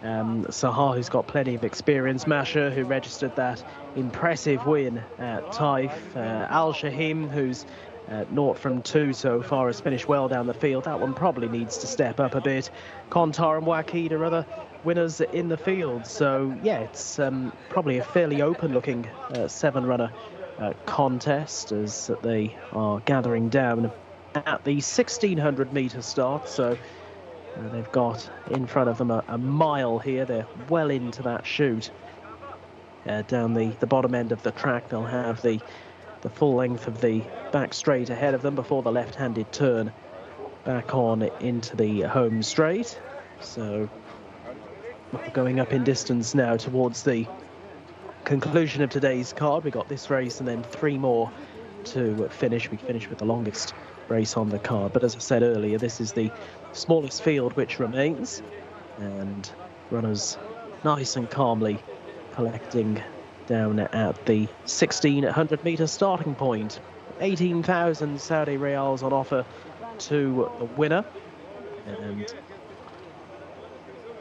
Sahar, who's got plenty of experience. Masha, who registered that impressive win at Taif. Al Shahim, who's 0 from 2 so far, has finished well down the field. That one probably needs to step up a bit. Kontar and Wakid are other winners in the field. So, yeah, it's probably a fairly open-looking 7-runner contest as they are gathering down at the 1,600-metre start. So they've got in front of them a mile here. They're well into that chute. Down the bottom end of the track, they'll have the full length of the back straight ahead of them before the left-handed turn back on into the home straight. So we're going up in distance now towards the conclusion of today's card. We got this race and then 3 more to finish. We finish with the longest race on the card, but as I said earlier, this is the smallest field which remains, and runners nice and calmly collecting down at the 1,600-metre starting point. 18,000 Saudi Riyals on offer to the winner, and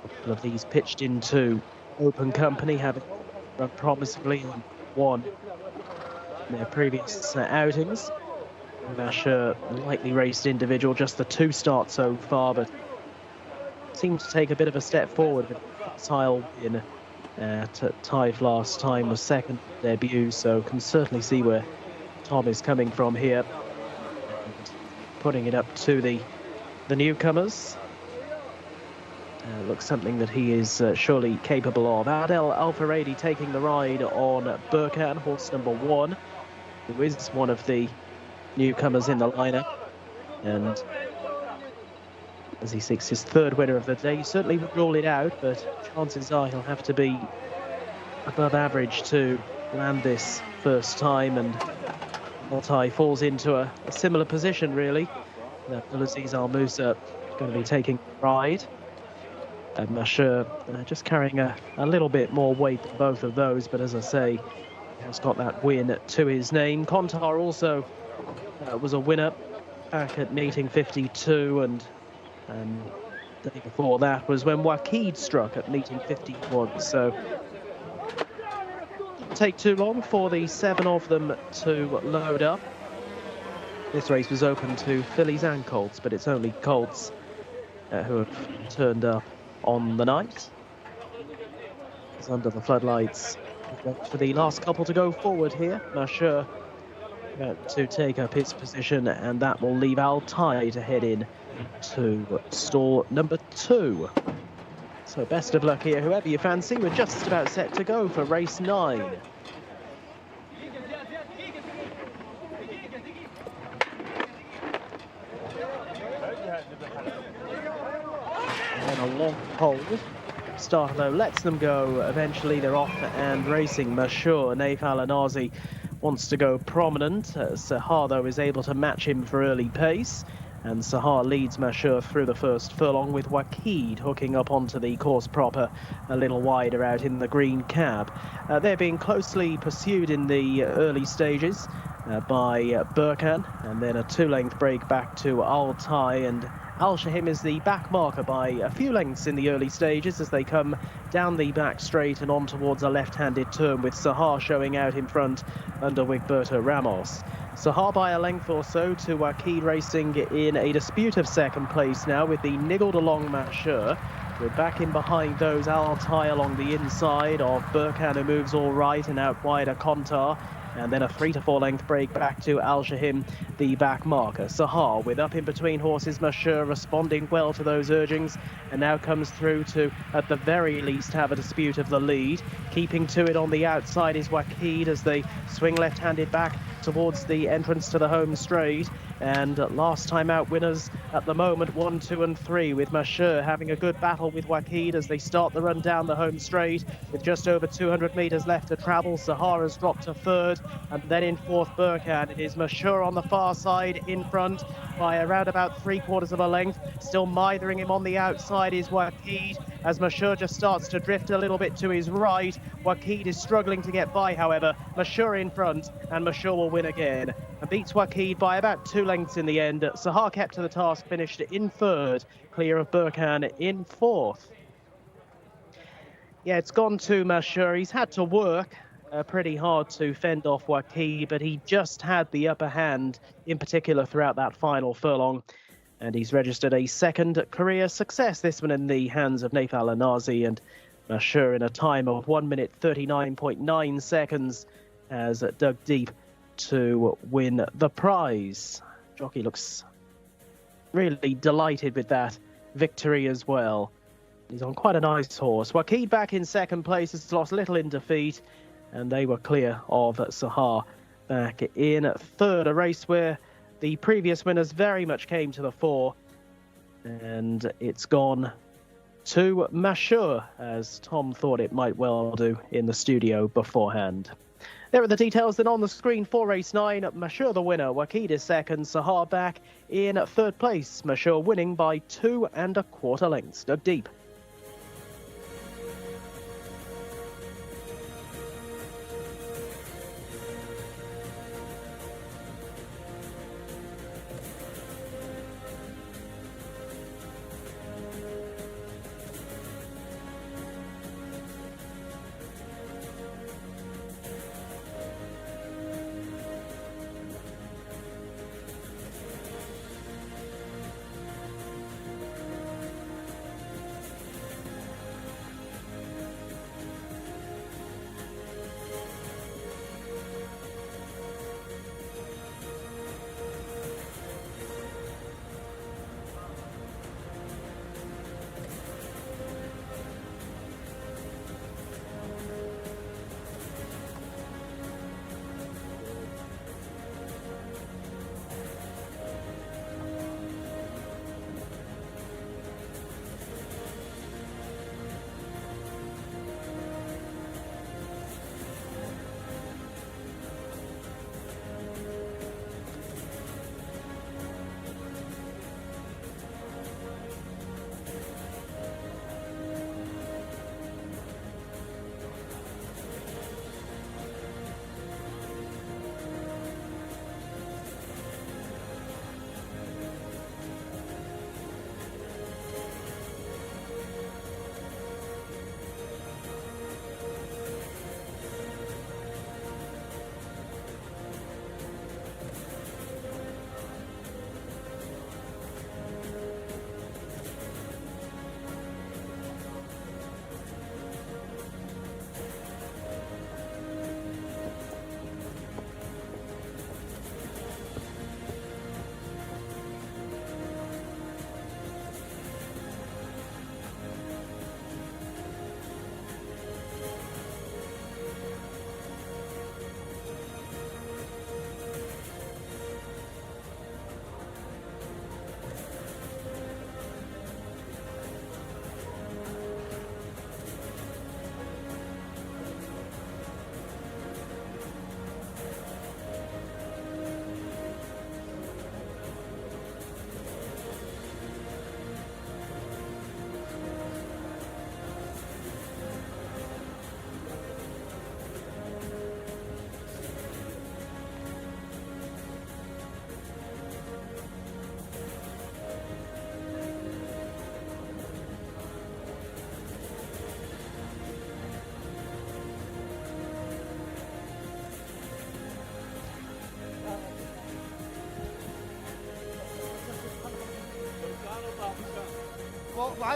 a couple of these pitched into open company, having run promisingly and won in their previous outings. Masha, lightly raced individual, just the 2 starts so far, but seemed to take a bit of a step forward with a tile win at Taif last time, was second debut, so can certainly see where Tom is coming from here, and putting it up to the newcomers. Looks something that he is surely capable of. Adel Al-Faradi taking the ride on Burkhan, horse number 1, who is one of the newcomers in the lineup, and as he seeks his 3rd winner of the day, certainly would rule it out, but chances are he'll have to be above average to land this first time, and Altai falls into a similar position, really. Abdulaziz Al Musa going to be taking ride. And Mashur just carrying a little bit more weight than both of those, but as I say, he has got that win to his name. Kontar also was a winner back at meeting 52, and the day before that was when Wakid struck at meeting 51. So it didn't take too long for the 7 of them to load up. This race was open to fillies and colts, but it's only colts who have turned up on the night. It's under the floodlights. For the last couple to go forward here, Mashur about to take up his position, and that will leave Altai to head in to stall number 2. So best of luck here, whoever you fancy. We're just about set to go for race 9. And a long hold. Startlow lets them go. Eventually they're off and racing. Mashur, Naif Al-Anazi wants to go prominent. Sahar, though, is able to match him for early pace. And Sahar leads Mashur through the first furlong, with Wakid hooking up onto the course proper a little wider out in the green cab. They're being closely pursued in the early stages by Burkhan, and then a 2-length break back to Altai, and Al-Shahim is the back marker by a few lengths in the early stages as they come down the back straight and on towards a left-handed turn, with Sahar showing out in front under Wigberto Ramos. Sahar by a length or so to Wakid racing in a dispute of second place now, with the niggled along Mashur. We're back in behind those, Altai along the inside of Burkhan, who moves all right, and out wider Kontar. And then a 3 to 4 length break back to Al-Shahim, the back marker. Sahar with up in between horses, Mashur responding well to those urgings, and now comes through to, at the very least, have a dispute of the lead. Keeping to it on the outside is Wakid as they swing left-handed back towards the entrance to the home straight. And last time out winners at the moment, 1, 2 and 3, with Mashur having a good battle with Wakid as they start the run down the home straight with just over 200 metres left to travel. Sahar has dropped to 3rd, and then in 4th Burkhan. It is Mashur on the far side in front by around about 3/4 of a length. Still mithering him on the outside is Wakid as Mashur just starts to drift a little bit to his right. Wakid is struggling to get by, however. Mashur in front, and Mashur will win again and beats Wakid by about 2 lengths in the end. Sahar kept to the task, finished in 3rd, clear of Burkhan in 4th. Yeah, it's gone to Mashur. He's had to work pretty hard to fend off Wakid, but he just had the upper hand, in particular throughout that final furlong. And he's registered a 2nd career success, this one in the hands of Naif Al-Anazi, and Mashur in a time of 1 minute 39.9 seconds has dug deep to win the prize. Jockey looks really delighted with that victory as well. He's on quite a nice horse. Wakid back in 2nd place, has lost little in defeat, and they were clear of Sahar back in 3rd, a race where the previous winners very much came to the fore, and it's gone to Mashur, as Tom thought it might well do in the studio beforehand. There are the details then on the screen for race 9. Mashur the winner, Wakid is 2nd, Sahar back in 3rd place. Mashur winning by 2 1/4 lengths. Dug deep.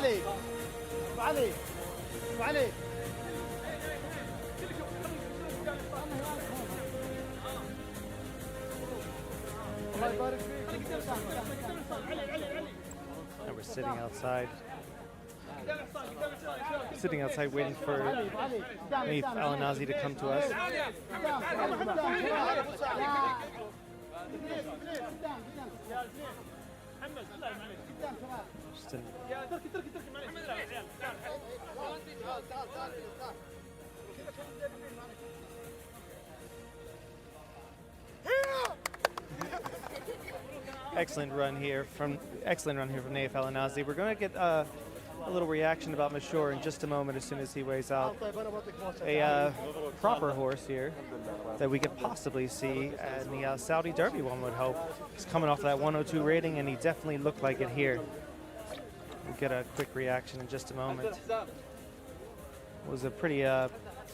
And we're sitting outside waiting for Naif Al-Nazi to come to us. Excellent run here from Naif Al-Nazi. We're going to get a little reaction about Mashur in just a moment as soon as he weighs out. A proper horse here that we could possibly see in the Saudi Derby, one would hope. He's coming off that 102 rating, and he definitely looked like it here. We'll get a quick reaction in just a moment. It was a pretty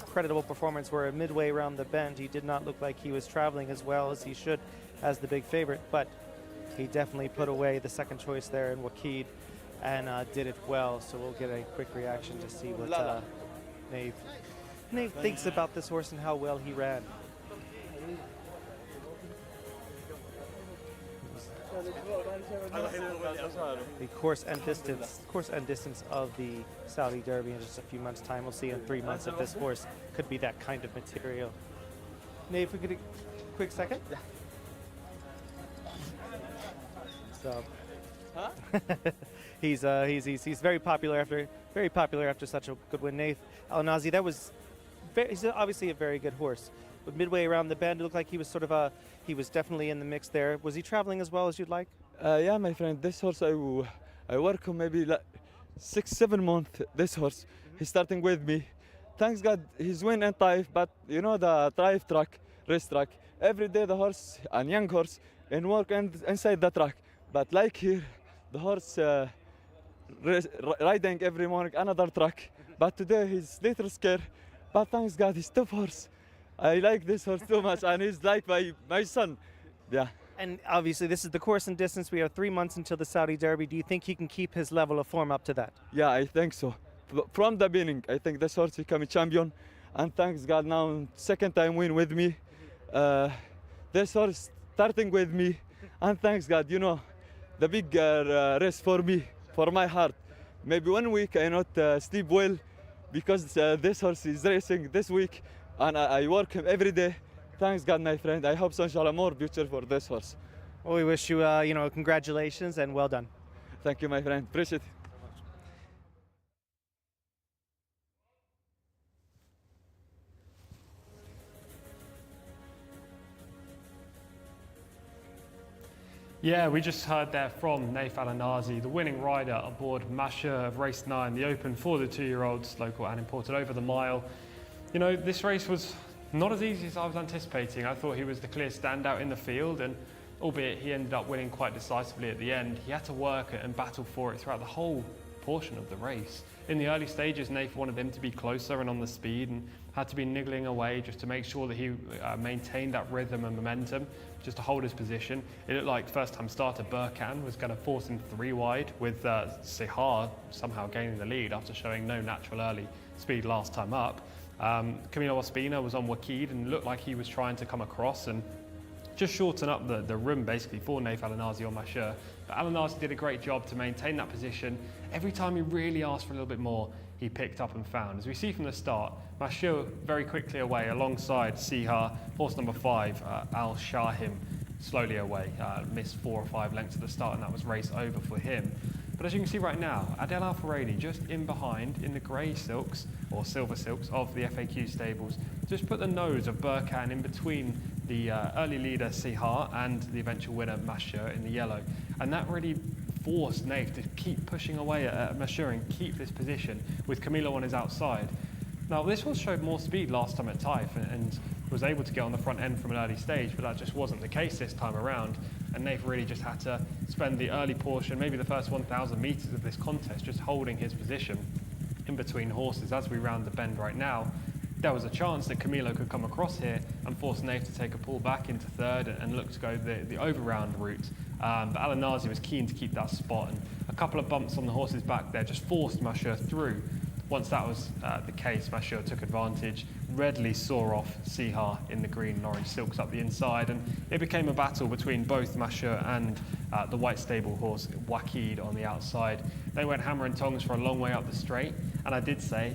creditable performance where midway around the bend, he did not look like he was traveling as well as he should as the big favorite, but he definitely put away the second choice there in Wakid and did it well. So we'll get a quick reaction to see what Naif thinks about this horse and how well he ran. The course and distance of the Saudi Derby in just a few months' time. We'll see in 3 months if this horse could be that kind of material. Naif, we could a quick second. So he's very popular after such a good win. Naif Al-Nazi, he's obviously a very good horse. But midway around the bend, it looked like he was he was definitely in the mix there. Was he traveling as well as you'd like? Yeah, my friend, this horse I work on maybe like 6-7 months. This horse, he's starting with me. Thanks God, he's win in Taif, but you know the Taif track, race track. Every day the horse, a young horse, and work inside the track. But like here, the horse riding every morning another track. But today he's little scared. But thanks God, he's tough horse. I like this horse too much, and he's like my son. Yeah. And obviously, this is the course and distance. We have 3 months until the Saudi Derby. Do you think he can keep his level of form up to that? Yeah, I think so. From the beginning, I think this horse become a champion, and thanks God now second time win with me. This horse starting with me, and thanks God, you know, the big race for me, for my heart. Maybe 1 week I not sleep well because this horse is racing this week, and I work him every day. Thanks God, my friend. I hope so, inshallah, more future for this horse. Well, we wish you, congratulations and well done. Thank you, my friend. Appreciate it. Yeah, we just heard there from Naif Al-Nazi, the winning rider aboard Masha of race 9, the Open for the 2-year-olds, local and imported over the mile. You know, this race was not as easy as I was anticipating. I thought he was the clear standout in the field, and albeit he ended up winning quite decisively at the end, he had to work and battle for it throughout the whole portion of the race. In the early stages, Naif wanted him to be closer and on the speed, and had to be niggling away just to make sure that he maintained that rhythm and momentum, just to hold his position. It looked like first-time starter Burkan was going to force him 3 wide, with Sihar somehow gaining the lead after showing no natural early speed last time up. Camilo Ospina was on Wakid and looked like he was trying to come across and just shorten up the room basically for Naif Al-Nazi on Masha. But Al-Nazi did a great job to maintain that position. Every time he really asked for a little bit more, he picked up and found. As we see from the start, Masha very quickly away alongside Sihar, horse number 5, Al Shahim, slowly away, missed 4 or 5 lengths at the start, and that was race over for him. But as you can see right now, Adel Al-Faradi just in behind in the grey silks, or silver silks, of the FAQ stables, just put the nose of Burkan in between the early leader Sihar and the eventual winner Masha in the yellow. And that really forced Naif to keep pushing away at Masha and keep this position with Camilo on his outside. Now this horse showed more speed last time at Taif and was able to get on the front end from an early stage, but that just wasn't the case this time around. And Naif really just had to spend the early portion, maybe the first 1,000 metres of this contest, just holding his position in between horses. As we round the bend right now, there was a chance that Camilo could come across here and force Naif to take a pull back into third and look to go the over-round route. But Al-Nazi was keen to keep that spot, and a couple of bumps on the horse's back there just forced Mashur through. Once that was the case, Mashur took advantage, readily saw off Sihar in the green and orange silks up the inside, and it became a battle between both Mashur and the white stable horse Wakid on the outside. They went hammer and tongs for a long way up the straight, and I did say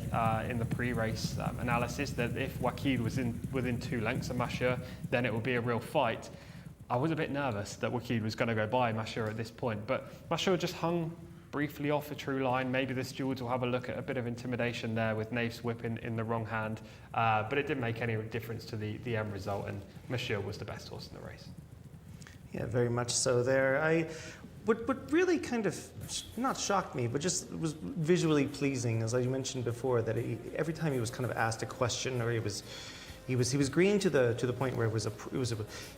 in the pre-race analysis that if Wakid was within 2 lengths of Mashur, then it would be a real fight. I was a bit nervous that Wakid was going to go by Mashur at this point, but Mashur just hung briefly off a true line. Maybe the stewards will have a look at a bit of intimidation there with Naif's whip in the wrong hand, but it didn't make any difference to the end result, and Mashur was the best horse in the race. Yeah, very much so there. What really kind of not shocked me, but just was visually pleasing, as I mentioned before, that every time he was kind of asked a question, or he was green to the point where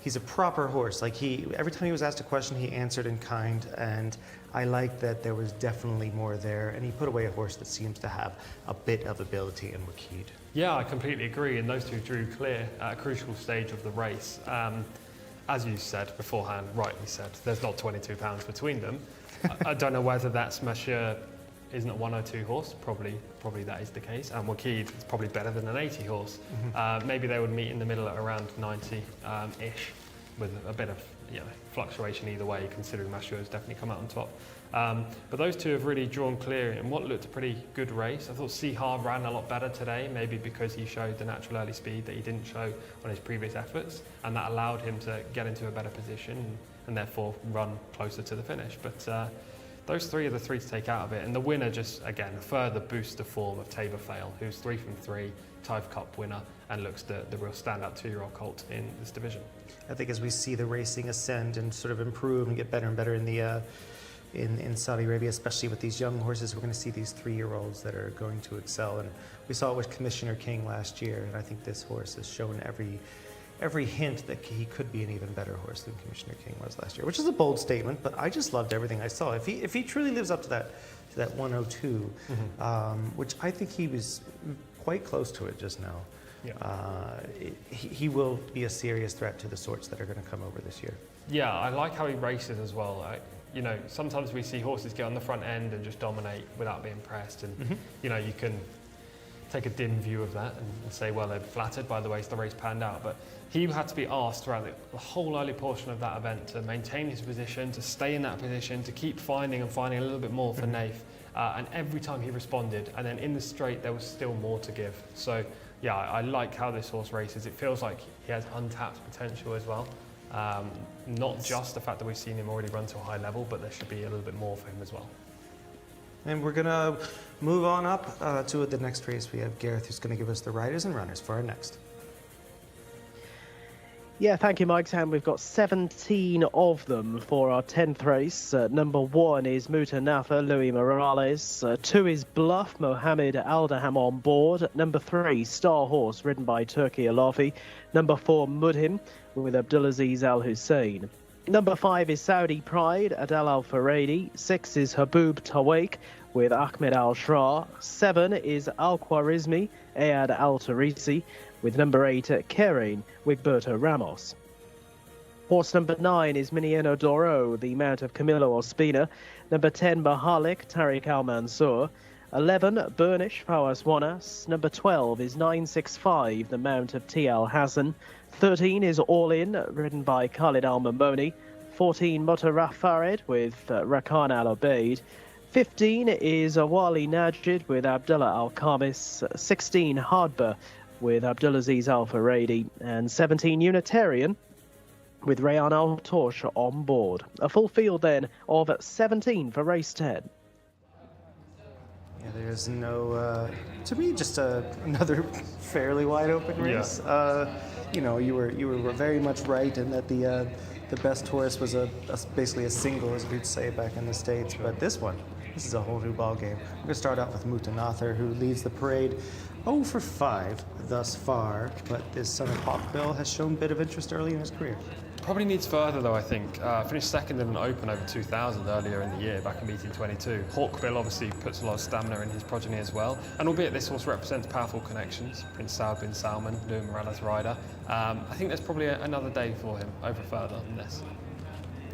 he's a proper horse. Like every time he was asked a question, he answered in kind, and I like that there was definitely more there, and he put away a horse that seems to have a bit of ability in Wakid. Yeah, I completely agree, and those two drew clear at a crucial stage of the race. As you said beforehand, rightly said, there's not 22 pounds between them. I don't know whether that's Mashur isn't a 102 horse, probably that is the case, and Wakid is probably better than an 80 horse. Maybe they would meet in the middle at around 90-ish, with a bit of fluctuation either way, considering Mashur has definitely come out on top. But those two have really drawn clear in what looked a pretty good race. I thought Sihar ran a lot better today, maybe because he showed the natural early speed that he didn't show on his previous efforts, and that allowed him to get into a better position and therefore run closer to the finish. But those three are the three to take out of it, and the winner just, again, a further boost to form of Tabor Fail, who's 3 from 3, Tyve Cup winner, and looks the real standout 2-year-old colt in this division. I think as we see the racing ascend and sort of improve and get better and better in the in Saudi Arabia, especially with these young horses, we're going to see these 3-year-olds that are going to excel. And we saw it with Commissioner King last year, and I think this horse has shown every hint that he could be an even better horse than Commissioner King was last year, which is a bold statement, but I just loved everything I saw. If he truly lives up to that 102, which I think he was quite close to it just now, he will be a serious threat to the sorts that are going to come over this year. Yeah, I like how he races as well. Sometimes we see horses get on the front end and just dominate without being pressed, and you can take a dim view of that and say, well, they're flattered by the way the race panned out. But he had to be asked throughout the whole early portion of that event to maintain his position, to stay in that position, to keep finding a little bit more for Naif. And every time he responded, and then in the straight there was still more to give. So yeah, I like how this horse races. It feels like he has untapped potential as well. Not just the fact that we've seen him already run to a high level, but there should be a little bit more for him as well. And we're going to move on up to the next race. We have Gareth, who's going to give us the riders and runners for our next. Yeah, thank you, Mike. And we've got 17 of them for our 10th race. Number 1 is Mutanafa, Louis Morales. 2 is Bluff, Mohammed Aldaham on board. Number 3, Star Horse, ridden by Turki Alafi. Number 4, Mudhim, with Abdulaziz Al Hussein. Number 5 is Saudi Pride, Adel Al Faradi. 6 is Habub Tawak, with Ahmed Al Shra. 7 is Al Khwarizmi, Ayad Al Tarisi, with number 8, Kerain, Wigberto Ramos. Horse number 9 is Minieno Doro, the mount of Camilo Ospina. Number 10, Mahalik, Tariq Al Mansour. 11, Burnish, Fawaz Wanas. Number 12 is 965, the mount of T. Al Hassan. 13 is All In, ridden by Khalid Al Mamoni. 14, Mutaraf Farid, with Rakan Al Obeid. 15 is Awali Najid, with Abdullah Al Khamis. 16, Hardba, with Abdulaziz Al Faradi, and 17 Unitarian with Rayan Al Torsh on board. A full field then of 17 for race 10. Yeah, there's no, to me, just another fairly wide open race. Yeah. You were very much right in that the best horse was basically a single, as we'd say back in the States. But this one, This is a whole new ball game. We're going to start off with Mutanathar, who leads the parade 0 for 5 thus far, but this son of Hawkbill has shown a bit of interest early in his career. Probably needs further though, I think. Finished second in an Open over 2,000 earlier in the year, back in meeting 22. Hawkbill obviously puts a lot of stamina in his progeny as well, and albeit this horse represents powerful connections, Prince Saud bin Salman, Louis Morella's rider, I think there's probably another day for him over further than this.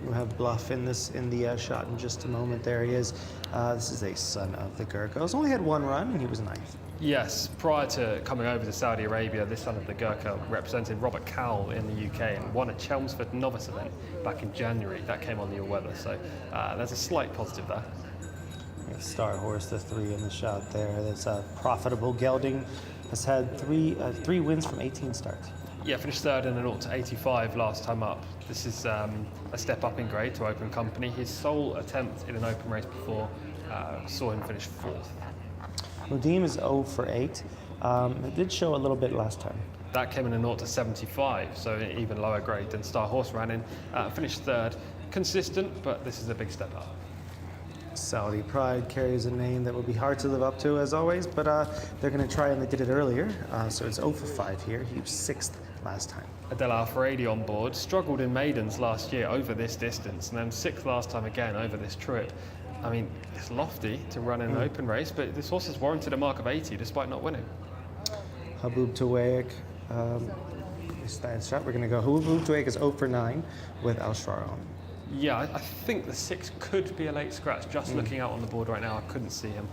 We'll have Bluff in the shot in just a moment. There he is. This is a son of the Gurkhas. Only had one run, and he was ninth. Yes, prior to coming over to Saudi Arabia, this son of the Gurkha represented Robert Cowell in the UK and won a Chelmsford novice event back in January. That came on the all-weather, so there's a slight positive there. Star horse, the 3 in the shot there. That's profitable. Gelding has had three wins from 18 starts. Yeah, finished third in a 0 to 85 last time up. This is a step up in grade to Open Company. His sole attempt in an Open race before saw him finish 4th. Mudim is 0 for 8. It did show a little bit last time. That came in a 0 to 75, so an even lower grade than Star Horse ran in. Finished 3rd. Consistent, but this is a big step up. Saudi Pride carries a name that will be hard to live up to, as always, but they're going to try, and they did it earlier. So it's 0 for 5 here. He was 6th last time. Adele Alfaredi on board, struggled in maidens last year over this distance, and then 6th last time again over this trip. I mean, it's lofty to run in an Open race, but this horse has warranted a mark of 80 despite not winning. Habub Tawaik stands shot. We're going to go. Habub Tawaik is 0 for 9 with Al Shrar on. Yeah, I think the 6 could be a late scratch. Just looking out on the board right now, I couldn't see him.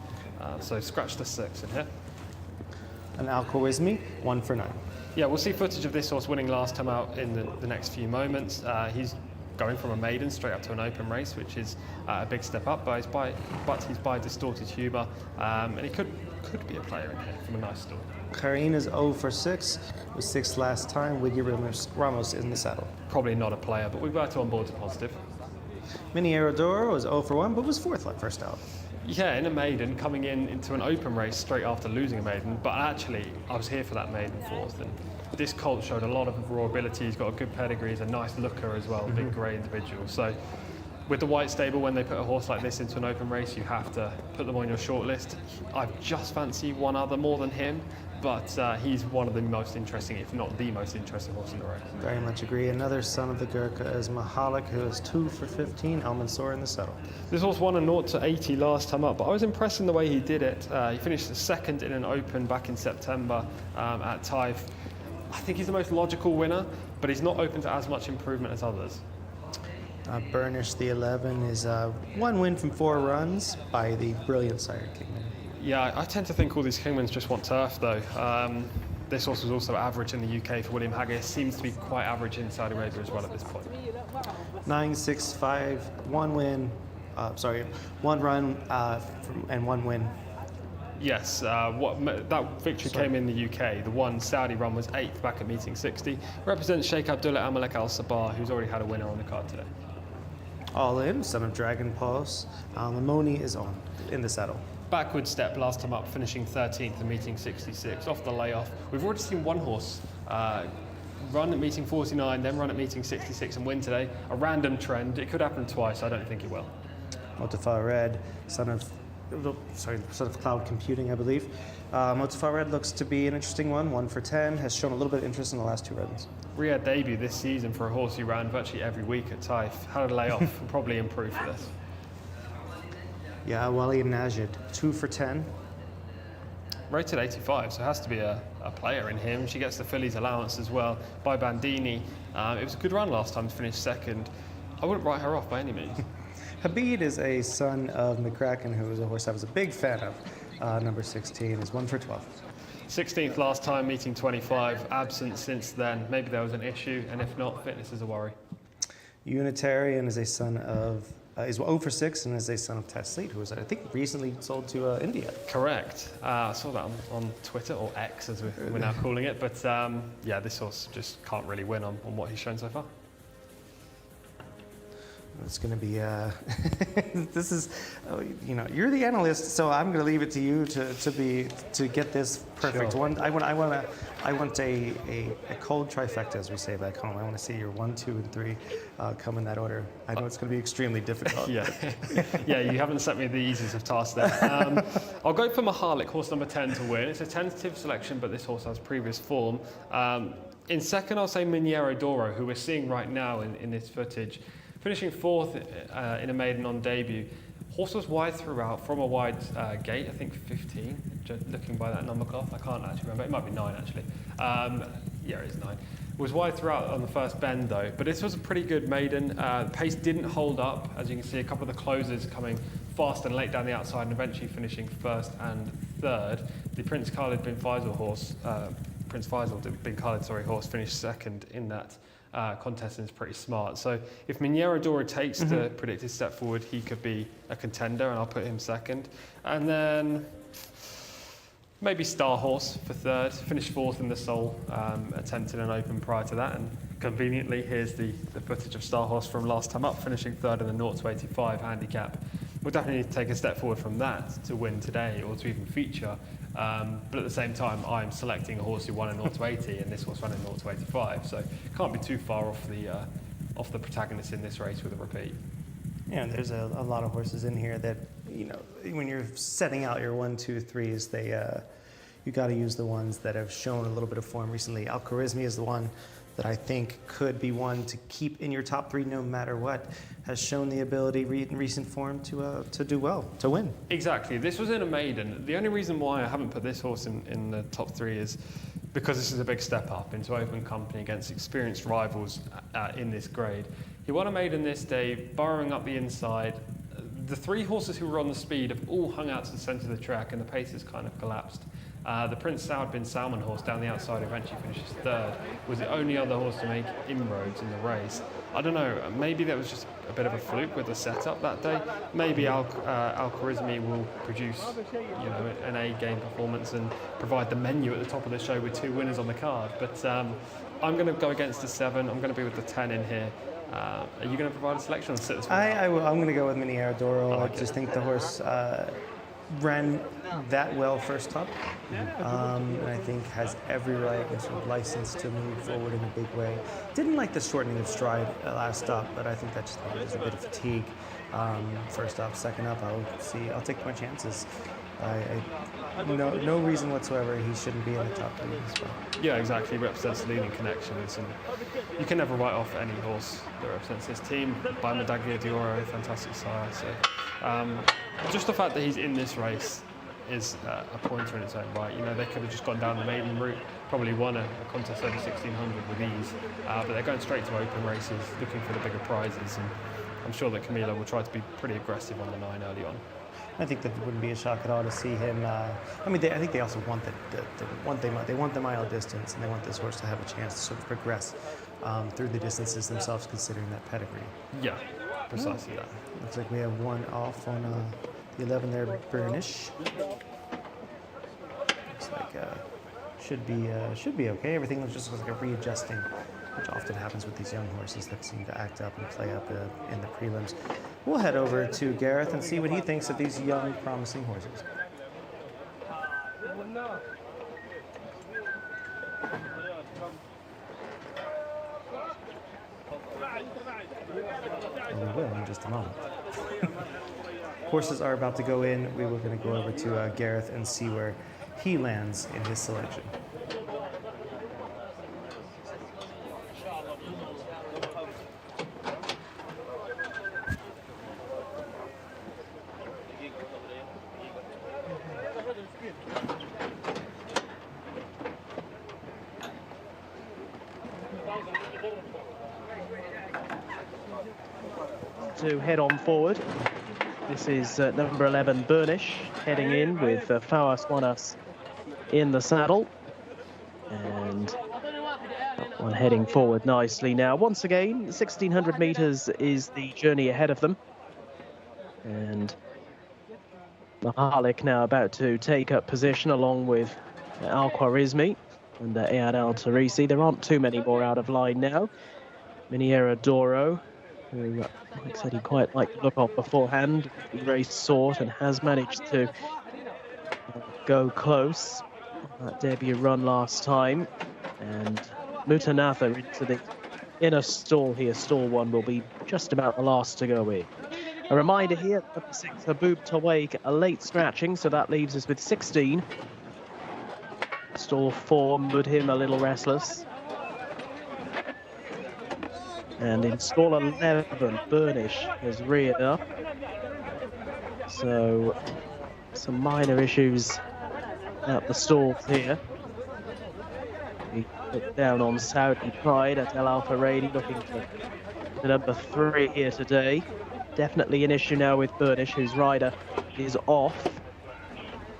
So scratch the 6 in here. And Al Khwarizmi, 1 for 9. Yeah, we'll see footage of this horse winning last time out in the next few moments. He's going from a maiden straight up to an Open race, which is a big step up, but he's by Distorted Humour, and he could be a player in here from a nice stall. Karine is 0 for 6, was 6th last time. Wiggy Ramos in the saddle. Probably not a player, but we've got to on board to positive. Mini Aerodoro was 0 for 1, but was 4th like first out. Yeah, in a maiden, coming into an Open race straight after losing a maiden, but actually I was here for that maiden 4th, and this colt showed a lot of raw ability. He's got a good pedigree, he's a nice looker as well, big grey individual. So with the White Stable, when they put a horse like this into an Open race, you have to put them on your shortlist. I just fancy one other more than him, but he's one of the most interesting, if not the most interesting horse in the race. Very much agree. Another son of the Gurkha is Mahalik, who is 2 for 15. Al Mansour in the saddle. This horse won a 0 to 80 last time up, but I was impressed in the way he did it. He finished 2nd in an Open back in September at Taif. I think he's the most logical winner, but he's not open to as much improvement as others. Burnish, the 11, is 1 win from 4 runs by the brilliant Sire Kingman. Yeah, I tend to think all these Kingmans just want turf, though. This horse was also average in the UK for William Haggis. Seems to be quite average in Saudi Arabia as well at this point. 9-6-5, 1 win. 1 run and 1 win. Yes, that victory came in the UK. The one Saudi run was 8th back at meeting 60. Represents Sheikh Abdullah Amalek Al Sabah, who's already had a winner on the card today. All in, son of Dragon Pulse. Lamoni is on in the saddle. Backward step last time up, finishing 13th in meeting 66. Off the layoff, we've already seen one horse run at meeting 49, then run at meeting 66 and win today. A random trend. It could happen twice. I don't think it will. Motifa Red, son of Cloud Computing, I believe. Motifa Red looks to be an interesting one. 1 for 10, has shown a little bit of interest in the last 2 runs. Riyadh debut this season for a horse who ran virtually every week at Taif. Had a layoff, and probably improved for this. Yeah, Wali Najid, 2 for 10. Rated 85, so has to be a player in him. She gets the fillies allowance as well by Bandini. It was a good run last time to finish 2nd. I wouldn't write her off by any means. Habib is a son of McCracken, who is a horse I was a big fan of. Number 16 is 1 for 12. 16th last time, meeting 25. Absent since then. Maybe there was an issue, and if not, fitness is a worry. Unitarian is a son of, is 0 for 6 and is a son of Tasleet, who was, I think, recently sold to India. Correct. I saw that on Twitter, or X as we're now calling it. But yeah, this horse just can't really win on what he's shown so far. It's going to be, this is, you know, you're the analyst, so I'm going to leave it to you to get this perfect Sure. one. I want a cold trifecta, as we say back home. I want to see your 1, 2, and 3 come in that order. I know it's going to be extremely difficult. Yeah, yeah, you haven't set me the easiest of tasks there. I'll go for Mahalik, horse number 10 to win. It's a tentative selection, but this horse has previous form. In second, I'll say Mineiro d'Oro, who we're seeing right now in this footage. Finishing fourth in a maiden on debut. Horse was wide throughout, from a wide gate, I think 15, just looking by that number cloth. I can't actually remember, it might be 9 actually. Yeah, it is 9. Was wide throughout on the first bend though, but this was a pretty good maiden. The pace didn't hold up, as you can see a couple of the closers coming fast and late down the outside and eventually finishing first and third. The Prince Khalid bin Faisal horse, horse finished second in that contest, and is pretty smart. So if Mineiro d'Oro takes the predicted step forward, he could be a contender, and I'll put him second. And then maybe Star Horse for third. Finished fourth in the Seoul, attempted an open prior to that, and conveniently here's the footage of Star Horse from last time up, finishing third in the 0 to 85 handicap. We'll definitely need to take a step forward from that to win today, or to even feature. But at the same time, I'm selecting a horse who won in 0 to 80, and this horse ran in 0 to 85, so can't be too far off the protagonist in this race with a repeat. Yeah, there's a lot of horses in here that, you know, when you're setting out your 1, 2, 3s, you got to use the ones that have shown a little bit of form recently. Al Khwarizmi is the one that I think could be one to keep in your top 3 no matter what. Has shown the ability in recent form to do well, to win. Exactly. This was in a maiden. The only reason why I haven't put this horse in the top 3 is because this is a big step up into open company against experienced rivals in this grade. He won a maiden this day, burrowing up the inside. The 3 horses who were on the speed have all hung out to the centre of the track, and the pace has kind of collapsed. The Prince Saud bin Salman horse down the outside, eventually finishes third, was the only other horse to make inroads in the race. I don't know, maybe that was just a bit of a fluke with the setup that day. Maybe Al Khwarizmi will produce, you know, an A-game performance and provide the menu at the top of the show with 2 winners on the card. But I'm going to go against the 7. I'm going to be with the 10 in here. Are you going to provide a selection or sit this one out? I'm going to go with Mineiro d'Oro. like I just think the horse ran that well first up, and I think has every right and sort of license to move forward in a big way. Didn't like the shortening of stride last up, but I think that just was a bit of fatigue. First up, second up, I'll take my chances. No reason whatsoever he shouldn't be in the top 3 as well. Yeah, exactly. He represents leading connections, and you can never write off any horse that represents his team. By Medaglia d'Oro, fantastic sire. So, just the fact that he's in this race is a pointer in its own right. You know, they could have just gone down the maiden route, probably won a contest over 1600 with ease, but they're going straight to open races, looking for the bigger prizes, and I'm sure that Camilo will try to be pretty aggressive on the 9 early on. I think that it wouldn't be a shock at all to see him. I think they also want they want the mile distance, and they want this horse to have a chance to sort of progress through the distances themselves, considering that pedigree. Yeah, precisely that. Looks like we have one off on the 11 there, Burnish. Looks like should be okay. Everything just looks like a readjusting, which often happens with these young horses that seem to act up and play up in the prelims. We'll head over to Gareth and see what he thinks of these young, promising horses. And we will in just a moment. Horses are about to go in. We were going to go over to Gareth and see where he lands in his selection. To head on forward. This is number 11, Burnish, heading in with Fawaz Wanas in the saddle. And that one heading forward nicely now. Once again, 1,600 metres is the journey ahead of them. And Mahalik now about to take up position along with Al Khwarizmi and Ayad Al Tarisi. There aren't too many more out of line now. Mineiro d'Oro who, like I said, he quite liked the look of beforehand. He very sought and has managed to go close on that debut run last time. And Mutanatha into the inner stall here. Stall 1 will be just about the last to go in. A reminder here, number 6, Haboob Tawake, a late scratching, so that leaves us with 16. Stall 4, Mudhim, a little restless. And in stall 11, Burnish has reared up. So some minor issues at the stalls here. We put down on Saudi Pride at El Alfa Rady, looking for the number 3 here today. Definitely an issue now with Burnish, whose rider is off.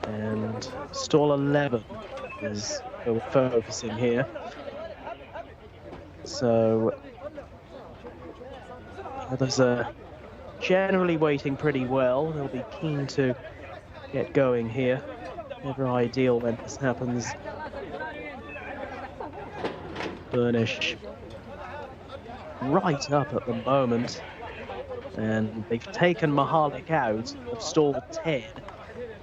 And stall 11 is who we're focusing here. So others are generally waiting pretty well. They'll be keen to get going here. Never ideal when this happens. Burnish right up at the moment. And they've taken Mahalik out of stall 10.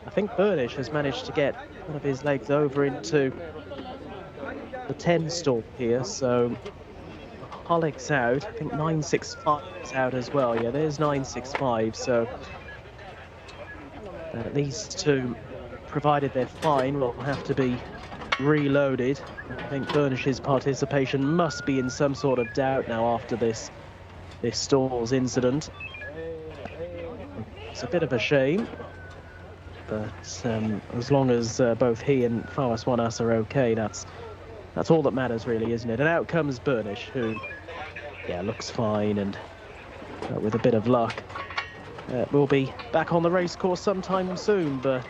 I think Burnish has managed to get one of his legs over into the 10 stall here, so Mahalik's out. I think 965 is out as well. Yeah, there's 965, so these two, provided they're fine, will have to be reloaded. I think Burnish's participation must be in some sort of doubt now after this stalls incident. It's a bit of a shame, but as long as both he and Fawaz Wanas are okay, that's all that matters, really, isn't it? And out comes Burnish, who, yeah, looks fine, and with a bit of luck, will be back on the race course sometime soon, but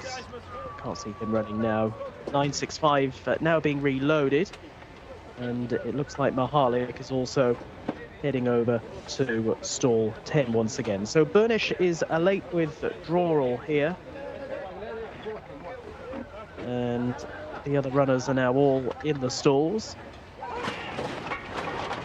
I can't see him running now. 965 now being reloaded, and it looks like Mahalik is also heading over to stall 10 once again. So Burnish is late with withdrawal here, and the other runners are now all in the stalls,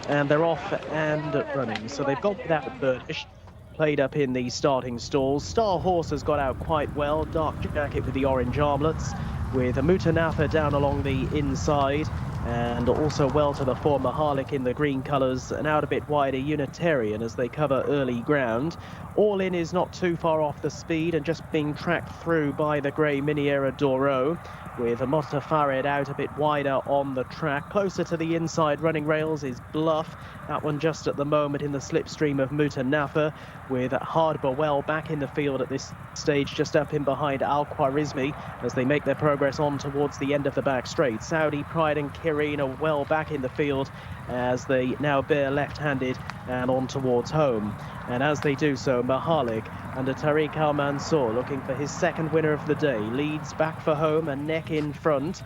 and they're off and running. So they've got without Burnish, played up in the starting stalls. Star Horse has got out quite well, dark jacket with the orange armlets, with Mutanatha down along the inside, and also well to the fore Mahalik in the green colours, and out a bit wider Unitarian as they cover early ground. All In is not too far off the speed and just being tracked through by the grey Miniera Doro, with Motafared out a bit wider on the track. Closer to the inside running rails is Bluff, that one just at the moment in the slipstream of Mutanatha, with Hardbawell back in the field at this stage, just up in behind Al Khwarizmi as they make their progress on towards the end of the back straight. Saudi Pride and Kireen are well back in the field as they now bear left-handed and on towards home. And as they do so, Mahalik under Tariq Al Mansour, looking for his second winner of the day, leads back for home and neck in front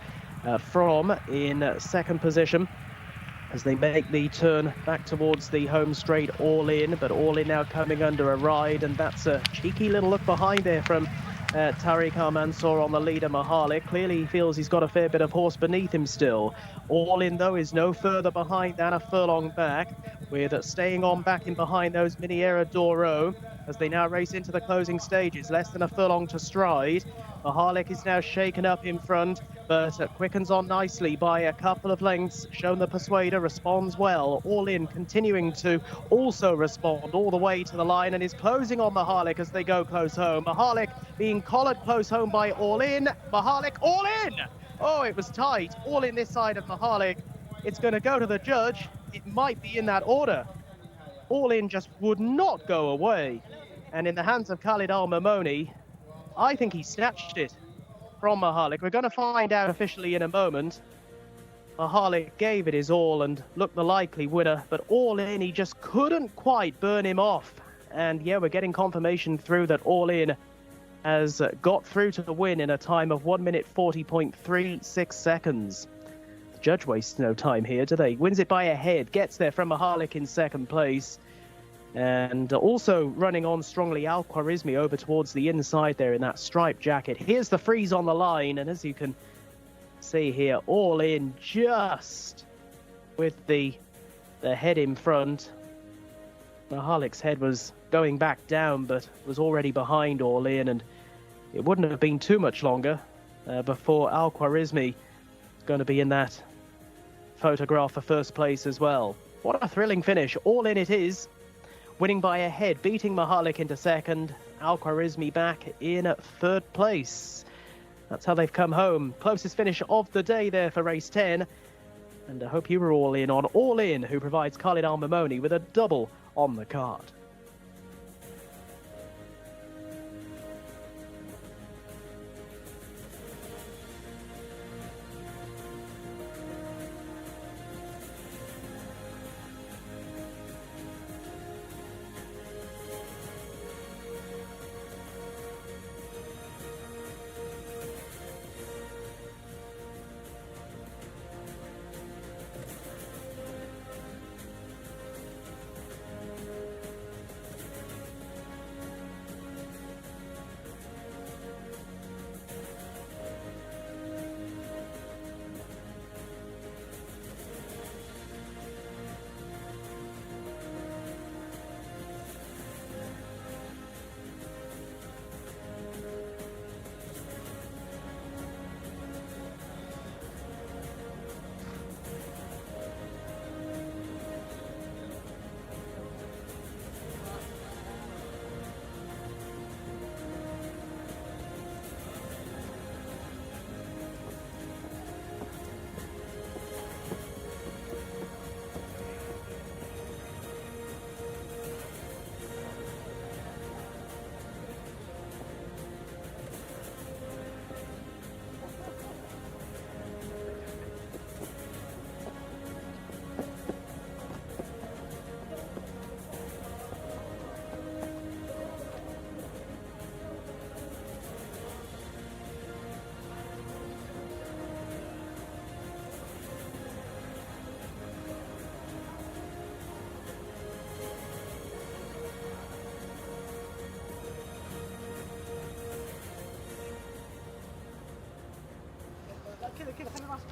from in second position as they make the turn back towards the home straight. All In, but All In now coming under a ride, and that's a cheeky little look behind there from Tariq Al Mansour on the leader Mahalik. Clearly he feels he's got a fair bit of horse beneath him still. All In though is no further behind than a furlong back, with staying on back in behind those Miniera Doro as they now race into the closing stages. Less than a furlong to stride. Mahalik is now shaken up in front, but quickens on nicely by a couple of lengths. Shown the Persuader responds well. All In continuing to also respond all the way to the line and is closing on Mahalik as they go close home. Mahalik being collared close home by All In. Mahalik, All In! Oh, it was tight. All In this side of Mahalik. It's going to go to the judge. It might be in that order. All In just would not go away. And in the hands of Khalid Al-Mamoni, I think he snatched it from Mahalik. We're going to find out officially in a moment. Mahalik gave it his all and looked the likely winner, but All In, he just couldn't quite burn him off. And yeah, we're getting confirmation through that All In has got through to the win in a time of 1 minute 40.36 seconds. The judge wastes no time here, do they? Wins it by a head, gets there from Mahalik in second place. And also running on strongly, Al Khwarizmi over towards the inside there in that striped jacket. Here's the freeze on the line, and as you can see here, All In just with the head in front. Mahalik's head was going back down, but was already behind All In, and it wouldn't have been too much longer before Al Khwarizmi is going to be in that photograph for first place as well. What a thrilling finish. All In it is, winning by a head, beating Mahalik into second, Al Khwarizmi back in third place. That's how they've come home. Closest finish of the day there for race 10. And I hope you were all in on All In, who provides Khalid Al Mamoni with a double on the card.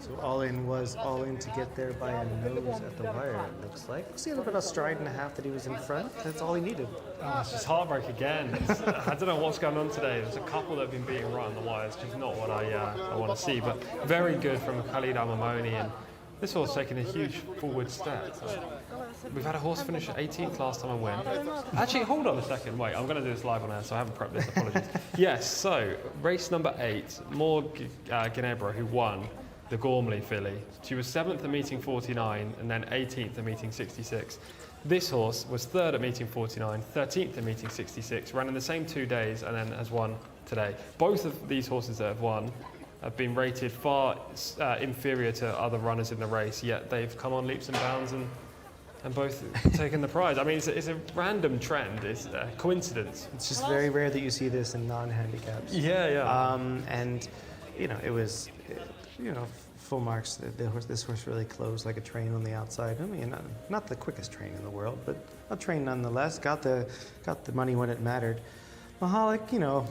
So All In was All In to get there by a nose at the wire, it looks like. See a little bit of stride and a half that he was in front. That's all he needed. Oh, it's just heartbreak again. I don't know what's going on today. There's a couple that have been beating right on the wires, which is not what I want to see. But very good from Khalid Al Mamoni, and this horse taking a huge forward step. We've had a horse finish at 18th last time and win. Actually, hold on a second. Wait, I'm going to do this live on air, so I haven't prepped this. Apologies. Yes, so race number 8, Ginebra, who won the Gormley filly. She was 7th at meeting 49 and then 18th at meeting 66. This horse was 3rd at meeting 49, 13th at meeting 66, ran in the same 2 days and then has won today. Both of these horses that have won have been rated far inferior to other runners in the race, yet they've come on leaps and bounds and both taken the prize. I mean, it's a random trend. It's a coincidence. It's just very rare that you see this in non-handicaps. Yeah. And, you know, it was, full marks. This horse really closed like a train on the outside. I mean, not the quickest train in the world, but a train nonetheless. Got the money when it mattered. Mahalik,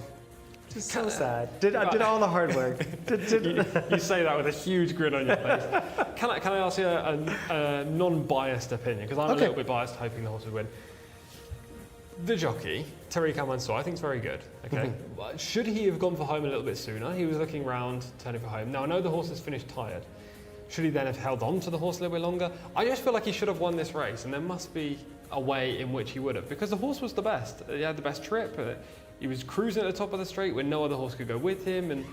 just so sad. Did all the hard work. You say that with a huge grin on your face. Can I ask you a non-biased opinion? Because I'm a little bit biased, hoping the horse would win. The jockey, Tariq Al Mansour, I think is very good. Okay, Should he have gone for home a little bit sooner? He was looking round, turning for home. Now I know the horse has finished tired. Should he then have held on to the horse a little bit longer? I just feel like he should have won this race, and there must be a way in which he would have, because the horse was the best. He had the best trip. He was cruising at the top of the straight when no other horse could go with him, and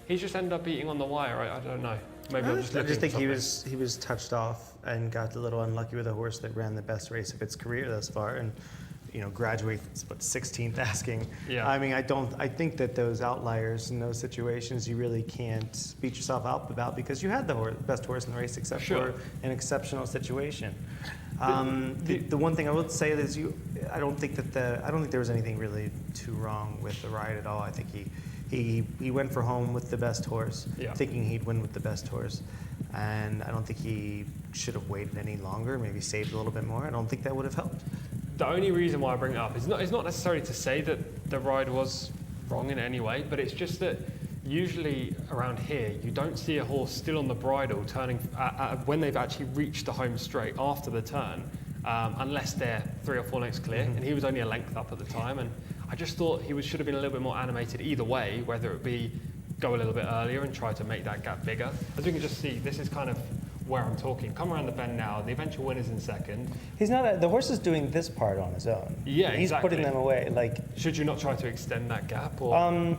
he just ended up beating on the wire. I don't know. Maybe I'm just looking. I just think he was touched off and got a little unlucky with a horse that ran the best race of its career thus far, and graduates 16th asking. Yeah. I mean, I think that those outliers in those situations you really can't beat yourself up about, because you had the best horse in the race except for an exceptional situation. The one thing I would say is I don't think there was anything really too wrong with the ride at all. I think he went for home with the best horse, thinking he'd win with the best horse, and I don't think he should have waited any longer. Maybe saved a little bit more. I don't think that would have helped. The only reason why I bring it up is not necessarily to say that the ride was wrong in any way, but it's just that usually around here you don't see a horse still on the bridle turning when they've actually reached the home straight after the turn unless they're 3 or 4 lengths clear, and he was only a length up at the time, and I just thought should have been a little bit more animated either way, whether it be go a little bit earlier and try to make that gap bigger. As we can just see, this is kind of where I'm talking. Come around the bend now, the eventual winner's in second. He's not, the horse is doing this part on his own. Yeah, He's exactly. putting them away, like... Should you not try to extend that gap, or?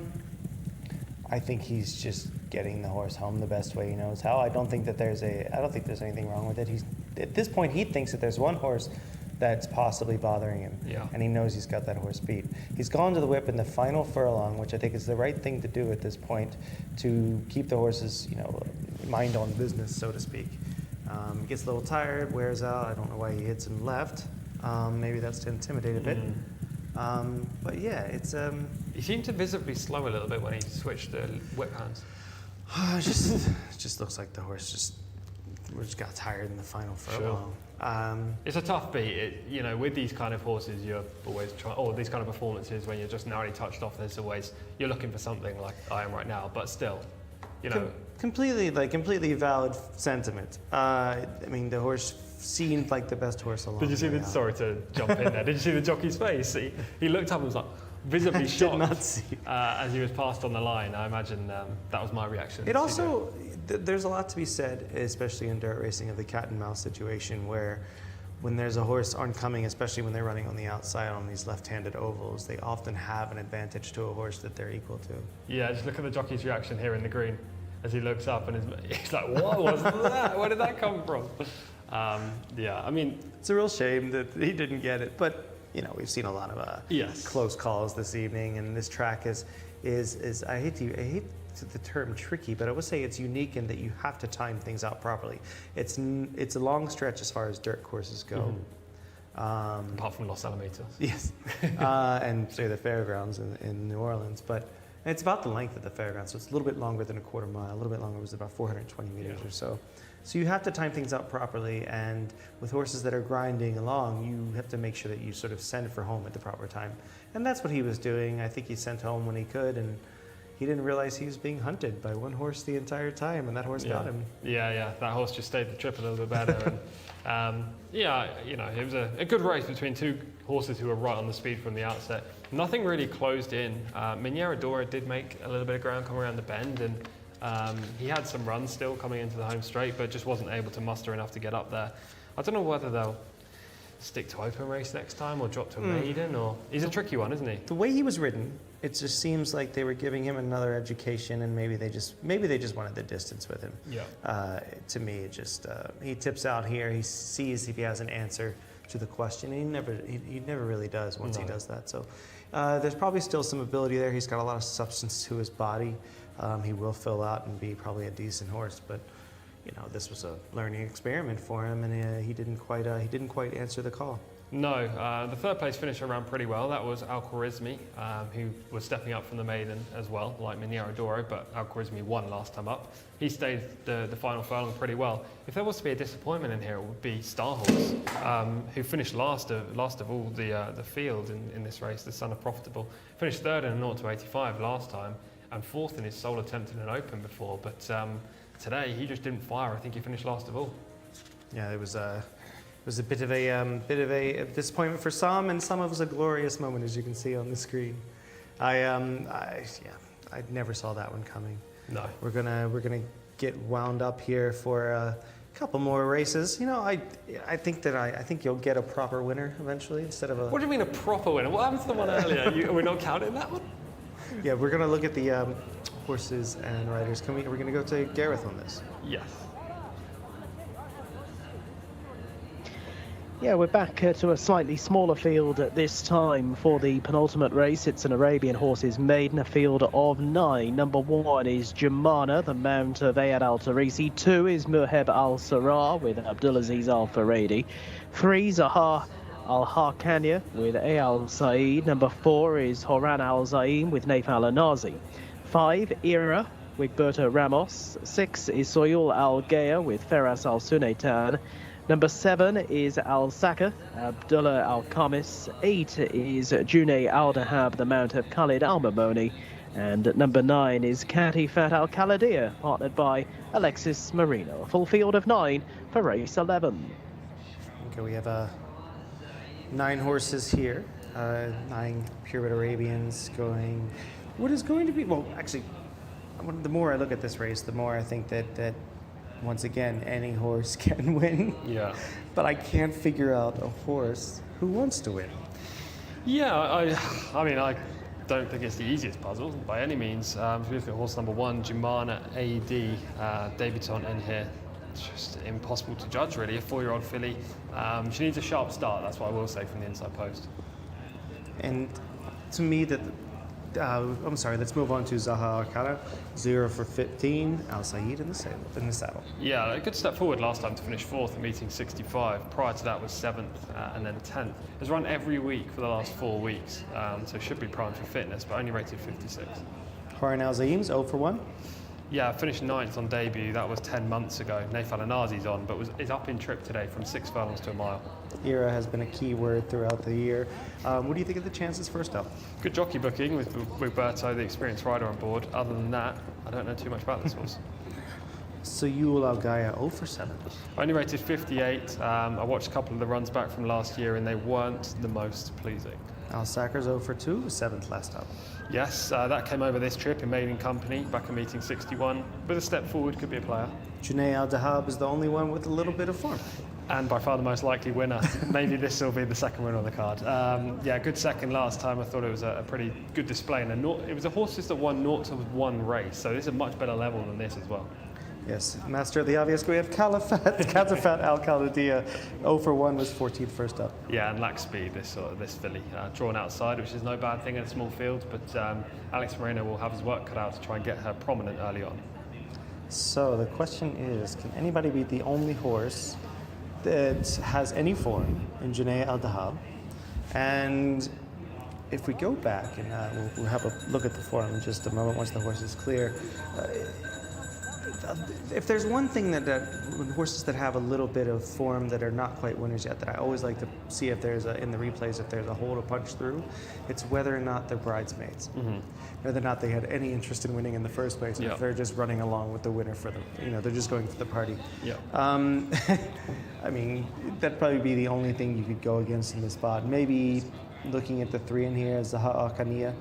I think he's just getting the horse home the best way he knows how. I don't think there's anything wrong with it. At this point, he thinks that there's one horse that's possibly bothering him. Yeah. And he knows he's got that horse beat. He's gone to the whip in the final furlong, which I think is the right thing to do at this point to keep the horse's, mind on business, so to speak. Gets a little tired, wears out. I don't know why he hits him left. Maybe that's to intimidate a bit. But yeah, it's... He seemed to visibly slow a little bit when he switched the whip hands. it just looks like the horse just got tired in the final furlong. It's a tough beat. With these kind of horses, you're always trying, or these kind of performances when you're just narrowly touched off, you're looking for something like I am right now, but still, Completely valid sentiment. The horse seemed like the best horse along. Did you see the? Sorry to jump in there. Did you see the jockey's face? He looked up and was like visibly shocked. Did not see. As he was passed on the line. I imagine that was my reaction. It also, there's a lot to be said, especially in dirt racing, of the cat and mouse situation where. When there's a horse oncoming, especially when they're running on the outside on these left-handed ovals, they often have an advantage to a horse that they're equal to. Yeah, just look at the jockey's reaction here in the green as he looks up and he's like, what was that? Where did that come from? It's a real shame that he didn't get it, but we've seen a lot of close calls this evening, and this track is I hate the term tricky, but I would say it's unique in that you have to time things out properly. It's a long stretch as far as dirt courses go. Apart from Los Alamitos. Yes, and say the fairgrounds in New Orleans, but it's about the length of the fairgrounds, so it's a little bit longer than a quarter mile. A little bit longer, it was about 420 meters or so. So you have to time things out properly, and with horses that are grinding along, you have to make sure that you sort of send for home at the proper time. And that's what he was doing. I think he sent home when he could, and he didn't realize he was being hunted by one horse the entire time, and that horse got him. Yeah, that horse just stayed the trip a little bit better. And it was a good race between two horses who were right on the speed from the outset. Nothing really closed in. Minera Dora did make a little bit of ground coming around the bend, and he had some runs still coming into the home straight, but just wasn't able to muster enough to get up there. I don't know whether they'll stick to open race next time or drop to a maiden, or he's a tricky one, isn't he? The way he was ridden, it just seems like they were giving him another education, and maybe they just wanted the distance with him. Yeah. To me, it just he tips out here. He sees if he has an answer to the question. He never really does once he does that. So there's probably still some ability there. He's got a lot of substance to his body. He will fill out and be probably a decent horse, but this was a learning experiment for him, and he didn't quite answer the call. No, the third place finisher ran pretty well. That was Al Khwarizmi, who was stepping up from the maiden as well, like Minera Doro, but Al Khwarizmi won last time up. He stayed the final furlong pretty well. If there was to be a disappointment in here, it would be Star Horse, who finished last of all the field in this race, the son of Profitable. Finished third in a 0-85 last time, and fourth in his sole attempt in an open before, but today he just didn't fire. I think he finished last of all. Yeah, it was a bit of a disappointment for some, and some of it was a glorious moment, as you can see on the screen. I never saw that one coming. No. We're gonna get wound up here for a couple more races. I think you'll get a proper winner eventually instead of a. What do you mean a proper winner? What happened to the one earlier? Are we not counting that one? Yeah, we're gonna look at the horses and riders. We're gonna go to Gareth on this. Yes. Yeah, we're back to a slightly smaller field at this time for the penultimate race. It's an Arabian horses maiden, a field of 9. Number 1 is Jumana, the mount of Ayad Al Tarisi. 2 is Muheb Al Sarah with Abdulaziz Al Faradi. 3 Zahar Al Harkania with Al Saeed. Number 4 is Horan Al Zaim with Naif Al Anazi. 5 Ira with Berto Ramos. 6 is Soyul Al Gaya with Feras Al Sunaitan. Number 7 is Al Saka, Abdullah Al Khamis. 8 is Junay Al Dahab, the mount of Khalid Al Mamoni. And number 9 is Kati Fat Al Khaladia, partnered by Alexis Marino. A full field of 9 for race 11. Okay, we have a 9 horses here, 9 purebred Arabians going. What is going to be? Well, actually, the more I look at this race, the more I think that once again any horse can win. Yeah. But I can't figure out a horse who wants to win. Yeah, I mean, I don't think it's the easiest puzzle by any means. If you look at horse number 1, Jumana AD, debutant in here. It's just impossible to judge, really. A 4-year-old filly. She needs a sharp start, that's what I will say from the inside post. And to me, I'm sorry, let's move on to Zaha Arcana. 0 for 15, Al Said in the saddle. Yeah, a good step forward last time to finish 4th in meeting 65. Prior to that was 7th and then 10th. Has run every week for the last 4 weeks, so should be primed for fitness, but only rated 56. Haran Al Zaim's 0 for 1. Yeah, finished 9th on debut. That was 10 months ago. Naif Al-Anazi's on, but is up in trip today from 6 furlongs to a mile. Era has been a key word throughout the year. What do you think of the chances first up? Good jockey booking with Berto, the experienced rider on board. Other than that, I don't know too much about this horse. Sayul Al Gaia 0 for 7. Only rated 58. I watched a couple of the runs back from last year and they weren't the most pleasing. Al Sackers 0 for 2, 7th last up. Yes, that came over this trip in maiden company back in meeting 61. With a step forward, could be a player. Junaid Al Dahab is the only one with a little bit of form. And by far the most likely winner. Maybe this will be the second winner on the card. Yeah, good second last time. I thought it was a pretty good display. And it was a horse that won 0 to 1 race, so this is a much better level than this as well. Yes, master of the obvious. We have Katafat Al Khalidia. 0 for 1 was 14th first up. Yeah, and lacks speed, this filly. Drawn outside, which is no bad thing in a small field, but Alex Moreno will have his work cut out to try and get her prominent early on. So the question is, can anybody beat the only horse that has any form in Junaid Al Dahab? And if we go back, and we'll have a look at the form in just a moment once the horse is clear. If there's one thing that horses that have a little bit of form that are not quite winners yet, that I always like to see if there's in the replays, if there's a hole to punch through, it's whether or not they're bridesmaids, whether or not they had any interest in winning in the first place, or if they're just running along with the winner for them. They're just going for the party. Yeah. I mean, that'd probably be the only thing you could go against in this spot. Maybe looking at the 3 in here, Zaha Akania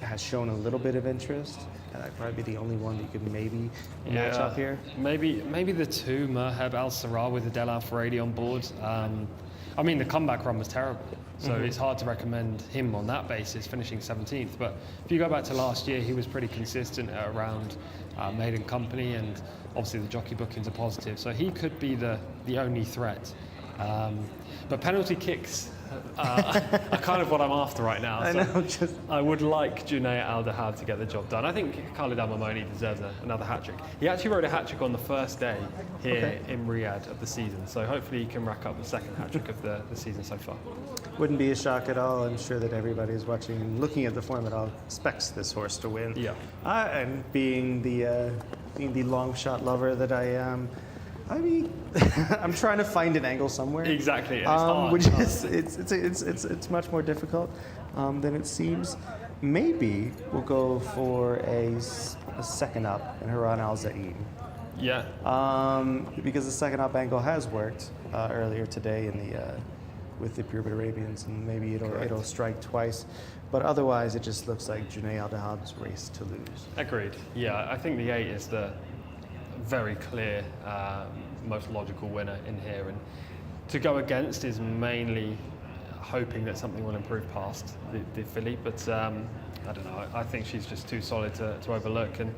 has shown a little bit of interest. That'd probably be the only one that you could maybe match up here. Maybe the 2, Merheb Al Sarah with Adel Al Faradi on board. I mean, the comeback run was terrible, so it's hard to recommend him on that basis, finishing 17th. But if you go back to last year, he was pretty consistent at around maiden company, and obviously the jockey bookings are positive, so he could be the only threat. But penalty kicks are kind of what I'm after right now. I would like Junaid Al Dahab to get the job done. I think Khalid Al Mamoni deserves another hat-trick. He actually rode a hat-trick on the first day here in Riyadh of the season, so hopefully he can rack up the second hat-trick of the season so far. Wouldn't be a shock at all. I'm sure that everybody is watching and looking at the form at all expects this horse to win. Yeah. And being the long shot lover that I am, I mean, I'm trying to find an angle somewhere. Exactly, and it's hard. Which is it's much more difficult than it seems. Maybe we'll go for a second up in Haran Al Zaim. Yeah. Because the second up angle has worked earlier today with the purebred Arabians, and maybe it'll strike twice. But otherwise, it just looks like Junaid Al Dahab's race to lose. Agreed. Yeah, I think the 8 is the very clear, most logical winner in here, and to go against is mainly hoping that something will improve past the filly, but I don't know, I think she's just too solid to overlook. And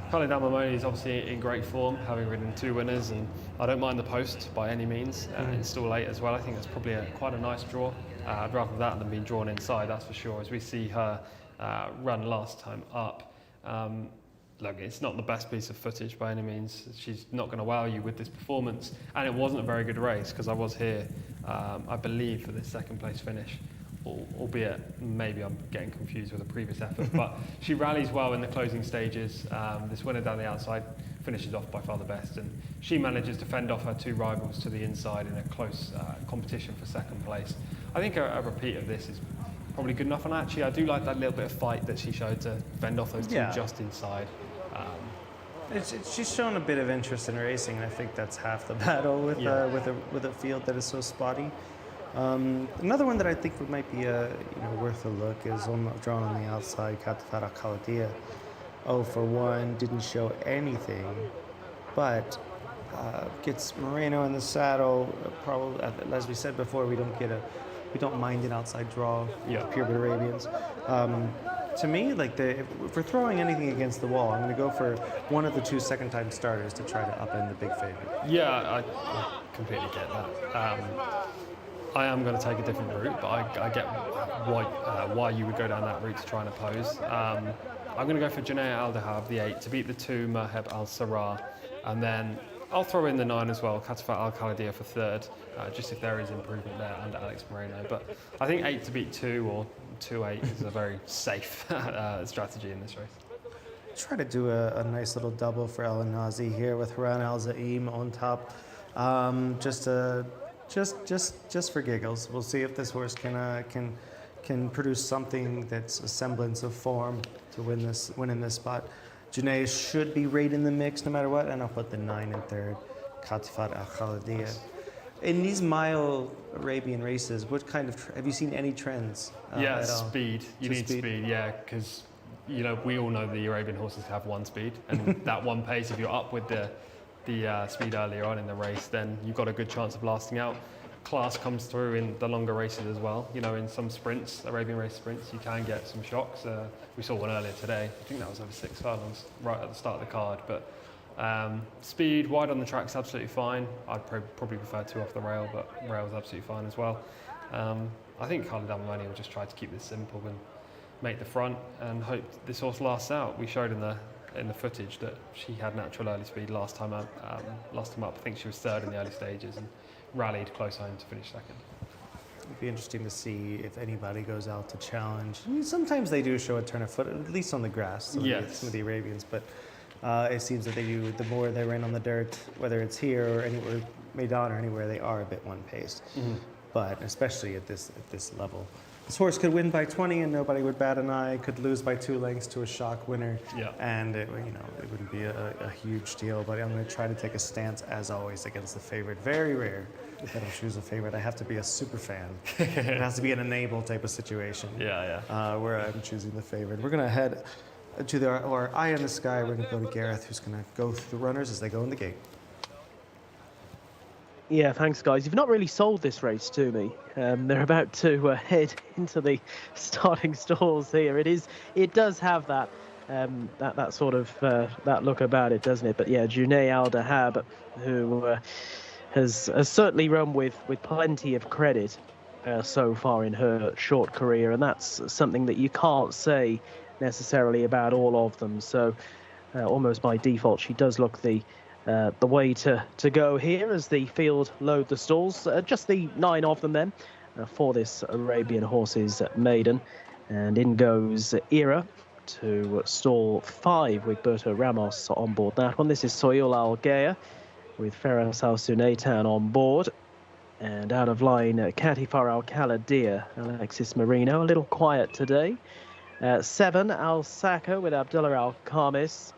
Khalid Al Mamoni is obviously in great form, having ridden 2 winners, and I don't mind the post by any means. In stall 8 as well, I think that's probably quite a nice draw. I'd rather that than being drawn inside, that's for sure, as we see her run last time up. Look, it's not the best piece of footage by any means. She's not going to wow you with this performance, and it wasn't a very good race because I was here, I believe, for this second place finish, albeit maybe I'm getting confused with a previous effort, but she rallies well in the closing stages. This winner down the outside finishes off by far the best, and she manages to fend off her 2 rivals to the inside in a close competition for second place. I think a repeat of this is probably good enough, and actually I do like that little bit of fight that she showed to fend off those 2 just inside. She's shown a bit of interest in racing, and I think that's half the battle with a field that is so spotty. Another one that I think might be worth a look is drawn on the outside, Katafat Al-Khaladia. 0 for 1, didn't show anything, but gets Moreno in the saddle. Probably, as we said before, we don't mind an outside draw. Purebred Arabians. To me, if we're throwing anything against the wall, I'm going to go for one of the 2 second-time starters to try to upend the big favorite. Yeah, I completely get that. I am going to take a different route, but I get why you would go down that route to try and oppose. I'm going to go for Jcsa Al-Dahab, the 8, to beat the 2 Merheb Al-Sarrah, and then I'll throw in the 9 as well, Katafat Al-Khaladia for 3rd, just if there is improvement there under Alex Moreno. But I think 8 to beat 2 or 2-8 is a very safe strategy in this race. Try to do a nice little double for El Nazi here with Haran Al Zaim on top, just for giggles. We'll see if this horse can produce something that's a semblance of form to win in this spot. Jcsa should be right in the mix no matter what, and I'll put the 9 in 3rd, Katafat Al-Khaladia. In these mile Arabian races, what kind of have you seen any trends? Yeah, at all? speed. You need speed, yeah, because we all know the Arabian horses have one speed, and that one pace. If you're up with the speed earlier on in the race, then you've got a good chance of lasting out. Class comes through in the longer races as well. In some sprints, Arabian race sprints, you can get some shocks. We saw one earlier today. I think that was over 6 furlongs right at the start of the card. But speed, wide on the track's absolutely fine. I'd probably prefer 2 off the rail, but rail's absolutely fine as well. I think Khalid Al-Mamani will just try to keep this simple and make the front and hope this horse lasts out. We showed in the footage that she had natural early speed last time up. I think she was 3rd in the early stages and rallied close home to finish 2nd. It'd be interesting to see if anybody goes out to challenge. I mean, sometimes they do show a turn of foot, at least on the grass, some of the Arabians, but it seems that they do, the more they're in on the dirt, whether it's here or anywhere, Maidan or anywhere, they are a bit one-paced. But especially at this level. This horse could win by 20 and nobody would bat an eye, could lose by 2 lengths to a shock winner, and it wouldn't be a huge deal, but I'm going to try to take a stance, as always, against the favorite. Very rare that I'll choose a favorite. I have to be a super fan. It has to be an enable type of situation where I'm choosing the favorite. We're going to head to our eye in the sky. We're going to go to Gareth, who's going to go through the runners as they go in the gate. Yeah, thanks, guys. You've not really sold this race to me. They're about to head into the starting stalls here. It does have that that sort of that look about it, doesn't it? But yeah, Jcsa Al-Dahab, who has certainly run with plenty of credit so far in her short career, and that's something that you can't say necessarily about all of them. So almost by default, she does look the way to go here as the field load the stalls. Just the 9 of them then for this Arabian Horses maiden. And in goes Era to stall 5 with Berto Ramos on board that one. This is Soyul Al-Gaya with Feras Al-Sunaitan on board. And out of line, Katifar Al-Khaladia, Alexis Marino, a little quiet today. 7, Al-Saka with Abdullah Al-Khamis.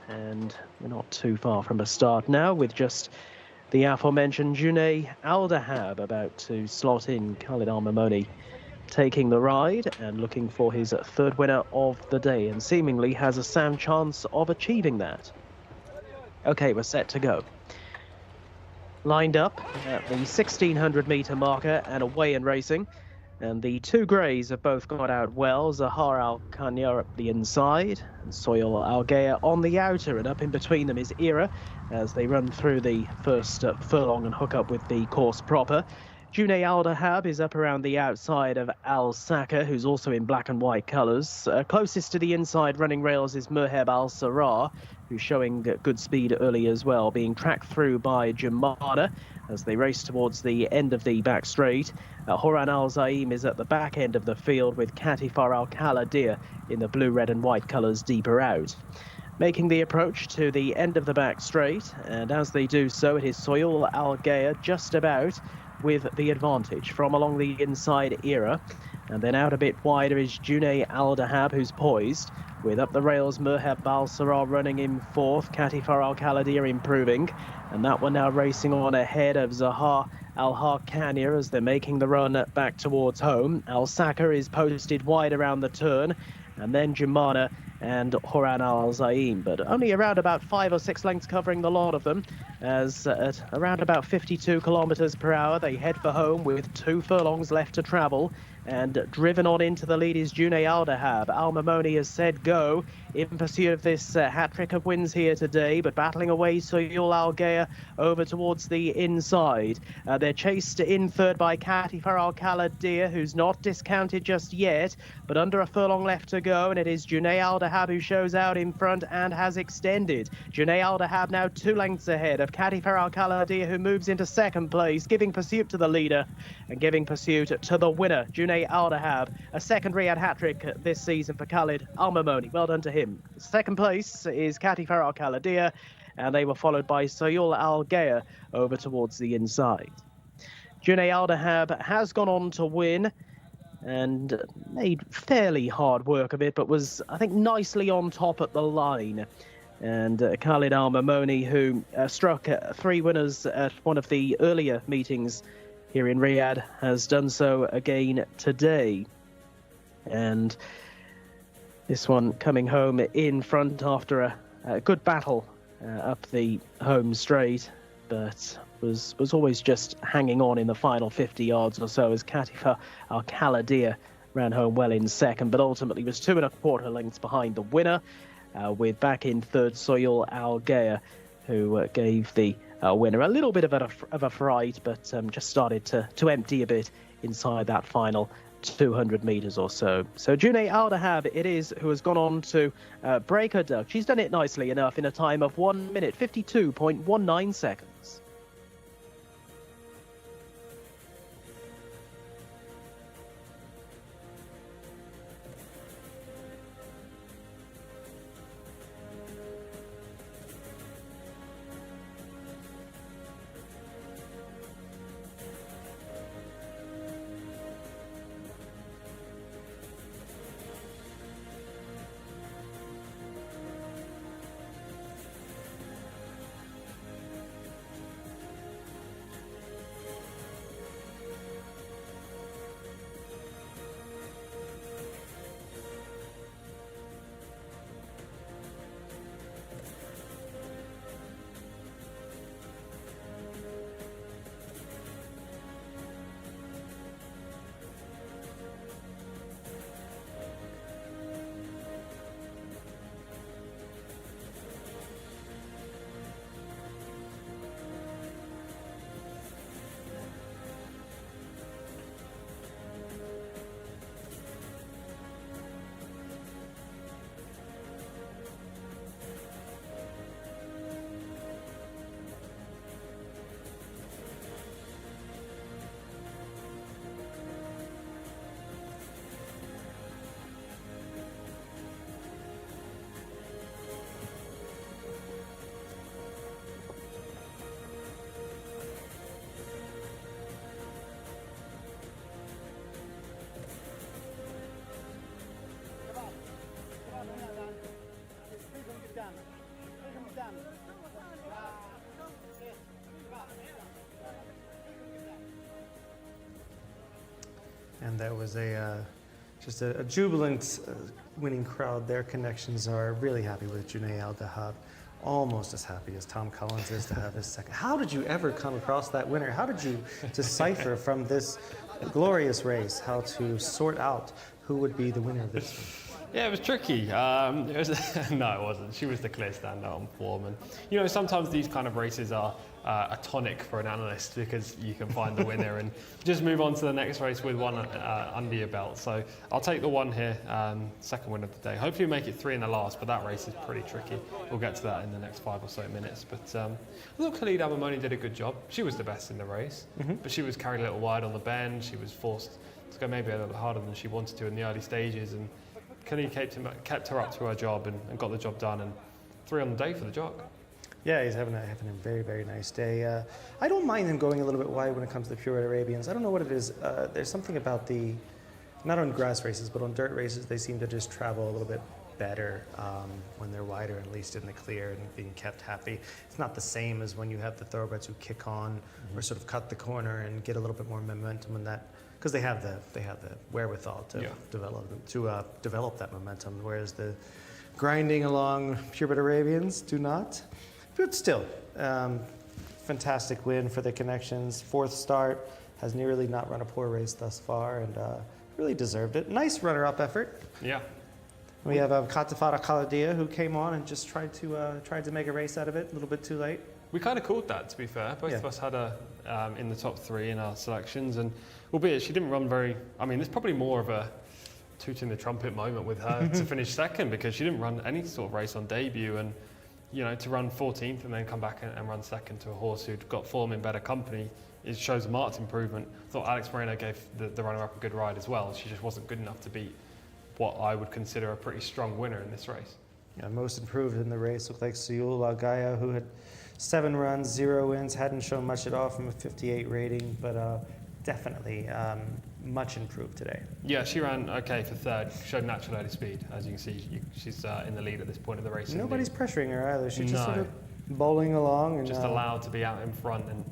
And we're not too far from a start now, with just the aforementioned Jcsa Al-Dahab about to slot in. Khalid Al-Mamani taking the ride and looking for his 3rd winner of the day, and seemingly has a sound chance of achieving that. Okay, we're set to go. Lined up at the 1600-metre marker and away and racing. And the 2 greys have both got out well. Zahar Al-Kanya up the inside, and Soyul Al-Gaya on the outer, and up in between them is Era as they run through the first furlong and hook up with the course proper. Jcsa Al-Dahab is up around the outside of Al-Saka, who's also in black and white colours. Closest to the inside running rails is Merheb Al-Sarrah, who's showing good speed early as well, being tracked through by Jumana as they race towards the end of the back straight. Horan Al-Zaim is at the back end of the field with Katifar Al-Khaladia in the blue, red and white colours deeper out. Making the approach to the end of the back straight, and as they do so, it is Soyul Al-Gaya just about with the advantage from along the inside Era, and then out a bit wider is Jcsa Al-Dahab, who's poised, with up the rails Merheb Al-Sarrah running in 4th, Katifar Al-Khaladia improving, and that one now racing on ahead of Zahar Al Harkania as they're making the run back towards home. Al Saka is posted wide around the turn, and then Jumana and Horan Al Zaim, but only around about 5 or 6 lengths covering the lot of them, as at around about 52 kilometers per hour they head for home with 2 furlongs left to travel. And driven on into the lead is Junay Aldahab. Al Mamoni has said go in pursuit of this hat-trick of wins here today, but battling away Soyul Al Gaya over towards the inside. They're chased in third by Katifar Al Kaladir, who's not discounted just yet, but under a furlong left to go, and it is Junay Aldahab who shows out in front and has extended. Junay Aldahab now 2 lengths ahead of Katifar Al Kaladir, who moves into second place, giving pursuit to the leader and giving pursuit to the winner, Junay Aldahab. A second Riyadh hat-trick this season for Khalid Al Mamoni. Well done to him. Second place is Katifar Al Kaladir, and they were followed by Soyul Al Gaya over towards the inside. Junay Aldahab has gone on to win and made fairly hard work of it, but was, I think, nicely on top at the line. And Khalid Al Mamoni, who struck 3 winners at one of the earlier meetings here in Riyadh, has done so again today. And this one coming home in front after a good battle up the home straight, but was always just hanging on in the final 50 yards or so as Katifar Al Kaladir ran home well in second, but ultimately was 2 1/4 lengths behind the winner, with back in third Soyul Al Gaya, who gave the winner a little bit of a fright, but just started to empty a bit inside that final 200 meters or so. So Junay Aldahab it is who has gone on to break her duck. She's done it nicely enough in a time of 1 minute 52.19 seconds. And that was just a jubilant winning crowd. Their connections are really happy with Junay Aldahab. Almost as happy as Tom Collins is to have his second. How did you ever come across that winner? How did you decipher from this glorious race how to sort out who would be the winner of this one? Yeah, it was tricky. No, it wasn't. She was the clear standout on form. And, you know, sometimes these kind of races are a tonic for an analyst because you can find the winner and just move on to the next race with one under your belt. So I'll take the one here, second win of the day. Hopefully we make it 3 in the last, but that race is pretty tricky. We'll get to that in the next 5 or so minutes. But I thought Khalid Al Mamoni did a good job. She was the best in the race, but she was carried a little wide on the bend. She was forced to go maybe a little bit harder than she wanted to in the early stages. And Khalid kept her up to her job and got the job done, and 3 on the day for the jock. Yeah, he's having a very, very nice day. I don't mind him going a little bit wide when it comes to the pure Arabians. I don't know what it is. There's something about not on grass races, but on dirt races, they seem to just travel a little bit better when they're wider, at least in the clear, and being kept happy. It's not the same as when you have the thoroughbreds who kick on or sort of cut the corner and get a little bit more momentum in that, because they have the wherewithal to develop that momentum, whereas the grinding along purebred Arabians do not. But still, fantastic win for the Connections. Fourth start, has nearly not run a poor race thus far, and really deserved it. Nice runner-up effort. Yeah. We have Katafara Khaladia, who came on and just tried to make a race out of it, a little bit too late. We kind of called that, to be fair. Both of us had her in the top 3 in our selections, and albeit she didn't run very, I mean, there's probably more of a tooting the trumpet moment with her to finish second, because she didn't run any sort of race on debut, and to run 14th and then come back and run second to a horse who'd got form in better company, it shows a marked improvement. I thought Alex Moreno gave the runner-up a good ride as well. She just wasn't good enough to beat what I would consider a pretty strong winner in this race. Yeah, most improved in the race looked like Suyul Algaya, who had 7 runs, 0 wins, hadn't shown much at all from a 58 rating, but definitely much improved today. Yeah, she ran okay for third, showed natural early speed. As you can see, she's in the lead at this point of the race. Nobody's pressuring her either. She's just sort of bowling along. And just allowed to be out in front. And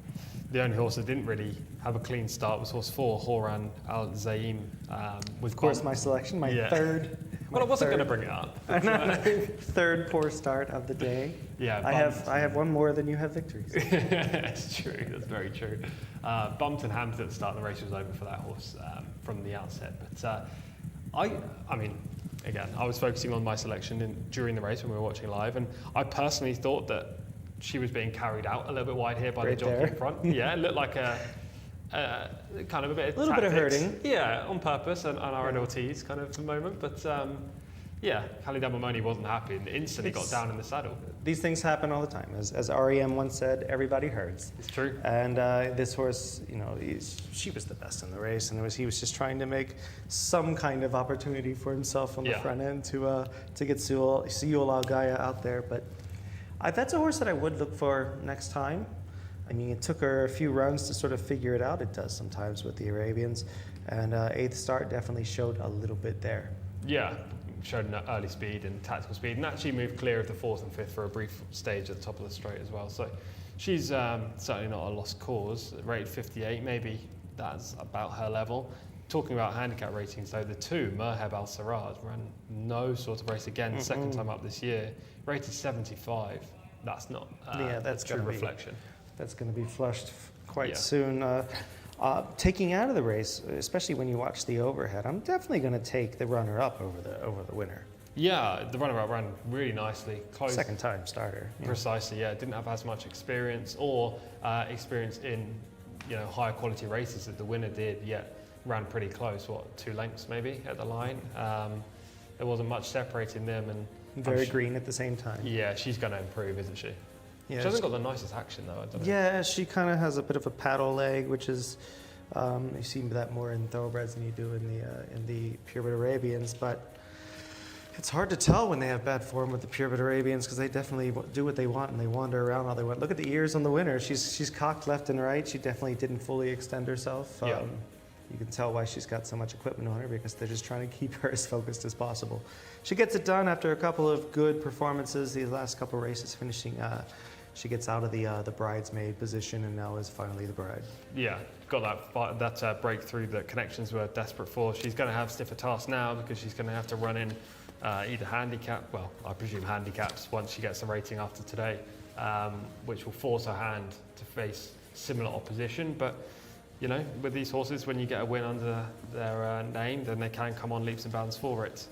the only horse that didn't really have a clean start was horse 4, Horan Al Zaim. Of course, my selection, my third. Well, I wasn't going to bring it up. Third poor start of the day. Yeah, I have one more than you have victories. That's true. That's very true. Bumped and Hampton at the start of the race was over for that horse from the outset. But I mean, again, I was focusing on my selection during the race when we were watching live, and I personally thought that she was being carried out a little bit wide here by the jockey in front. Yeah, it looked like a kind of a bit of little tactics. Bit of hurting. Yeah, on purpose and our Ortiz kind of moment. But yeah, Khalid Amamoni wasn't happy and instantly got down in the saddle. These things happen all the time. As REM once said, everybody hurts. It's true. And this horse, she was the best in the race, and he was just trying to make some kind of opportunity for himself on the front end to get Suyul Algaya out there. But that's a horse that I would look for next time. I mean, it took her a few runs to sort of figure it out. It does sometimes with the Arabians. And 8th start definitely showed a little bit there. Yeah, showed an early speed and tactical speed, and actually moved clear of the 4th and 5th for a brief stage at the top of the straight as well. So she's certainly not a lost cause. Rated 58, maybe that's about her level. Talking about handicap ratings, though, the 2, Merheb Al Sarraj, ran no sort of race again, second time up this year, rated 75. That's not that's true reflection. That's going to be flushed quite soon. Taking out of the race, especially when you watch the overhead, I'm definitely going to take the runner-up over the winner. Yeah, the runner-up ran really nicely. Close. Second-time starter. Precisely, yeah. Didn't have as much experience or experience in higher quality races that the winner did, yet ran pretty close. 2 lengths maybe at the line. There wasn't much separating them, and very green at the same time. Yeah, she's going to improve, isn't she? Yeah, she hasn't got the nicest action though. I don't know. Yeah, she kind of has a bit of a paddle leg, which is you see that more in thoroughbreds than you do in the purebred Arabians. But it's hard to tell when they have bad form with the purebred Arabians, because they definitely do what they want and they wander around how they want. Look at the ears on the winner. She's cocked left and right. She definitely didn't fully extend herself. You can tell why she's got so much equipment on her, because they're just trying to keep her as focused as possible. She gets it done after a couple of good performances. These last couple of races finishing. She gets out of the bridesmaid position and now is finally the bride. Yeah, got that breakthrough that Connections were desperate for. She's going to have stiffer tasks now, because she's going to have to run in either handicap, well, I presume handicaps once she gets a rating after today, which will force her hand to face similar opposition. But with these horses, when you get a win under their name, then they can come on leaps and bounds for it.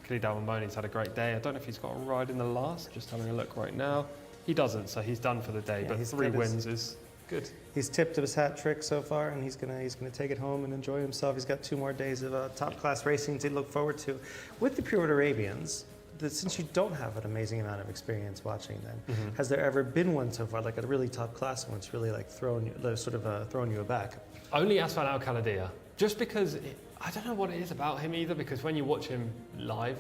Khalid Al-Mamoni's had a great day. I don't know if he's got a ride in the last, just having a look right now. He doesn't, so he's done for the day, but 3 wins is good. He's tipped of his hat trick so far, and he's gonna take it home and enjoy himself. He's got 2 more days of top-class racing to look forward to. With the purebred Arabians, since you don't have an amazing amount of experience watching them, has there ever been one so far, like a really top-class one, that's really like throwing you aback? Only Asfan Al Khaladia, just because I don't know what it is about him either, because when you watch him live,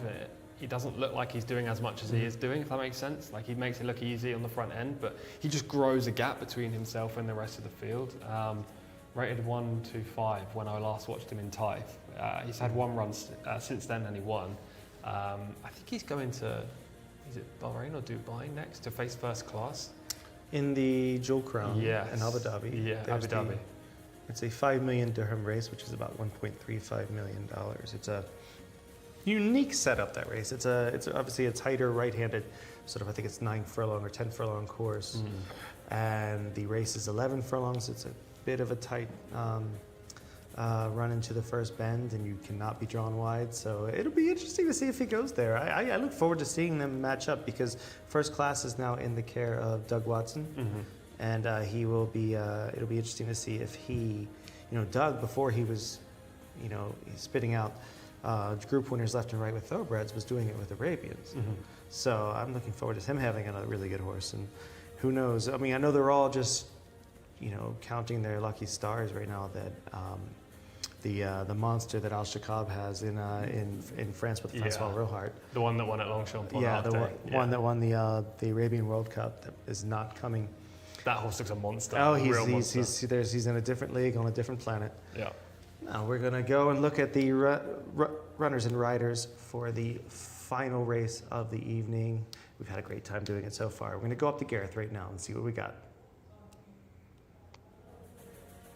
he doesn't look like he's doing as much as he is doing, if that makes sense. Like, he makes it look easy on the front end, but he just grows a gap between himself and the rest of the field. Rated 125 when I last watched him in Taif. He's had 1 run since then, and he won. I think he's going to, is it Bahrain or Dubai next to face first class? In the Jewel Crown Yes. in Abu Dhabi. Yeah, there's Abu Dhabi. It's a 5 million dirham race, which is about $1.35 million. It's a unique setup, that race. It's obviously a tighter right-handed sort of, I think it's 9 furlong or 10 furlong course. And the race is 11 furlongs. It's a bit of a tight run into the first bend, and you cannot be drawn wide. So it'll be interesting to see if he goes there. I look forward to seeing them match up, because first class is now in the care of Doug Watson. And he will be, it'll be interesting to see if he, Doug, before he was, he's spitting out group winners left and right with thoroughbreds, was doing it with Arabians. So I'm looking forward to him having a really good horse. And who knows? I mean, I know they're all just, counting their lucky stars right now that the monster that Al Shakab has in France with Francois Rohart. The one that won at Longchamp. Yeah, one that won the Arabian World Cup that is not coming. That horse looks a monster. Oh, monster. He's in a different league on a different planet. Yeah. Now we're going to go and look at the runners and riders for the final race of the evening. We've had a great time doing it so far. We're going to go up to Gareth right now and see what we got.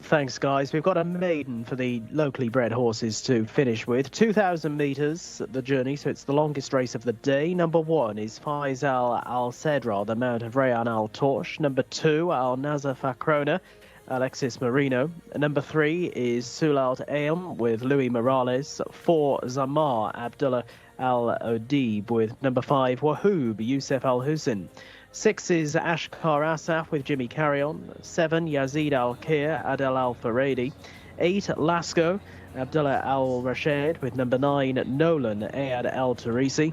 Thanks, guys. We've got a maiden for the locally bred horses to finish with. 2,000 metres the journey, so it's the longest race of the day. Number 1 is Faisal Al Sedra, the mount of Rayan Al Torsh. Number 2, Al Nazar Fakrona, Alexis Marino. Number 3 is Sulalt Aam with Louis Morales. 4, Zamar Abdullah Al Odib with number 5, Wahoob Youssef Al Hussein. 6 is Ashkar Asaf with Jimmy Carrion. 7, Yazid Al Kir Adel Al Faradi. 8, Lasco Abdullah Al Rashid with number 9, Nolan Ayad Al Tarisi.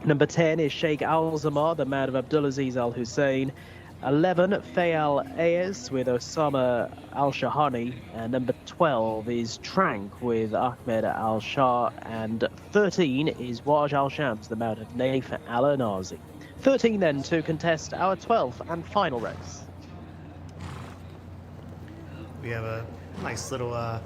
Number 10 is Sheikh Al Zamar, the man of Abdulaziz Al Hussein. 11, Fayal Ayaz with Osama Al Shahani. And number 12 is Trank with Ahmed Al Shah. And 13 is Waj Al Shams, the mount of Naif Al Anazi. 13 then to contest our 12th and final race. We have a nice little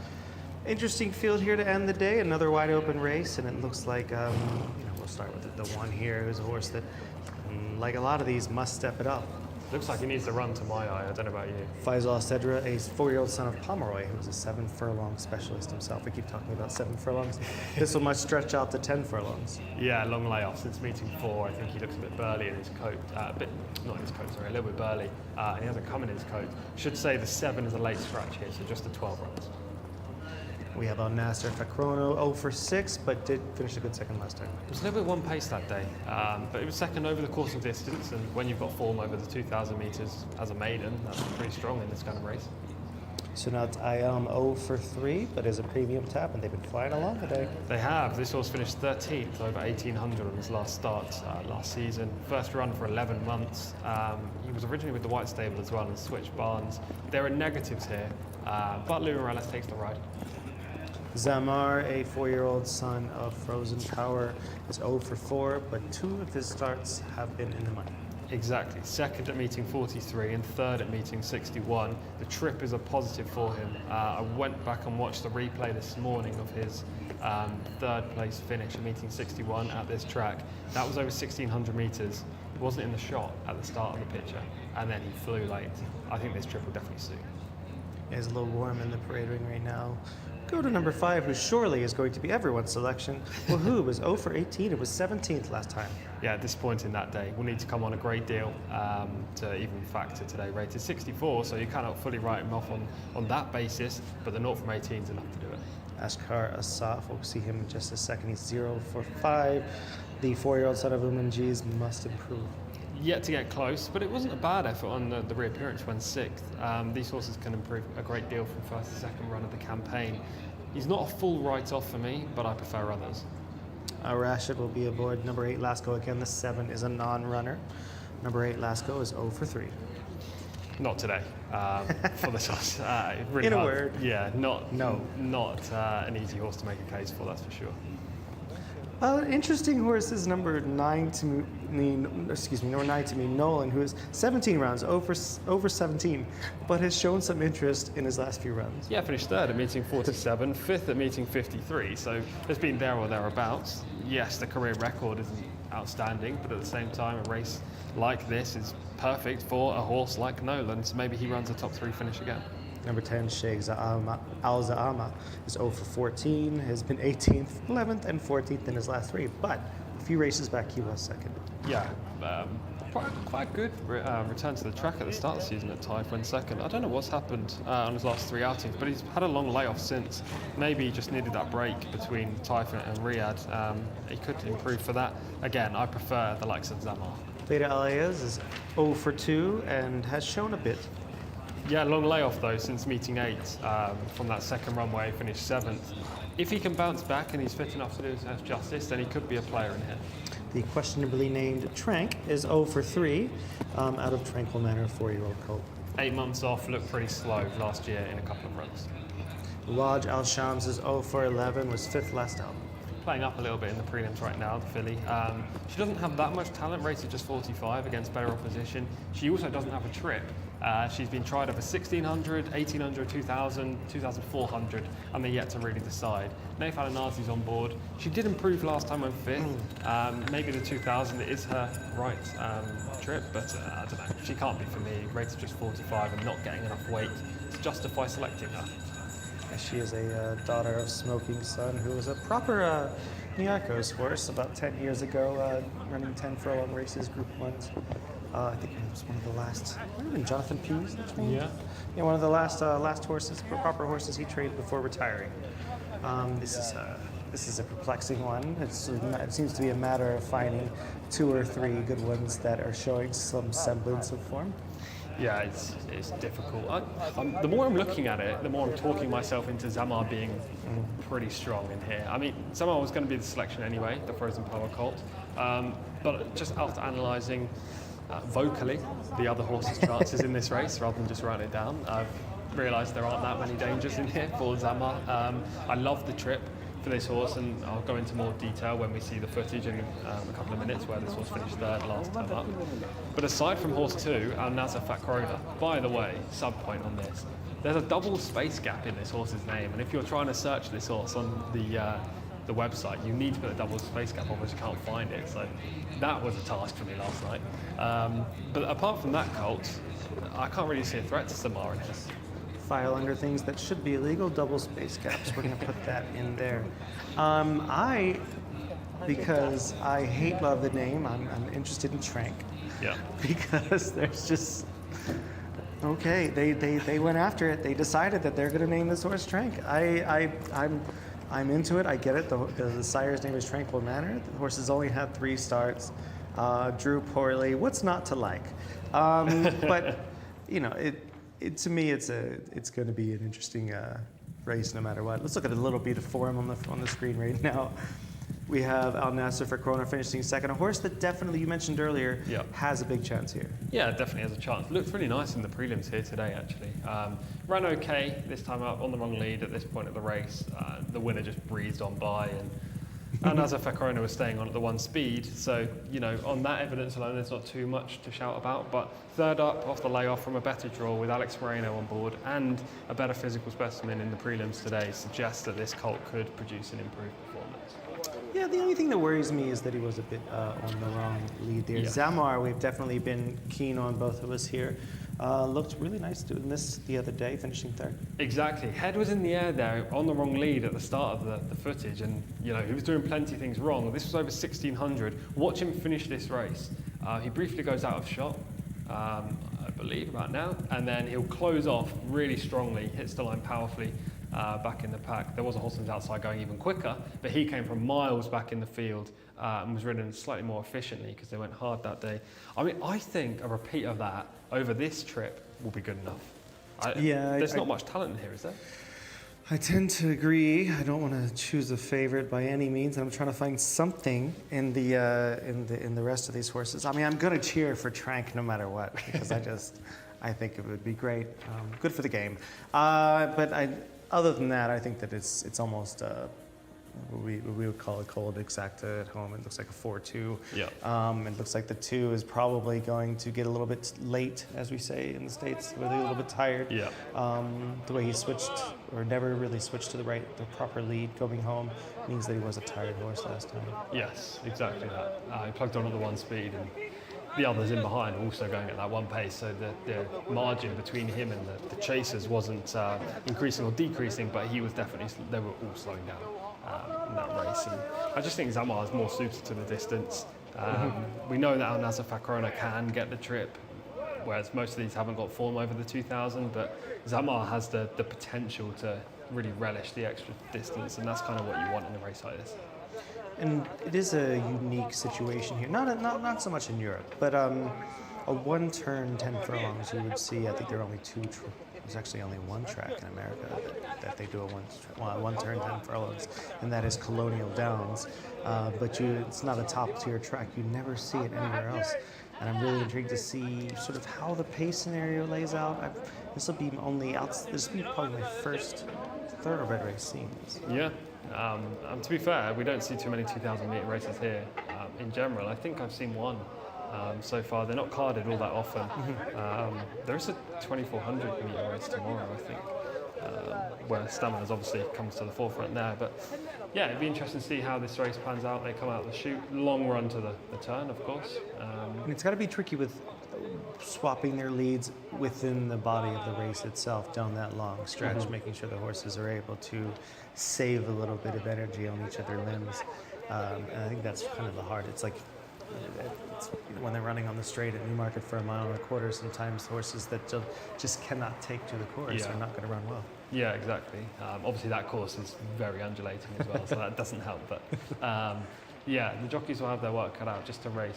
interesting field here to end the day. Another wide open race, and it looks like we'll start with the one here, who's a horse that, like a lot of these, must step it up. Looks like he needs to run to my eye. I don't know about you. Faisal Sedra, a 4-year-old son of Pomeroy, who was a 7 furlong specialist himself. We keep talking about 7 furlongs. This one might stretch out to 10 furlongs. Yeah, long layoff since meeting 4. I think he looks a bit burly in his coat. A little bit burly. And he hasn't come in his coat. Should say the 7 is a late scratch here, so just the 12 runs. We have Al Nasser Fakrono, 0 for 6, but did finish a good second last time. It was a little bit one pace that day, but it was second over the course of distance, and when you've got form over the 2,000 metres as a maiden, that's pretty strong in this kind of race. So now it's Ayam 0 for 3, but is a premium tap, and they've been flying along today. They have. This horse finished 13th over 1,800 on his last start last season. First run for 11 months. He was originally with the White Stable as well and switched barns. There are negatives here, but Louis Morales takes the ride. Zamar, a 4-year-old son of Frozen Power, is 0 for 4, but 2 of his starts have been in the money. Exactly. Second at meeting 43 and third at meeting 61. The trip is a positive for him. I went back and watched the replay this morning of his third place finish at meeting 61 at this track. That was over 1,600 metres. He wasn't in the shot at the start of the picture, and then he flew late. I think this trip will definitely suit. It's a little warm in the parade ring right now. Go to number 5, who surely is going to be everyone's selection. Wahoo was 0 for 18. It was 17th last time. Yeah, disappointing that day. We'll need to come on a great deal to even factor today. Rated 64, so you cannot fully write him off on that basis, but the 0 from 18 is enough to do it. Ashkar Asaf, we'll see him in just a second. He's 0 for 5. The 4-year-old son of Umanjiz must improve. Yet to get close, but it wasn't a bad effort on the reappearance when 6th. These horses can improve a great deal from first to second run of the campaign. He's not a full write-off for me, but I prefer others. Rashid will be aboard number 8, Lasco again. The 7 is a non-runner. Number 8, Lasco is 0 for 3. Not today for this horse. Really in a hard. word. Yeah, not an easy horse to make a case for, that's for sure. Interesting horse is number 9 to me, number 9 to me, Nolan, who is 17 rounds, over 17, but has shown some interest in his last few runs. Yeah, finished third at meeting 47, fifth at meeting 53, so has been there or thereabouts. Yes, the career record isn't outstanding, but at the same time, a race like this is perfect for a horse like Nolan, so maybe he runs a top 3 finish again. Number 10, Sheikh Al Zaama, is 0 for 14, has been 18th, 11th, and 14th in his last 3, but a few races back he was second. Yeah, quite good return to the track at the start of the season at Taif, went second. I don't know what's happened on his last 3 outings, but he's had a long layoff since. Maybe he just needed that break between Taif and Riyadh. He could improve for that. Again, I prefer the likes of Zamar. Beta Alayaz is 0 for 2 and has shown a bit. Yeah, long layoff though since meeting 8 from that second run where he finished 7th. If he can bounce back and he's fit enough to do himself justice, then he could be a player in here. The questionably named Trank is 0 for 3 out of Tranquil Manor, 4-year-old colt. 8 months off, looked pretty slow last year in a couple of runs. Raj Al Shams is 0 for 11, was 5th last out. Playing up a little bit in the prelims right now, the filly. She doesn't have that much talent, rated just 45 against better opposition. She also doesn't have a trip. She's been tried over 1600, 1800, 2000, 2400, and they're yet to really decide. Naif Al-Nazi's on board. She did improve last time on 5th. Maybe the 2000 is her right trip, but I don't know. She can't be for me. Rated just 45 and not getting enough weight to justify selecting her. She is a daughter of Smoking Sun, who was a proper Nyakos horse about 10 years ago, running 10 furlong races, Group 1s. I think it was one of the last, might have been Jonathan Pease that trained? Yeah, one of the last horses, proper horses he trained before retiring. This is a perplexing one. It seems to be a matter of finding 2 or 3 good ones that are showing some semblance of form. Yeah, it's difficult. The more I'm looking at it, the more I'm talking myself into Zamar being pretty strong in here. I mean, Zamar was going to be the selection anyway, the Frozen Power colt. But just after analysing vocally the other horses' chances in this race, rather than just writing it down, I've realised there aren't that many dangers in here for Zamar. I love the trip for this horse, and I'll go into more detail when we see the footage in a couple of minutes where this horse finished third last time up. But aside from horse 2, Al Nazar Fat Corona, by the way, sub-point on this, there's a double space gap in this horse's name, and if you're trying to search this horse on the website, you need to put a double space gap, otherwise you can't find it. So that was a task for me last night. But apart from that colt, I can't really see a threat to Zamar in this. File under things that should be illegal, double space gaps. We're going to put that in there. Because I love the name, I'm interested in Trank. Yeah. Because there's just, okay, they went after it. They decided that they're going to name this horse Trank. I'm into it. I get it. The sire's name is Tranquil Manor. The horse has only had 3 starts. Drew poorly. What's not to like? But you know, to me, it's going to be an interesting race no matter what. Let's look at a little bit of form on the screen right now. We have Al Nasser for Corona finishing second, a horse that definitely, you mentioned earlier, has a big chance here. Yeah, definitely has a chance. Looked really nice in the prelims here today, actually. Ran okay this time up on the wrong lead at this point of the race. The winner just breezed on by, and Al Nasser for Corona was staying on at the 1 speed. So, you know, on that evidence alone, there's not too much to shout about. But third up off the layoff from a better draw with Alex Moreno on board and a better physical specimen in the prelims today suggests that this colt could produce an improved performance. Yeah, the only thing that worries me is that he was a bit on the wrong lead there. Yeah. Zamar, we've definitely been keen on, both of us here. Looked really nice doing this the other day, finishing third. Exactly. Head was in the air there on the wrong lead at the start of the footage, and you know he was doing plenty of things wrong. This was over 1600. Watch him finish this race. He briefly goes out of shot, I believe, about now, and then he'll close off really strongly, hits the line powerfully. Back in the pack. There was a horse on the outside going even quicker, but he came from miles back in the field and was ridden slightly more efficiently because they went hard that day. I mean, I think a repeat of that over this trip will be good enough. There's not much talent in here, is there? I tend to agree. I don't want to choose a favorite by any means. I'm trying to find something in the rest of these horses. I mean, I'm going to cheer for Trank no matter what because I think it would be great, good for the game. But other than that, I think that it's almost we would call a cold exacta at home. It looks like a 4-2. Yeah. It looks like the 2 is probably going to get a little bit late, as we say in the States, where they're a little bit tired. Yeah. The way he switched, or never really switched to the proper lead going home, means that he was a tired horse last time. Yes, exactly that. He plugged on at the 1 speed, and the others in behind are also going at that 1 pace, so the margin between him and the chasers wasn't increasing or decreasing, but he was definitely, they were all slowing down in that race. And I just think Zamar is more suited to the distance. We know that Al Nasser Fakrona can get the trip, whereas most of these haven't got form over the 2000, but Zamar has the potential to really relish the extra distance, and that's kind of what you want in a race like this. And it is a unique situation here. Not so much in Europe, but a 1 turn 10 furlongs you would see. I think there are only 2. There's actually only 1 track in America that they do a 1 turn 10 furlongs, and that is Colonial Downs. But it's not a top tier track. You never see it anywhere else. And I'm really intrigued to see sort of how the pace scenario lays out. This will be probably my first thoroughbred race seeing this. Yeah. To be fair, we don't see too many 2,000 metre races here in general. I think I've seen 1 so far. They're not carded all that often. There's a 2,400 metre race tomorrow, I think, where Stamina's obviously comes to the forefront there. But yeah, it'd be interesting to see how this race plans out. They come out of the chute, long run to the turn, of course. And it's got to be tricky with swapping their leads within the body of the race itself down that long stretch, making sure the horses are able to save a little bit of energy on each of their limbs. And I think that's kind of the heart. It's like when they're running on the straight at Newmarket for 1.25 miles, sometimes horses that just cannot take to the course are not going to run well. Yeah, exactly. Obviously that course is very undulating as well, so that doesn't help. But yeah, the jockeys will have their work cut out just to ride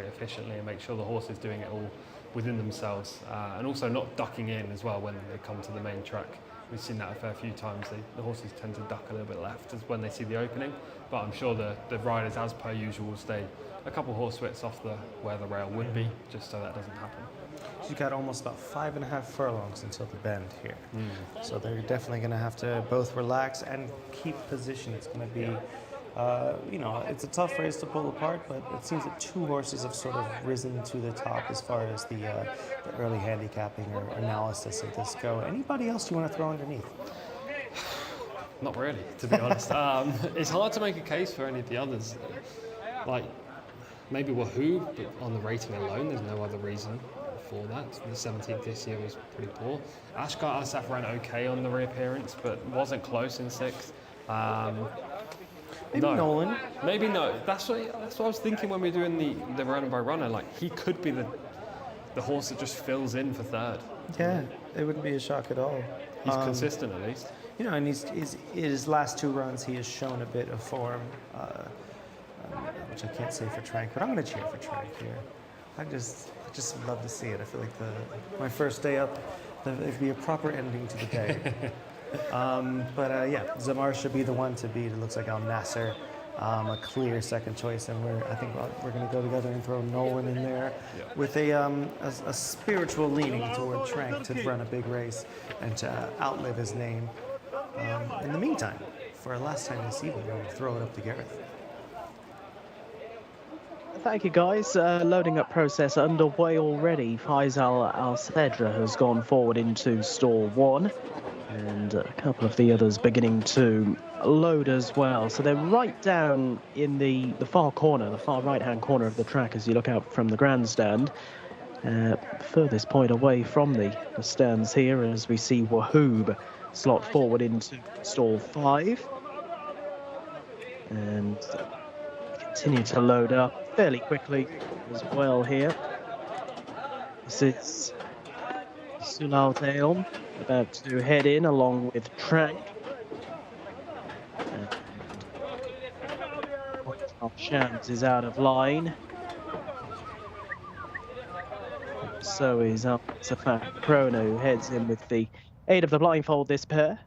efficiently and make sure the horse is doing it all within themselves, and also not ducking in as well when they come to the main track. We've seen that a fair few times. The horses tend to duck a little bit left as when they see the opening, but I'm sure the riders, as per usual, will stay a couple horse widths off where the rail would be, just so that doesn't happen. You've got almost about 5.5 furlongs until the bend here. So they're definitely going to have to both relax and keep position. It's going to be, it's a tough race to pull apart, but it seems that 2 horses have sort of risen to the top as far as the early handicapping or analysis of this go. Anybody else you want to throw underneath? Not really, to be honest. It's hard to make a case for any of the others. Like, maybe Wahoo, but on the rating alone, there's no other reason for that. The 17th this year was pretty poor. Ashkar Asaf ran okay on the reappearance, but wasn't close in 6th. Maybe Nolan. Maybe no. That's what I was thinking when we were doing the runner by runner. Like, he could be the horse that just fills in for 3rd. Yeah, it wouldn't be a shock at all. He's consistent at least. And his last 2 runs, he has shown a bit of form, which I can't say for Trank, but I'm going to cheer for Trank here. I just love to see it. I feel like my first day up, it'd be a proper ending to the day. Yeah, Zamar should be the one to beat. It looks like Al Nasser, a clear second choice, and I think we're going to go together and throw Nolan in there with a spiritual leaning toward Trank to run a big race and to outlive his name. In the meantime, for our last time this evening, we'll throw it up to Gareth. Thank you, guys. Loading up process underway already. Faisal Al-Sedra has gone forward into stall 1, and a couple of the others beginning to load as well. So they're right down in the far corner, the far right-hand corner of the track as you look out from the grandstand. Furthest point away from the stands here as we see Wahoob slot forward into stall 5. And continue to load up fairly quickly as well here. This is Sulal Tail about to head in along with Trank. And Shams is out of line. So is Safak Krona, who heads in with the aid of the blindfold this pair.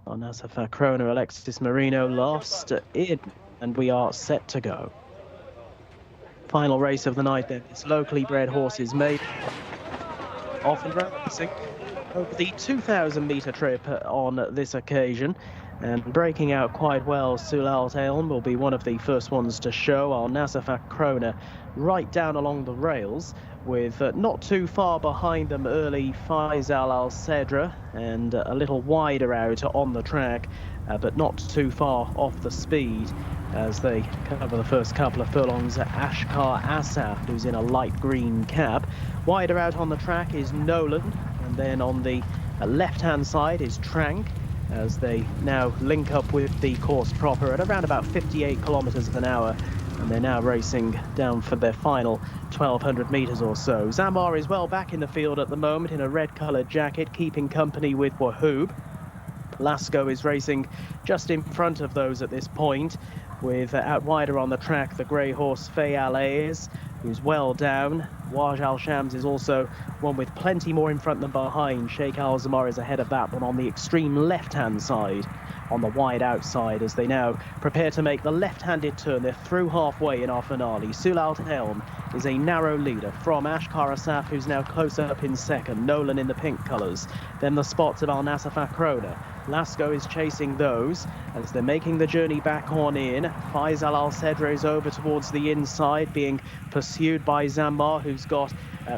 On Safak Krona, Alexis Marino last in, and we are set to go. Final race of the night then. It's locally bred horses made often racing. over the 2,000 metre trip on this occasion. And breaking out quite well, Sulalt Elm will be one of the first ones to show. Al Nasafat Krona right down along the rails, with not too far behind them early Faisal Al Sedra, and a little wider out on the track, but not too far off the speed as they cover the first couple of furlongs. Ashkar Asaf, who's in a light green cap. Wider out on the track is Nolan, and then on the left-hand side is Trank, as they now link up with the course proper at around about 58 kilometers an hour, and they're now racing down for their final 1,200 meters or so. Zamar is well back in the field at the moment in a red-colored jacket, keeping company with Wahoob. Lasco is racing just in front of those at this point, with out wider on the track the grey horse Fayal Ayes, who's well down. Waj Al Shams is also one with plenty more in front than behind. Sheikh Al Zamar is ahead of that one on the extreme left-hand side, on the wide outside, as they now prepare to make the left-handed turn. They're through halfway in our finale. Sulalt Helm is a narrow leader from Ashkar Asaf, who's now close up in second. Nolan in the pink colours. Then the spots of Al Nasafat Krona. Lasco is chasing those as they're making the journey back on in. Faisal Al Sedra is over towards the inside, being pursued by Zamar, who's got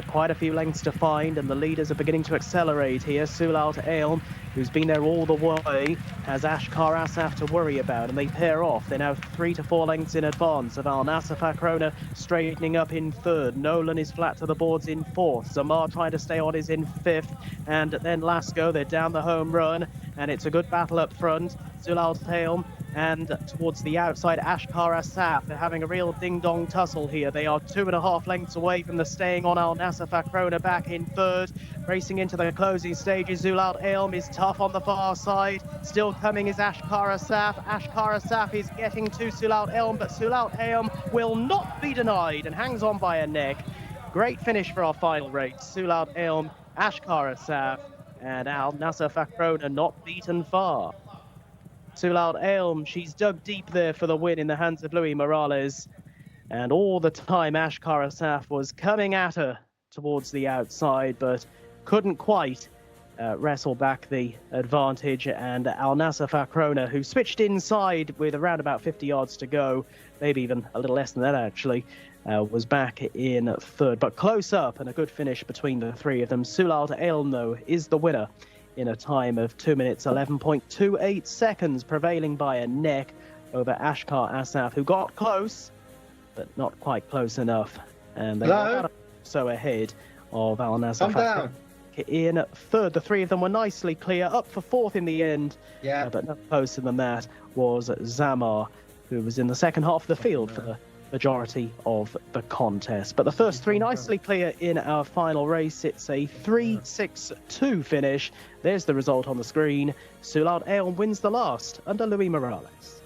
quite a few lengths to find, and the leaders are beginning to accelerate here. Sulalt Elm, who's been there all the way, has Ashkar Asaf to worry about, and they pair off. They're now 3 to 4 lengths in advance of Al Nasafat Krona, straightening up in third. Nolan is flat to the boards in fourth. Zamar trying to stay on is in fifth, and then Lasco, they're down the home run, and it's a good battle up front. Sulalt Elm and towards the outside Ashkar Asaf. They're having a real ding-dong tussle here. They are 2.5 lengths away from the staying on Al Nasafat Krona, back in third. Racing into the closing stages, Sulalt Elm is tough on the far side. Still coming is Ashkar Asaf. Ashkar Asaf is getting to Sulalt Elm, but Sulalt Elm will not be denied and hangs on by a neck. Great finish for our final race. Sulalt Elm, Ashkar Asaf, and Al Nasafat Krona not beaten far. Sulalt Elm, she's dug deep there for the win in the hands of Luis Morales. And all the time Ashkar Asaf was coming at her towards the outside, but couldn't quite wrestle back the advantage. And Al Nasafat Krona, who switched inside with around about 50 yards to go, maybe even a little less than that actually, was back in third. But close up and a good finish between the three of them. Sulalt Elm, though, is the winner in a time of 2 minutes 11.28 seconds, prevailing by a neck over Ashkar Asaf, who got close, but not quite close enough. And they were so ahead of Al Nasafat in third. The three of them were nicely clear, up for fourth in the end, but no closer than that was Zamar, who was in the second half of the field for the majority of the contest. But the first three nicely clear in our final race. It's a 3-6-2 finish. There's the result on the screen. Sulalt Elm wins the last under Luis Morales.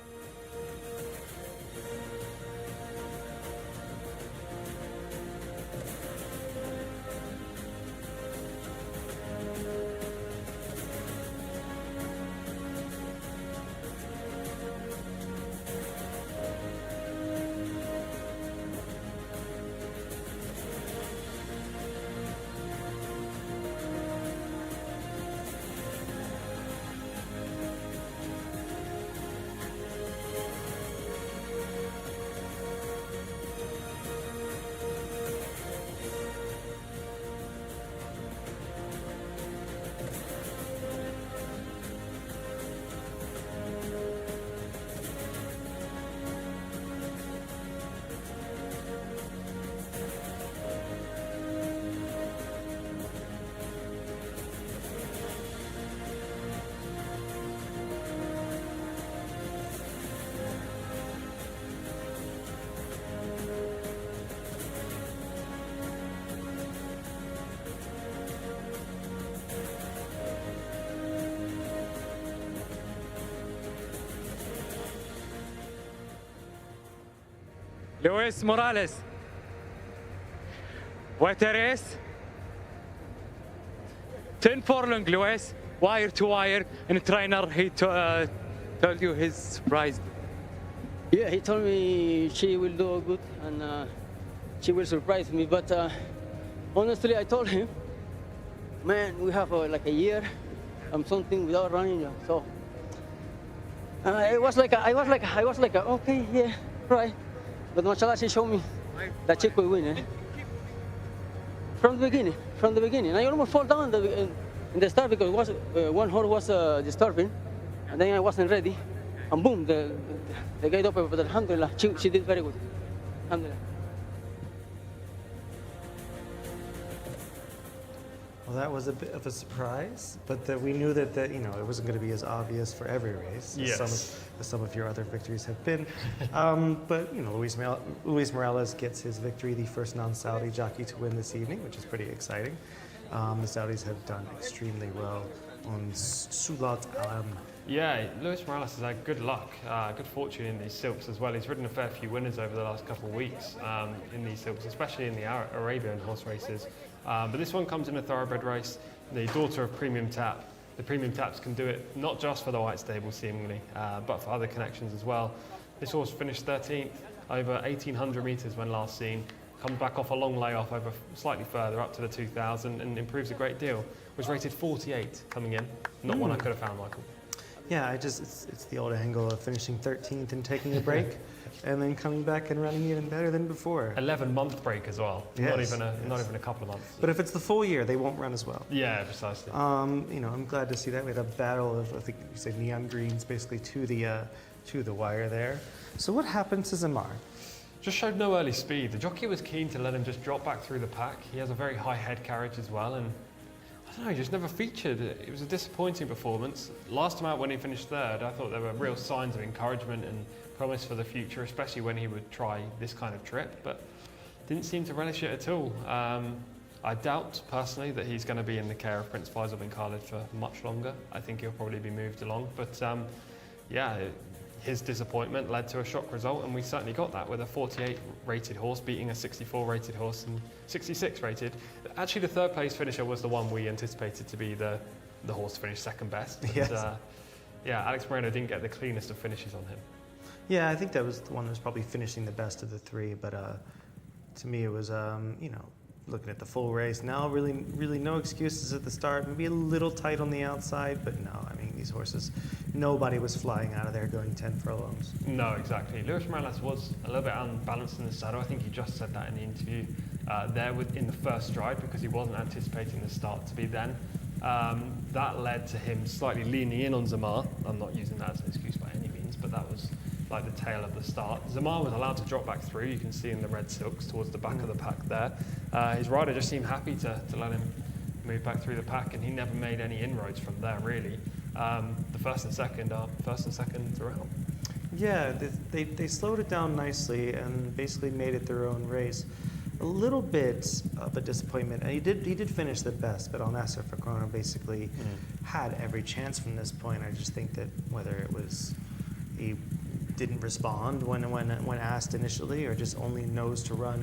Luis Morales. What a race. 10 furlong, Luis, wire to wire, and the trainer, he told you his surprise. Yeah, he told me she will do good and she will surprise me, but honestly, I told him man, we have like a year, something without running. So it was like I was like okay, yeah, right. But mashallah, she showed me that she could win. From the beginning. I almost fall down in the start because one horse was disturbing, and then I wasn't ready, and boom, the gate opened. But alhamdulillah, she did very good. Alhamdulillah. Well, that was a bit of a surprise, but we knew that it wasn't going to be as obvious for every race as some of your other victories have been. But Luis Morales gets his victory, the first non-Saudi jockey to win this evening, which is pretty exciting. The Saudis have done extremely well on Sulat Alam. Yeah, Luis Morales has had good luck, good fortune in these silks as well. He's ridden a fair few winners over the last couple of weeks in these silks, especially in the Arabian horse races. But this one comes in a thoroughbred race, the daughter of Premium Tap. The Premium Taps can do it not just for the White Stable seemingly, but for other connections as well. This horse finished 13th over 1,800 metres when last seen, comes back off a long layoff over slightly further up to the 2,000 and improves a great deal. Was rated 48 coming in, not one I could have found, Michael. Yeah, it's the old angle of finishing 13th and taking a break, and then coming back and running even better than before. 11-month break as well. Yes, not even a couple of months. But if it's the full year, they won't run as well. Yeah, precisely. I'm glad to see that. We had a battle of, I think you said neon greens, basically to the wire there. So what happened to Zamar? Just showed no early speed. The jockey was keen to let him just drop back through the pack. He has a very high head carriage as well, and I don't know, he just never featured. It was a disappointing performance. Last time out when he finished third, I thought there were real signs of encouragement and promise for the future, especially when he would try this kind of trip, but didn't seem to relish it at all. I doubt, personally, that he's going to be in the care of Prince Faisal bin Khalid for much longer. I think he'll probably be moved along, but his disappointment led to a shock result, and we certainly got that with a 48 rated horse beating a 64 rated horse and 66 rated. Actually, the third place finisher was the one we anticipated to be the horse to finish second best. But, yes. Alex Moreno didn't get the cleanest of finishes on him. Yeah, I think that was the one that was probably finishing the best of the three, but to me it was, looking at the full race now, really no excuses at the start. Maybe a little tight on the outside, but no, I mean, these horses, nobody was flying out of there going 10 furlongs. No, exactly. Luis Morales was a little bit unbalanced in the saddle. I think he just said that in the interview in the first stride, because he wasn't anticipating the start to be then. That led to him slightly leaning in on Zamar. I'm not using that as an excuse by any means, but that was like the tail of the start. Zamar was allowed to drop back through. You can see in the red silks towards the back of the pack there. His rider just seemed happy to let him move back through the pack, and he never made any inroads from there, really. The first and second are first and second throughout. Yeah, they slowed it down nicely and basically made it their own race. A little bit of a disappointment, and he did finish the best, but Al Nasser Fakrona basically had every chance from this point. I just think that whether it was he didn't respond when asked initially, or just only knows to run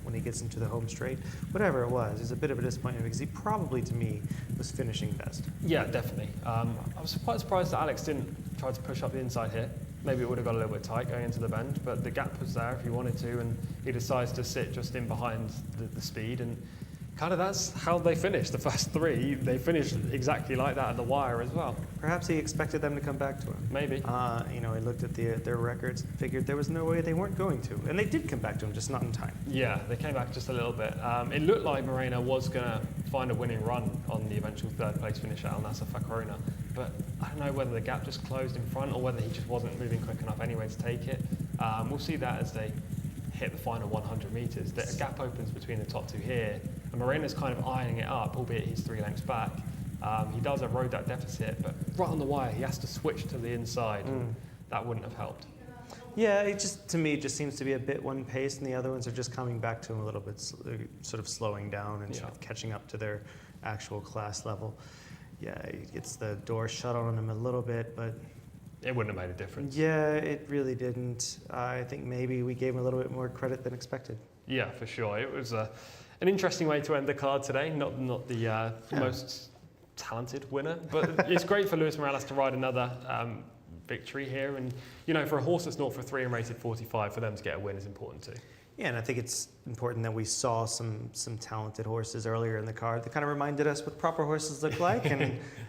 when he gets into the home straight. Whatever it was, it's a bit of a disappointment because he probably, to me, was finishing best. Yeah, definitely. I was quite surprised that Alex didn't try to push up the inside here. Maybe it would have got a little bit tight going into the bend, but the gap was there if he wanted to, and he decides to sit just in behind the speed, and kind of that's how they finished. The first three, they finished exactly like that at the wire as well. Perhaps he expected them to come back to him. Maybe. He looked at their records and figured there was no way they weren't going to. And they did come back to him, just not in time. Yeah, they came back just a little bit. It looked like Moreno was going to find a winning run on the eventual third place finish at Al Nasser Fakrona. But I don't know whether the gap just closed in front or whether he just wasn't moving quick enough anyway to take it. We'll see that as they hit the final 100 metres. The gap opens between the top two here, and Moreno's kind of eyeing it up, albeit he's 3 lengths back. He does erode that deficit, but right on the wire, he has to switch to the inside. That wouldn't have helped. Yeah, to me, it just seems to be a bit one pace, and the other ones are just coming back to him a little bit, sort of slowing down and sort of catching up to their actual class level. Yeah, he gets the door shut on him a little bit, but it wouldn't have made a difference. Yeah, it really didn't. I think maybe we gave him a little bit more credit than expected. Yeah, for sure. It was an interesting way to end the card today. Not the most talented winner, but it's great for Luis Morales to ride another victory here. And for a horse that's 0 for 3 and rated 45, for them to get a win is important too. Yeah, and I think it's important that we saw some talented horses earlier in the card that kind of reminded us what proper horses look like,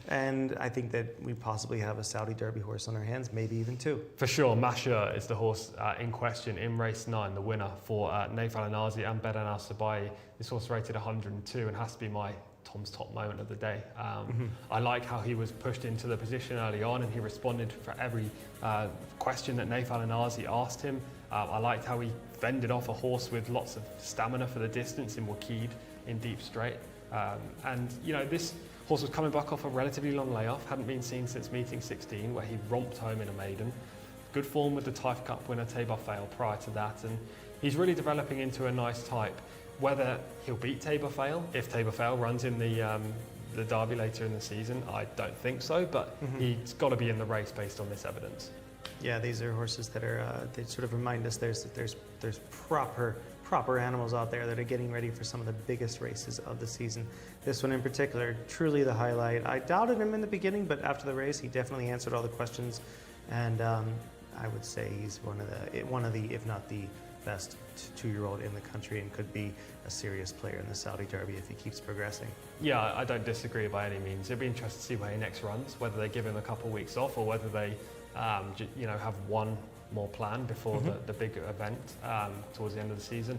and I think that we possibly have a Saudi Derby horse on our hands, maybe even two. For sure, Masha is the horse in question in race 9, the winner for Naif Al Anazi and Bedan Al Sabai. This horse rated 102 and has to be my Tom's top moment of the day. I like how he was pushed into the position early on and he responded for every question that Naif Al Anazi asked him. I liked how he fended off a horse with lots of stamina for the distance in Wakid in deep straight. And you know, this horse was coming back off a relatively long layoff, hadn't been seen since meeting 16 where he romped home in a maiden. Good form with the Taif Cup winner Tabor Fail prior to that, and he's really developing into a nice type. Whether he'll beat Tabor Fail, if Tabor Fail runs in the Derby later in the season, I don't think so, but he's got to be in the race based on this evidence. Yeah, these are horses that are, they sort of remind us there's proper animals out there that are getting ready for some of the biggest races of the season. This one in particular, truly the highlight. I doubted him in the beginning, but after the race, he definitely answered all the questions. And I would say he's one of the, if not the best 2-year-old in the country, and could be a serious player in the Saudi Derby if he keeps progressing. Yeah, I don't disagree by any means. It'll be interesting to see where he next runs, whether they give him a couple of weeks off or whether they have one more plan before the big event towards the end of the season.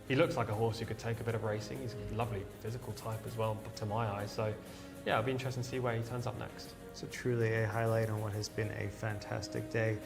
He looks like a horse who could take a bit of racing. He's a lovely physical type as well, to my eye. So, yeah, it'll be interesting to see where he turns up next. So truly a highlight on what has been a fantastic day.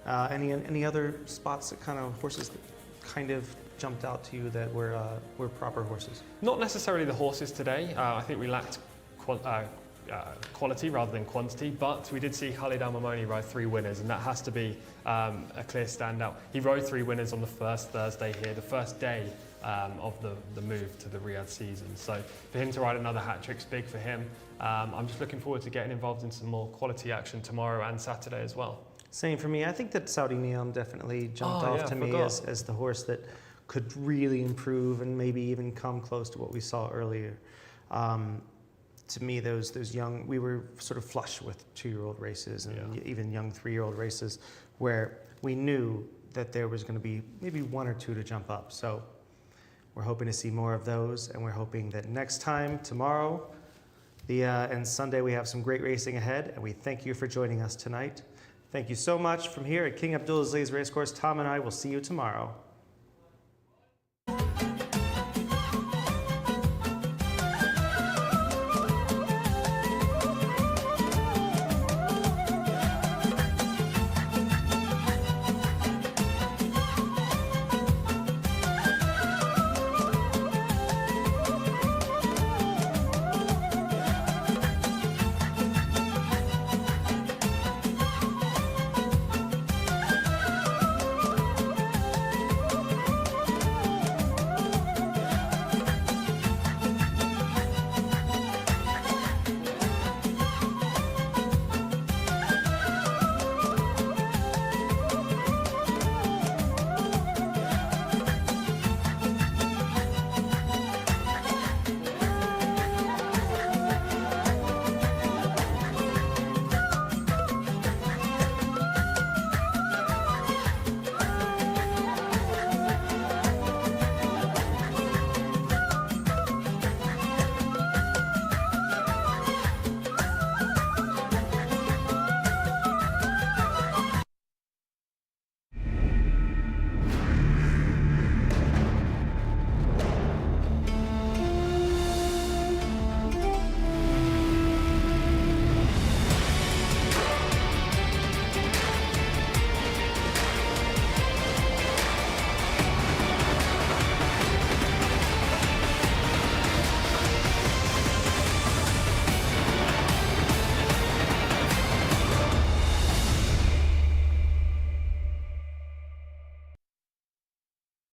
Any other spots that kind of horses that kind of jumped out to you that were proper horses? Not necessarily the horses today. I think we lacked quality rather than quantity, but we did see Khalid Al Mamoni ride 3 winners, and that has to be a clear standout. He rode 3 winners on the first Thursday here, the first day of the move to the Riyadh season. So for him to ride another hat-trick's big for him. I'm just looking forward to getting involved in some more quality action tomorrow and Saturday as well. Same for me. I think that Saudi Neom definitely jumped off to me as the horse that could really improve and maybe even come close to what we saw earlier. To me, those young, we were sort of flush with 2-year-old races and even young 3-year-old races where we knew that there was going to be maybe 1 or 2 to jump up. So we're hoping to see more of those, and we're hoping that next time, tomorrow, and Sunday, we have some great racing ahead, and we thank you for joining us tonight. Thank you so much from here at King Abdulaziz Racecourse. Tom and I will see you tomorrow.